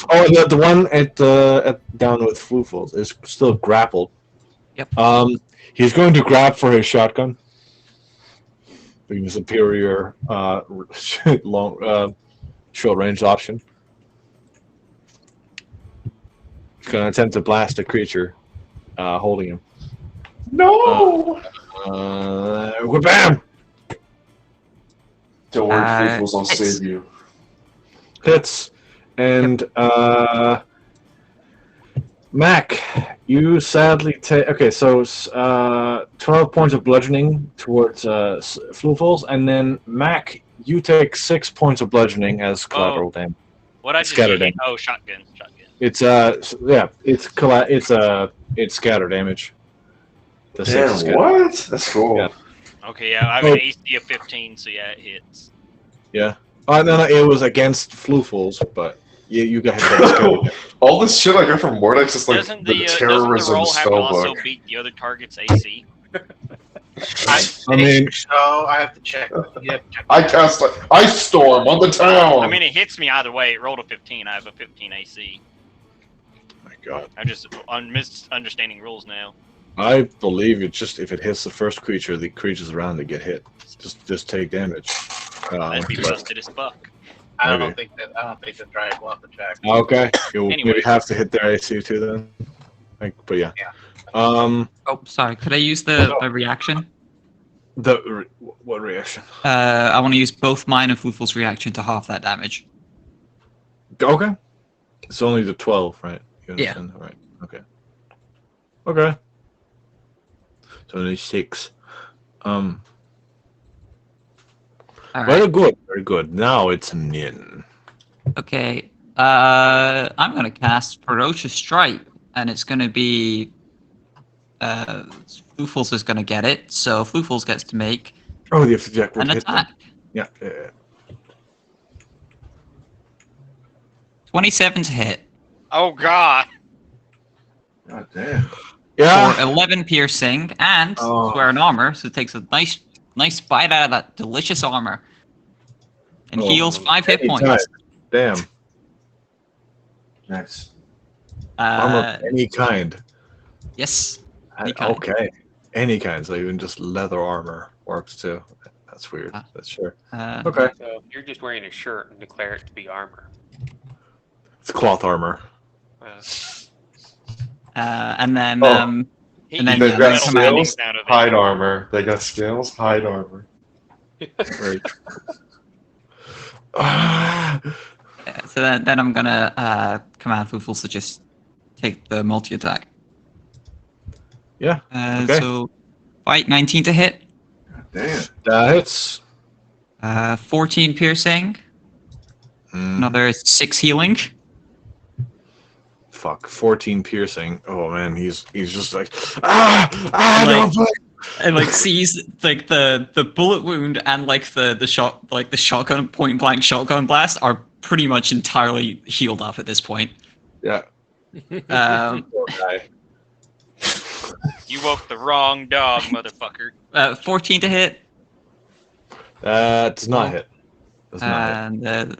and the one at down with Floofles is still grappled. Yep. He's going to grab for his shotgun. Being a superior long short range option. He's going to attempt to blast a creature holding him. No! Bam! Don't worry, Faithfuls, I'll save you. Hits. And Mac, you sadly take. Okay, so 12 points of bludgeoning towards Floofles, and then Mac, you take 6 points of bludgeoning as collateral damage. What I just Scatter hit? damage. Oh, shotgun. It's it's scatter damage. The 6 is Damn, good. what? That's cool. Yeah. Okay, yeah, I have an AC of 15, so yeah, it hits. Yeah. No, it was against Floofles, but you got hit by the skill. All this shit I got from Mordex is like Doesn't the the terrorism roll have to also spellbook. beat the other target's AC? I mean, so I have to check. You have to check. I cast an ice storm on the town. I mean, it hits me either way. It rolled a 15. I have a 15 AC. my God. I'm just misunderstanding rules now. I believe it just if it hits the first creature, the creatures around it get hit. Just take damage. That'd be but- busted as fuck. I maybe. don't think the dragon will have to check. Okay, you'll Anyway. maybe have to hit their AC too then. But yeah. Yeah. Oh, sorry. Could I use the reaction? What reaction? I want to use both mine and Floofle's reaction to half that damage. Okay. It's only the 12, right? You Yeah. understand? Right. Okay. Okay. So only 6. All Very right. good. Very good. Now it's Nin. Okay. I'm gonna cast Ferocious Strike, and it's gonna be. Floofles is gonna get it, so Floofles gets to make Oh, you have to check an what hit them. attack. Yeah. 27 to hit Oh god. God damn. Yeah. for 11 piercing, and Oh. it's wearing armor, so it takes a nice bite out of that delicious armor, and Oh, heals 5 hit anytime. points. Damn. Nice. Armor Uh, of any kind. yes. Any kind. Okay. Any kind. So even just leather armor works too. That's weird. Ah. That's sure. Uh, Okay. So you're just wearing a shirt and declare it to be armor. It's cloth armor. and then Oh. and then They've got come out. scales, hide armor. They got scales, hide armor. Very Ah. So then I'm gonna command Foofles to just take the multi attack. Yeah. Okay. So fight 19 to hit, Damn. That hits. 14 piercing, another 6 healing. Fuck. 14 piercing. Oh man, he's just like Like- no. And like sees like the bullet wound and like the shotgun point blank shotgun blast are pretty much entirely healed up at this point. Yeah. Poor guy. You woke the wrong dog, motherfucker. 14 to hit, That does not hit. Does not hit. and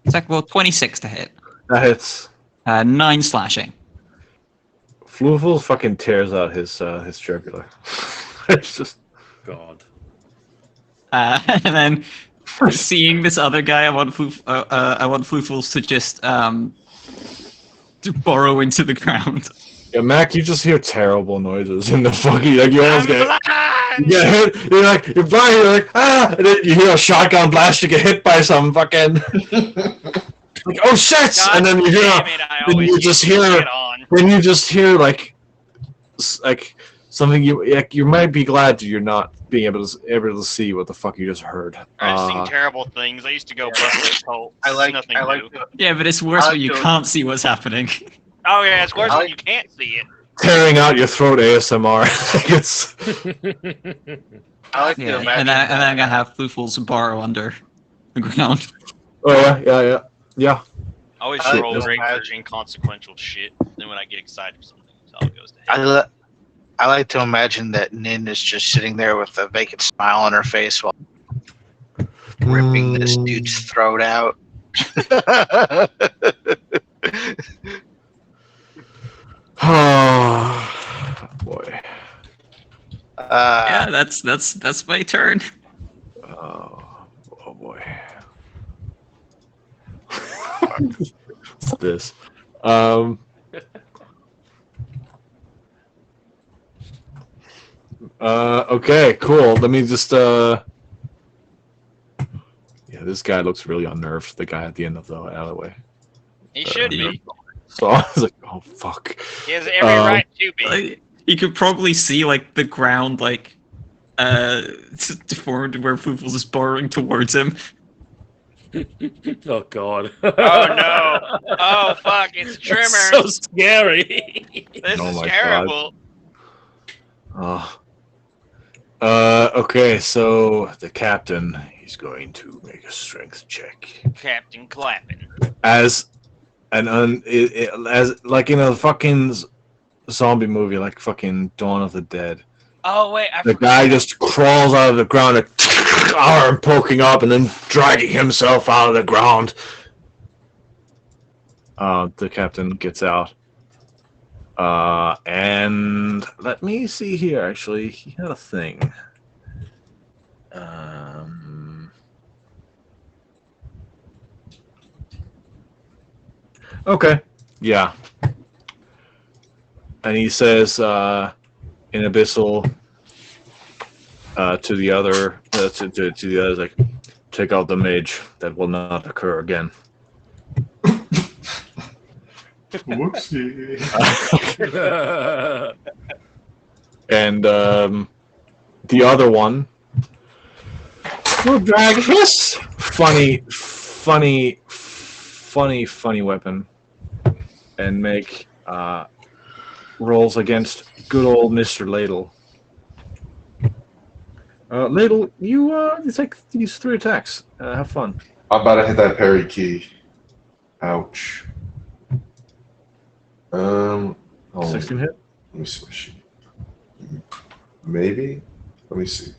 second roll 26 to hit, That hits. 9 slashing. Floofle fucking tears out his jugular. It's just God. And then seeing this other guy, I want Floofles to just to burrow into the ground. yeah, Mac. You just hear terrible noises in the fucking like you almost get hit. You're like you're blind. You're like and then you hear a shotgun blast. You get hit by some fucking like oh shit, God and then you hear damn it, I then always you get just this hear shit on. then you just hear like something you might be glad you're not being able to see what the fuck you just heard. I've seen terrible things. I used to go bust their cults. I like Nothing new. Yeah, but it's worse I when you don't- can't see what's happening. Oh yeah, it's worse I when like- you can't see it. tearing out your throat ASMR. It's I like to Yeah, imagine. and then I'm gonna have Floofles burrow under the ground. oh yeah. I always I roll don't great for imagine- inconsequential shit. Then when I get excited for something, it all goes to hell. I like to imagine that Nin is just sitting there with a vacant smile on her face while ripping this dude's throat out. Oh boy. Yeah, that's my turn. Oh boy. What's this? Okay, cool. Let me just yeah, this guy looks really unnerved, the guy at the end of the alleyway. He should be. So I was like, oh fuck. He has every right to be. Like, you could probably see like the ground like deformed where Foofles is burrowing towards him. Oh God. Oh no! Oh fuck! It's Trimmer. So scary. This Oh is my God. terrible. Oh. Okay, so the captain, he's going to make a strength check. Captain Clappin. As as like in a fucking zombie movie, like fucking Dawn of the Dead. Oh wait, I The forgot. guy just crawls out of the ground, a arm poking up, and then dragging himself out of the ground. The captain gets out. And let me see here. Actually, he had a thing. Okay. Yeah. And he says, in Abyssal, to the other, to the others, like, take out the mage. That will not occur again. Whoopsie. And the other one will drag his funny weapon and make rolls against good old Mr. Ladle. Ladle, you take these 3 attacks. Have fun. I'm about to hit that parry key. Ouch. 16 hit? Let me see my sheet. Maybe? Let me see.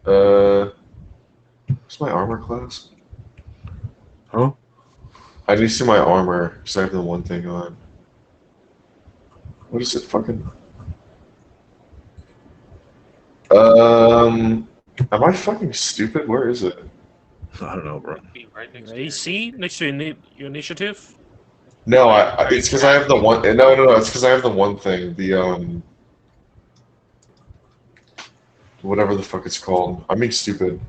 What's my armor class? Huh? I need to see my armor, because I have the one thing on. What is it fucking... Am I fucking stupid? Where is it? I don't know, bro. Right next to AC next to your initiative. No, it's because I have the one... No, it's because I have the one thing. The, whatever the fuck it's called. I'm being stupid.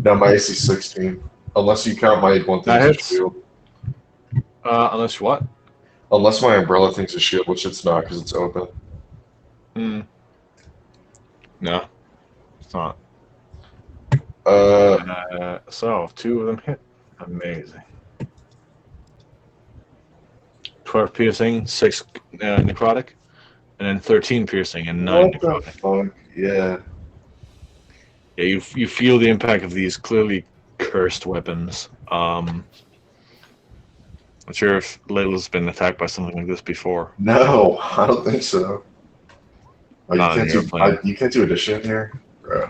No, my AC 16. Unless you count my one thing as a shield. Unless what? Unless my umbrella thing's a shield, which it's not because it's open. No, it's not. So 2 of them hit. Amazing. 12 piercing, 6 necrotic, and then 13 piercing and 9 What necrotic. the fuck? Yeah. Yeah, you feel the impact of these clearly cursed weapons. I'm sure if Layla's been attacked by something like this before. No, I don't think so. Oh, Not on the airplane. you can't do addition here? Bruh.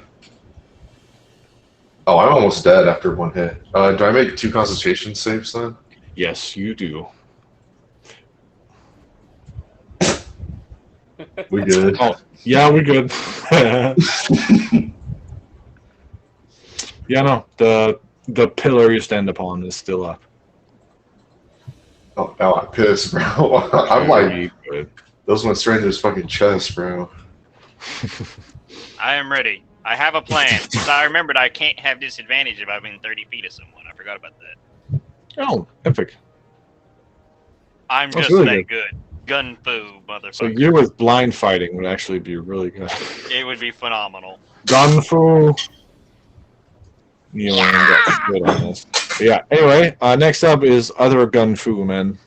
Oh, I'm almost dead after 1 hit. Do I make 2 concentration saves then? Yes, you do. We good. Oh, yeah, we're good. Yeah, no, the pillar you stand upon is still up. Oh, I'm pissed, bro. I'm like, Very good. those went straight into his fucking chest, bro. I am ready. I have a plan. Since I remembered I can't have disadvantage if I'm in 30 feet of someone. I forgot about that. Oh, epic. I'm That's just really that good. Gun fu, motherfucker. So you with blind fighting would actually be really good. It would be phenomenal. Gun fu. You only got good on this. But yeah. Anyway, next up is other gun fu man.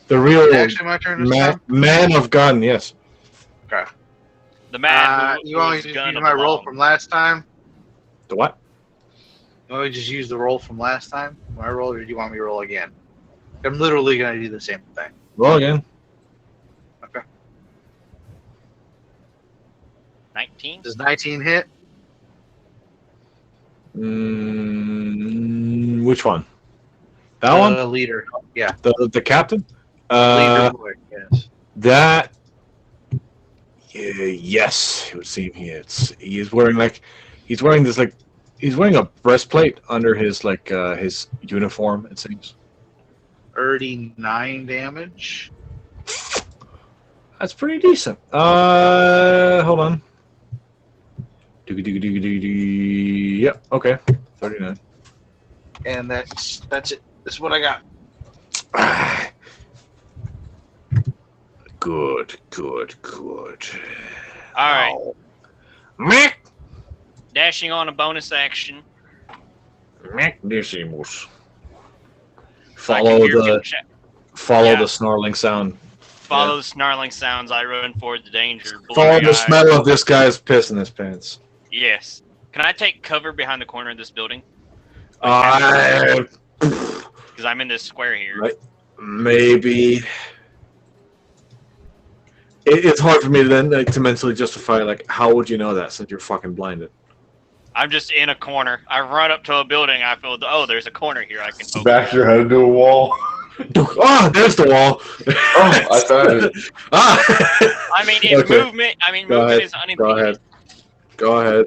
The real Actually, my turn this time. man of gun. Yes. Okay. The man who You want me whose to gun use my roll belonged. from last time? The what? You want me to just use the roll from last time? My roll, or do you want me to roll again? I'm literally going to do the same thing. Roll again. Okay. 19? Does 19 hit? Which one? That one? The leader. Yeah. The captain? Leader boy, yes. That. Yes, it would seem he's wearing he's wearing a breastplate under his his uniform. It seems. 39 damage. That's pretty decent. Hold on. Yep. Okay. 39. And that's it. That's what I got. Good. Alright. Mech. Dashing on a bonus action. Decimus. I can hear people Follow chat. the Yeah. snarling sound. follow the snarling sounds. I run forward the danger. Follow the Blurry-eyed. smell of this guy's piss in his pants. Yes. Can I take cover behind the corner of this building? I Because I'm in this square here. Right. Maybe. It's hard for me to then to mentally justify, like, how would you know that since you're fucking blinded? I'm just in a corner. I run up to a building. I feel, oh, there's a corner here. I can poke Bash it your head into a wall. Oh, there's the wall. Oh, I found it. I mean, it's Okay. movement. I mean, Go movement ahead. is unimpeded. Go ahead. Go ahead.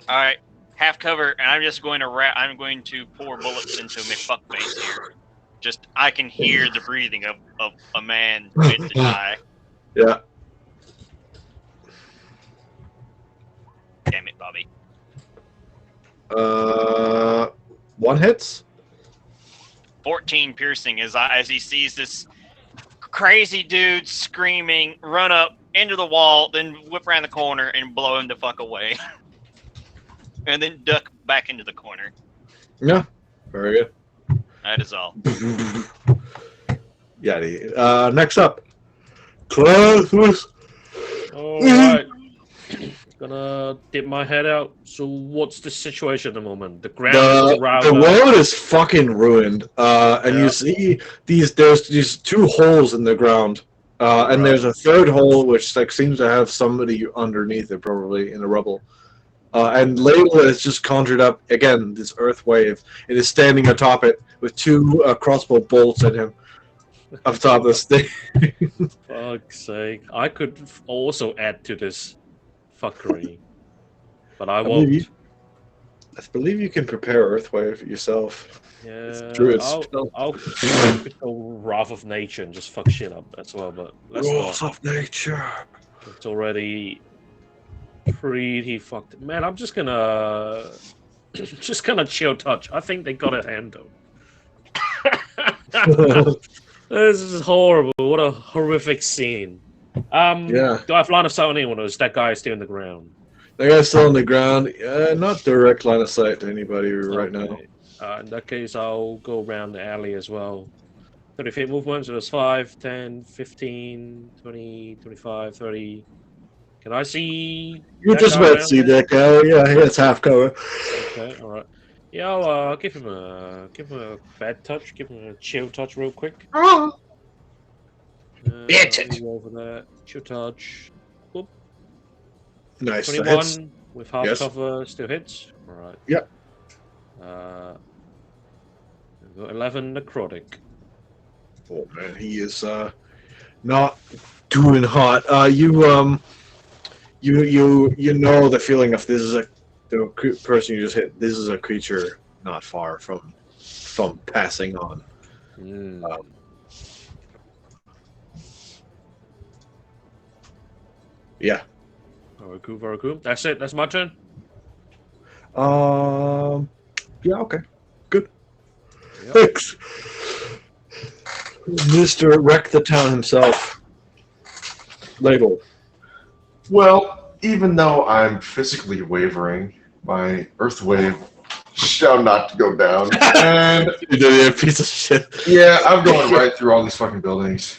All right, half cover, and I'm just going to I'm going to pour bullets into my fuck face here. Just I can hear the breathing of a man fit to die. Yeah. Damn it, Bobby. One hits. 14 piercing as he sees this crazy dude screaming, run up into the wall, then whip around the corner and blow him the fuck away. And then duck back into the corner. Yeah. Very good. That is all. Yeah. Next up, Close. All right. Gonna dip my head out. So, what's the situation at the moment? The ground is around. The road is fucking ruined, and Yeah. you see there's these two holes in the ground, and there's a third hole which like seems to have somebody underneath it, probably in the rubble. And Layla has just conjured up again this earth wave. It is standing atop it with two crossbow bolts at him, up top of this thing. Fuck's sake! I could also add to this fuckery, but I won't. I believe you can prepare Earthwave yourself. Yeah, Druid I'll go Wrath of Nature and just fuck shit up as well, but let's Wrath not. of Nature. It's already pretty fucked. Man, I'm just gonna chill touch. I think they got it handled. This is horrible. What a horrific scene. Yeah. Do I have line of sight on anyone, or is that guy still in the ground? That guy's still on the ground. Not direct line of sight to anybody right now. In that case, I'll go around the alley as well. 30 feet movement, so that's 5, 10, 15, 20, 25, 30. Can I see? You that just guy about around see there? that guy. Yeah, it's half cover. Okay, alright. Yeah, I'll give him a bad touch, give him a chill touch real quick. Bitch. Over there. Chill touch. Whoop. Nice. 21 with half Yes. cover still hits. Alright. Yep. We've got 11 necrotic. Oh man, he is not doing hot. You know the feeling of this is the person you just hit. This is a creature not far from passing on. Yeah. Very cool, very cool. That's it. That's my turn. Yeah. Okay. Good. Yep. Thanks, Mr. Wreck the Town himself. Label. Well, even though I'm physically wavering, my earth wave shall not go down. And You piece of shit. yeah, I'm going right through all these fucking buildings.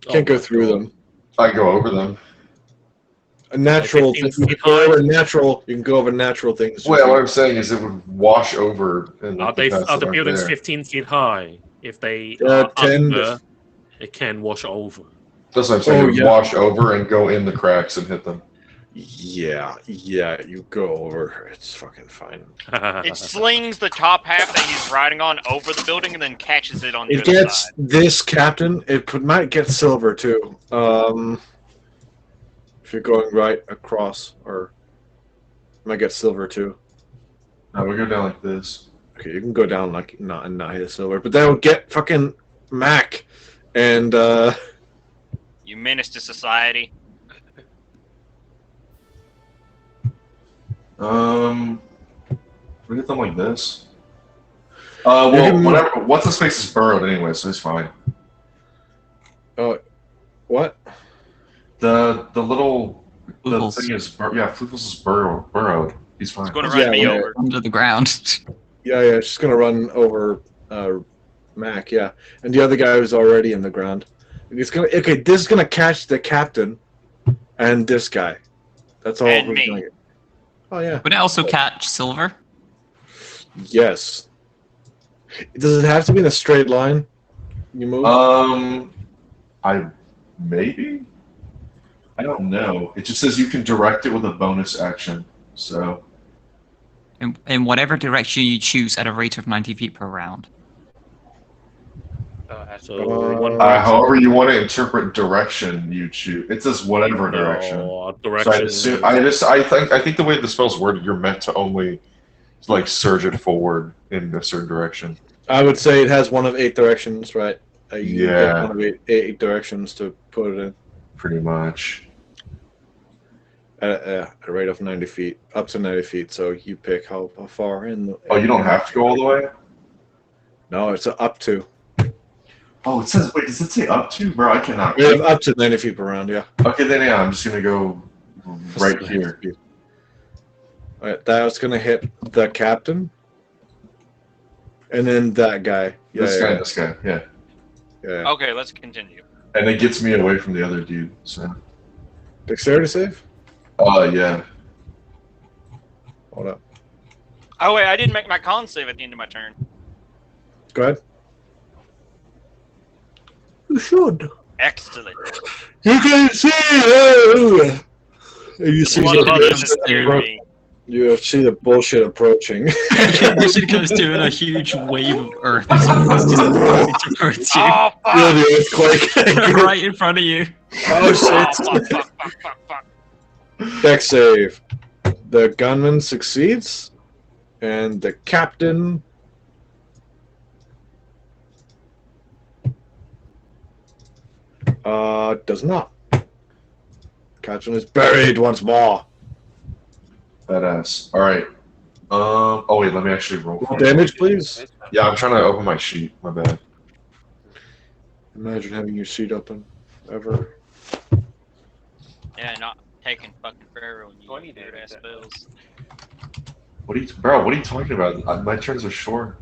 Can't go through them. I go over them. A natural. 15 You feet can go high. over natural. You can go over natural things. Well, what I'm saying is it would wash over. And Are the paths the that aren't buildings there. 15 feet high? If they Yeah, are 10 under, it can wash over. That's what I'm saying. Oh, It would yeah. wash over and go in the cracks and hit them. Yeah. You go over. It's fucking fine. It slings the top half that he's riding on over the building and then catches it on the It other gets side. this captain. Might get silver too. If you're going right across, or might get silver too. No, we go down like this. Okay, you can go down like not hit silver, but then we'll get fucking Mac, and You menace to society. We get them like this. Well, whatever. What's the space is burrowed anyway, so it's fine. What? The little Floofles. thing is Floofles is burrowed. He's fine. It's going to run me yeah. over. Under the ground. Yeah, it's just gonna run over Mac. Yeah, and the other guy was already in the ground. He's gonna this is gonna catch the captain and this guy. That's all. And we're me. gonna get. Oh yeah. Would it also catch silver? Yes. Does it have to be in a straight line? You move. I maybe. I don't know. It just says you can direct it with a bonus action. So. In whatever direction you choose at a rate of 90 feet per round. However you want to interpret direction, you choose. It says whatever direction. No, So direction. I think the way the spell's worded, you're meant to only like surge it forward in a certain direction. I would say it has one of 8 directions, right? You Yeah. get one of eight directions to put it in. Pretty much. At a rate of 90 feet, up to 90 feet. So you pick how far in. Oh, you don't have to go all the way? No, it's up to. Oh, it says, wait, does it say up to? Bro, I cannot. We have up to 90 feet per round, yeah. Okay, then yeah, I'm just going to go right here. Alright, that was going to hit the captain. And then that guy. Yeah, This guy, yeah. Yeah. Okay, let's continue. And it gets me away from the other dude, so. Dexterity save? Yeah. Hold up. Oh wait, I didn't make my con save at the end of my turn. Go ahead. You should. Excellent. You can see it! You see What about the this theory? You see the bullshit approaching. Bullshit comes to in a huge wave of earth as opposed to the towards you. Oh fuck! Yeah, the earthquake. Right in front of you. Oh shit. Fuck. Dex save. The gunman succeeds, and the captain. Does not. Captain is buried once more. Badass. Alright. Oh wait, let me actually roll. Roll damage, please. Yeah, I'm trying to open my sheet. My bad. Imagine having your sheet open. Ever. Yeah, not taking fucking forever when you 20 do your damage. ass spells. What are you talking about? My turns are short.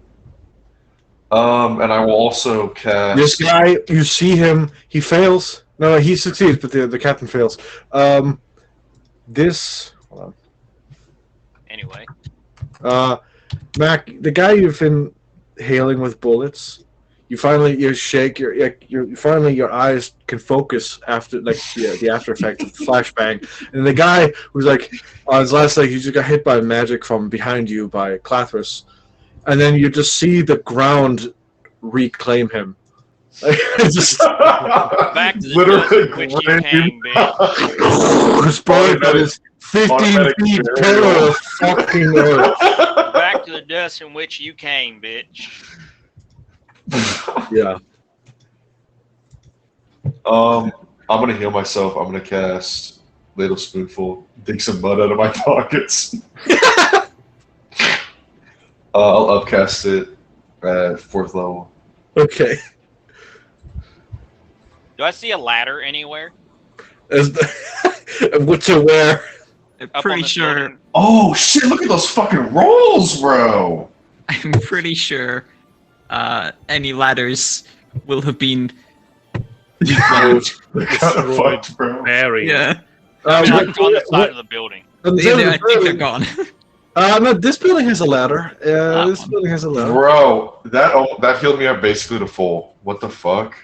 And I will also cast. This guy, you see him. He fails. No, he succeeds, but the captain fails. This. Hold on. Anyway. Mac, the guy you've been hailing with bullets, you shake your eyes can focus after the after effect of the flashbang, and the guy who's like on his last leg, he just got hit by magic from behind you by Clathris, and then you just see the ground reclaim him. Just Back to the Literally dust in which you came, bitch. destroyed by this 15 feet pillar of fucking earth. Back to the dust in which you came, bitch. Yeah. I'm gonna heal myself. I'm gonna cast Ladle Spoonful. Dig some mud out of my pockets. I'll upcast it at 4th level. Okay. Do I see a ladder anywhere? What to wear? Up on Pretty this sure. building? Oh shit! Look at those fucking rolls, bro. I'm pretty sure any ladders will have been. They're kind of fucked, bro. Very. Yeah. On the side of the building. I think they're gone. No, this building has a ladder. This one. building has a ladder. Bro, that healed me up basically to full. What the fuck?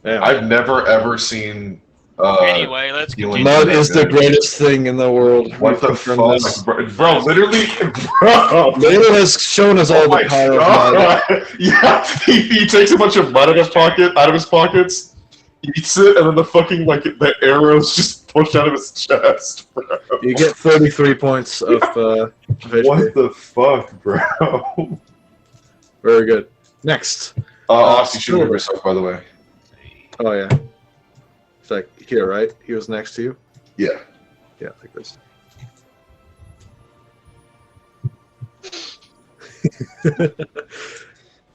Yeah. I've never ever seen. Anyway, let's healing continue. Mud is the greatest thing in the world. What We've the confirmed fuck, this. bro? Literally, bro. Layla has shown us all Oh my the power of mud. god! Yeah, he takes a bunch of mud out of his pockets, eats it, and then the arrows just push out of his chest, bro. You get 33 points of HP. What the fuck, bro? Very good. Next. Austin, you should move yourself, by the way. Oh yeah. It's like here, right? He was next to you. Yeah. Yeah, like this.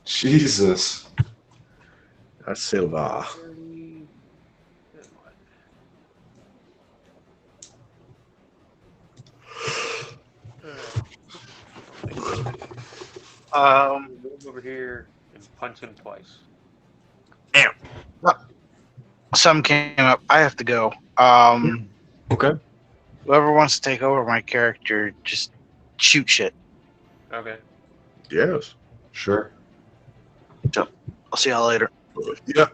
Jesus. That's Silva. Move over here and punch him twice. Some came up. I have to go. Okay. Whoever wants to take over my character, just shoot shit. Okay. Yes. Sure. I'll see y'all later. Yeah.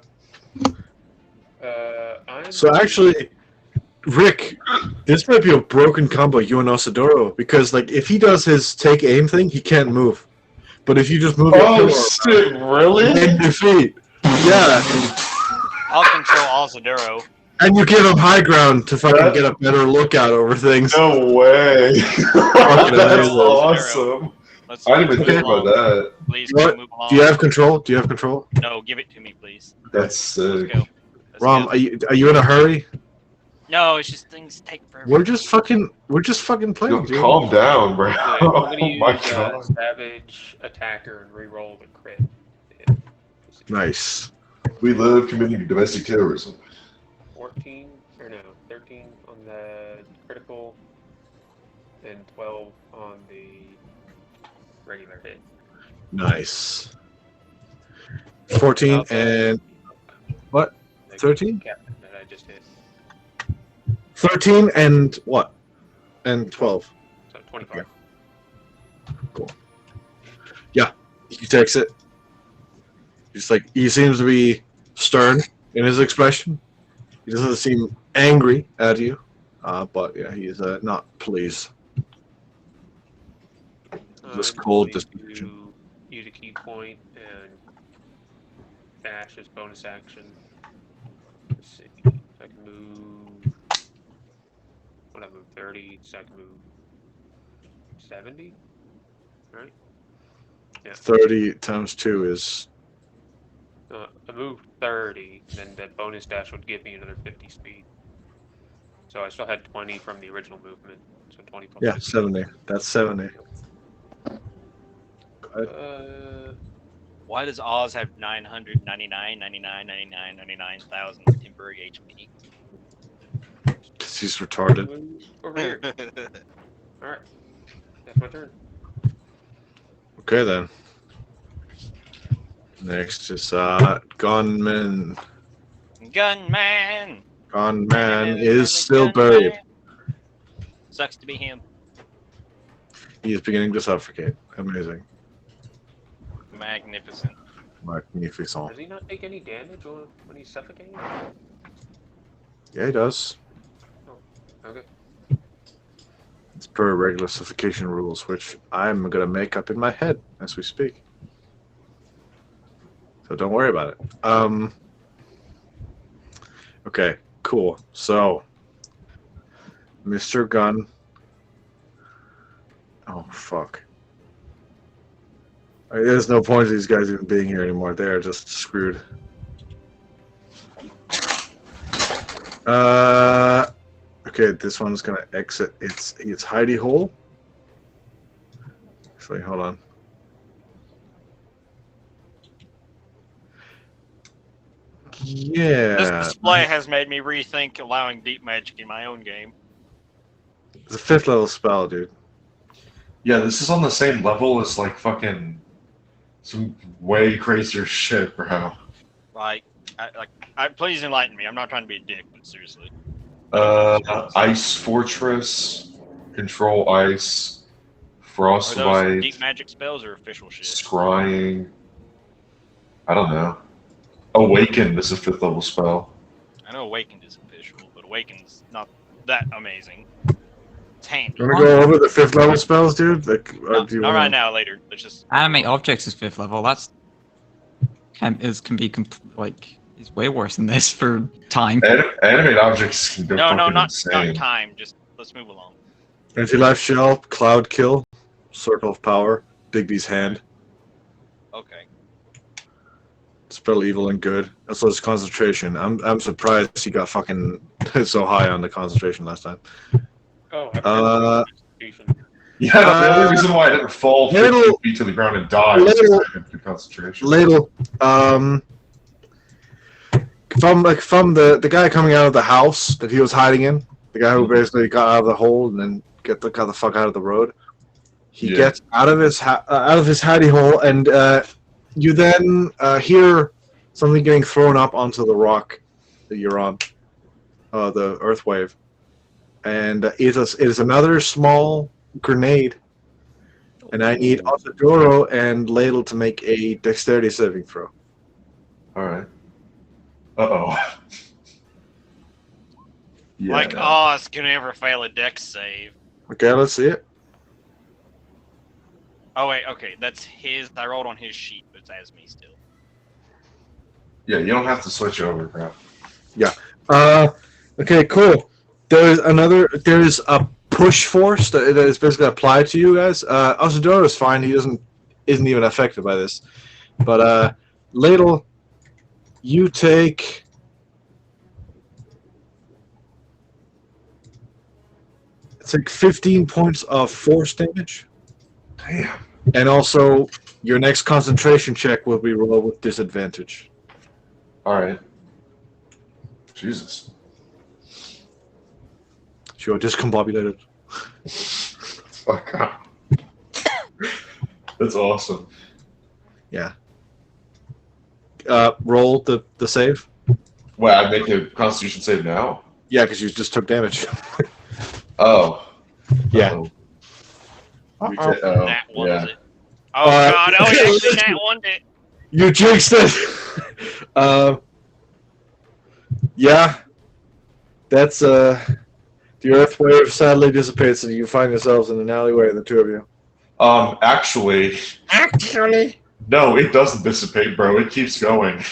I'm So actually, Rick, this might be a broken combo, you and Osadoro, because like if he does his take aim thing, he can't move. But if you just move your Oh pillow shit! Really? and your feet, yeah, I'll control Alzaduro. and you give him high ground to fucking get a better lookout over things. No way! Fucking That's amazing. awesome. Let's I didn't even move think about along. that. Please What? can we move along. Do you have control? Do you have control? No, give it to me, please. That's sick. Let's go. Let's Rom, go. are you in a hurry? No, it's just things take forever. We're just fucking playing. Yo, dude. calm down, bro. I'm Oh gonna use my god. Savage Attacker and re-roll the crit. Nice. We love committing domestic terrorism. 13 on the critical, and 12 on the regular hit. Nice. 14 and what? The 13? captain that I just hit. 13 and what? And 12. So 25. Cool. Yeah, he takes it. He's like, he seems to be stern in his expression. He doesn't seem angry at you, but yeah, he is not pleased. This cold going disposition. to use a key point and dash as bonus action. Let's see. So I can move. What I move 30, so I can move 70. Right? Yeah. 30 times 2 is I moved 30, then the bonus dash would give me another 50 speed. So I still had 20 from the original movement. So 20 plus yeah 50. 70. That's 70. Why does Oz have 999, 99, 99, 99,000 temporary HP? Because he's retarded. Move over here. Alright. That's my turn. Okay then. Next is Gunman. Gunman! Gunman is still buried. Sucks to be him. He is beginning to suffocate. Amazing. Magnificent. Magnificent. Does he not take any damage when he's suffocating? Yeah, he does. Okay. It's per regular suffocation rules, which I'm gonna make up in my head as we speak. So don't worry about it. Okay, cool. So, Mr. Gunn. Oh fuck. There's no point to these guys even being here anymore. They're just screwed. Okay, this one's gonna exit its hidey hole. Actually, hold on. Yeah. This display has made me rethink allowing deep magic in my own game. It's a 5th level spell, dude. Yeah, this is on the same level as like fucking some way crazier shit, bro. Please enlighten me. I'm not trying to be a dick, but seriously. Ice Fortress, Control Ice, Are those Frostbite, deep magic spells or official shit? Scrying. I don't know. Awakened is a 5th level spell. I know Awakened is official, but Awakened's not that amazing. It's handy. You wanna go over the 5th level spells, dude? Like, Not do you right wanna... now, later. Let's just. Animate objects is 5th level. That's is way worse than this for time. Animate objects can go No, fucking not insane. time. Just let's move along. Anti-life shell, cloud kill, circle of power, Bigby's hand. Okay. Spell evil and good. That's his concentration. I'm surprised he got fucking so high on the concentration last time. Oh, Yeah, the only reason why I didn't fall 15 feet to the ground and die was because I had good concentration. Ladle. From the guy coming out of the house that he was hiding in, the guy who basically got out of the hole and then got the fuck out of the road. He gets out of his hidey hole, and you then hear something getting thrown up onto the rock, that you're on, the earth wave, and it is another small grenade, and I need Osadoro and Ladle to make a dexterity saving throw. All right. Uh-oh. Yeah, like no. Oz can never fail a dex save. Okay, let's see it. Oh wait, okay, that's his. I rolled on his sheet, but it's as me still. Yeah, you don't have to switch over, crap. Okay, cool. There's a push force that is basically applied to you guys. Osadoro is fine. He isn't even affected by this. But Ladle, you take it's like 15 points of force damage. Damn. And also your next concentration check will be rolled with disadvantage. All right. Jesus. Sure, discombobulated. Fuck up. That's awesome. Yeah. Roll the save. Wait, I make a Constitution save now? Yeah, because you just took damage. Oh. Yeah. Uh-oh. Oh, that one yeah. was it. Oh god, oh he actually that one did. You jinxed it. Yeah. That's the earth wave sadly dissipates and you find yourselves in an alleyway, the two of you. Actually, no, it doesn't dissipate, bro. It keeps going.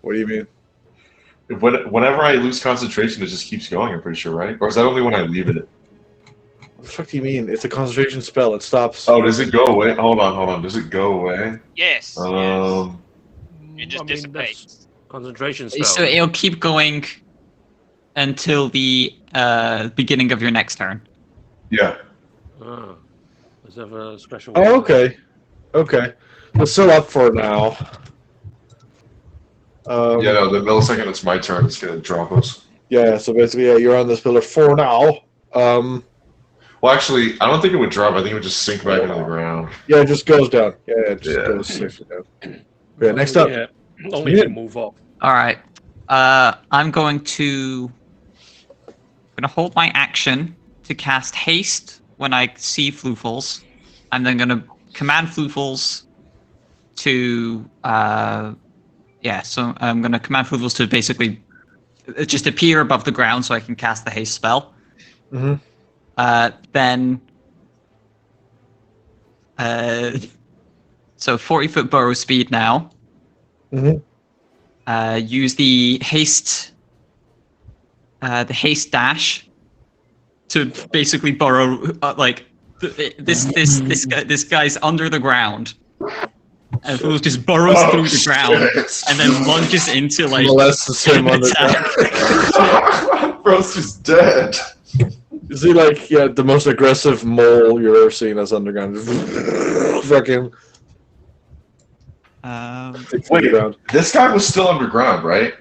What do you mean? Whenever I lose concentration, it just keeps going, I'm pretty sure, right? Or is that only when I leave it? What the fuck do you mean? It's a concentration spell. It stops. Oh, does it go away? Hold on. Does it go away? Yes. It just dissipates. Concentration spell. So it'll keep going until the beginning of your next turn. Yeah. Oh. Does it have a special? Oh, okay. Okay. We're still up for now. Yeah, no, the millisecond it's my turn, it's gonna drop us. Yeah, so basically, yeah, you're on this pillar for now. Well, actually, I don't think it would drop. I think it would just sink back into the ground. Yeah, it just goes down. Yeah, it just Yeah. goes safely down. Okay, next up. Yeah, only to move up. All right. I'm going to hold my action to cast haste when I see Floofles. I'm then going to command Floofles to so I'm going to command Floofles to basically just appear above the ground so I can cast the haste spell. Mm-hmm. Then so 40-foot burrow speed now. Mm-hmm. Use the haste dash to basically burrow this guy's under the ground, and Fool just burrows through the ground and then lunges into like molests him on the ground. Bro's just dead. Is he like the most aggressive mole you've ever seen as underground? Fucking. Wait, this guy was still underground, right?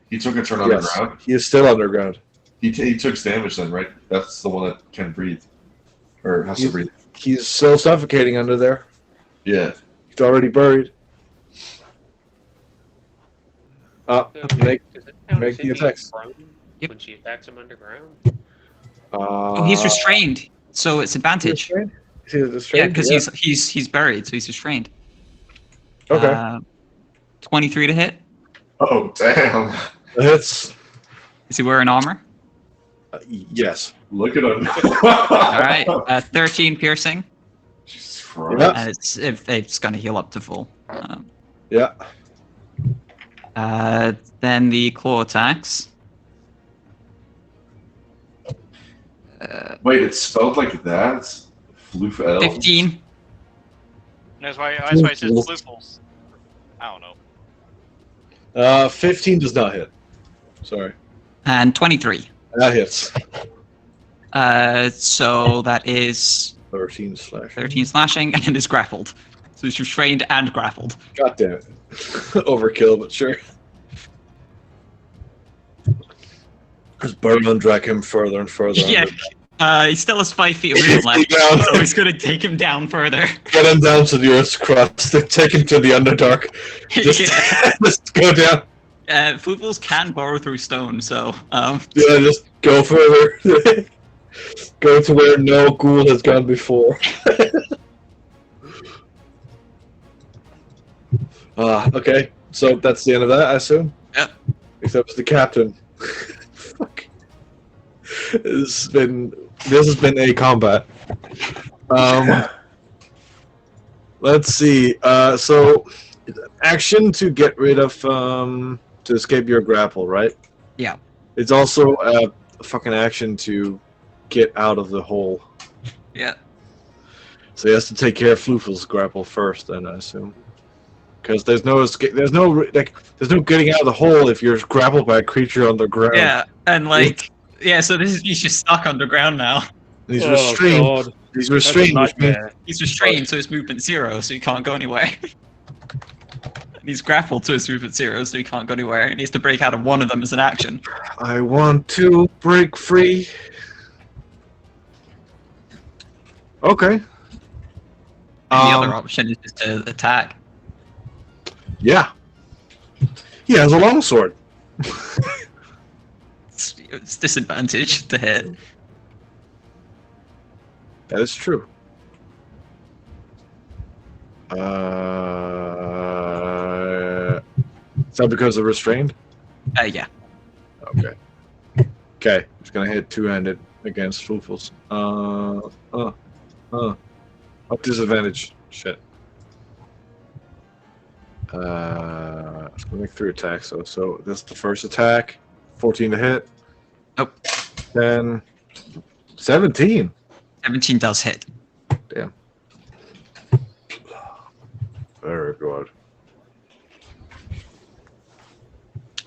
He took a turn underground? He is still underground. He took damage then, right? That's the one that can breathe. Or has to breathe. He's still suffocating under there. Yeah. He's already buried. Make the attacks. When she attacks him underground? Oh, he's restrained, so it's advantage. Is he restrained? Yeah, because he's buried, so he's restrained. Okay. 23 to hit. Oh, damn. That hits. Is he wearing armor? Yes. Look at him. All right. 13 piercing. Jesus Christ. It's going to heal up to full. Yeah. Then the claw attacks. Wait, it's spelled like that? Floof L? 15. That's why it says Floofles. I don't know. 15 does not hit. Sorry. And 23. That hits. So that is 13 slashing. 13 slashing and is grappled. So he's restrained and grappled. God damn it. Overkill, but sure. Just burn and drag him further and further. Yeah. He still has 5 feet of movement left, so he's going to take him down further. Get him down to the Earth's crust. Take him to the Underdark. Just go down. Footballs can burrow through stone, so Yeah, just go further. Go to where no ghoul has gone before. Okay. So that's the end of that, I assume? Yep. Except for the captain. Fuck. This has been a combat. Let's see. So action to get rid of to escape your grapple, right? Yeah. It's also a fucking action to get out of the hole. Yeah. So he has to take care of Floofle's grapple first, then I assume. Because there's no escape. There's no getting out of the hole if you're grappled by a creature on the ground. Yeah, and so he's just stuck underground now. And he's restrained. God. He's restrained, which means He's restrained, so his movement 0, so he can't go anywhere. And he's grappled, so his movement 0, so he can't go anywhere. He needs to break out of one of them as an action. I want to break free. Okay. And the other option is just to attack. Yeah. He has a longsword. It's disadvantage to hit. That is true. Is that because of restrained? Yeah. Okay. Okay. He's gonna hit two-handed against Floofles. Up disadvantage. Shit. It's gonna make 3 attacks though. So this is the first attack. 14 to hit. Nope. 10. 17. 17 does hit. Damn. Very good.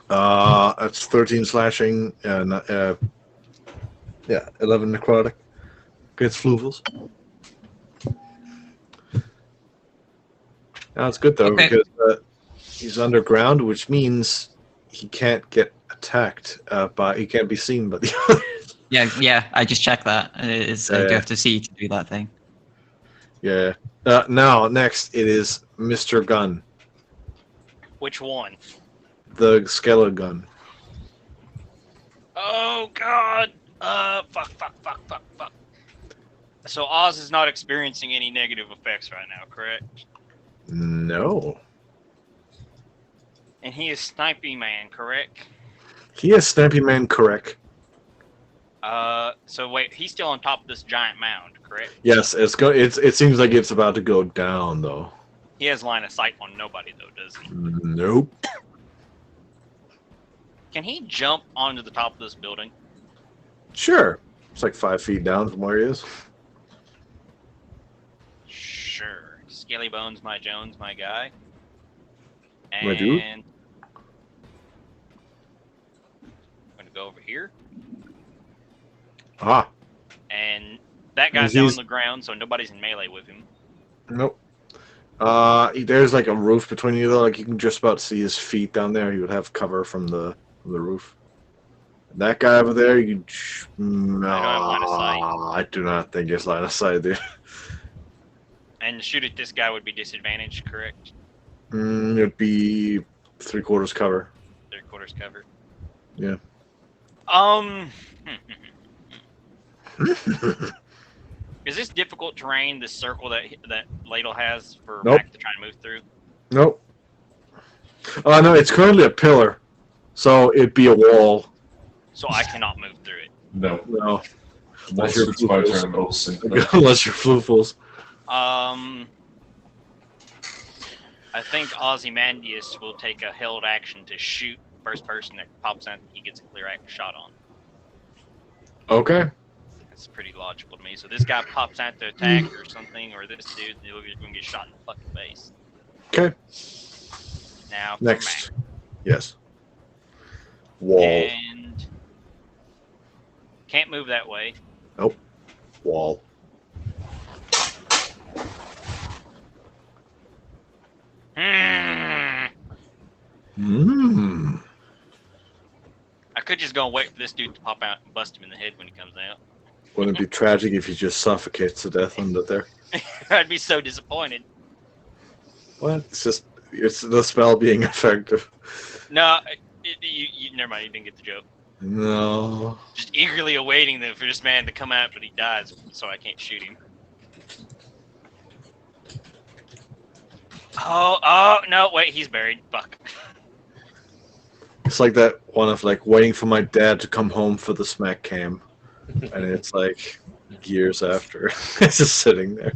That's 13 slashing and 11 necrotic against Floofles. Now it's good though because he's underground, which means he can't get attacked he can't be seen by the others. Yeah. I just checked that. It's you have to see to do that thing. Yeah. Now next it is Mr. Gun, Which one? the skeleton gun. Oh God! Fuck. So Oz is not experiencing any negative effects right now, correct? No. And he is Snipey Man, correct? He is Snappy Man, correct? So wait, he's still on top of this giant mound, correct? Yes, it seems like it's about to go down though. He has line of sight on nobody though, does he? Nope. Can he jump onto the top of this building? Sure. It's like 5 feet down from where he is. Sure. Scaly Bones, my Jones, my guy. My dude? And I'm gonna go over here. Ah. And that guy's down on the ground, so nobody's in melee with him. Nope. There's like a roof between you though, like you can just about see his feet down there. He would have cover from the roof. That guy over there, you no, I don't have line of sight. I do not think it's line of sight, dude. And to shoot at this guy would be disadvantaged, correct? It'd be 3/4 cover. 3/4 cover. Yeah. Is this difficult terrain, this circle that Ladle has for Nope. Mac to try and move through? Nope. No, it's currently a pillar, so it'd be a wall. So I cannot move through it. No. No. Unless it's my turn, it'll sink. Unless you're Floofles. I think Ozymandias will take a held action to shoot first person that pops out. He gets a clear shot on. Okay. That's pretty logical to me. So this guy pops out to attack or something, or this dude, he's going to get shot in the fucking face. Okay. Now, for Next. Mac. Yes. Wall. And can't move that way. Nope. Wall. I could just go and wait for this dude to pop out and bust him in the head when he comes out. Wouldn't it be tragic if he just suffocates to death under there? I'd be so disappointed. What? It's the spell being effective. No, Never mind. You didn't get the joke. No. Just eagerly awaiting for this man to come out, but he dies, so I can't shoot him. Oh no! Wait, he's buried. Fuck. It's like that one of like waiting for my dad to come home for the smack cam, and it's like years after. It's just sitting there.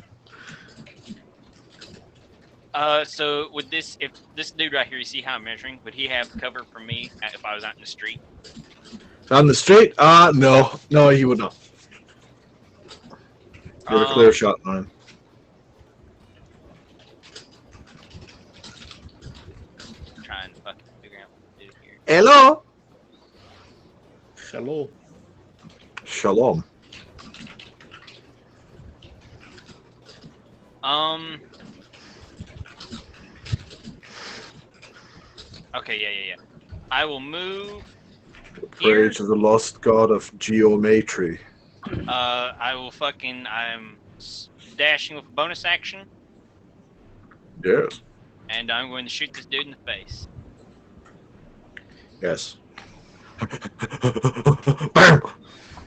So would this, if this dude right here, you see how I'm measuring, would he have cover from me if I was out in the street? On the street? No, he would not. You have a clear shot on him. Trying to fucking figure out what to do here. Hello. Hello. Shalom. Okay, yeah. I will move. Pray to the lost god of geometry. I will fucking. I'm dashing with a bonus action, Yes. and I'm going to shoot this dude in the face. Yes.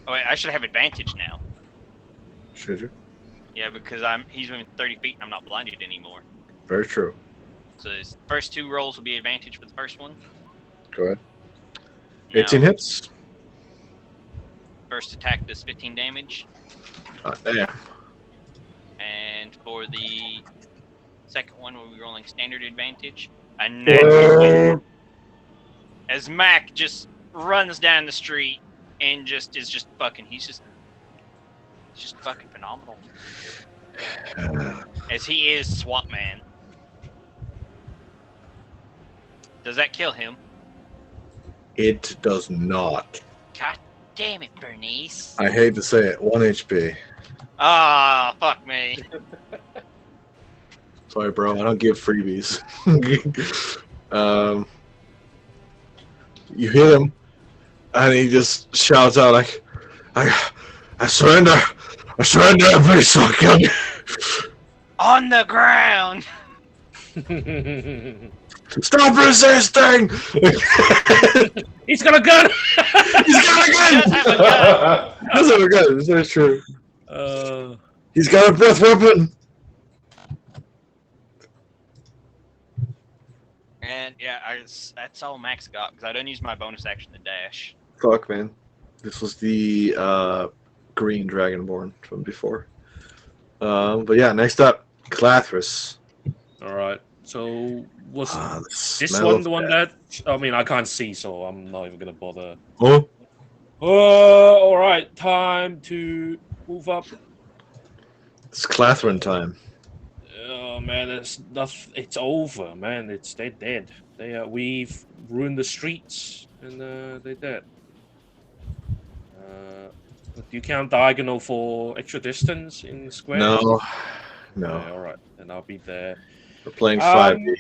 Oh wait, I should have advantage now. Should you? Yeah, because he's moving 30 feet and I'm not blinded anymore. Very true. So his first 2 rolls will be advantage for the first one. Go ahead. Now, 18 hits. First attack does 15 damage. Damn. And for the second one, we'll be rolling standard advantage. A natural 20. As Mac just runs down the street and is just fucking, he's just fucking phenomenal. As he is Swamp Man. Does that kill him? It does not. God damn it, Bernice. I hate to say it. 1 HP. Ah, fuck me. Sorry, bro. I don't give freebies. You hit him, and he just shouts out like, I surrender. I surrender. Please don't kill me. On the ground. Stop resisting! He's got a gun! He's got a gun! That's what gun. That's very true. He's got a breath weapon. And yeah, that's all Max got because I don't use my bonus action to dash. Fuck, man. This was the green dragonborn from before. But yeah, next up, Clathris. All right. So was this smell one of the one death. that? I mean, I can't see, so I'm not even gonna bother. Oh. All right. Time to move up. It's Clathrin time. Oh man, it's over, man. They're dead. We've ruined the streets, and they're dead. Do you count diagonal for extra distance in squares? No. Yeah, all right, then I'll be there. We're playing 5e.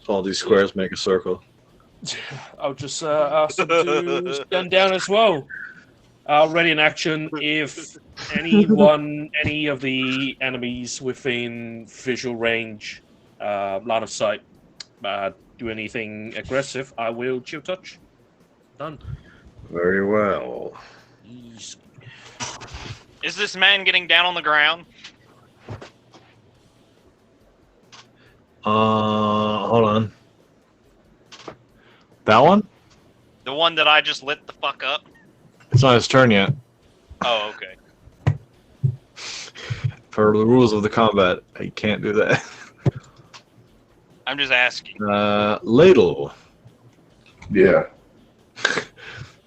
All these squares make a circle. I'll just ask them to stand down as well. Ready in action if any of the enemies within visual range, line of sight, do anything aggressive, I will chill touch. Done. Very well. Easy. Is this man getting down on the ground? Hold on. That one? The one that I just lit the fuck up? It's not his turn yet. Oh, okay. Per the rules of the combat, I can't do that. I'm just asking. Ladle. Yeah.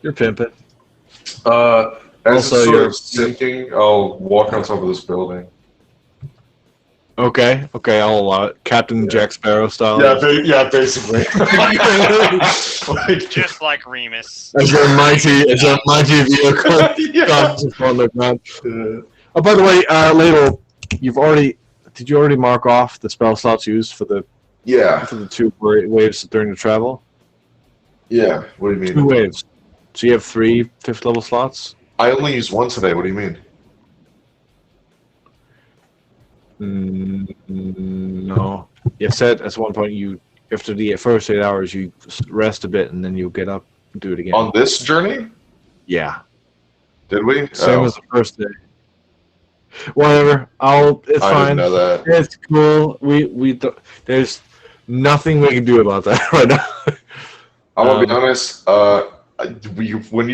You're pimping. As Also, it's sort you're of sinking, I'll walk on top of this building. Okay, I'll allow it. Captain Jack Sparrow style. Yeah, basically. Just like Remus. As your mighty vehicle comes upon the ground. Oh, by the way, Ladle, did you already mark off the spell slots used for the 2 waves during the travel? Yeah. What do you mean? 2 waves. So you have 3 5th level slots? I only used 1 today. What do you mean? No. You said at one point you After the first 8 hours, you rest a bit and then you get up and do it again. On this journey? Yeah. Did we? Same as the first day. Whatever. It's I fine. didn't know that. It's cool. There's nothing we can do about that right now. I'm gonna be honest. When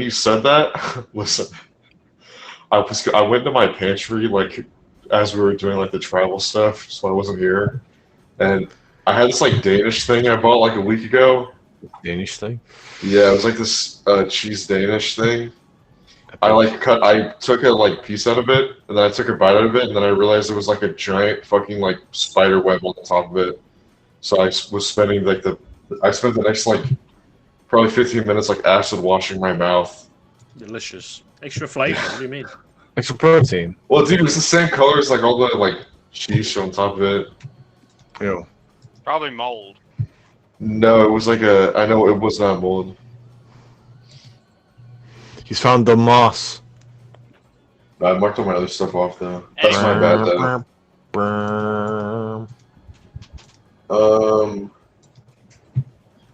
you said that, listen, I went to my pantry like as we were doing like the travel stuff, so I wasn't here, and I had this like Danish thing I bought like a week ago. Danish thing? Yeah, it was like this cheese Danish thing. I took a like piece out of it, and then I took a bite out of it, and then I realized there was like a giant fucking like spider web on the top of it. So I was spending I spent the next like probably 15 minutes like acid washing my mouth. Delicious. Extra flavor. What do you mean? Extra protein. Well, dude, it was the same color as like all the like cheese on top of it. Ew. Probably mold. No, it was like I know it was not mold. He's found the moss. I marked all my other stuff off though. That's my bad though.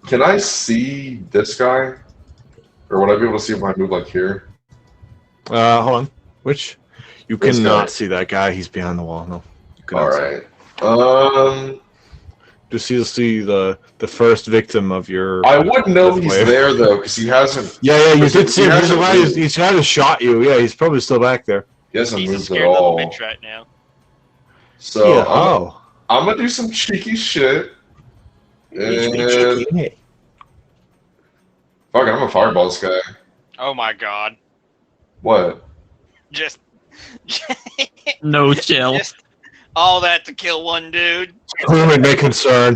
Can I see this guy? Or would I be able to see if I move like here? Hold on. Which? You This cannot guy. see that guy. He's behind the wall. No. You cannot see. Alright. Just see the first victim of your. I wouldn't know he's wave. there though, because he hasn't. Yeah, you did see him. He hasn't He's trying to shot you. Yeah, he's probably still back there. He hasn't He's a moved at scared little all. bitch right now. So Yeah, I'm gonna do some cheeky shit. And fuck it, I'm gonna fireball this guy. Oh my god. What? Just No chill. Just all that to kill one dude. Clearly may concern.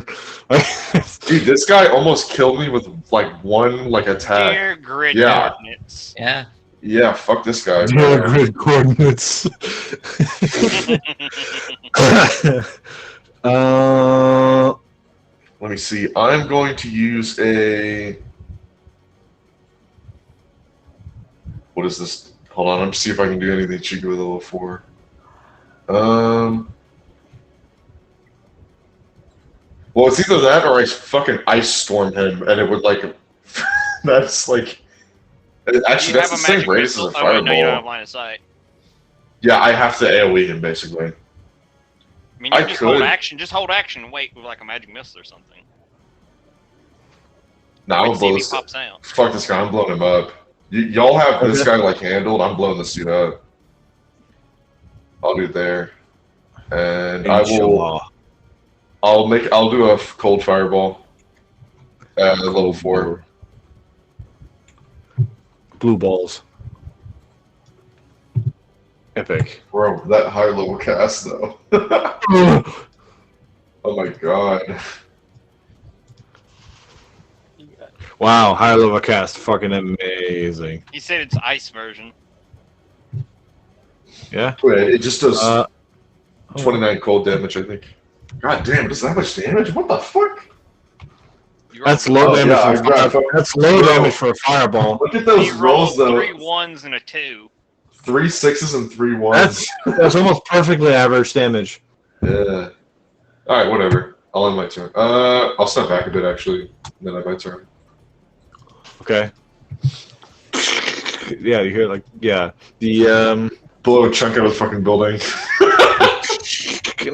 Dude, this guy almost killed me with like one like attack. Dear grid Yeah. coordinates. Yeah. Yeah, fuck this guy. Dear bro. grid coordinates. Let me see. I'm going to use a. What is this? Hold on. I'm see if I can do anything cheeky with a level 4. Well, it's either that or I fucking ice storm him, and it would like. That's like. Actually, You that's have the a same magic rate as a missile. Oh, wait, no, you don't have fireball. line of sight. Yeah, I have to AoE him basically. I mean, you I can just hold could. action. Just hold action and wait with like a magic missile or something. Nah, I'm Wait gonna to see blow if he this. pops out. Fuck this guy. I'm blowing him up. Y'all have this Okay. guy like handled. I'm blowing this dude up. I'll do it there, and I will. Inshallah. I'll do a cold fireball. At level 4. Blue balls. Epic. Bro, that high level cast though. Oh my god. Wow, high level cast, fucking amazing. He said it's ice version. Yeah. Wait, it just does Uh, 29 cold damage, I think. God damn, it does that much damage? What the fuck? You That's rolled- low Oh, damage. yeah, I for grabbed- that's low Bro. damage for a fireball. Look at those He rolls rolled though. 3 1s and a 2. 3 6s and 3 1s. That's almost perfectly average damage. Yeah. Alright, whatever. I'll end my turn. I'll step back a bit actually. Then I my turn. Okay. Yeah, you hear the Blow a chunk out of the fucking building.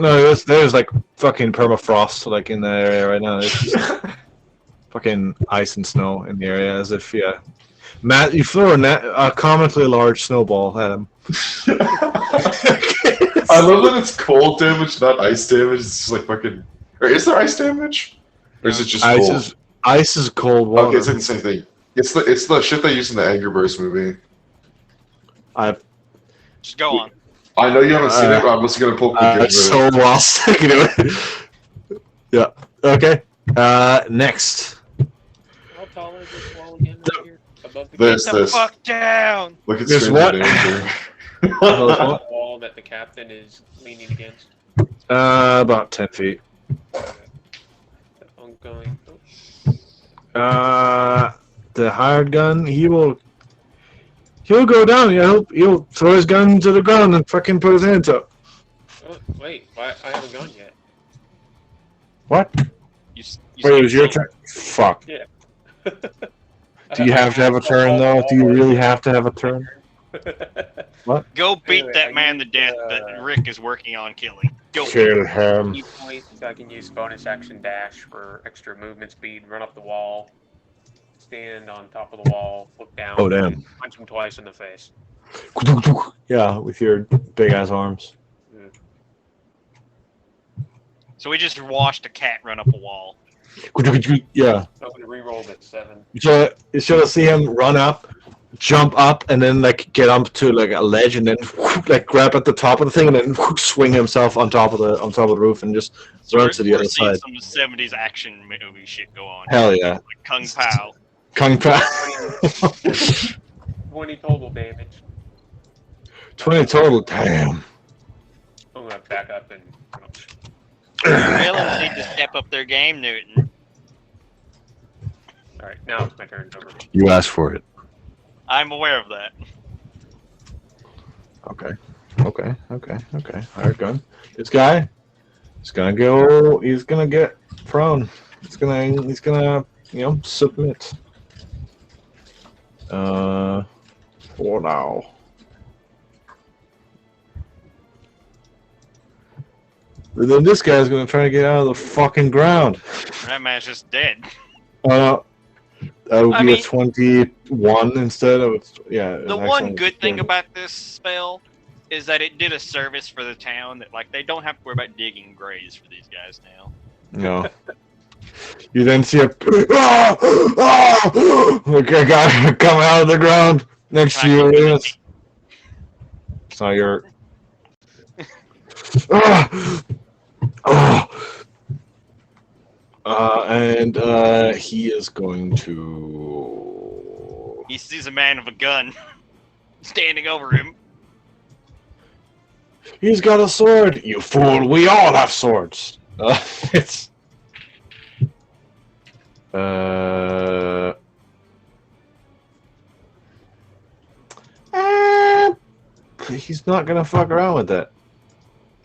no, there's like fucking permafrost like in the area right now. It's just fucking ice and snow in the area, as if Matt, you throw a comically large snowball at him. I love that it's cold damage, not ice damage. It's just like fucking. Or is there ice damage? Or is it just cold? Ice is cold water. Okay, it's like the same thing. It's the shit they use in the Angry Birds movie. Just go on. I know you haven't seen it, but I'm just gonna pull up the It's so lost. Yeah. Okay. Next. How tall is this wall again right here? Above the This, Get the this. fuck down! Look at This Stranger what? Danger. the wall that the captain is leaning against. About 10 feet. I'm going. The hired gun, he'll go down. He'll throw his gun to the ground and fucking put his hands up. Oh, wait, I haven't gone yet. What? You Wait, it seem was your so- turn? Fuck. Yeah. Do you have to have a turn, though? Do you really have to have a turn? Go beat Anyway, that I man to used, death that Rick is working on killing. Go. Kill him. Key point, so I can use bonus action dash for extra movement speed, run up the wall, stand on top of the wall, look down, Oh, damn. punch him twice in the face. Yeah, with your big ass arms. So we just watched a cat run up a wall. Yeah. So I'm gonna reroll at 7. You should see him run up, jump up, and then like get up to like a ledge, and then like grab at the top of the thing, and then swing himself on top of the roof, and just run to the We're other seeing side. some 70s action movie shit go on. Hell yeah, Like Kung Pao. Kung Pao. 20 total damage. 20 total. Damn. I'm gonna back up and. Villains need to step up their game, Newton. Alright, now it's my turn. Over. You asked for it. I'm aware of that. Okay. Alright, gun. This guy. He's gonna go. He's gonna get prone. He's gonna. Submit. For now. And then this guy's gonna try to get out of the fucking ground. That man's just dead. That would I be mean- a 21 instead of yeah. The an one excellent good thing 20. about this spell is that it did a service for the town that like they don't have to worry about digging graves for these guys now. No. You then see a guy come out of the ground next to you. It's not your. And he is going to. He sees a man with a gun standing over him. He's got a sword. You fool! We all have swords. It's. He's not gonna fuck around with that.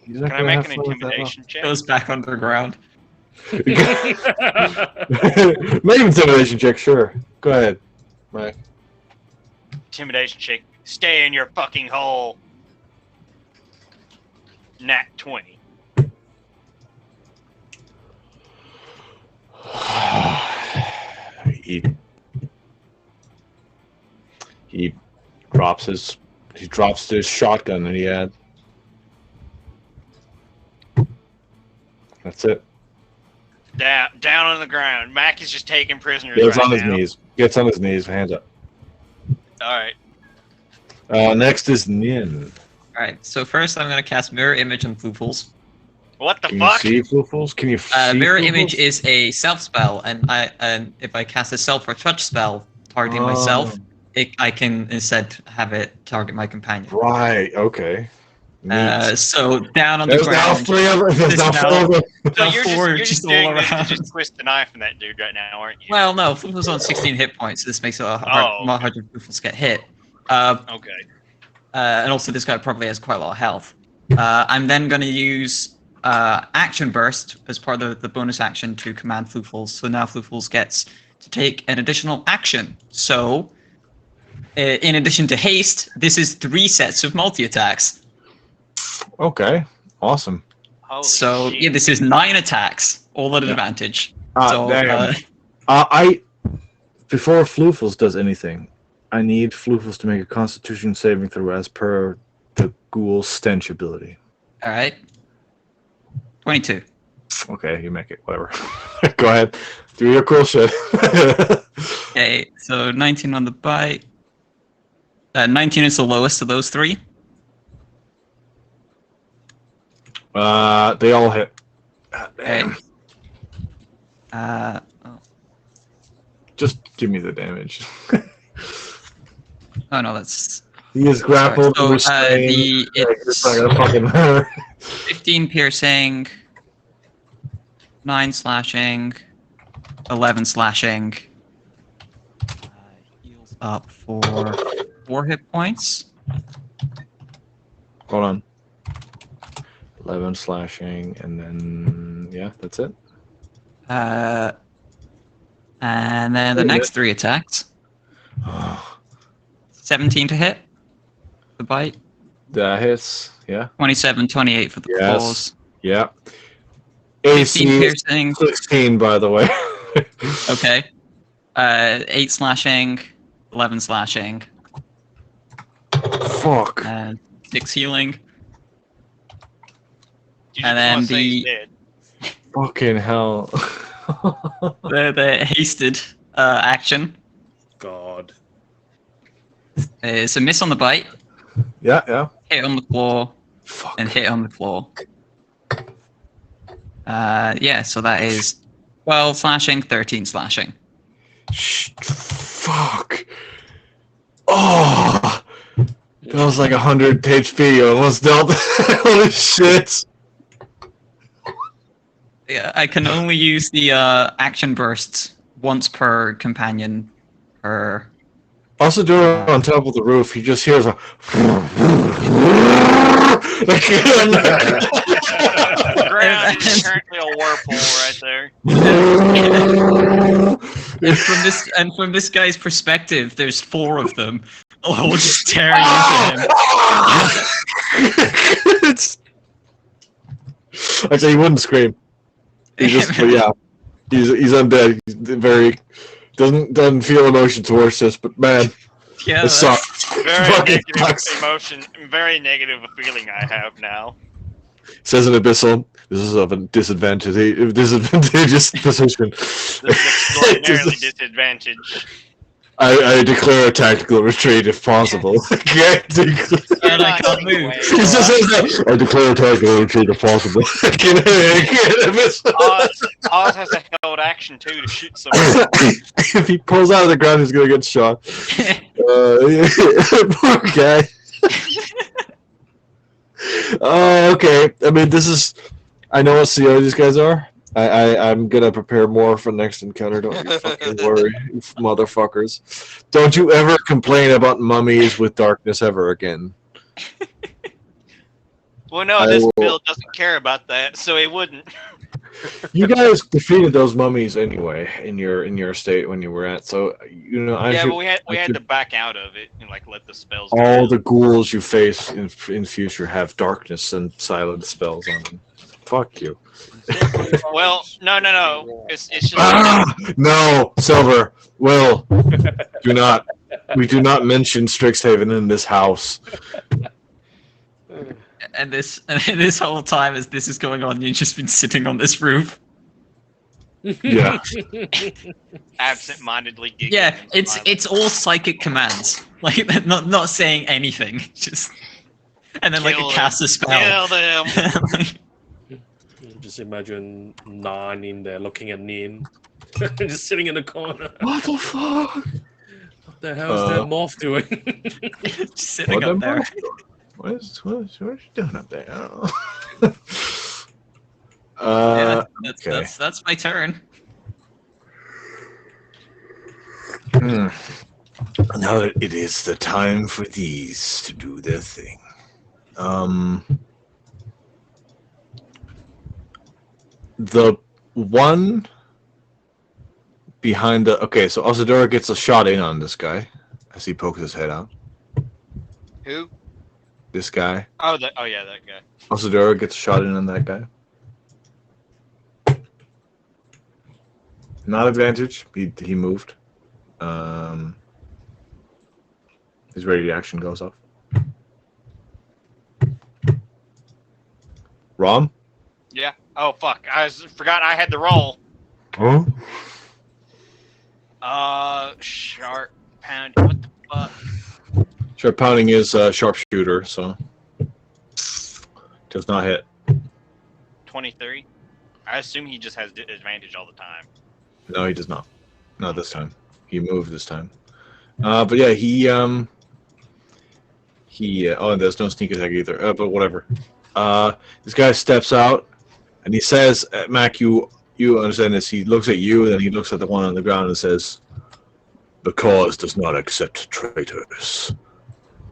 He's not Can I gonna make have an fun with that. intimidation check? Goes back underground. Make an intimidation check, sure. Go ahead, Mike. Intimidation check. Stay in your fucking hole. Nat 20. He drops his shotgun that he had. That's it. Down on the ground. Mac is just taking prisoners Gets right on his now. knees. Gets on his knees. Hands up. All right. Next is Nin. Alright, so first I'm going to cast Mirror Image on Floofles. What the Can fuck? you see Floofles? Can you see Mirror Floofles? Image is a self spell, and if I cast a self or touch spell targeting myself, I can instead have it target my companion. Right. Okay. Neat. So down on the There's now ground. 3 of them. There's now 4 of them. So now you're four just just all doing this to around. just twist the knife in that dude right now, aren't you? Well, no, Floofles on 16 hit points. So this makes it more hard for Floofles get hit. Okay. And also this guy probably has quite a lot of health. I'm then going to use Action Burst as part of the bonus action to command Floofles. So now Floofles gets to take an additional action. So, in addition to haste, this is 3 sets of multi-attacks. Okay. Awesome. Holy So, shit. yeah, this is 9 attacks, all at advantage. So, Damn. Before Floofles does anything, I need Floofles to make a Constitution saving throw as per the Ghoul's stench ability. Alright. 22. Okay, you make it. Whatever. Go ahead. Do your cool shit. Okay, so 19 on the bite. 19 is the lowest of those 3. They all hit. Okay. Damn. Just give me the damage. Oh no, that's He is grappled. So, restrained. it's not gonna fucking hurt. 15 piercing, 9 slashing, 11 slashing. Heals up for 4 hit points. Hold on. 11 slashing, and then yeah, that's it. And then the next 3 attacks. 17 to hit. The bite. That hits. Yeah. 27, 28 for the claws. Yeah. 15 AC piercing. 16, by the way. Okay. 8 slashing. 11 slashing. Fuck. 6 healing. You And just then wanna say he's the dead. Fucking hell. the hasted action God. is a miss on the bite, Yeah. hit on the claw, Fuck. and hit on the claw. Yeah, so that is 12 slashing, 13 slashing. Fuck. Oh. That was like 100 HP. You almost dealt. Holy shit. Yeah, I can only use the action bursts once per companion per. Also, do it on top of the roof. He just hears a. The ground is currently a whirlpool right there. And from this guy's perspective, there's 4 of them, all just tearing into him. I'd say he wouldn't scream. He just, but yeah, he's undead. He's very doesn't feel emotion towards this, but man, Yeah, it sucks. Very Fucking negative sucks. emotion. Very negative feeling I have now. Says an abyssal. This is of a disadvantageous position. This is extraordinarily disadvantaged. I declare a tactical retreat if possible. Okay? And I can't move. He just says that. I declare a tactical retreat if possible. Oz has a held action too to shoot someone. If he pulls out of the ground, he's gonna get shot. Poor guy. Oh, okay. I mean, this is. I know what CO these guys are. I'm gonna prepare more for next encounter. Don't you fucking worry, you motherfuckers. Don't you ever complain about mummies with darkness ever again. Well, no, this build doesn't care about that, so it wouldn't. You guys defeated those mummies anyway in your state when you were at. So you know, But we had to back out of it and like let the spells. all the ghouls you face in future have darkness and silent spells on them. Fuck you. Well, no. It's just No, Silver, Will, do not. We do not mention Strixhaven in this house. And this whole time as this is going on, you've just been sitting on this roof. Yeah. absent-mindedly giggling. Yeah, and it's all psychic commands. Like they're not saying anything. Just and then Kill like them. a cast a spell. Kill them. Just imagine Nan in there looking at Nin. Just sitting in the corner. What the fuck? What the hell is that moth doing? Just sitting up there. What is she doing up there? I don't know. Yeah, okay. that's my turn. Now that it is the time for these to do their thing. The one behind the so Osadora gets a shot in on this guy as he pokes his head out. Who? This guy. Oh, that guy. Osadora gets a shot in on that guy. Not advantage. He moved. His ready action goes off. Rom? Yeah. Oh fuck! Forgot I had the roll. Huh? Sharp pound. What the fuck? Sharp pounding is sharpshooter, so does not hit. 23. I assume he just has advantage all the time. No, he does not. Not this time. He moved this time. But yeah, he there's no sneak attack either. But whatever. This guy steps out and he says, Mac, you understand this. He looks at you and then he looks at the one on the ground and says, "The cause does not accept traitors."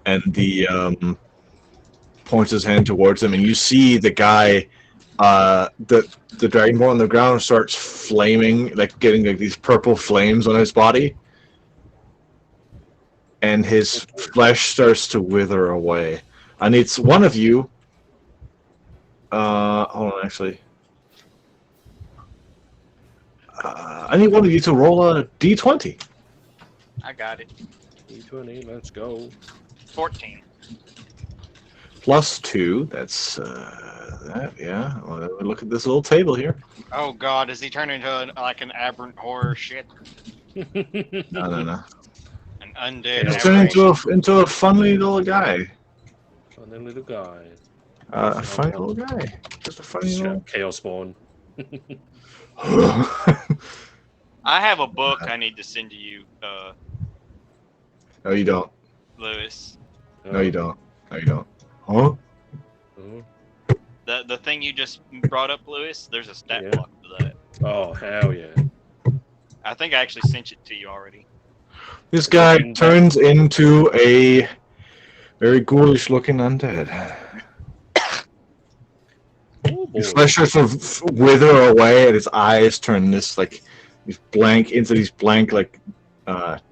And the points his hand towards him, and you see the guy the dragonborn on the ground starts flaming, like getting like these purple flames on his body, and his flesh starts to wither away. I need one of you. Hold on, actually. I need one of you to roll a d20. I got it. D20, let's go. 14. Plus 2. That's that. Yeah. Well, look at this little table here. Oh God, does he turn into like an aberrant horror shit? No. An undead Just turn aberration. into a funny little guy. Funny little guy. A funny little guy. Just a funny little. Chaos spawn. I have a book I need to send to you, No, you don't. Lewis. No, you don't. No, you don't. Huh? The thing you just brought up, Lewis. There's a stat block for that. Oh hell yeah! I think I actually sent it to you already. This guy turns into a very ghoulish-looking undead. His flesh starts to wither away, and his eyes turn these blank like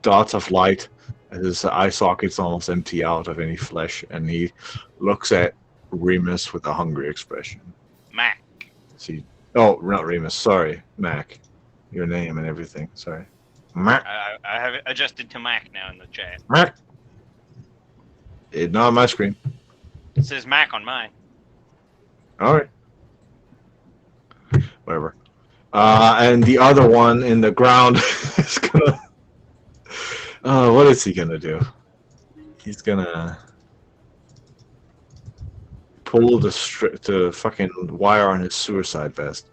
dots of light. And his eye sockets almost empty out of any flesh, and he looks at Remus with a hungry expression. Mac. See? Oh, not Remus. Sorry, Mac. Your name and everything. Sorry, Mac. I have it adjusted to Mac now in the chat. Mac. It's not on my screen. It says Mac on mine. All right. Whatever. And the other one in the ground is gonna. What is he gonna do? He's gonna pull the fucking wire on his suicide vest.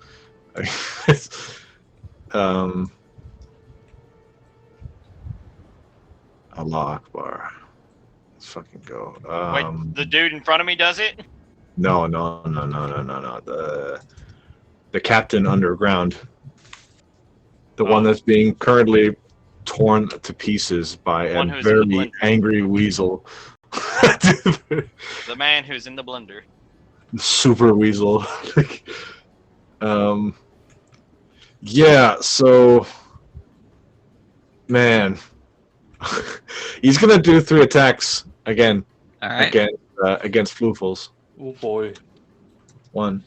Allah Akbar. Let's fucking go. Wait, the dude in front of me does it? No. The captain underground. The one that's being currently torn to pieces by a very angry weasel. The man who's in the blender. Super weasel. Yeah, so man. He's gonna do 3 attacks again. All right. Against Floofles. Oh boy. 1,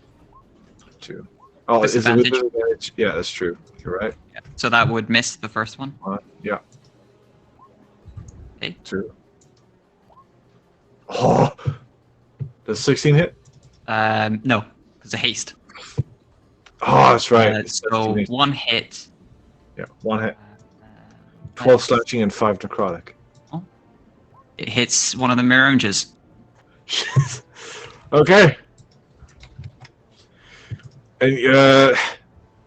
2. Oh, is it with advantage? Yeah, that's true. You're right. Yeah. So that would miss the first one. Yeah. Okay. 2. Oh, does 16 hit? No, it's a haste. Oh, that's right. So 1 hit. Yeah, 1 hit. 12 slashing and 5 necrotic. Oh. It hits one of the mirror images. Okay. And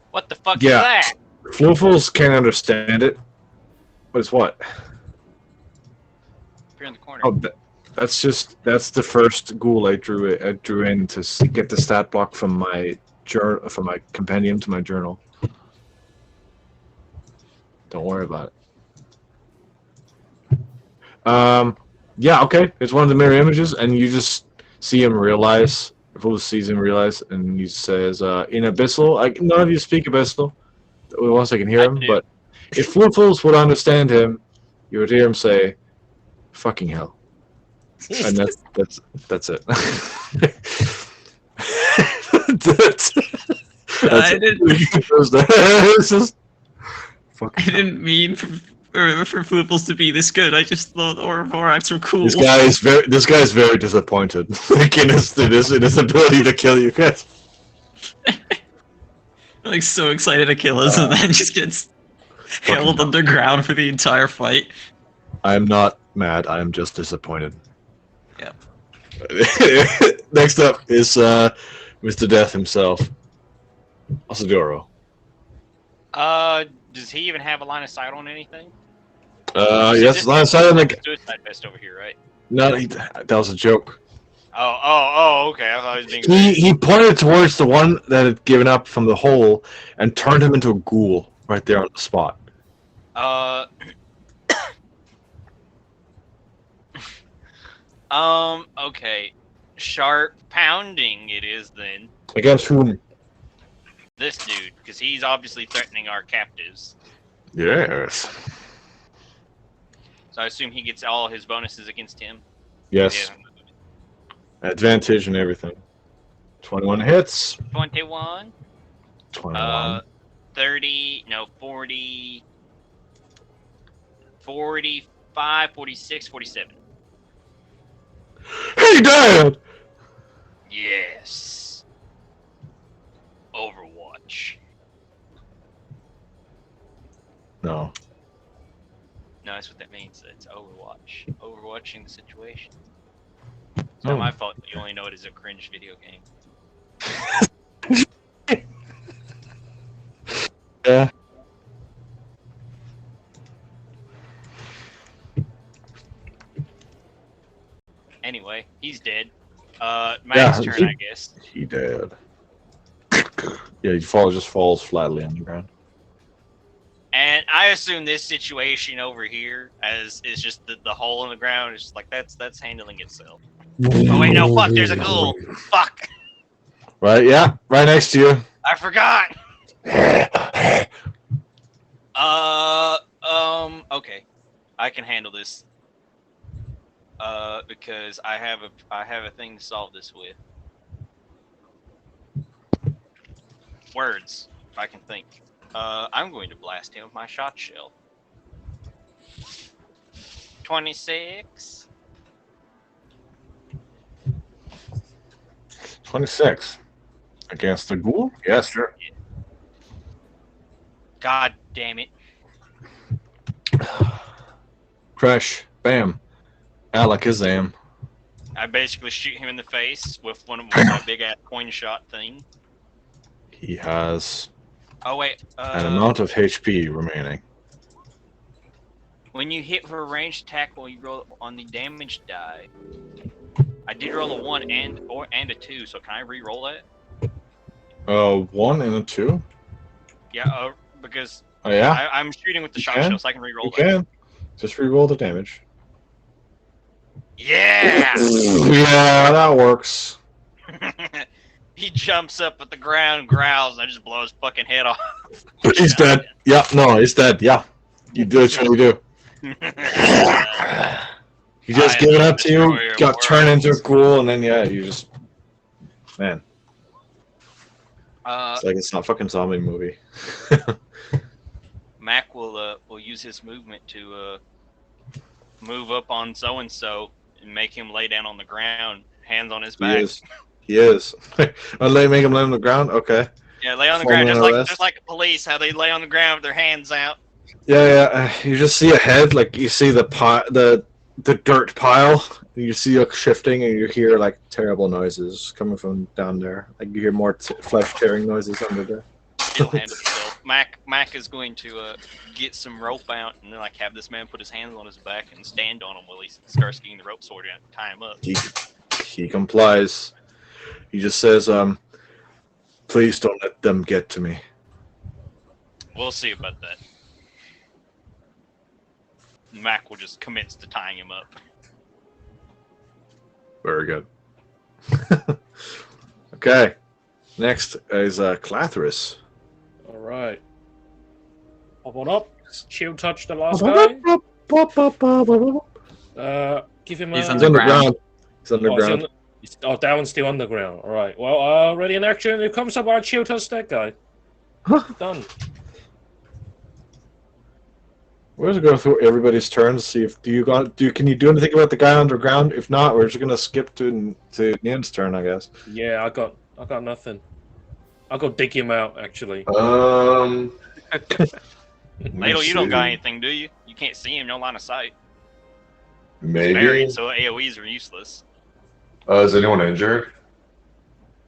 what the fuck is that? Floofles can't understand it. But it's what? Here in the corner. Oh, that's the first ghoul I drew in to get the stat block from my compendium to my journal. Don't worry about it. Yeah, okay. It's one of the mirror images, and you just see him realize. Floofles sees him realize, and he says, "In Abyssal." None of you speak Abyssal. Once I can hear him, but if Floofles would understand him, you would hear him say, "Fucking hell," and that's it. I didn't mean for Floofles to be this good. I just thought Oravorax were cool. This guy is very disappointed in his ability to kill you guys. Like so excited to kill us, and then just gets held underground for the entire fight. I am not mad. I am just disappointed. Yep. Next up is Mr. Death himself, Asadoro. Does he even have a line of sight on anything? Yes, line of sight on the suicide vest over here, right? No, that was a joke. Okay. I thought he was being. He pointed towards the one that had given up from the hole and turned him into a ghoul right there on the spot. Okay. Sharp pounding it is then. Against whom? This dude, because he's obviously threatening our captives. Yes. So I assume he gets all his bonuses against him. Yes. Advantage and everything. 21 hits. 21. 21. 30, no, 40, 45, 46, 47. Hey, Dad! Yes. Overwatch. No. No, that's what that means. It's Overwatch. Overwatching the situation. It's not my fault. You only know it as a cringe video game. Yeah. Anyway, he's dead. Matt's turn, I guess. He dead. Yeah, he just falls flatly on the ground. And I assume this situation over here is just the hole in the ground. It's just like that's handling itself. Oh wait, no, fuck! There's a ghoul. Fuck! Right? Yeah, right next to you. I forgot. Okay, I can handle this. Because I have a thing to solve this with. Words, if I can think. I'm going to blast him with my shot shell. 26. 26. Against the ghoul? Yes, sure. God damn it. Crash. Bam. Alakazam. I basically shoot him in the face with one of my big ass coin shot thing. He has Oh wait. an amount of HP remaining. When you hit for a ranged attack, will you roll on the damage die? I did roll a 1 and a 2, so can I re-roll that? 1 and a 2? Yeah, because Oh yeah? I'm shooting with the You shot can? shell, so I can re-roll You that. can. Just re-roll the damage. Yeah! Yeah, that works. He jumps up at the ground, growls, and I just blow his fucking head off. He's dead. Yeah, no, he's dead. Yeah. You do what you do. He just I give it am up to you, destroyer of got turned worlds. into a ghoul, and then yeah, you just man. It's like it's not a fucking zombie movie. Mac will use his movement to move up on so and so and make him lay down on the ground, hands on his He back. is. He is. Oh, they make him lay on the ground? Okay. Yeah, lay on the Forming ground, arrest. just like the police, how they lay on the ground with their hands out. Yeah. You just see a head, like you see the dirt pile, and you see it shifting, and you hear like terrible noises coming from down there. Like you hear more flesh tearing noises under there. It'll handle itself. Mac is going to get some rope out and then like have this man put his hands on his back and stand on him while he starts getting the rope sword and tie him up. He complies. He just says, please don't let them get to me. We'll see about that. Mac will just commence to tying him up. Very good. Okay. Next is Clathris. All right. Hop on up. Shield touch the last guy. Give him a... He's underground. He's underground. Oh, that one's still underground. All right. Well, ready in action. Here comes up our shield touch that guy. Done. We're gonna go through everybody's turns. See if can you do anything about the guy underground? If not, we're just gonna skip to Nian's turn, I guess. Yeah, I got nothing. I'll go dig him out. Actually. Ladle, you don't got anything, do you? You can't see him, no line of sight. Maybe. Buried, so AoEs are useless. Is anyone injured?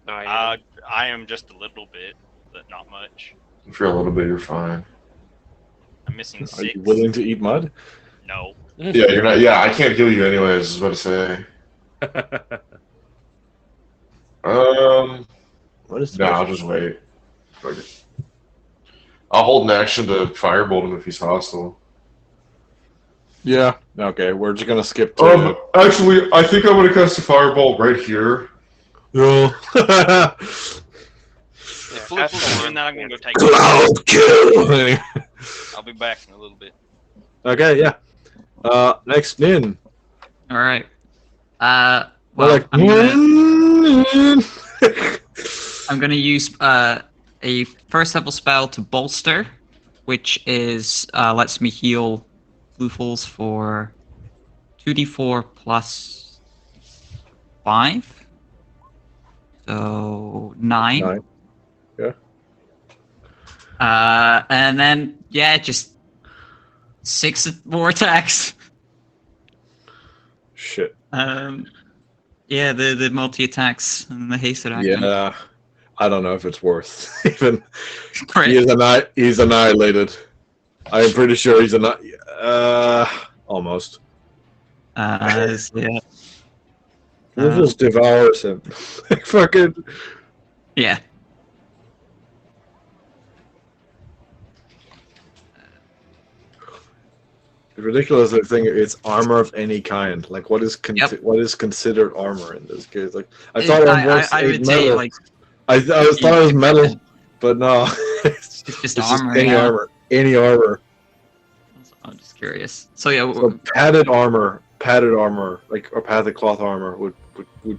I am just a little bit, but not much. If you're a little bit, you're fine. I'm missing Are 6. you willing to eat mud? No. Yeah, you're not. Yeah, I can't heal you anyways. I was about to say. What is? No, I'll just wait. Fuck it. I'll hold an action to firebolt him if he's hostile. Yeah. Okay, we're just gonna skip to. Actually, I think I'm gonna cast a firebolt right here. No. The Yeah, flip ask was the doing that. I'm gonna go take. Cloud kill. I'll be back in a little bit. Okay, yeah. Next Nin. All right. Well, Well, like I'm gonna use a first level spell to bolster, which is lets me heal Floofles for 2d4 plus 5. So 9. 9. Yeah. And then yeah, just 6 more attacks. Shit. Yeah, the multi attacks and the hasted action. Yeah. I don't know if it's worth even. Right. He's annihilated. I'm pretty sure he's almost. Yeah. This just devours him. Fucking. Yeah. The ridiculous thing is armor of any kind. Like, what is what is considered armor in this case? Like, I thought I would say metal. like I thought it was metal, but no, it's just armor. any Yeah. armor, any armor. I'm just curious. So yeah, So padded armor, like or padded cloth armor would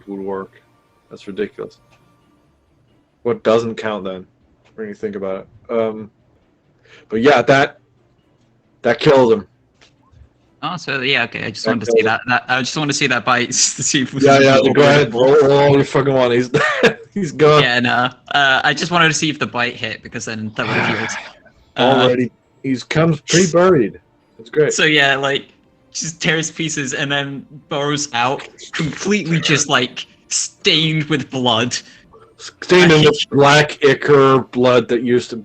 work. That's ridiculous. What doesn't count then, when you think about it? But yeah, that killed him. oh, so yeah, okay. I just wanted to see that. I just want to see that bite to see if. Yeah. Go ahead, roll all your fucking one. He's gone. Yeah, no. I just wanted to see if the bite hit because then that would have healed. Already, he's comes pre-buried. It's great. So yeah, like just tears pieces and then burrows out, completely just like stained with blood. Stained in this black ichor blood that used to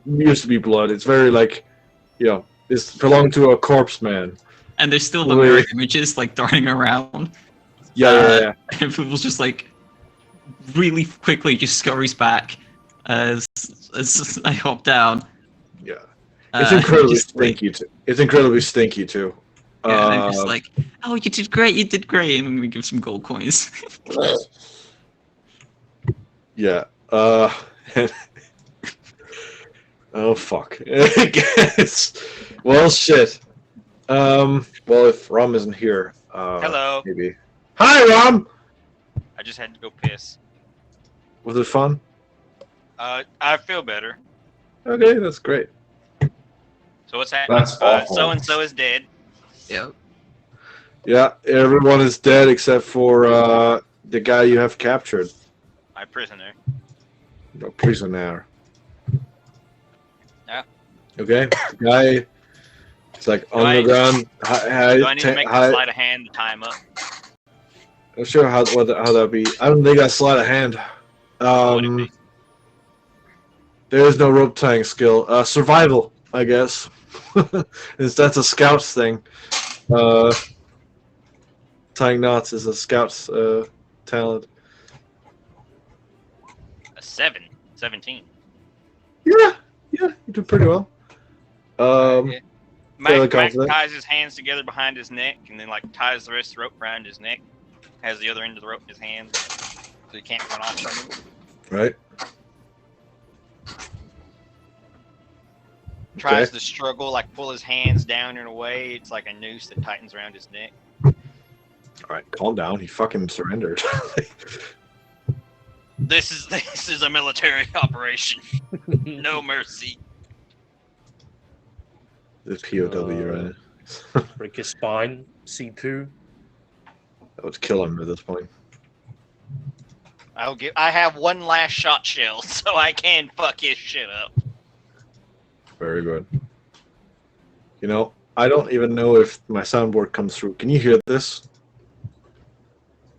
be blood. It's very like, this belonged to a corpse man. And there's still the mirror images like darting around. Yeah. And people's just like really quickly just scurries back as I hop down. Yeah. It's incredibly stinky like, too. It's incredibly stinky too. Yeah, and I'm just like, oh, you did great, and we give some gold coins. Yeah. Oh fuck. I guess. Well, shit. Well, if Rom isn't here, Hello. maybe. Hi, Rom. I just had to go piss. Was it fun? I feel better. Okay, that's great. So what's happening? That's awful. So and so is dead. Yep. Yeah, everyone is dead except for the guy you have captured. My prisoner. No, prisoner. Yeah. Okay, the guy. It's like on the ground. Do I need to make a sleight of hand to tie him up? I'm sure how that'd be. I don't think I sleight of hand. There's no rope tying skill. Survival, I guess. That's a scout's thing. Tying knots is a scout's talent. A 17. Yeah, you do pretty well. Fairly Mac confident. ties his hands together behind his neck and then like ties the rest of the rope around his neck. Has the other end of the rope in his hand so he can't run off from it. Right. Tries to struggle, like pull his hands down in a way. It's like a noose that tightens around his neck. All right, calm down. He fucking surrendered. This is a military operation. No mercy. The POW, right? Break his spine. C2. That would kill him at this point. I have one last shot shell, so I can fuck his shit up. Very good. I don't even know if my soundboard comes through. Can you hear this?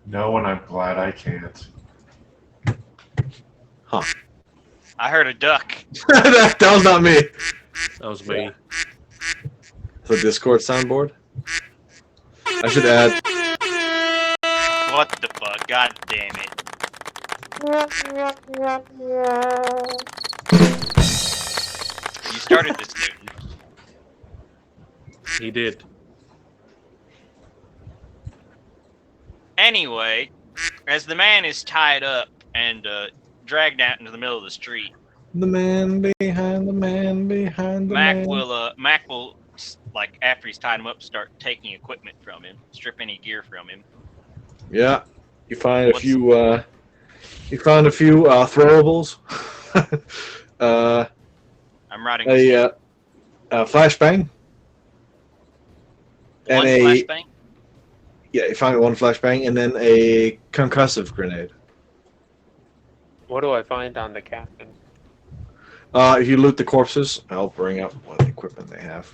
No, and I'm glad I can't. Huh. I heard a duck. that was not me. That was me. The Discord soundboard? I should add. What the fuck? God damn it. You started this, Newton. He did. Anyway, as the man is tied up and dragged out into the middle of the street, The man behind the man behind the Mac man. will like after he's tied him up, start taking equipment from him, strip any gear from him. Yeah, you find a What's- few. You found a few throwables. I'm writing this down. A flashbang. One and a- flashbang. Yeah, you found one flashbang and then a concussive grenade. What do I find on the captain? If you loot the corpses, I'll bring up what equipment they have.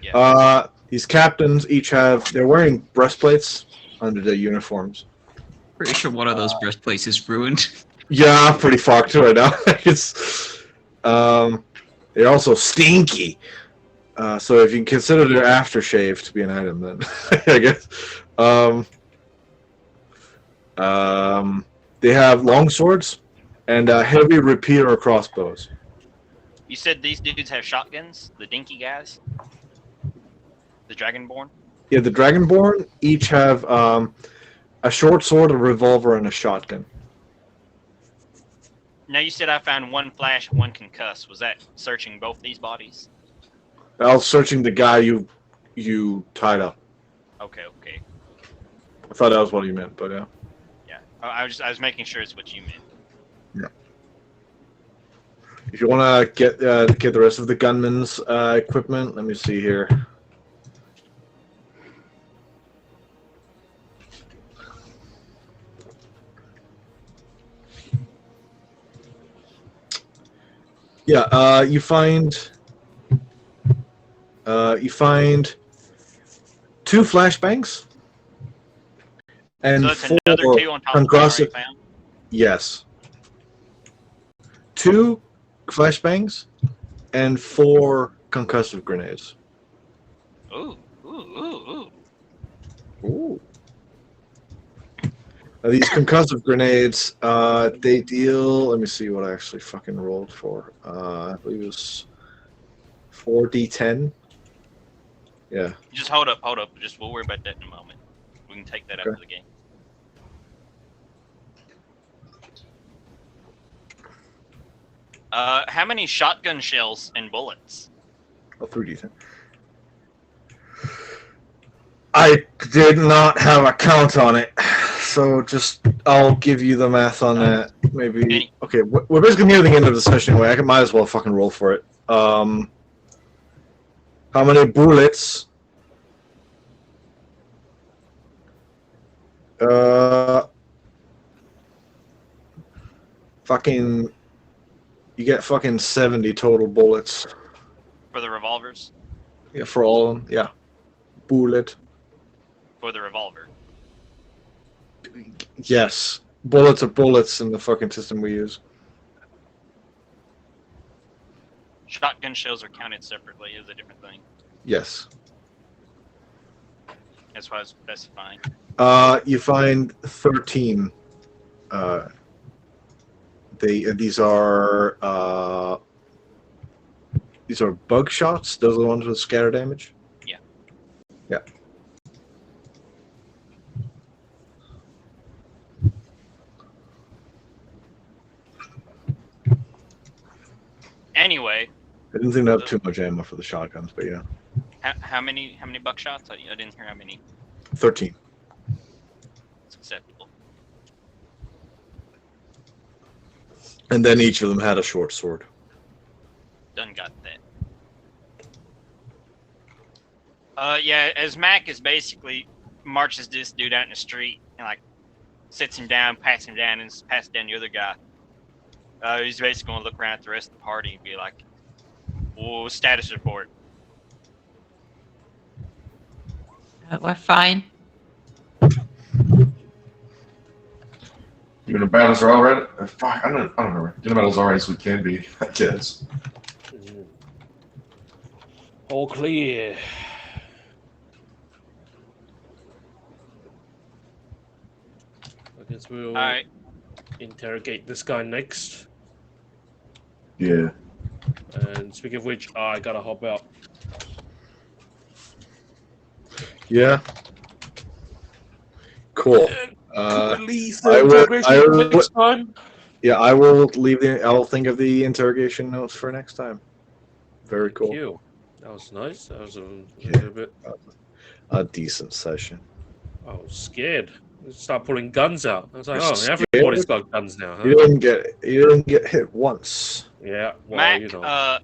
Yeah. These captains each they're wearing breastplates under their uniforms. Pretty sure one of those breastplates is ruined. Yeah, I'm pretty fucked right now. They're also stinky. So if you can consider their aftershave to be an item, then I guess. They have long swords and heavy repeater crossbows. You said these dudes have shotguns, the dinky guys? The Dragonborn? Yeah, the Dragonborn each have a short sword, a revolver, and a shotgun. Now you said I found one flash, one concuss. Was that searching both these bodies? I was searching the guy you tied up. Okay. I thought that was what you meant, but yeah. Yeah. I was making sure it's what you meant. If you want to get the rest of the gunman's equipment, let me see here. Yeah, you find two flashbangs and So that's four another two on top of what I already concussive. found? Yes. Two flashbangs and four concussive grenades. Ooh. Ooh. These concussive grenades, they deal. Let me see what I actually fucking rolled for. I believe it was 4d10. Yeah. Just hold up. Just we'll worry about that in a moment. We can take that out of the game. How many shotgun shells and bullets? Oh, 3d10. I did not have a count on it, so I'll give you the math on that. Maybe. Okay, we're basically near the end of the session anyway. I might as well fucking roll for it. How many bullets? Fucking. You get fucking 70 total bullets. For the revolvers? Yeah, for all of them. Yeah. Bullet. For the revolver. Yes. Bullets are bullets in the fucking system we use. Shotgun shells are counted separately is a different thing. Yes. That's why I was specifying. You find 13. These are bug shots. Those are the ones with scatter damage. Yeah. Yeah. Anyway. I didn't think they have too much ammo for the shotguns, but yeah. How many buckshots? I didn't hear how many. 13. It's acceptable. And then each of them had a short sword. Done got that. Yeah, as Mac is basically marches this dude out in the street and like sits him down, pats him down, and passes down the other guy. He's basically gonna look around at the rest of the party and be like, "Whoa, status report." We're fine. Doing the battles are all right. Fuck, I don't remember. Doing the battles all right as we can be, I guess. All clear. I guess we'll Alright. interrogate this guy next. Yeah. And speaking of which, I gotta hop out. Yeah. Cool. Release I the will- progression I will- next time. Yeah, I will leave the. I'll think of the interrogation notes for next time. Very Thank cool. you. That was nice. That was a Yeah. little bit. A decent session. I was scared. Start pulling guns out. I was like, You're oh, scared? everybody's got guns now, huh? You didn't get hit once. Yeah. Well, Mac, you know.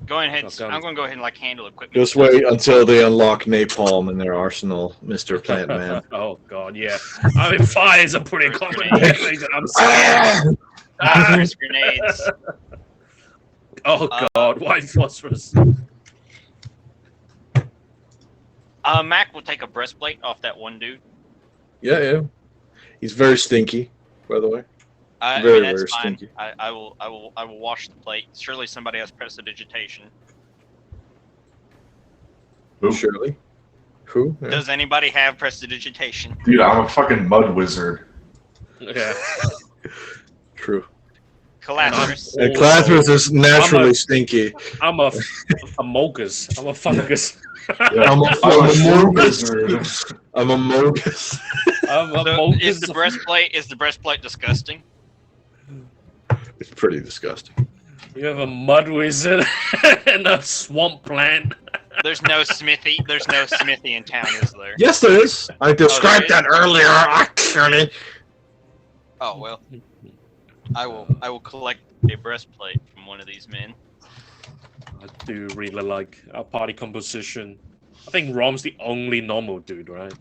go ahead. Got I'm guns. going to go ahead and like handle equipment. Just wait until they unlock napalm in their arsenal, Mr. Plant Man. Oh god, yeah. I mean, fires are pretty common. I'm Ah! scared. Phosphorus grenades. Oh god, white phosphorus. Mac will take a breastplate off that one dude. Yeah. He's very stinky, by the way. I Very, mean, that's very fine. stinky. I will wash the plate. Surely somebody has prestidigitation. Who? Surely. Who? Yeah. Does anybody have prestidigitation? Dude, I'm a fucking mud wizard. Yeah. True. Calathris. And Clathris is naturally stinky. I'm a mogus. I'm a fungus. I'm a wizard. I'm a mogus. I'm a So mogus. is the breastplate disgusting? It's pretty disgusting. You have a mud wizard and a swamp plant. There's no smithy. There's no smithy in town, is there? Yes, there is. I described there that earlier, actually. Oh well. I will collect a breastplate from one of these men. I do really like our party composition. I think Rom's the only normal dude, right?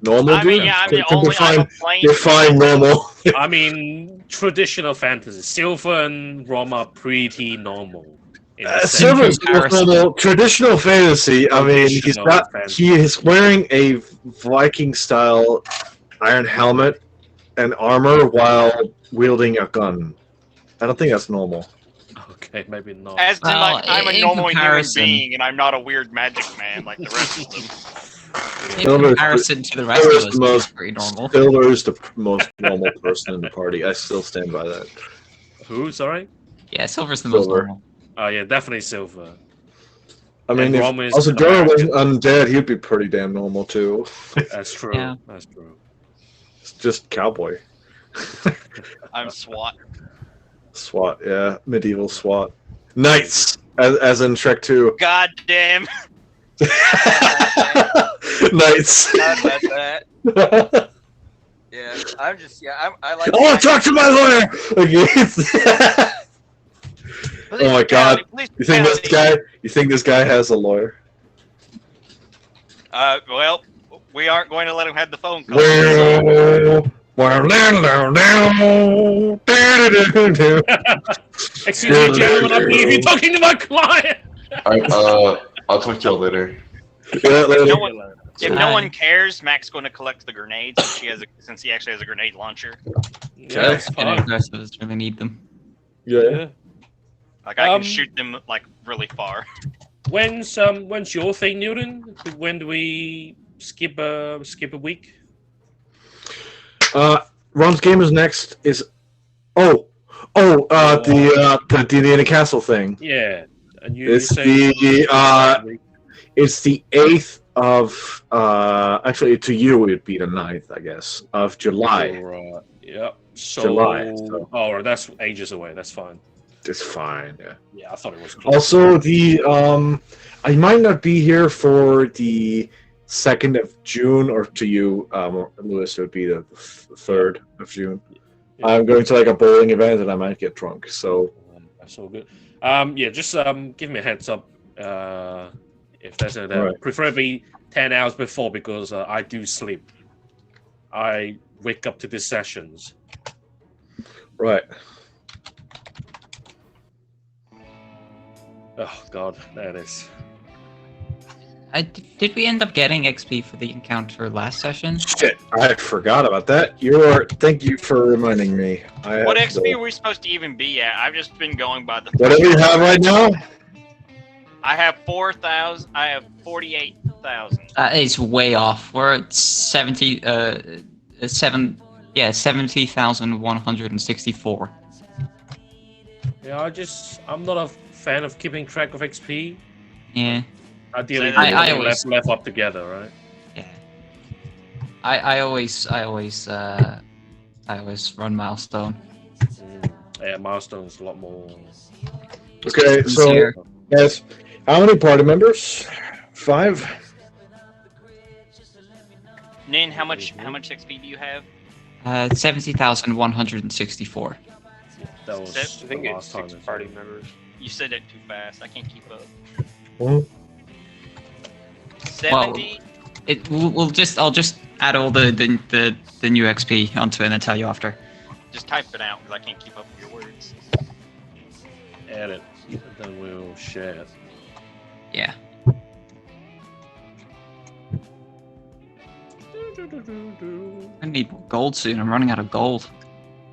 Normal, I dude? mean, yeah, I'm the Can only. I'm a plain. define normal. I mean, traditional fantasy. Silver and Rom are pretty normal. in a sense. Silver's normal. Traditional fantasy. I mean, he is wearing a Viking-style iron helmet and armor while wielding a gun. I don't think that's normal. Okay, maybe not. As in, like, I'm a in normal human comparison- being, and I'm not a weird magic man like the rest of them. In Silver's- comparison to the rest of Silver's us, the most- it's very normal. Silver is the most normal person in the party. I still stand by that. Who? Sorry. Yeah, Silver's the most Silver. normal. Oh yeah, definitely Silver. I mean, And if Rom is also the Dora was magic. undead, he'd be pretty damn normal too. That's true. Yeah. That's true. It's just cowboy. I'm SWAT. SWAT, yeah. Medieval SWAT. Knights, as in Shrek 2. God damn. Knights. God about that. Yeah, I'm just I like. I want to talk to my lawyer! Okay. Oh my god. You think this guy has a lawyer? Well, we aren't going to let him have the phone call. Excuse me, gentlemen. I believe you're talking to my client. I'll talk to y'all later. Yeah, If no one cares, Mac's going to collect the grenades since he actually has a grenade launcher. Yeah, that's And fine. the rest of us really need them. Yeah. Like I can shoot them like really far. When's your thing, Newton? When do we skip a week? Ron's game is next. The Indiana Castle thing. Yeah, and you It's say it's the 8th of actually to you it would be the 9th, I guess, of July. Right. Yeah. So, July, so. Oh, right, that's ages away. That's fine. It's fine, yeah. Yeah, I thought it was close. Also, I might not be here for the 2nd of June, or to you, Lewis, it would be the 3rd of June. Yeah. I'm going to like a bowling event, and I might get drunk. So That's all good. Yeah, just give me a heads up if there's a Right. preferably 10 hours before, because I do sleep. I wake up to these sessions. right. Oh God, there it is. Did we end up getting XP for the encounter last session? Shit, I forgot about that. Thank you for reminding me. What XP are we supposed to even be at? I've just been going by the. Whatever you have right now. I have 4,000. I have 48,000. It's way off. We're at 70,164. Yeah, I'm not a fan of keeping track of XP. Yeah. Ideally, I we always- left up together, right? Yeah. I always I always run milestone. Yeah, milestone's a lot more. Okay, so Easier. yes, how many party members? 5. Nin, how much XP do you have? 70,164. That was Seven- I think the it's last time. 6 party members. You said that too fast. I can't keep up. Well, 70. I'll just add all the new XP onto it and then tell you after. Just type it out because I can't keep up with your words. Add it, and then we'll share it. Yeah. I need more gold soon. I'm running out of gold.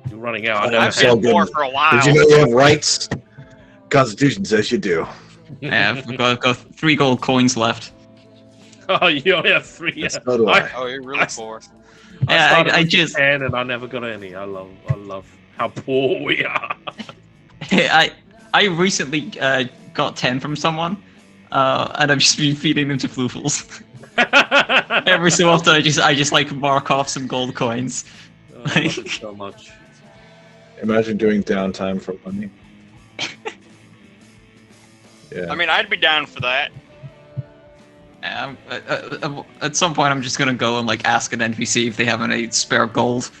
You're running out. I Oh, know. I've so been poor good. for a while. Did you know you have rights? Constitution says you do. Yeah, I've got 3 gold coins left. Oh, you only have 3. Yeah. So do I. Oh, you're really poor. Yeah, started I with just 10 and I never got any. I love how poor we are. I recently got 10 from someone, and I've just been feeding them to floofles. Every so often, I just like mark off some gold coins. I love it so much. Imagine doing downtime for money. Yeah. I mean, I'd be down for that. At some point, I'm just gonna go and like ask an NPC if they have any spare gold.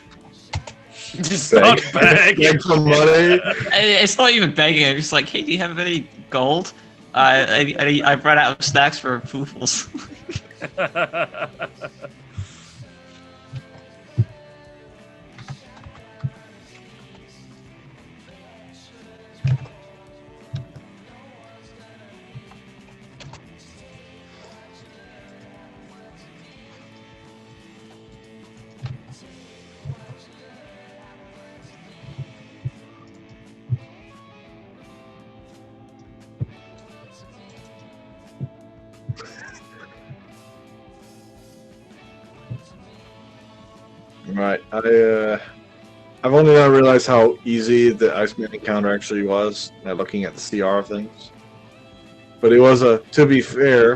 Just start begging. Beg for money. It's not even begging. I'm just like, hey, do you have any gold? I've run out of stacks for floofles. Right. I've only now realized how easy the Iceman encounter actually was by looking at the CR of things. But it was to be fair,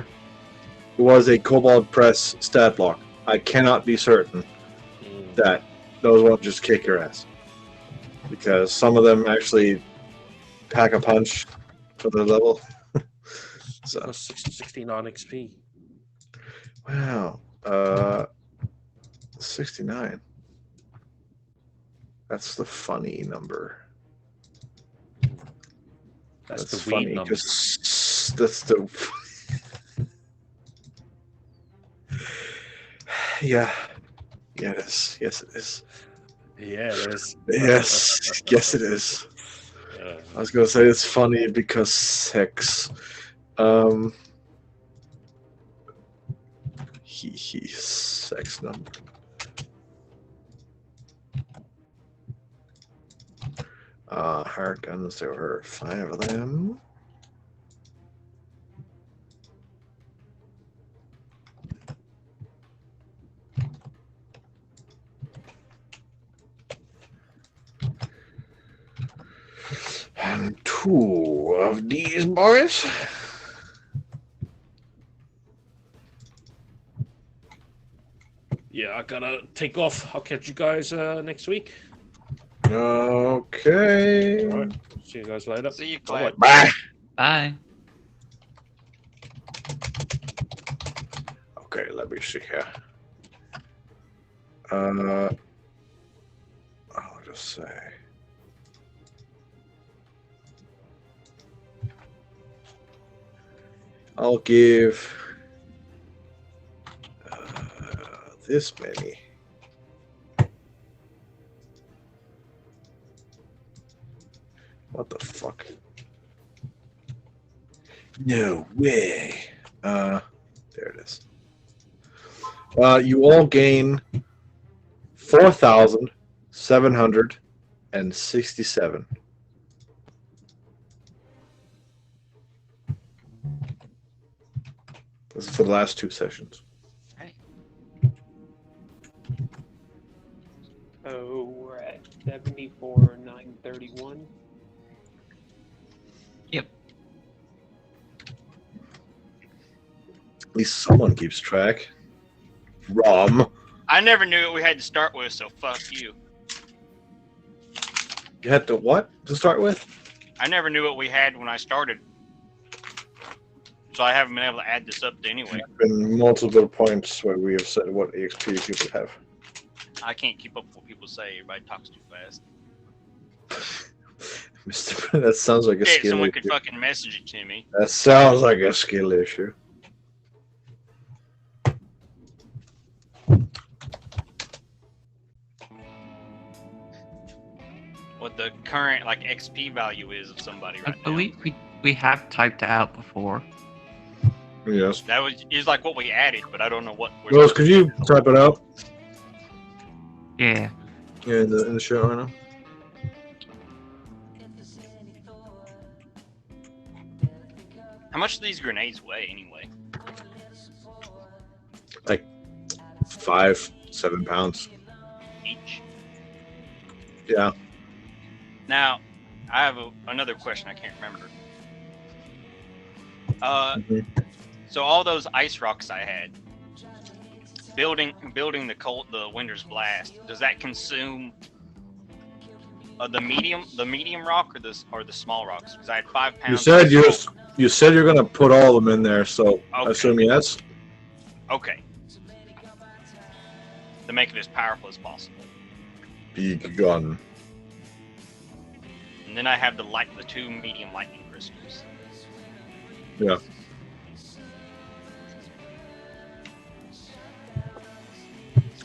it was a Kobold Press stat block. I cannot be certain that those won't just kick your ass. Because some of them actually pack a punch for their level. So, Plus 69 XP. wow. 69. That's the funny number. That's the funny weed number. 'cause that's the. Yeah. Yes. Yes, it is. Yeah, there's. Yes. Yes, it is. I was gonna say it's funny because sex. He sex number. Hard guns, there were 5 of them. And 2 of these boys. Yeah, I gotta take off. I'll catch you guys next week. Okay. All right. See you guys later. See you, Clyde. Bye. Bye. Okay, let me see here. I'll just say. I'll give this many. What the fuck? No way. There it is. You all gain 4,767. This is for the last 2 sessions. Oh, we're at 74,931. Yep. At least someone keeps track. Rom. I never knew what we had to start with, so fuck you. You had to what to start with? I never knew what we had when I started, so I haven't been able to add this up to anyway. Been multiple points where we have said what EXP people have. I can't keep up with what people say. Everybody talks too fast. Mr. That sounds like a Yeah, skill someone issue. could fucking message it to me. That sounds like a skill issue. What the current like XP value is of somebody I right now. believe we have typed it out before. Yes. That is like what we added, but I don't know what. Rose, could you type it out? Yeah. Yeah, in the show right now. How much do these grenades weigh anyway? Like 5-7 pounds. Each. Yeah. Now, I have another question. I can't remember. So all those ice rocks I had, building the Winter's Blast, does that consume the medium rock or the small rocks? Because I had 5 pounds. You said you're gonna put all of them in there, so I assume yes. Okay. To make it as powerful as possible. Big gun. And then I have the 2 medium lightning crystals. Yeah.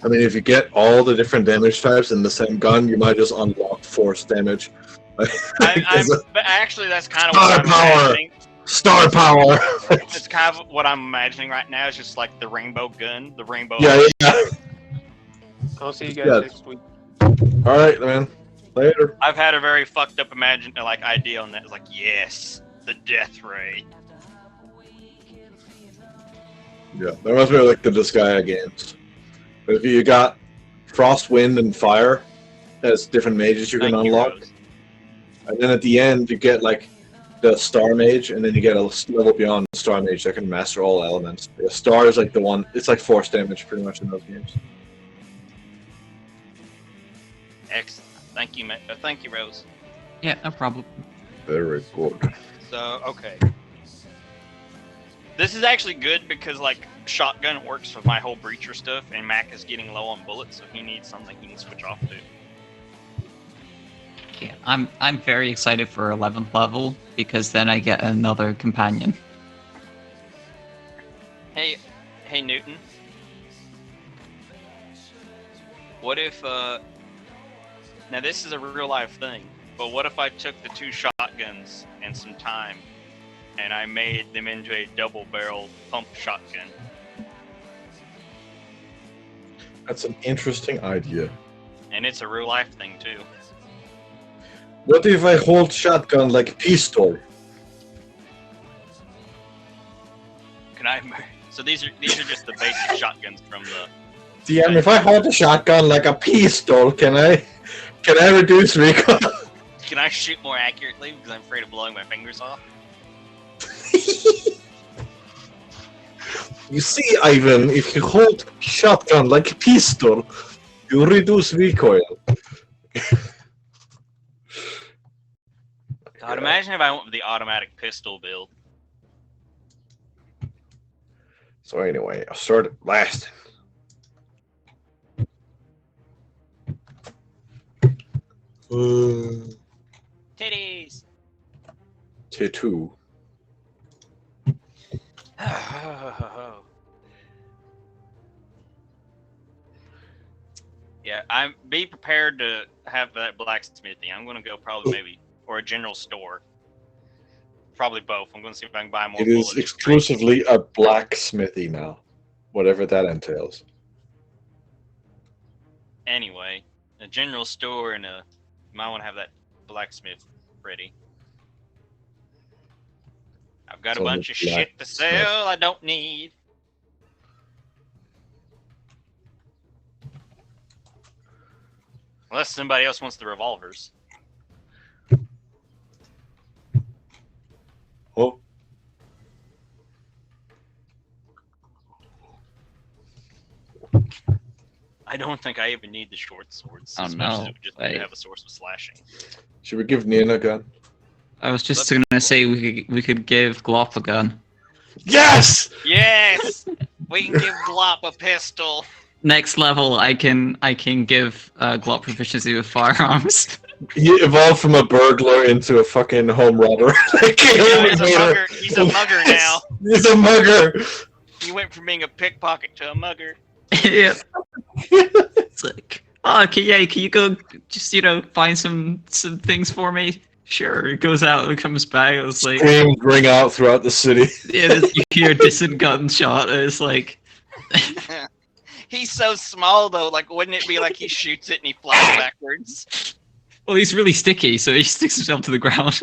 I mean, if you get all the different damage types in the same gun, you might just unlock force damage. But actually, that's kind of Star what I'm power. imagining. Star power. It's kind of what I'm imagining right now. It's just like the rainbow gun, the rainbow. Yeah. I'll see you guys Yeah. next week. All right, man. Later. I've had a very fucked up idea on that. It's like, yes, the death ray. Yeah, that reminds me of like the Disgaea games. But if you got Frost, Wind, and Fire as different mages you can Thank you, unlock, Rose. and then at the end you get like the Star Mage, and then you get a level beyond Star Mage that can master all elements. The Star is like the one; it's like force damage pretty much in those games. Excellent. Thank you, thank you, Rose. Yeah, no problem. Very good. So, okay. This is actually good because, like, shotgun works with my whole breacher stuff, and Mac is getting low on bullets, so he needs something he can switch off to. Yeah, I'm very excited for 11th level because then I get another companion. Hey, Newton. What if, now this is a real life thing, but what if I took the 2 shotguns and some time, and I made them into a double-barrel pump shotgun? That's an interesting idea. And it's a real life thing too. What if I hold shotgun like pistol? Can I? So these are just the basic shotguns from the. DM, if I hold the shotgun like a pistol, can I reduce recoil? Can I shoot more accurately because I'm afraid of blowing my fingers off? You see, Ivan, if you hold shotgun like a pistol, you reduce recoil. God, imagine if I went with the automatic pistol build. So anyway, I started blasting. Titties. T2. Yeah, be prepared to have that blacksmithy. I'm gonna go probably maybe or a general store. Probably both. I'm gonna see if I can buy more. It is bullets. exclusively a blacksmithy now, whatever that entails. Anyway, a general store and you might want to have that blacksmith ready. I've got a So bunch of the shit to sell I don't need. Unless somebody else wants the revolvers. Oh. I don't think I even need the short swords. Oh, as much as no. it would just Wait. to have a source of slashing. Should we give Nina a gun? I was just gonna say we could give Glop a gun. Yes! Yes! We can give Glop a pistol. Next level, I can give Glop proficiency with firearms. He evolved from a burglar into a fucking home robber. Like, He's a mugger now. He's a mugger. He went from being a pickpocket to a mugger. Yeah. It's like, oh, can you go just find some things for me? Sure. He goes out and comes back. It was like Screams ring out throughout the city. yeah, you hear a distant gunshot. And it's like He's so small though. Like, wouldn't it be like he shoots it and he flies backwards? well, he's really sticky, so he sticks himself to the ground.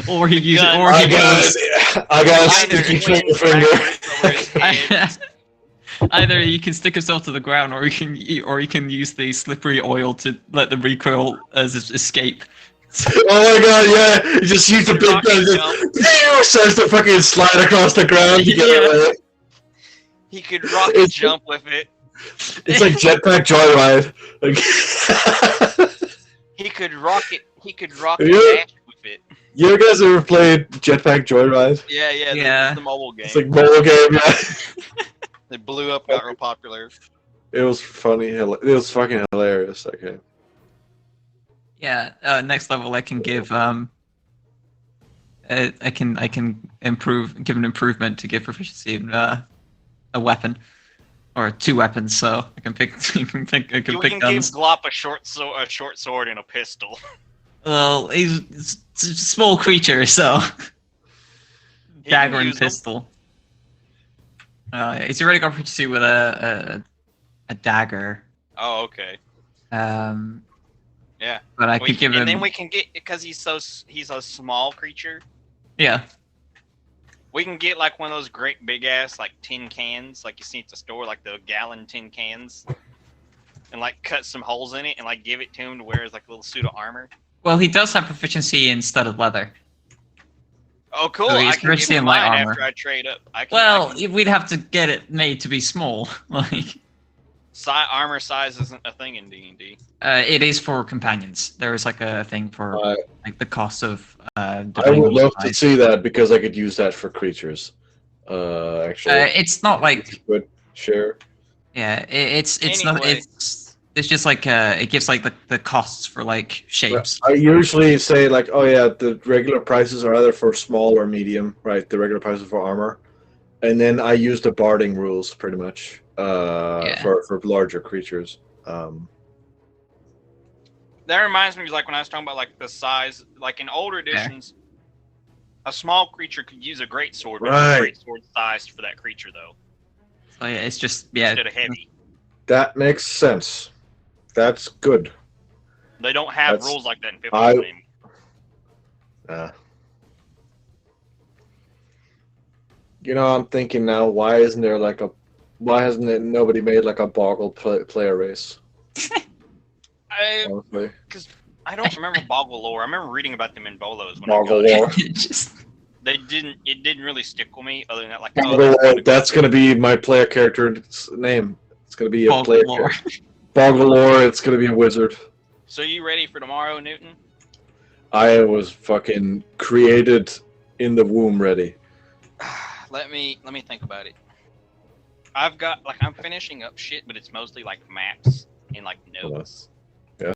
Or he uses, or he goes. I got Either sticky he swings finger. backwards over his head. Either he can stick himself to the ground, or he can use the slippery oil to let the recoil as escape. Oh my god, yeah! He just shoots a big Rocket gun, jump. just starts to fucking slide across the ground. To get Yeah. away. He could rocket It's- jump with it. It's like jetpack joyride. Like, He could rocket Yeah. dash with it. you guys ever played Jetpack Joyride? Yeah, Yeah. The mobile game. It's like mobile game, yeah. It blew up, got real popular. It was funny. It was fucking hilarious. Okay. Yeah. Next level, I can give I can give an improvement to give proficiency in a weapon or 2 weapons. So I can pick I can pick We can give guns. Glop a short sword and a pistol. Well, he's a small creature, so He dagger can and use them. pistol. He's already got proficiency with a dagger. Oh, okay. Yeah. But I could give him. And then we can get, because he's a small creature. Yeah. We can get like one of those great big ass like tin cans, like you see at the store, like the gallon tin cans, and like cut some holes in it and like give it to him to wear as like a little suit of armor. Well, he does have proficiency in studded leather. Oh, cool! So he's I can give proficient him in light mine armor. after I trade up. Well, we'd have to get it made to be small. Like, armor size isn't a thing in D&D. it is for companions. There is like a thing for like the cost of. I would love to see that because I could use that for creatures. Actually, it's not like. Good share. Yeah, it's not. Anyway. It's just like it gives like the costs for like shapes. I usually say like, oh yeah, the regular prices are either for small or medium, right? The regular prices for armor, and then I use the barding rules pretty much for larger creatures. That reminds me, like when I was talking about like the size, like in older editions, a small creature could use a great sword, but Right. a great sword sized for that creature though, So yeah, it's just instead of heavy. That makes sense. That's good. They don't have That's- rules like that in 5th I- edition anymore. You know, I'm thinking now, why hasn't nobody made like a Boggle player race? Honestly. I don't remember Boggle lore. I remember reading about them in Bolos when Boggle I got lore. it. It didn't really stick with me other than that, like, Boggle lore. That's gonna be my player character's name. It's gonna be a Boggle player lore. character. Boggle lore. It's gonna be a wizard. So you ready for tomorrow, Newton? I was fucking created in the womb ready. Let me think about it. I've got I'm finishing up shit, but it's mostly like maps and like notes.